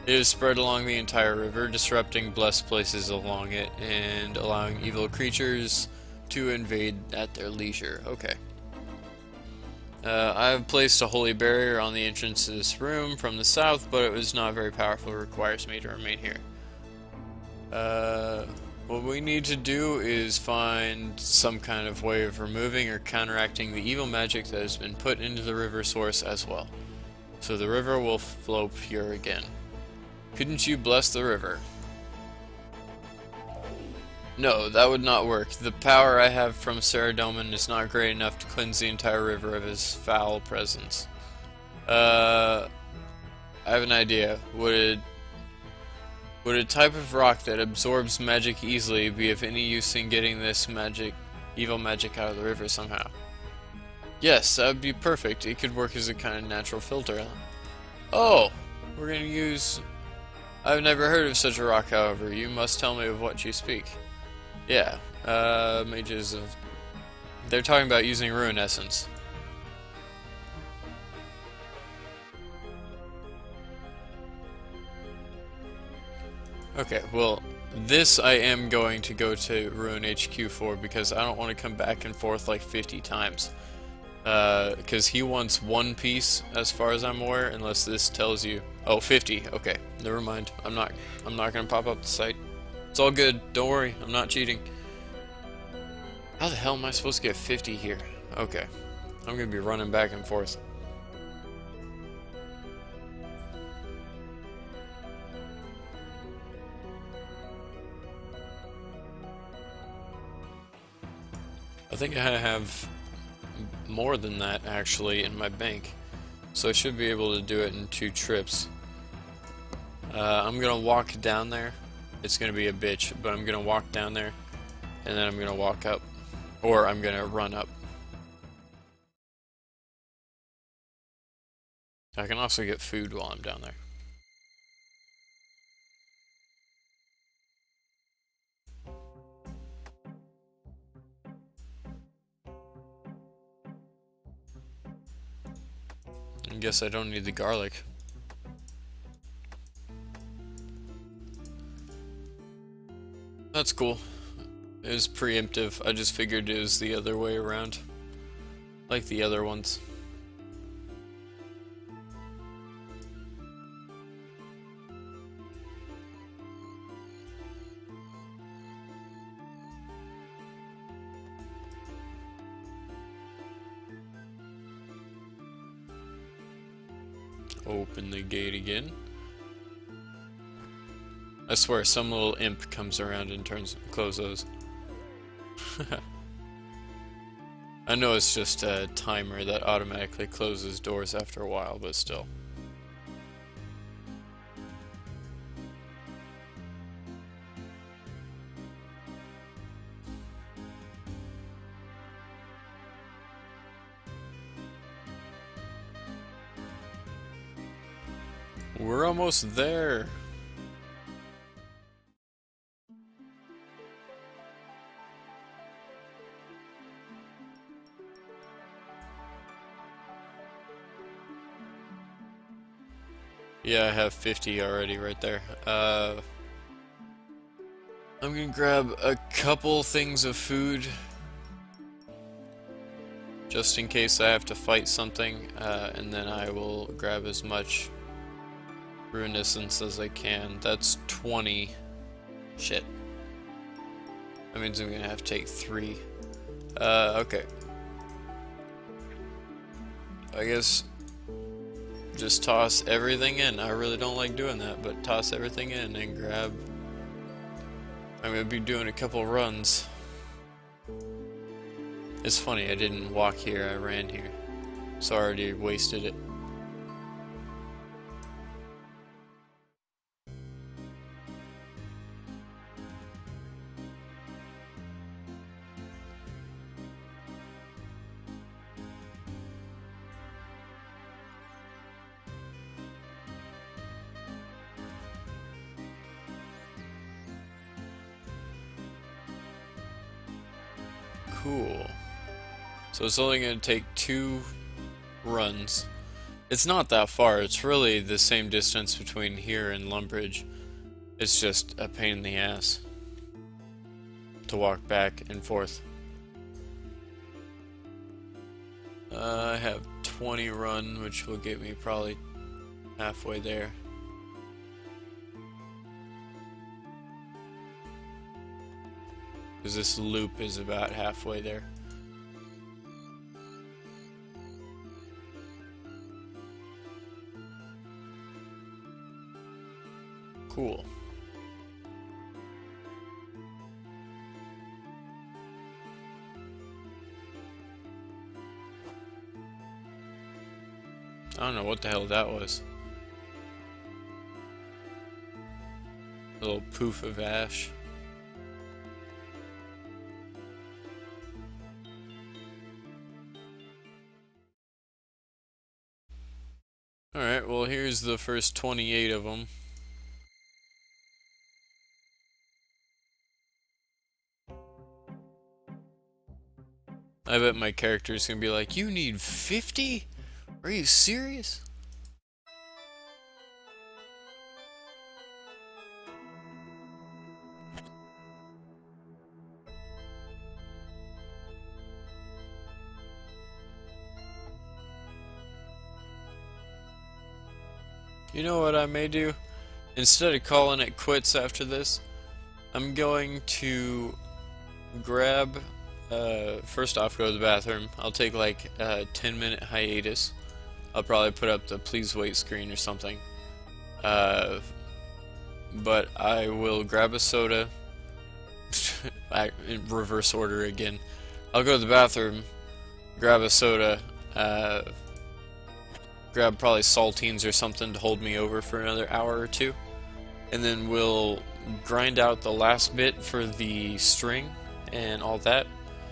it is spread along the entire river, disrupting blessed places along it and allowing evil creatures to invade at their leisure. Okay. I have placed a holy barrier on the entrance to this room from the south, but it was not very powerful. It requires me to remain here. What we need to do is find some kind of way of removing or counteracting the evil magic that has been put into the river source as well. So the river will flow pure again. Couldn't you bless the river? No, that would not work. The power I have from Saradomin is not great enough to cleanse the entire river of his foul presence. I have an idea. Would a type of rock that absorbs magic easily be of any use in getting this evil magic out of the river somehow? Yes, that would be perfect. It could work as a kind of natural filter. Oh, we're gonna use... I've never heard of such a rock, however. You must tell me of what you speak. Yeah, mages of... They're talking about using Rune Essence. Okay, well, this I am going to go to Rune HQ for because I don't want to come back and forth like 50 times. Because he wants one piece, as far as I'm aware, unless this tells you... Oh, 50. Okay, never mind. I'm not gonna pop up the site. It's all good. Don't worry. I'm not cheating. How the hell am I supposed to get 50 here? Okay. I'm gonna be running back and forth. I think I have more than that actually in my bank, so I should be able to do it in 2 trips. I'm gonna walk down there. It's gonna be a bitch, but I'm gonna walk down there and then I'm gonna walk up, or I'm gonna run up. I can also get food while I'm down there. I guess I don't need the garlic. That's cool. It was preemptive. I just figured it was the other way around. Like the other ones. Open the gate again. I swear some little imp comes around and closes those. I know it's just a timer that automatically closes doors after a while, but still. We're almost there. Yeah, I have 50 already right there. I'm gonna grab a couple things of food just in case I have to fight something, and then I will grab as much Runescence as I can. That's 20. Shit. That means I'm gonna have to take 3. Okay. I guess just toss everything in. I really don't like doing that, but toss everything in and grab... I'm gonna be doing a couple runs. It's funny, I didn't walk here, I ran here. So I already wasted it. Cool. So it's only going to take 2 runs. It's not that far. It's really the same distance between here and Lumbridge. It's just a pain in the ass to walk back and forth. I have 20 run, which will get me probably halfway there. Because this loop is about halfway there. Cool. I don't know what the hell that was. A little poof of ash. Alright, well here's the first 28 of them. I bet my character is gonna be like, you need 50? Are you serious? You know what I may do? Instead of calling it quits after this, I'm going to grab, first off, go to the bathroom. I'll take like a 10-minute hiatus. I'll probably put up the please wait screen or something. But I will grab a soda. In reverse order again. I'll go to the bathroom, grab a soda, grab probably saltines or something to hold me over for another hour or two, and then we'll grind out the last bit for the string and all that,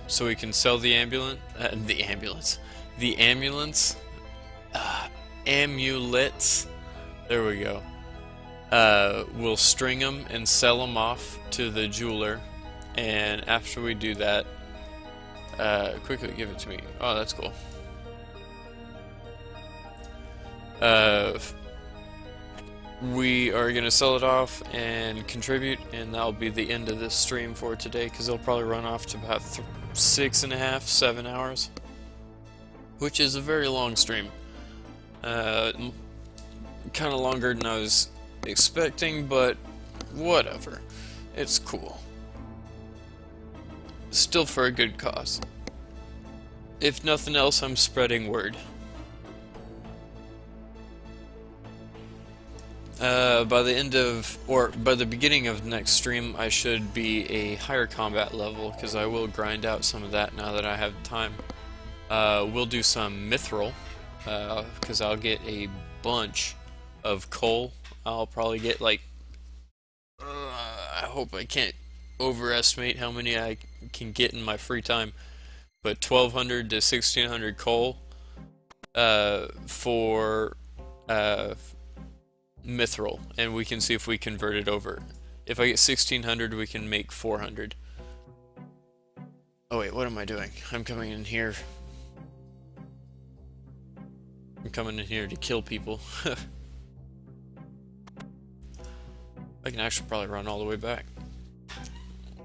so we can sell the amulets. There we go. We'll string them and sell them off to the jeweler, and after we do that, quickly give it to me. Oh, that's cool. We are going to sell it off and contribute, and that'll be the end of this stream for today, because it'll probably run off to about 6.5, 7 hours, which is a very long stream. Kind of longer than I was expecting, but whatever. It's cool. Still for a good cause. If nothing else, I'm spreading word. By the end of, or by the beginning of the next stream, I should be a higher combat level, because I will grind out some of that now that I have time. We'll do some mithril, because I'll get a bunch of coal. I'll probably get like, I hope I can't overestimate how many I can get in my free time, but 1,200 to 1,600 coal for mithril, and we can see if we convert it over. If I get 1,600, we can make 400. Oh wait, what am I doing? I'm coming in here. I'm coming in here to kill people. I can actually probably run all the way back.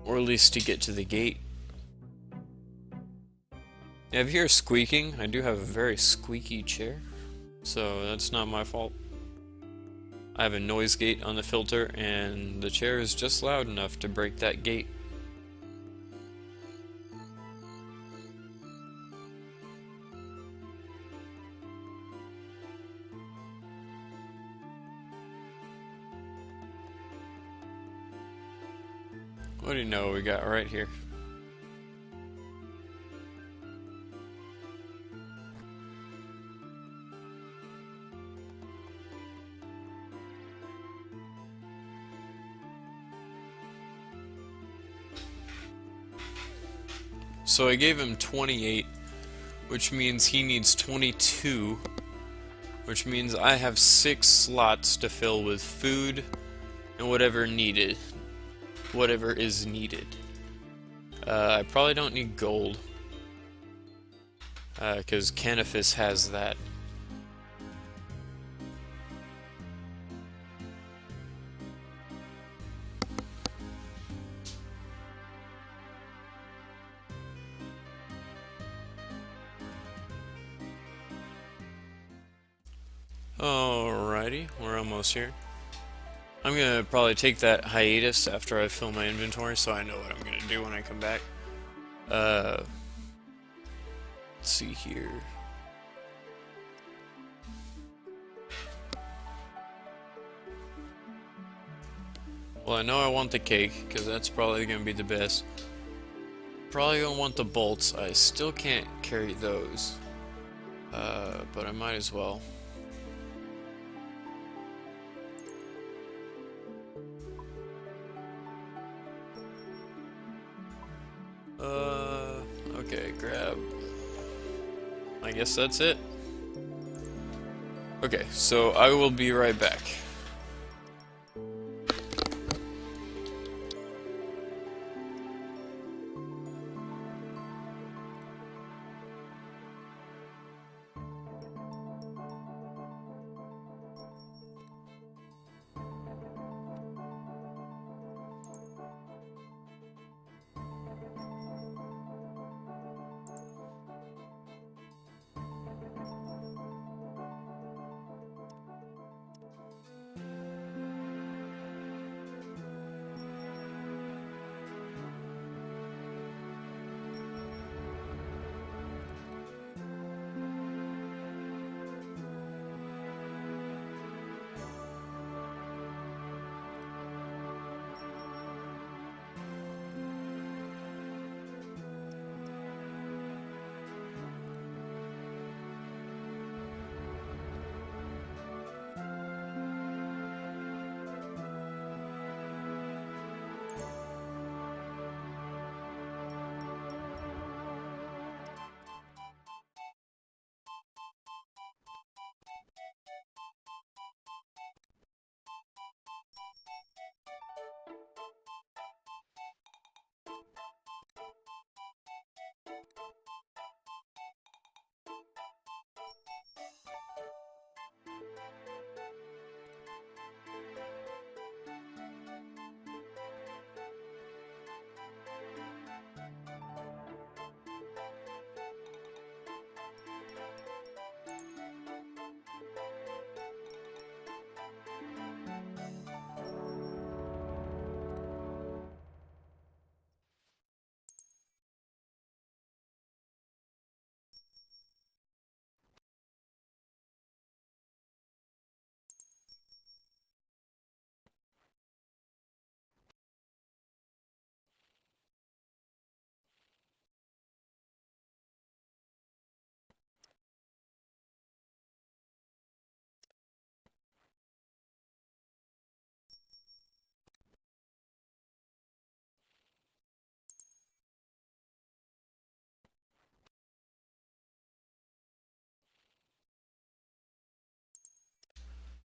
Or at least to get to the gate. Yeah, if you hear squeaking, I do have a very squeaky chair, so that's not my fault. I have a noise gate on the filter, and the chair is just loud enough to break that gate. What do you know we got right here? So I gave him 28, which means he needs 22, which means I have 6 slots to fill with food and whatever needed. Whatever is needed. I probably don't need gold, because Canifis has that. Alrighty, we're almost here. I'm gonna probably take that hiatus after I fill my inventory, so I know what I'm gonna do when I come back. Let's see here. Well, I know I want the cake, because that's probably gonna be the best. Probably gonna want the bolts. I still can't carry those. But I might as well. Okay, grab. I guess that's it. Okay, so I will be right back.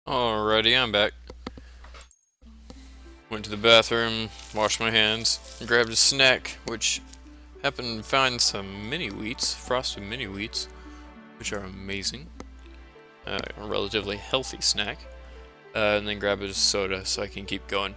Alrighty, I'm back. Went to the bathroom, washed my hands, grabbed a snack, which happened to find some mini wheats, frosted mini wheats, which are amazing. A relatively healthy snack. And then grab a soda so I can keep going.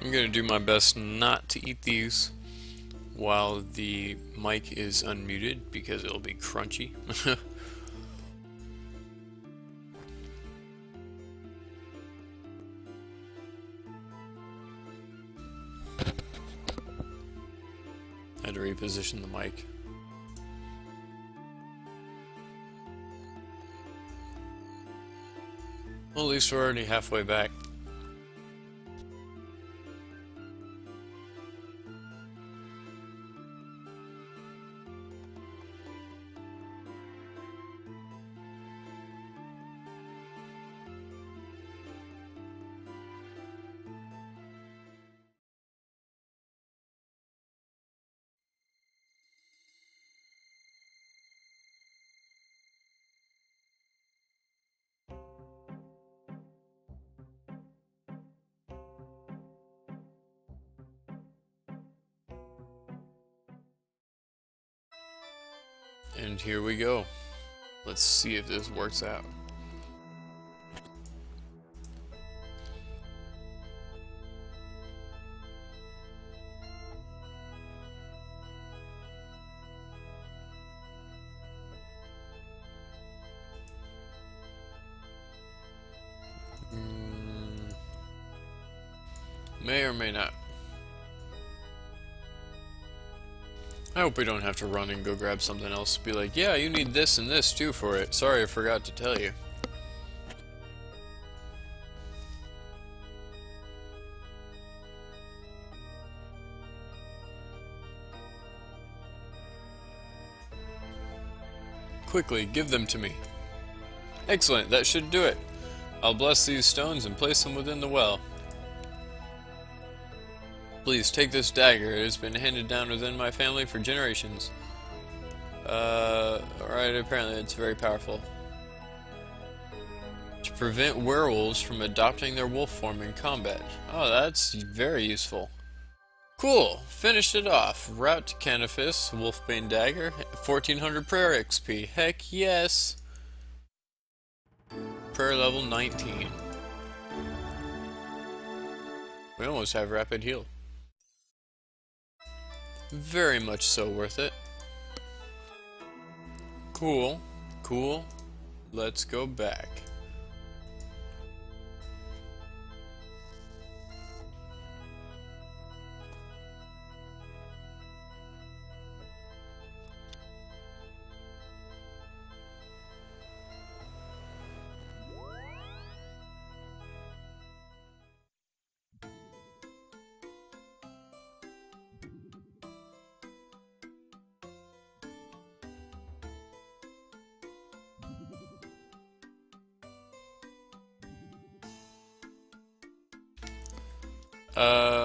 I'm gonna do my best not to eat these while the mic is unmuted because it'll be crunchy. Had to reposition the mic. Well, at least we're already halfway back. And here we go. Let's see if this works out. May or may not. I hope we don't have to run and go grab something else. Be like, yeah, you need this and this too for it. Sorry, I forgot to tell you. Quickly, give them to me. Excellent, that should do it. I'll bless these stones and place them within the well. Please take this dagger. It has been handed down within my family for generations. Alright, apparently it's very powerful. To prevent werewolves from adopting their wolf form in combat. Oh, that's very useful. Cool, finished it off. Route to Canifis, Wolfbane Dagger, 1400 prayer XP. Heck yes! Prayer level 19. We almost have rapid heal. Very much so worth it. Cool, cool. Let's go back.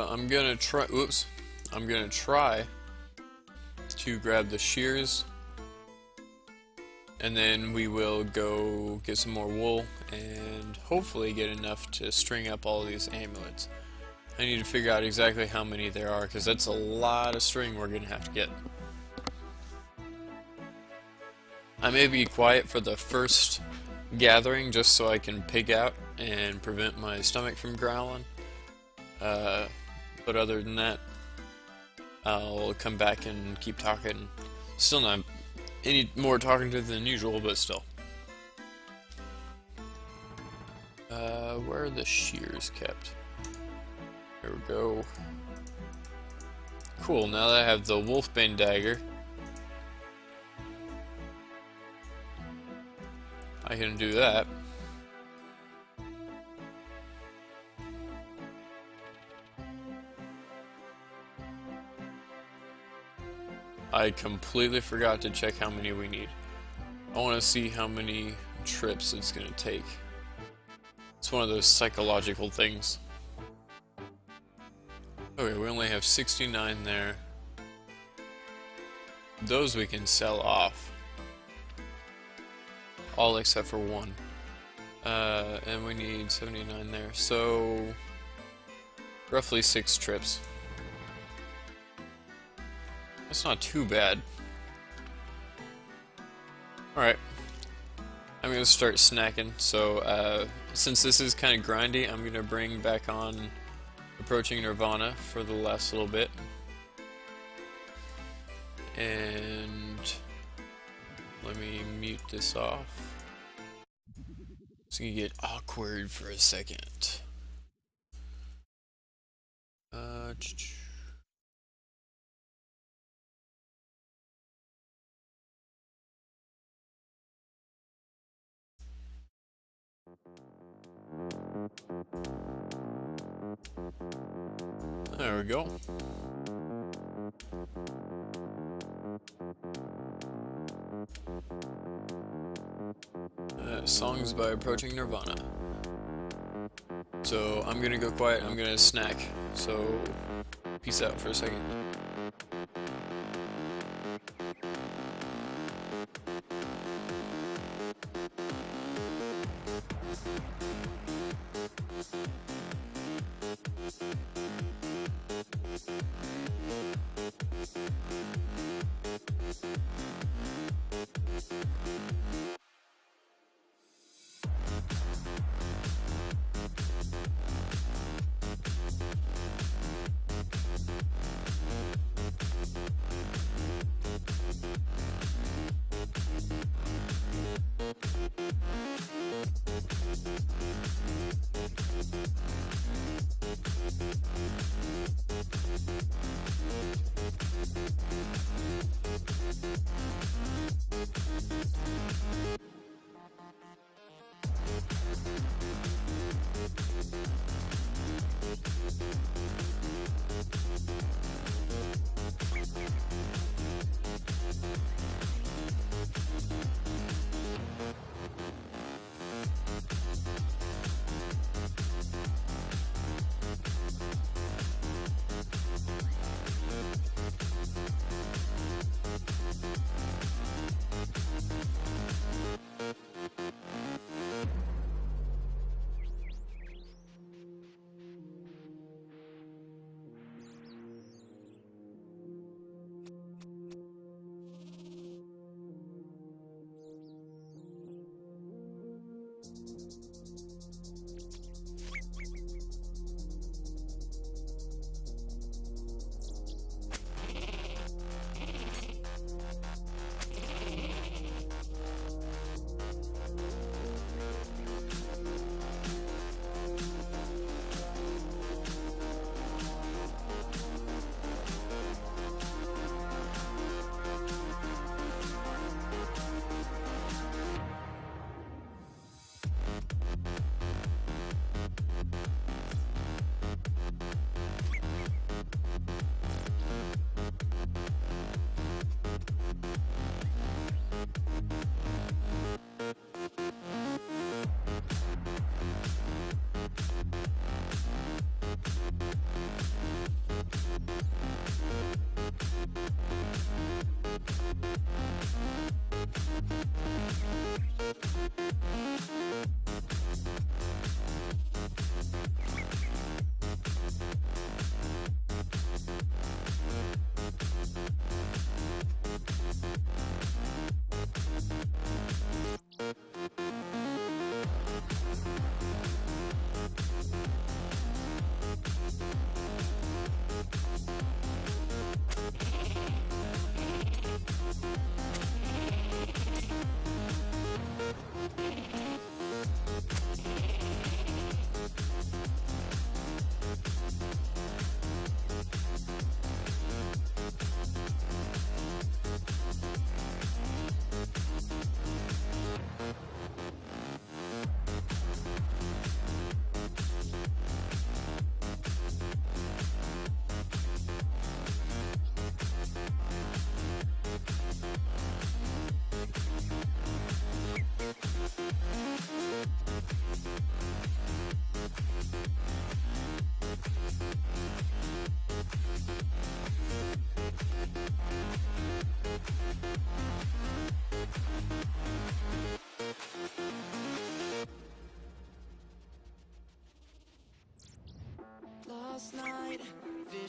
I'm gonna try. Oops. I'm gonna try to grab the shears, and then we will go get some more wool and hopefully get enough to string up all these amulets. I need to figure out exactly how many there are because that's a lot of string we're gonna have to get. I may be quiet for the first gathering just so I can pig out and prevent my stomach from growling. But other than that, I'll come back and keep talking. Still not any more talking to than usual, but still. Where are the shears kept? There we go. Cool, now that I have the Wolfbane Dagger, I can do that. I completely forgot to check how many we need. I want to see how many trips it's going to take. It's one of those psychological things. Okay, we only have 69 there. Those we can sell off. All except for one. And we need 79 there. So, roughly 6 trips. That's not too bad. Alright. I'm gonna start snacking. So, since this is kind of grindy, I'm gonna bring back on Approaching Nirvana for the last little bit. And let me mute this off. It's gonna get awkward for a second. There we go. Songs by Approaching Nirvana. So I'm gonna go quiet, I'm gonna snack. So peace out for a second.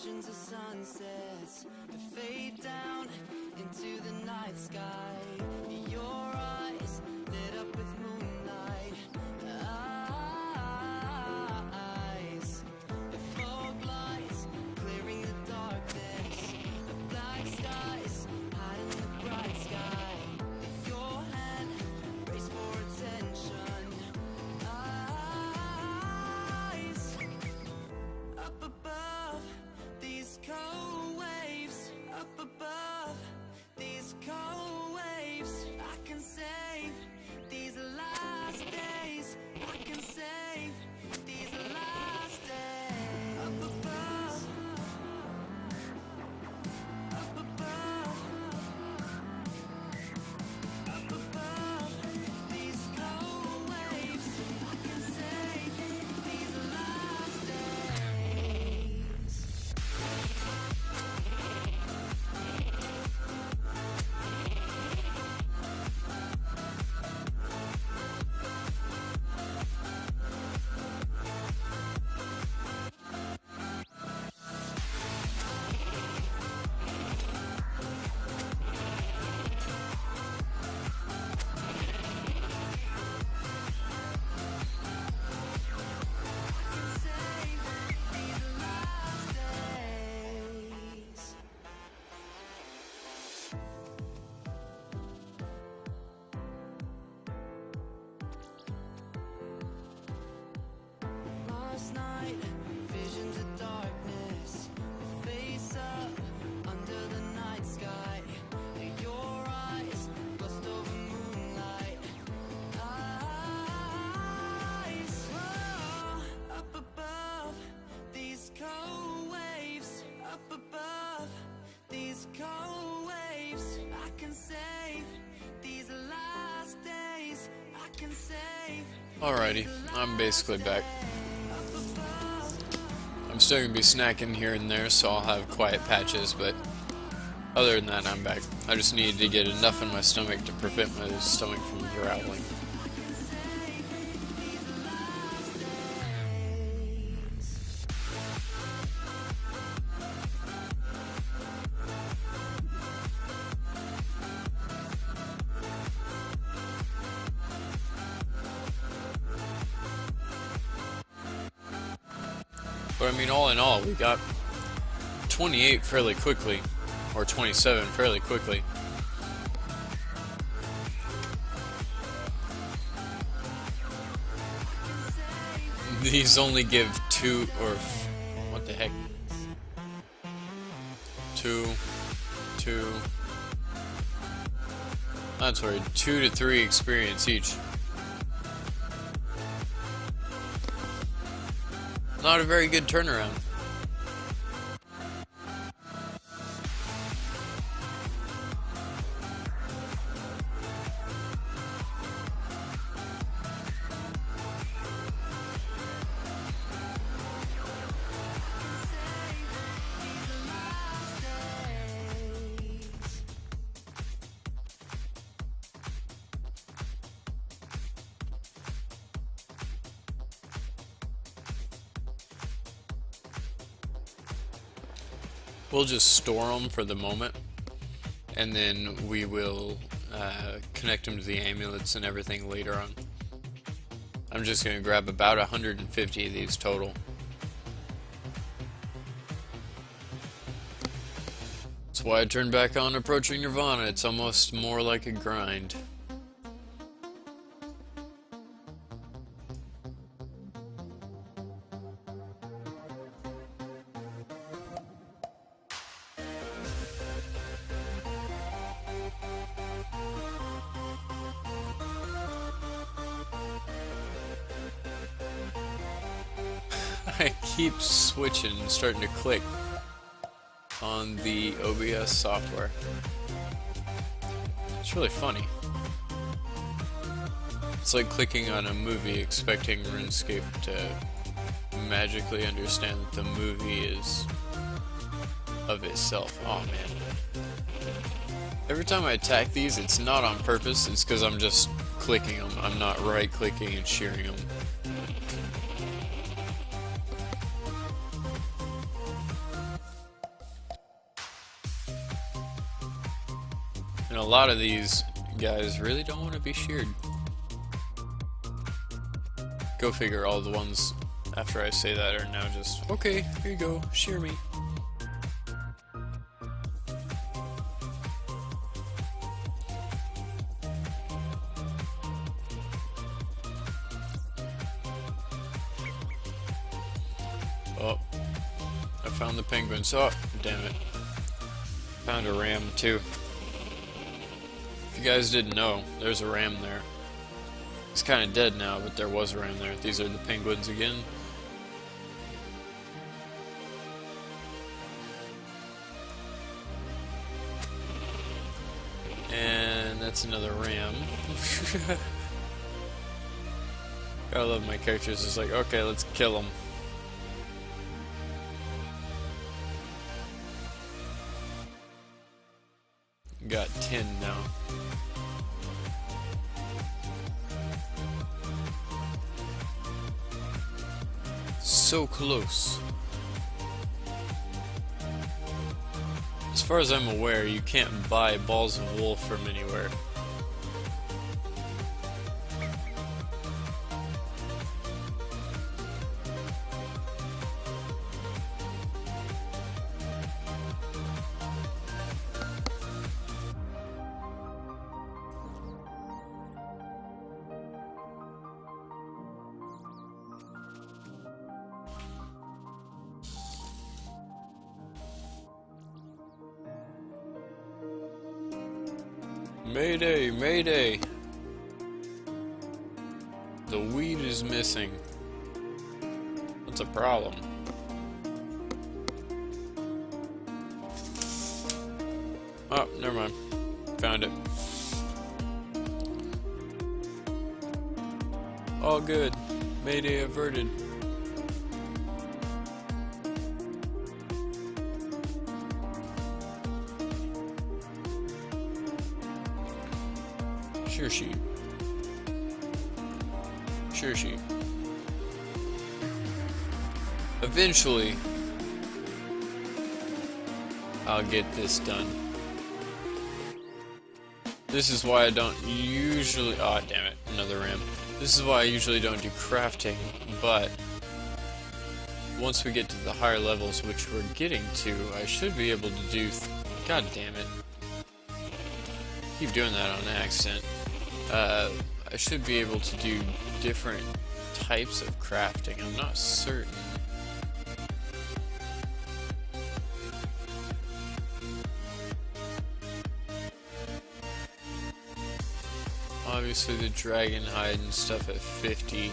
visions of sunsets that fade down into the night sky. Your eyes lit up with moonlight. Eyes, the fog lights clearing the darkness. The black skies hiding the bright sky. Your hand race for attention. Eyes up above these cold waves. Up above these cold waves. I can save these last days. I can save these last days. Up above. Up above. Up above these cold waves. I can save these last days. Last night, visions of darkness, face up under the night sky. Your eyes glossed over moonlight. Eyes, up above these cold waves. Up above these cold waves. I can save these last days. I can save. Alrighty, I'm basically back. I'm still gonna be snacking here and there, so I'll have quiet patches, but other than that, I'm back. I just needed to get enough in my stomach to prevent my stomach from growling. But I mean, all in all, we got 28 fairly quickly, or 27 fairly quickly. These only give 2 or what the heck? 2. That's right, 2 to 3 experience each. Not a very good turnaround. We'll just store them for the moment, and then we will connect them to the amulets and everything later on. I'm just going to grab about 150 of these total. That's why I turned back on Approaching Nirvana. It's almost more like a grind. I keep switching and starting to click on the OBS software. It's really funny. It's like clicking on a movie expecting RuneScape to magically understand that the movie is of itself. Oh man. Every time I attack these, it's not on purpose, it's because I'm just clicking them. I'm not right clicking and shearing them. And a lot of these guys really don't want to be sheared. Go figure, all the ones after I say that are now just, okay, here you go, shear me. Oh, I found the penguins. Oh, damn it. Found a ram too. If you guys didn't know, there's a ram there. It's kind of dead now, but there was a ram there. These are the penguins again. And that's another ram. Gotta love my characters. It's like, okay, let's kill them. Got 10 now. So close. As far as I'm aware, you can't buy balls of wool from anywhere. Mayday, mayday! The weed is missing. That's a problem. Oh, never mind. Found it. All good. Mayday averted. Sure sheep. Sure sheep. Eventually, I'll get this done. This is why I don't usually... Aw, oh, damn it. Another ram. This is why I usually don't do crafting, but once we get to the higher levels, which we're getting to, I should be able to do... God damn it. Keep doing that on accident. I should be able to do different types of crafting. I'm not certain. Obviously the dragon hide and stuff at 50.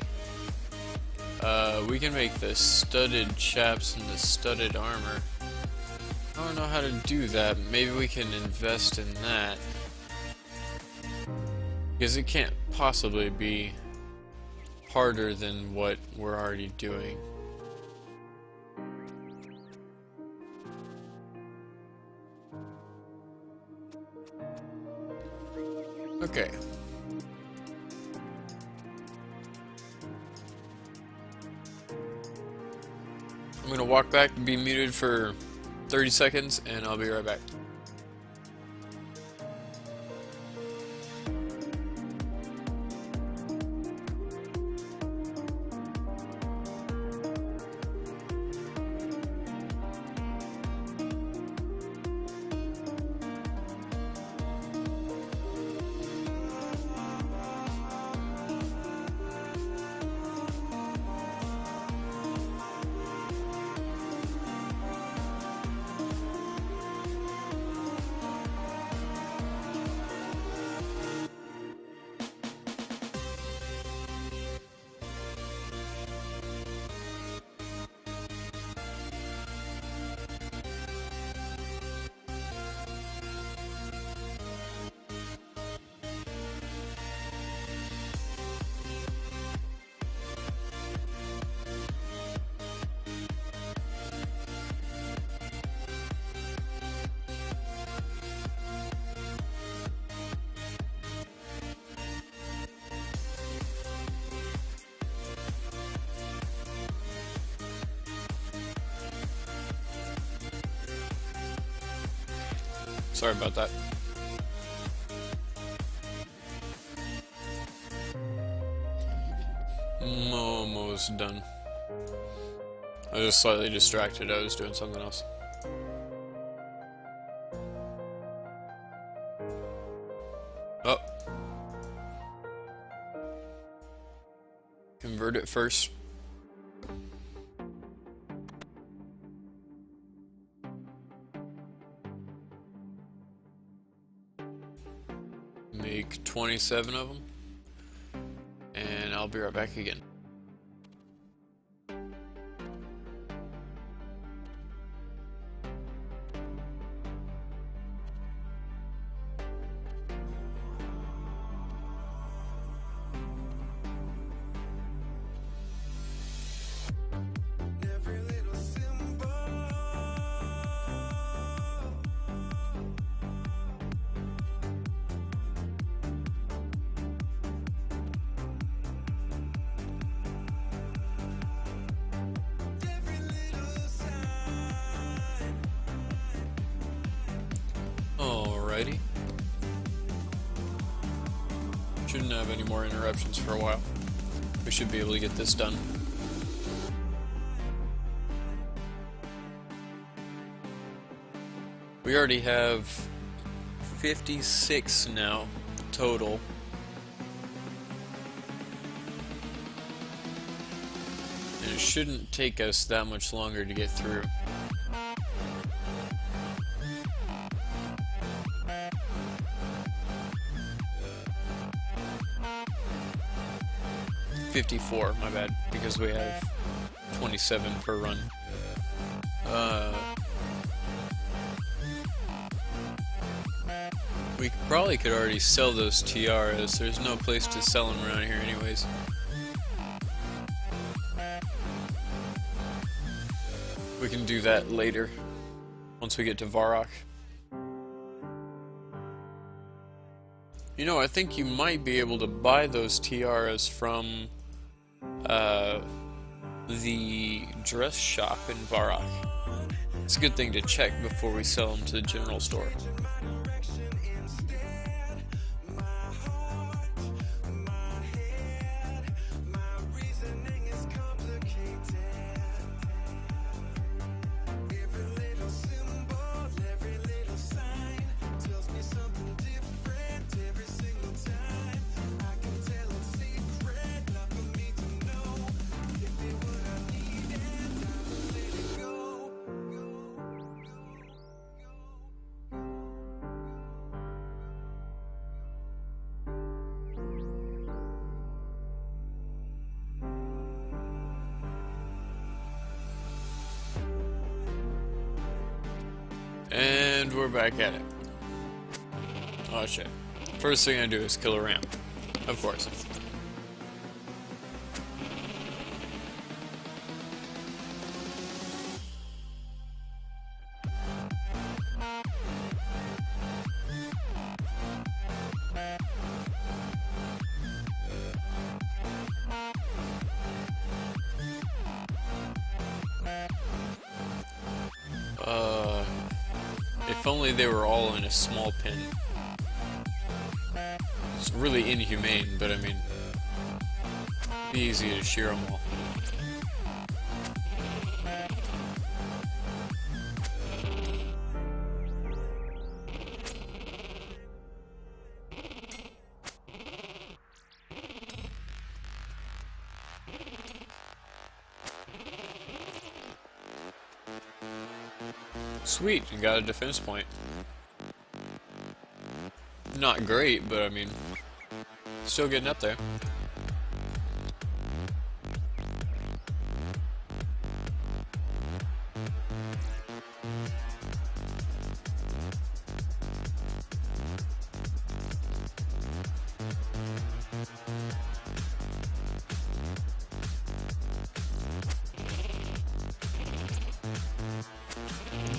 We can make the studded chaps and the studded armor. I don't know how to do that. Maybe we can invest in that. Because it can't possibly be harder than what we're already doing. Okay. I'm gonna walk back and be muted for 30 seconds, and I'll be right back. Sorry about that. almost done. I was just slightly distracted. I was doing something else. Oh. Convert it first. Make 27 of them. And I'll be right back again. Alrighty. Shouldn't have any more interruptions for a while. We should be able to get this done. We already have 56 now total. And it shouldn't take us that much longer to get through. $54, my bad, because we have 27 per run. We probably could already sell those tiaras. There's no place to sell them around here anyways. We can do that later, once we get to Varrock. You know, I think you might be able to buy those tiaras from the dress shop in Varrock. It's a good thing to check before we sell them to the general store. And we're back at it. Oh shit. First thing I do is kill a ramp. Of course. If only they were all in a small pin. It's really inhumane, but I mean, it'd be easy to shear them all. Sweet, you got a defense point. Not great, but I mean, still getting up there.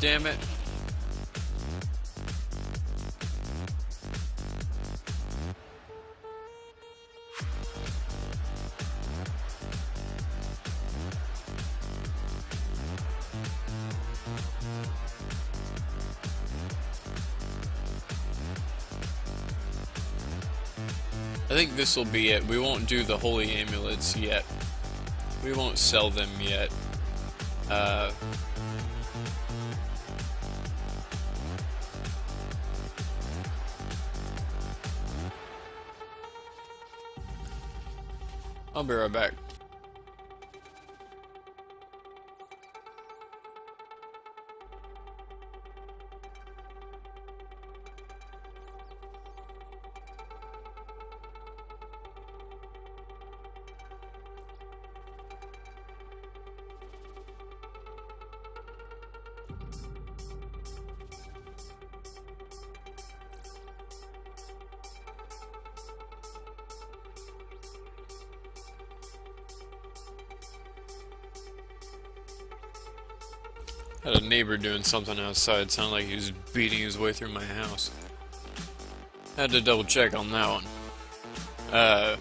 Damn it. I think this will be it. We won't do the holy amulets yet. We won't sell them yet. I'll be right back. Had a neighbor doing something outside. Sounded like he was beating his way through my house. Had to double check on that one. But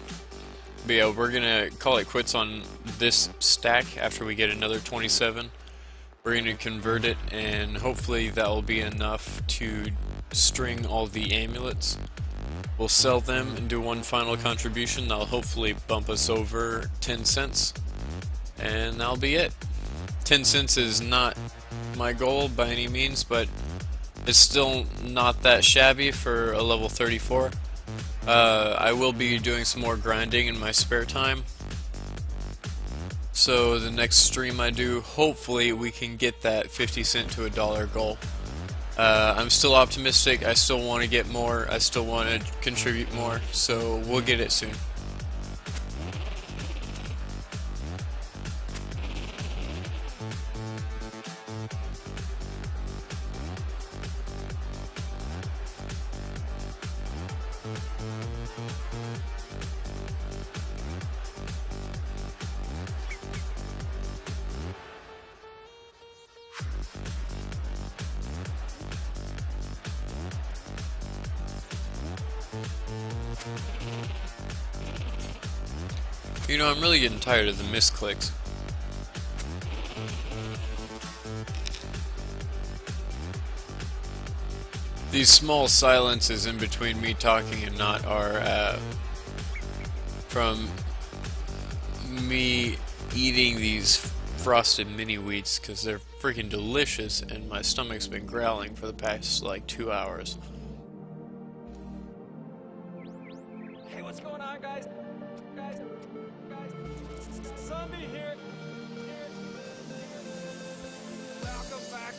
yeah, we're gonna call it quits on this stack after we get another 27. We're gonna convert it, and hopefully that will be enough to string all the amulets. We'll sell them and do one final contribution. That'll hopefully bump us over 10 cents. And that'll be it. 10 cents is not my goal by any means, but it's still not that shabby for a level 34. I will be doing some more grinding in my spare time. So the next stream I do, hopefully we can get that 50 cent to $1 goal. I'm still optimistic. I still want to get more. I still want to contribute more. So we'll get it soon. You know, I'm really getting tired of the misclicks. These small silences in between me talking and not are from me eating these frosted mini wheats because they're freaking delicious and my stomach's been growling for the past like 2 hours. Hey, what's going on, guys? Guys. Zombie here. Welcome back.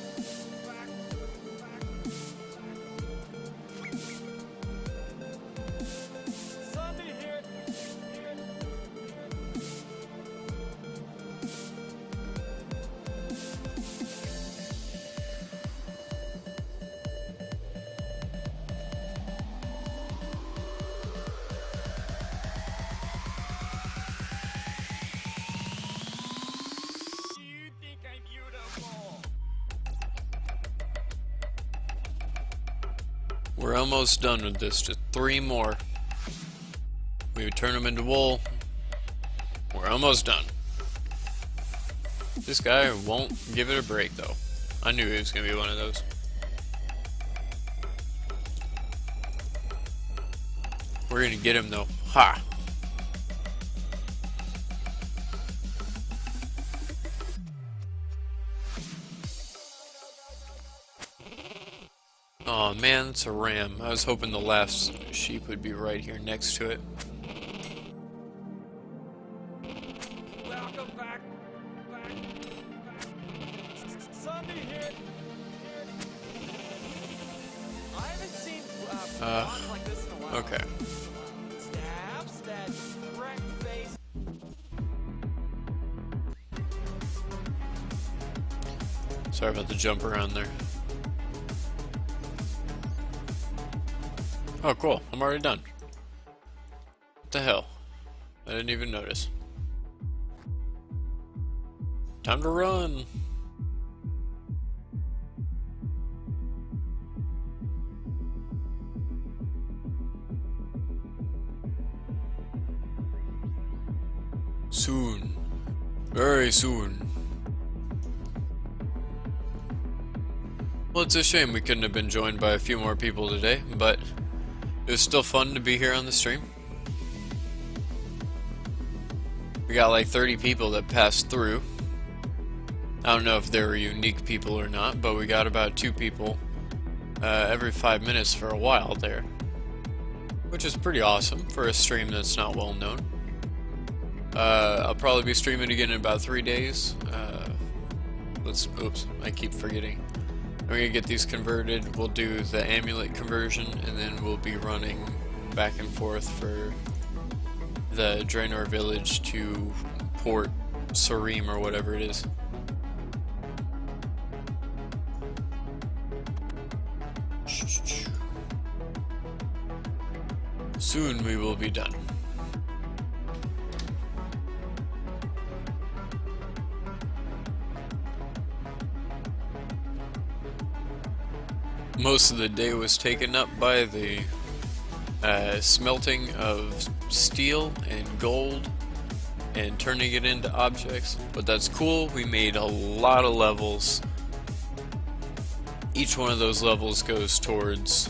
Zombie here. You think I'm beautiful? We're almost done with this, just 3 more. We would turn them into wool. We're almost done. This guy won't give it a break though. I knew he was going to be one of those. We're going to get him though. Ha! Oh man, it's a ram. I was hoping the last sheep would be right here next to it. Welcome back. Zombie here. I haven't seen blonde like this in a while. Okay. Stabs that wreck face. Sorry about the jump around there. Oh cool, I'm already done. What the hell? I didn't even notice. Time to run! Soon. Very soon. Well, it's a shame we couldn't have been joined by a few more people today, but it was still fun to be here on the stream. We got like 30 people that passed through. I don't know if they were unique people or not, but we got about 2 people every 5 minutes for a while there, which is pretty awesome for a stream that's not well known. I'll probably be streaming again in about 3 days. Oops, I keep forgetting. I'm gonna get these converted. We'll do the amulet conversion, and then we'll be running back and forth for the Draenor village to Port Sareem or whatever it is. Soon we will be done. Most of the day was taken up by the smelting of steel and gold and turning it into objects, but that's cool. We made a lot of levels. Each one of those levels goes towards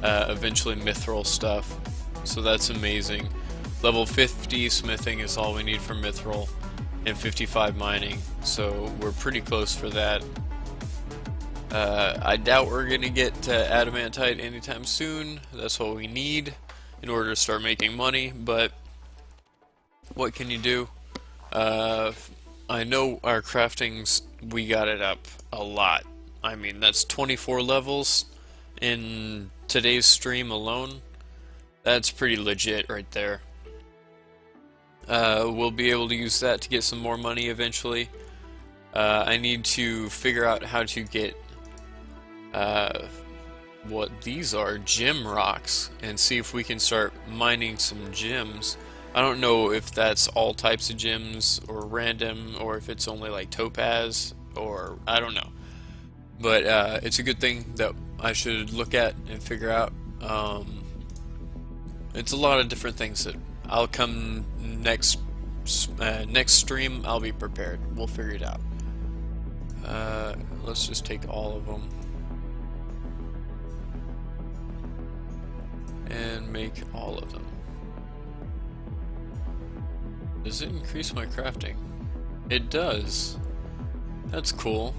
eventually mithril stuff, so that's amazing. Level 50 smithing is all we need for mithril, and 55 mining, so we're pretty close for that. I doubt we're gonna get to adamantite anytime soon. That's what we need in order to start making money, but what can you do? I know our craftings, we got it up a lot. I mean, that's 24 levels in today's stream alone. That's pretty legit right there. We'll be able to use that to get some more money eventually. I need to figure out how to get what these are, gem rocks, and see if we can start mining some gems. I don't know if that's all types of gems or random, or if it's only like topaz, or I don't know. But it's a good thing that I should look at and figure out. It's a lot of different things that I'll come next stream. I'll be prepared. We'll figure it out. Let's just take all of them and make all of them. Does it increase my crafting? It does. That's cool.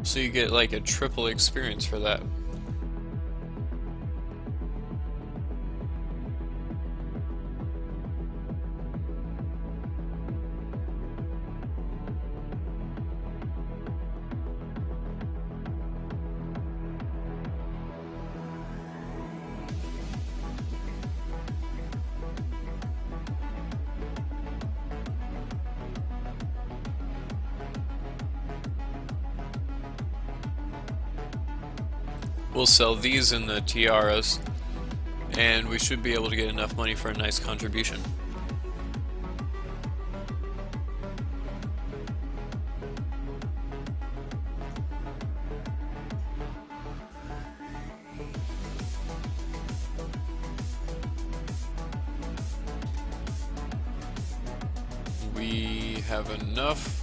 So you get like a triple experience for that. We'll sell these in the tiaras, and we should be able to get enough money for a nice contribution. We have enough.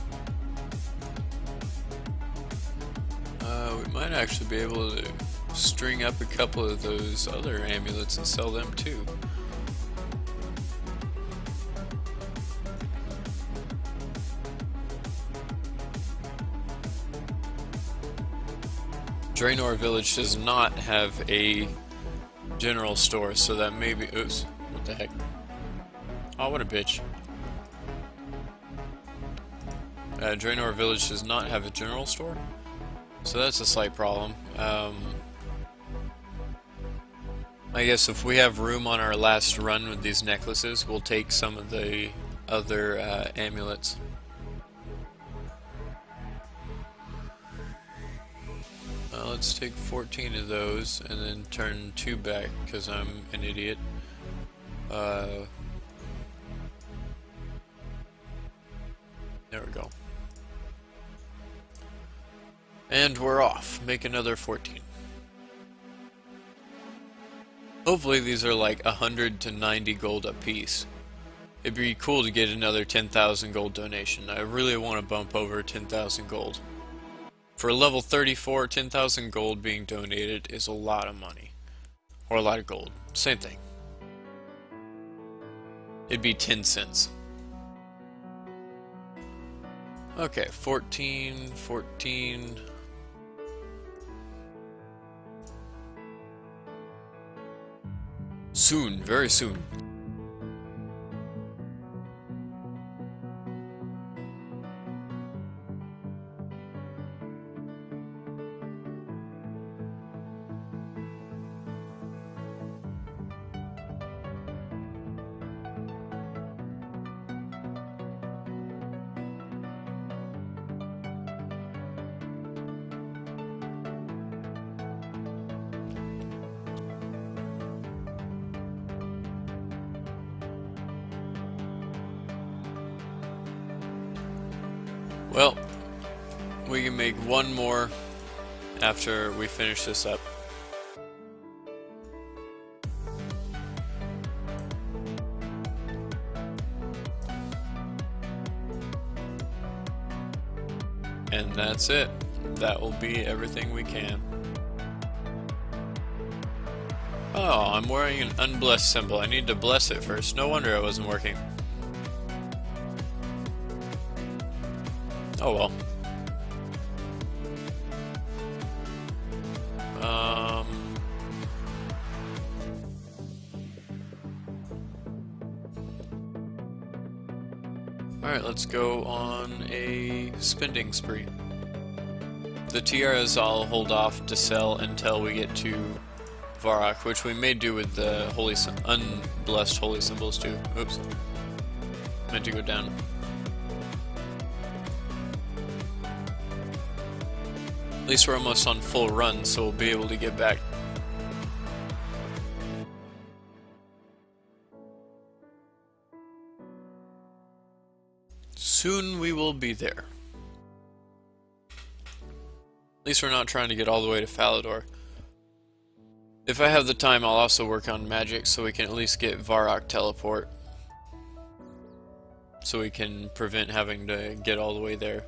We might actually be able to string up a couple of those other amulets and sell them too. Draenor Village does not have a general store, so that may be... Oops, what the heck? Oh, what a bitch. Draenor Village does not have a general store, so that's a slight problem. I guess if we have room on our last run with these necklaces, we'll take some of the other amulets. Let's take 14 of those and then turn 2 back because I'm an idiot. There we go. And we're off. Make another 14. Hopefully these are like 100 to 90 gold a piece. It'd be cool to get another 10,000 gold donation. I really want to bump over 10,000 gold. For a level 34, 10,000 gold being donated is a lot of money. Or a lot of gold. Same thing. It'd be 10 cents. Okay, 14, 14. Soon, very soon. Well, we can make one more after we finish this up. And that's it. That will be everything we can. Oh, I'm wearing an unblessed symbol. I need to bless it first. No wonder it wasn't working. Oh well. Alright, let's go on a spending spree. The tiaras I'll hold off to sell until we get to Varrock, which we may do with the unblessed holy symbols too. Oops. Meant to go down. At least we're almost on full run, so we'll be able to get back. Soon we will be there. At least we're not trying to get all the way to Falador. If I have the time, I'll also work on magic so we can at least get Varrock teleport. So we can prevent having to get all the way there.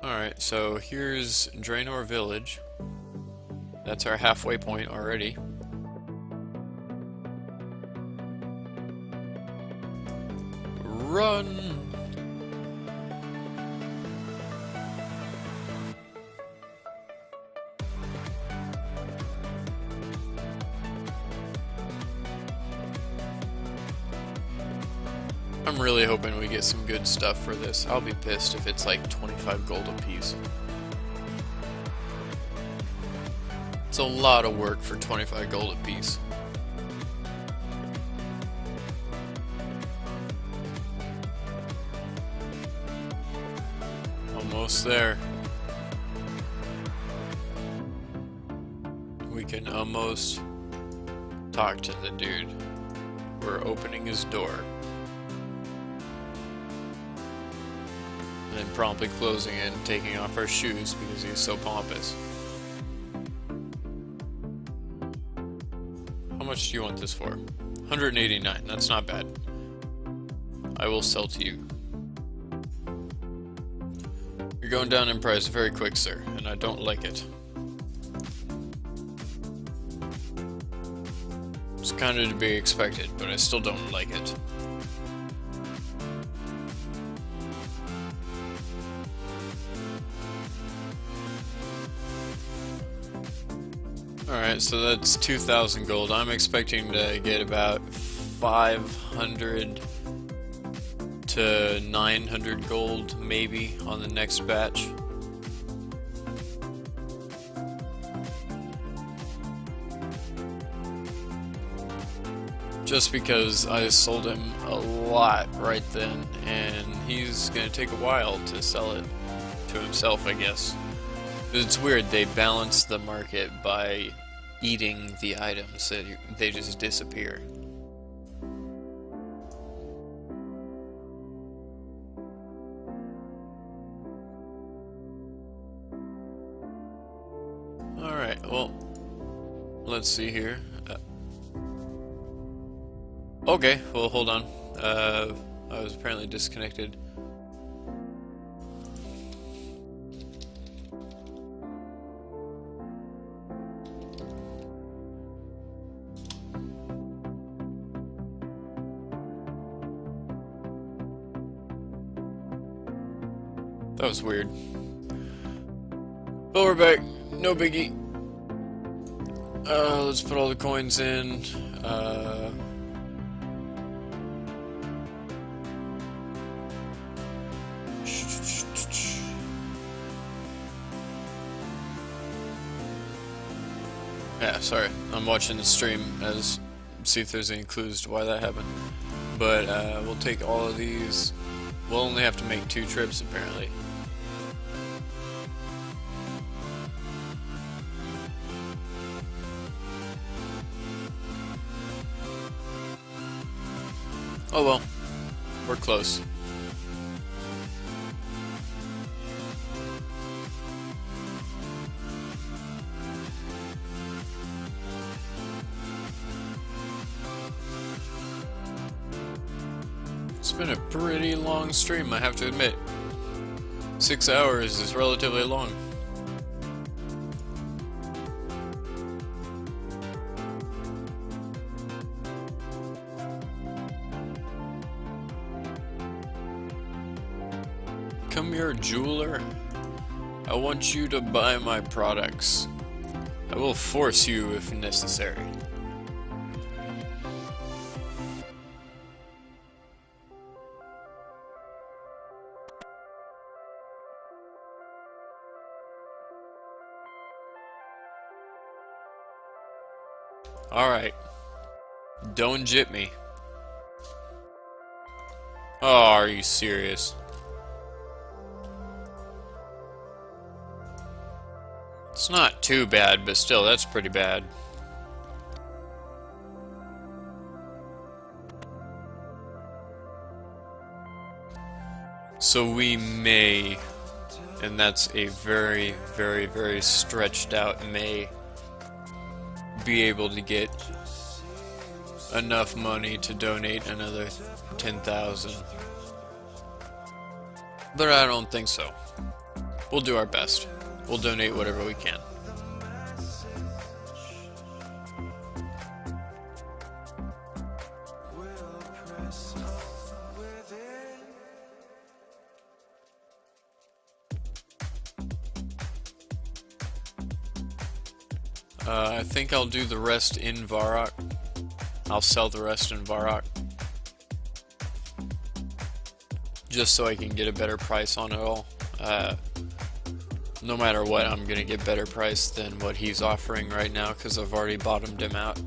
Alright, so here's Draenor Village. That's our halfway point already. Run! I'm really hoping we get some good stuff for this. I'll be pissed if it's like 25 gold a piece. It's a lot of work for 25 gold a piece. Almost there. We can almost talk to the dude. We're opening his door. And then promptly closing it and taking off our shoes because he's so pompous. How much do you want this for? 189, that's not bad. I will sell to you. You're going down in price very quick, sir, and I don't like it. It's kind of to be expected, but I still don't like it. Alright, so that's 2,000 gold. I'm expecting to get about 500 to 900 gold, maybe, on the next batch. Just because I sold him a lot right then, and he's gonna take a while to sell it to himself, I guess. It's weird, they balance the market by eating the items, they just disappear. Alright, well, let's see here. Okay, well, hold on. I was apparently disconnected. That was weird. But we're back. No biggie. Let's put all the coins in. Yeah, sorry. I'm watching the stream as see if there's any clues to why that happened. But we'll take all of these. We'll only have to make 2 trips apparently. Oh well, we're close. It's been a pretty long stream, I have to admit. 6 hours is relatively long. Come here, jeweler. I want you to buy my products. I will force you if necessary. Alright. Don't jip me. Oh, are you serious? It's not too bad, but still, that's pretty bad. So we may, and that's a very, very, very stretched out may, be able to get enough money to donate another 10,000. But I don't think so. We'll do our best. We'll donate whatever we can. I think I'll do the rest in Varrock. I'll sell the rest in Varrock. Just so I can get a better price on it all. No matter what, I'm gonna get better price than what he's offering right now because I've already bottomed him out.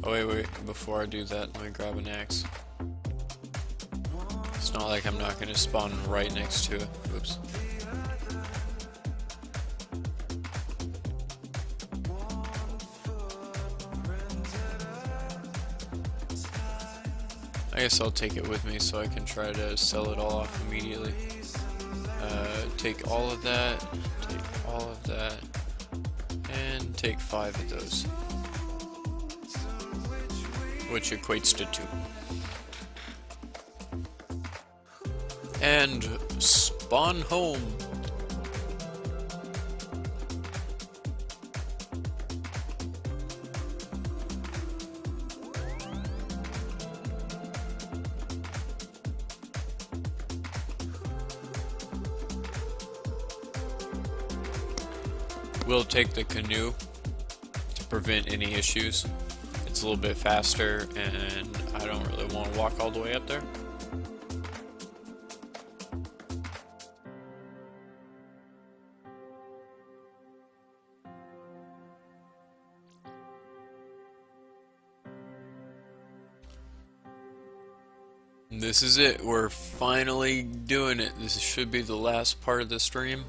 Oh wait, before I do that, let me grab an axe. It's not like I'm not gonna spawn right next to it. Oops. I guess I'll take it with me so I can try to sell it all off immediately. Take all of that, take all of that, and take 5 of those. Which equates to 2. And spawn home. We'll take the canoe to prevent any issues. It's a little bit faster and I don't really want to walk all the way up there. This is it. We're finally doing it. This should be the last part of the stream.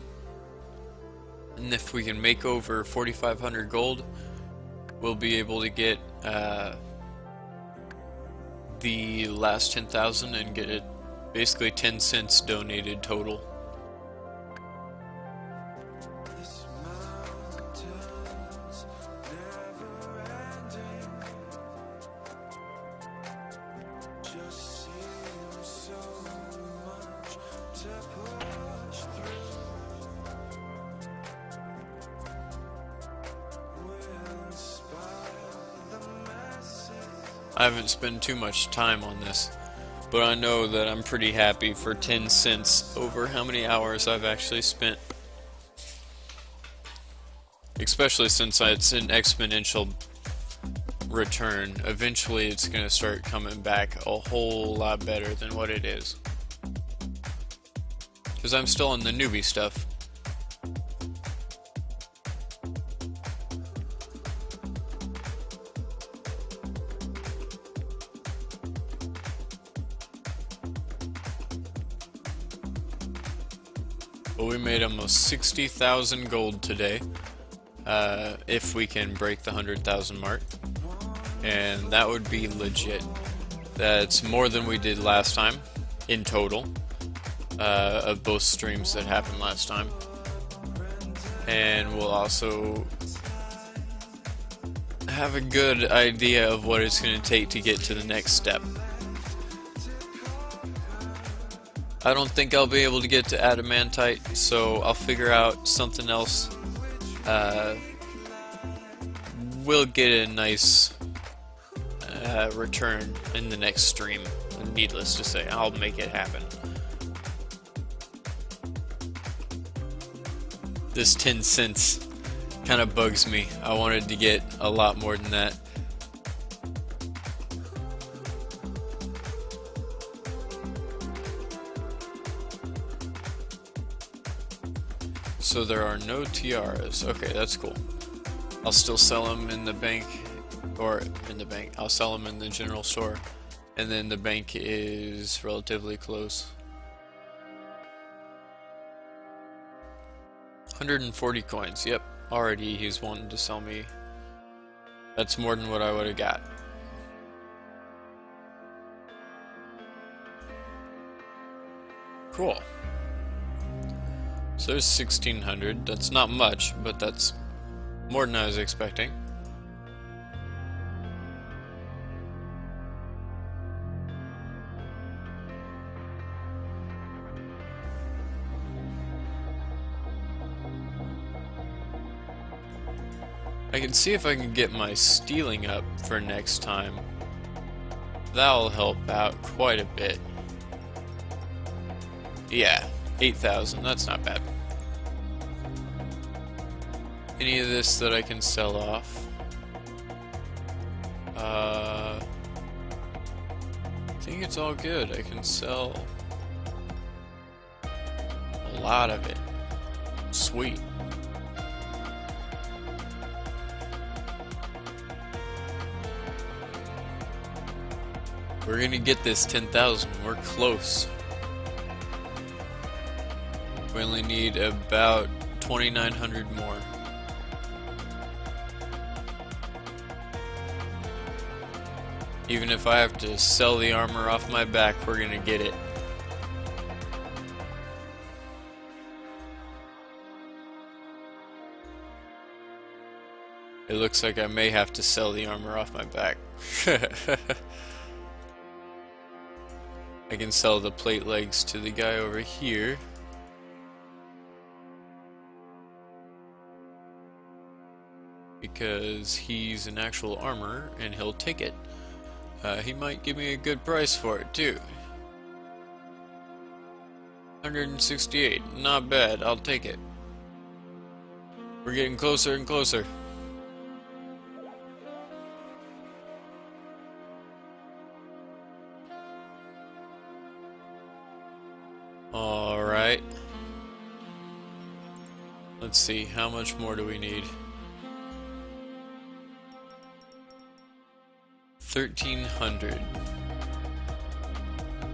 And if we can make over 4,500 gold, we'll be able to get the last 10,000 and get it basically 10 cents donated total. I haven't spent too much time on this, but I know that I'm pretty happy for 10 cents over how many hours I've actually spent. Especially since it's an exponential return. Eventually it's going to start coming back a whole lot better than what it is. Because I'm still in the newbie stuff. But we made almost 60,000 gold today. If we can break the 100,000 mark. And that would be legit. That's more than we did last time, in total, of both streams that happened last time. And we'll also have a good idea of what it's going to take to get to the next step. I don't think I'll be able to get to adamantite, so I'll figure out something else. We'll get a nice return in the next stream. Needless to say, I'll make it happen. This 10 cents kind of bugs me. I wanted to get a lot more than that. So there are no tiaras. Okay, that's cool. I'll still sell them in the bank, or in the bank. I'll sell them in the general store, and then the bank is relatively close. 140 coins. Yep, already he's wanting to sell me. That's more than what I would have got. Cool. So there's 1600. That's not much, but that's more than I was expecting. I can see if I can get my stealing up for next time. That'll help out quite a bit. Yeah, 8,000, that's not bad. Any of this that I can sell off? I think it's all good. I can sell a lot of it. Sweet. We're gonna get this 10,000. We're close. We only need about 2,900 more. Even if I have to sell the armor off my back, we're gonna get it. It looks like I may have to sell the armor off my back. I can sell the plate legs to the guy over here. Because he's an actual armor and he'll take it. He might give me a good price for it too. 168, not bad, I'll take it. We're getting closer and closer. Alright. Let's see, how much more do we need? 1,300.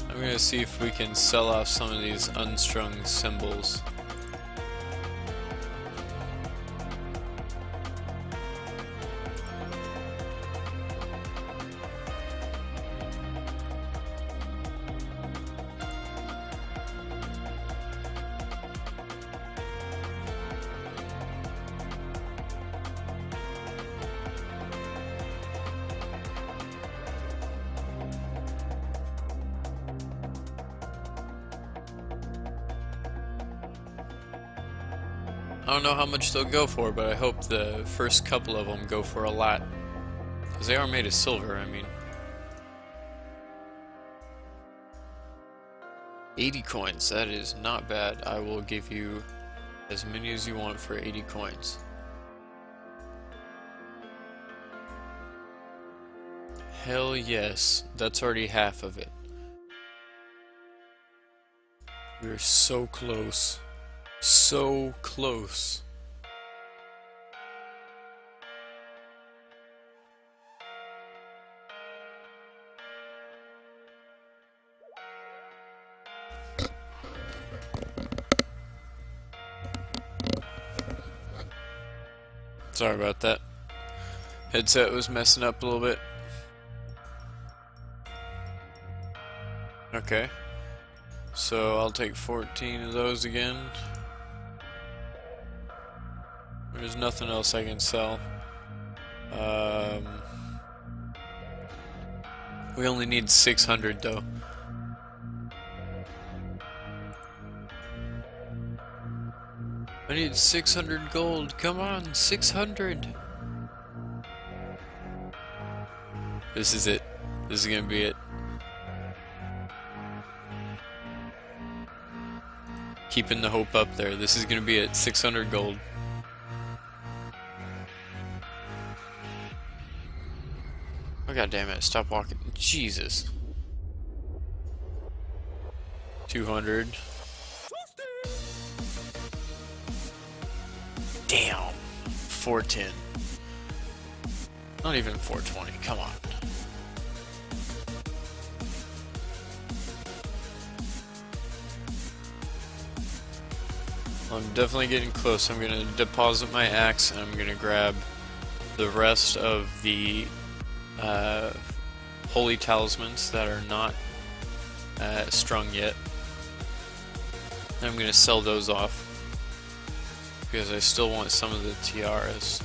I'm gonna see if we can sell off some of these unstrung symbols. I don't know how much they'll go for, but I hope the first couple of them go for a lot. Because they are made of silver, I mean. 80 coins, that is not bad. I will give you as many as you want for 80 coins. Hell yes, that's already half of it. We're so close. So close. Sorry about that. Headset was messing up a little bit. Okay. So I'll take 14 of those again. There's nothing else I can sell. We only need 600 though. I need 600 gold. Come on, 600. This is it. This is gonna be it. Keeping the hope up there. This is gonna be it. 600 gold. Oh god damn it! Stop walking. Jesus. 200. Damn. 410. Not even 420. Come on. I'm definitely getting close. I'm gonna deposit my axe and I'm gonna grab the rest of the holy talismans that are not strung yet. I'm gonna sell those off because I still want some of the tiaras.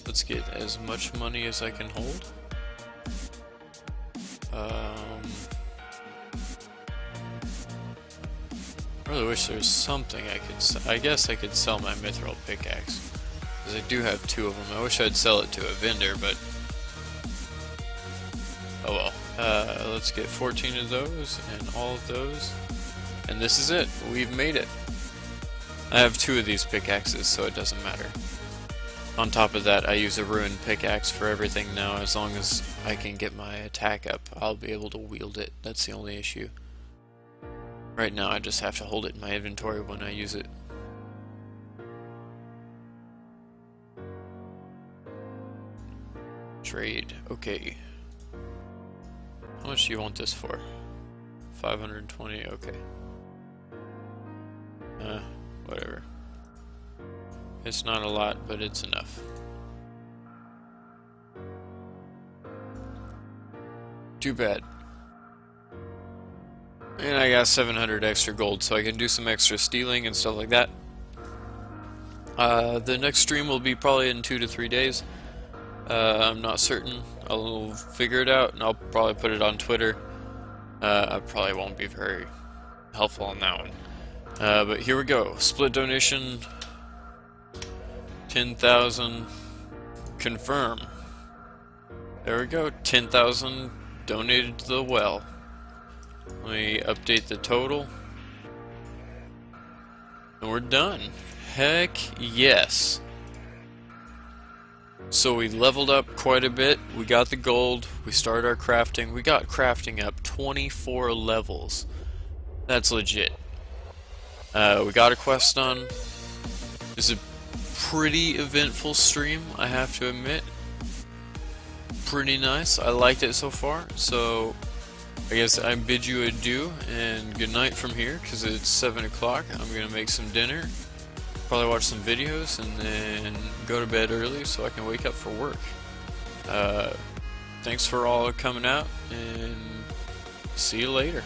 Let's get as much money as I can hold. I really wish there was something I could I guess I could sell my mithril pickaxe, because I do have 2 of them. I wish I'd sell it to a vendor, but oh well. Let's get 14 of those and all of those, and this is it. We've made it. I have 2 of these pickaxes, so it doesn't matter. On top of that, I use a ruined pickaxe for everything now. As long as I can get my attack up, I'll be able to wield it. That's the only issue. Right now, I just have to hold it in my inventory when I use it. Trade. Okay. How much do you want this for? 520. Okay. Whatever. It's not a lot, but it's enough. Too bad. And I got 700 extra gold, so I can do some extra stealing and stuff like that. The next stream will be probably in 2 to 3 days. I'm not certain. I'll figure it out, and I'll probably put it on Twitter. I probably won't be very helpful on that one. But here we go. Split donation. 10,000. Confirm. There we go. 10,000 donated to the well. Let me update the total. And we're done. Heck yes. So we leveled up quite a bit. We got the gold. We started our crafting. We got crafting up 24 levels. That's legit. We got a quest done. It's a pretty eventful stream, I have to admit. Pretty nice. I liked it so far. So I guess I bid you adieu and good night from here, because it's 7 o'clock. I'm gonna make some dinner, probably watch some videos, and then go to bed early so I can wake up for work. Thanks for all coming out, and see you later.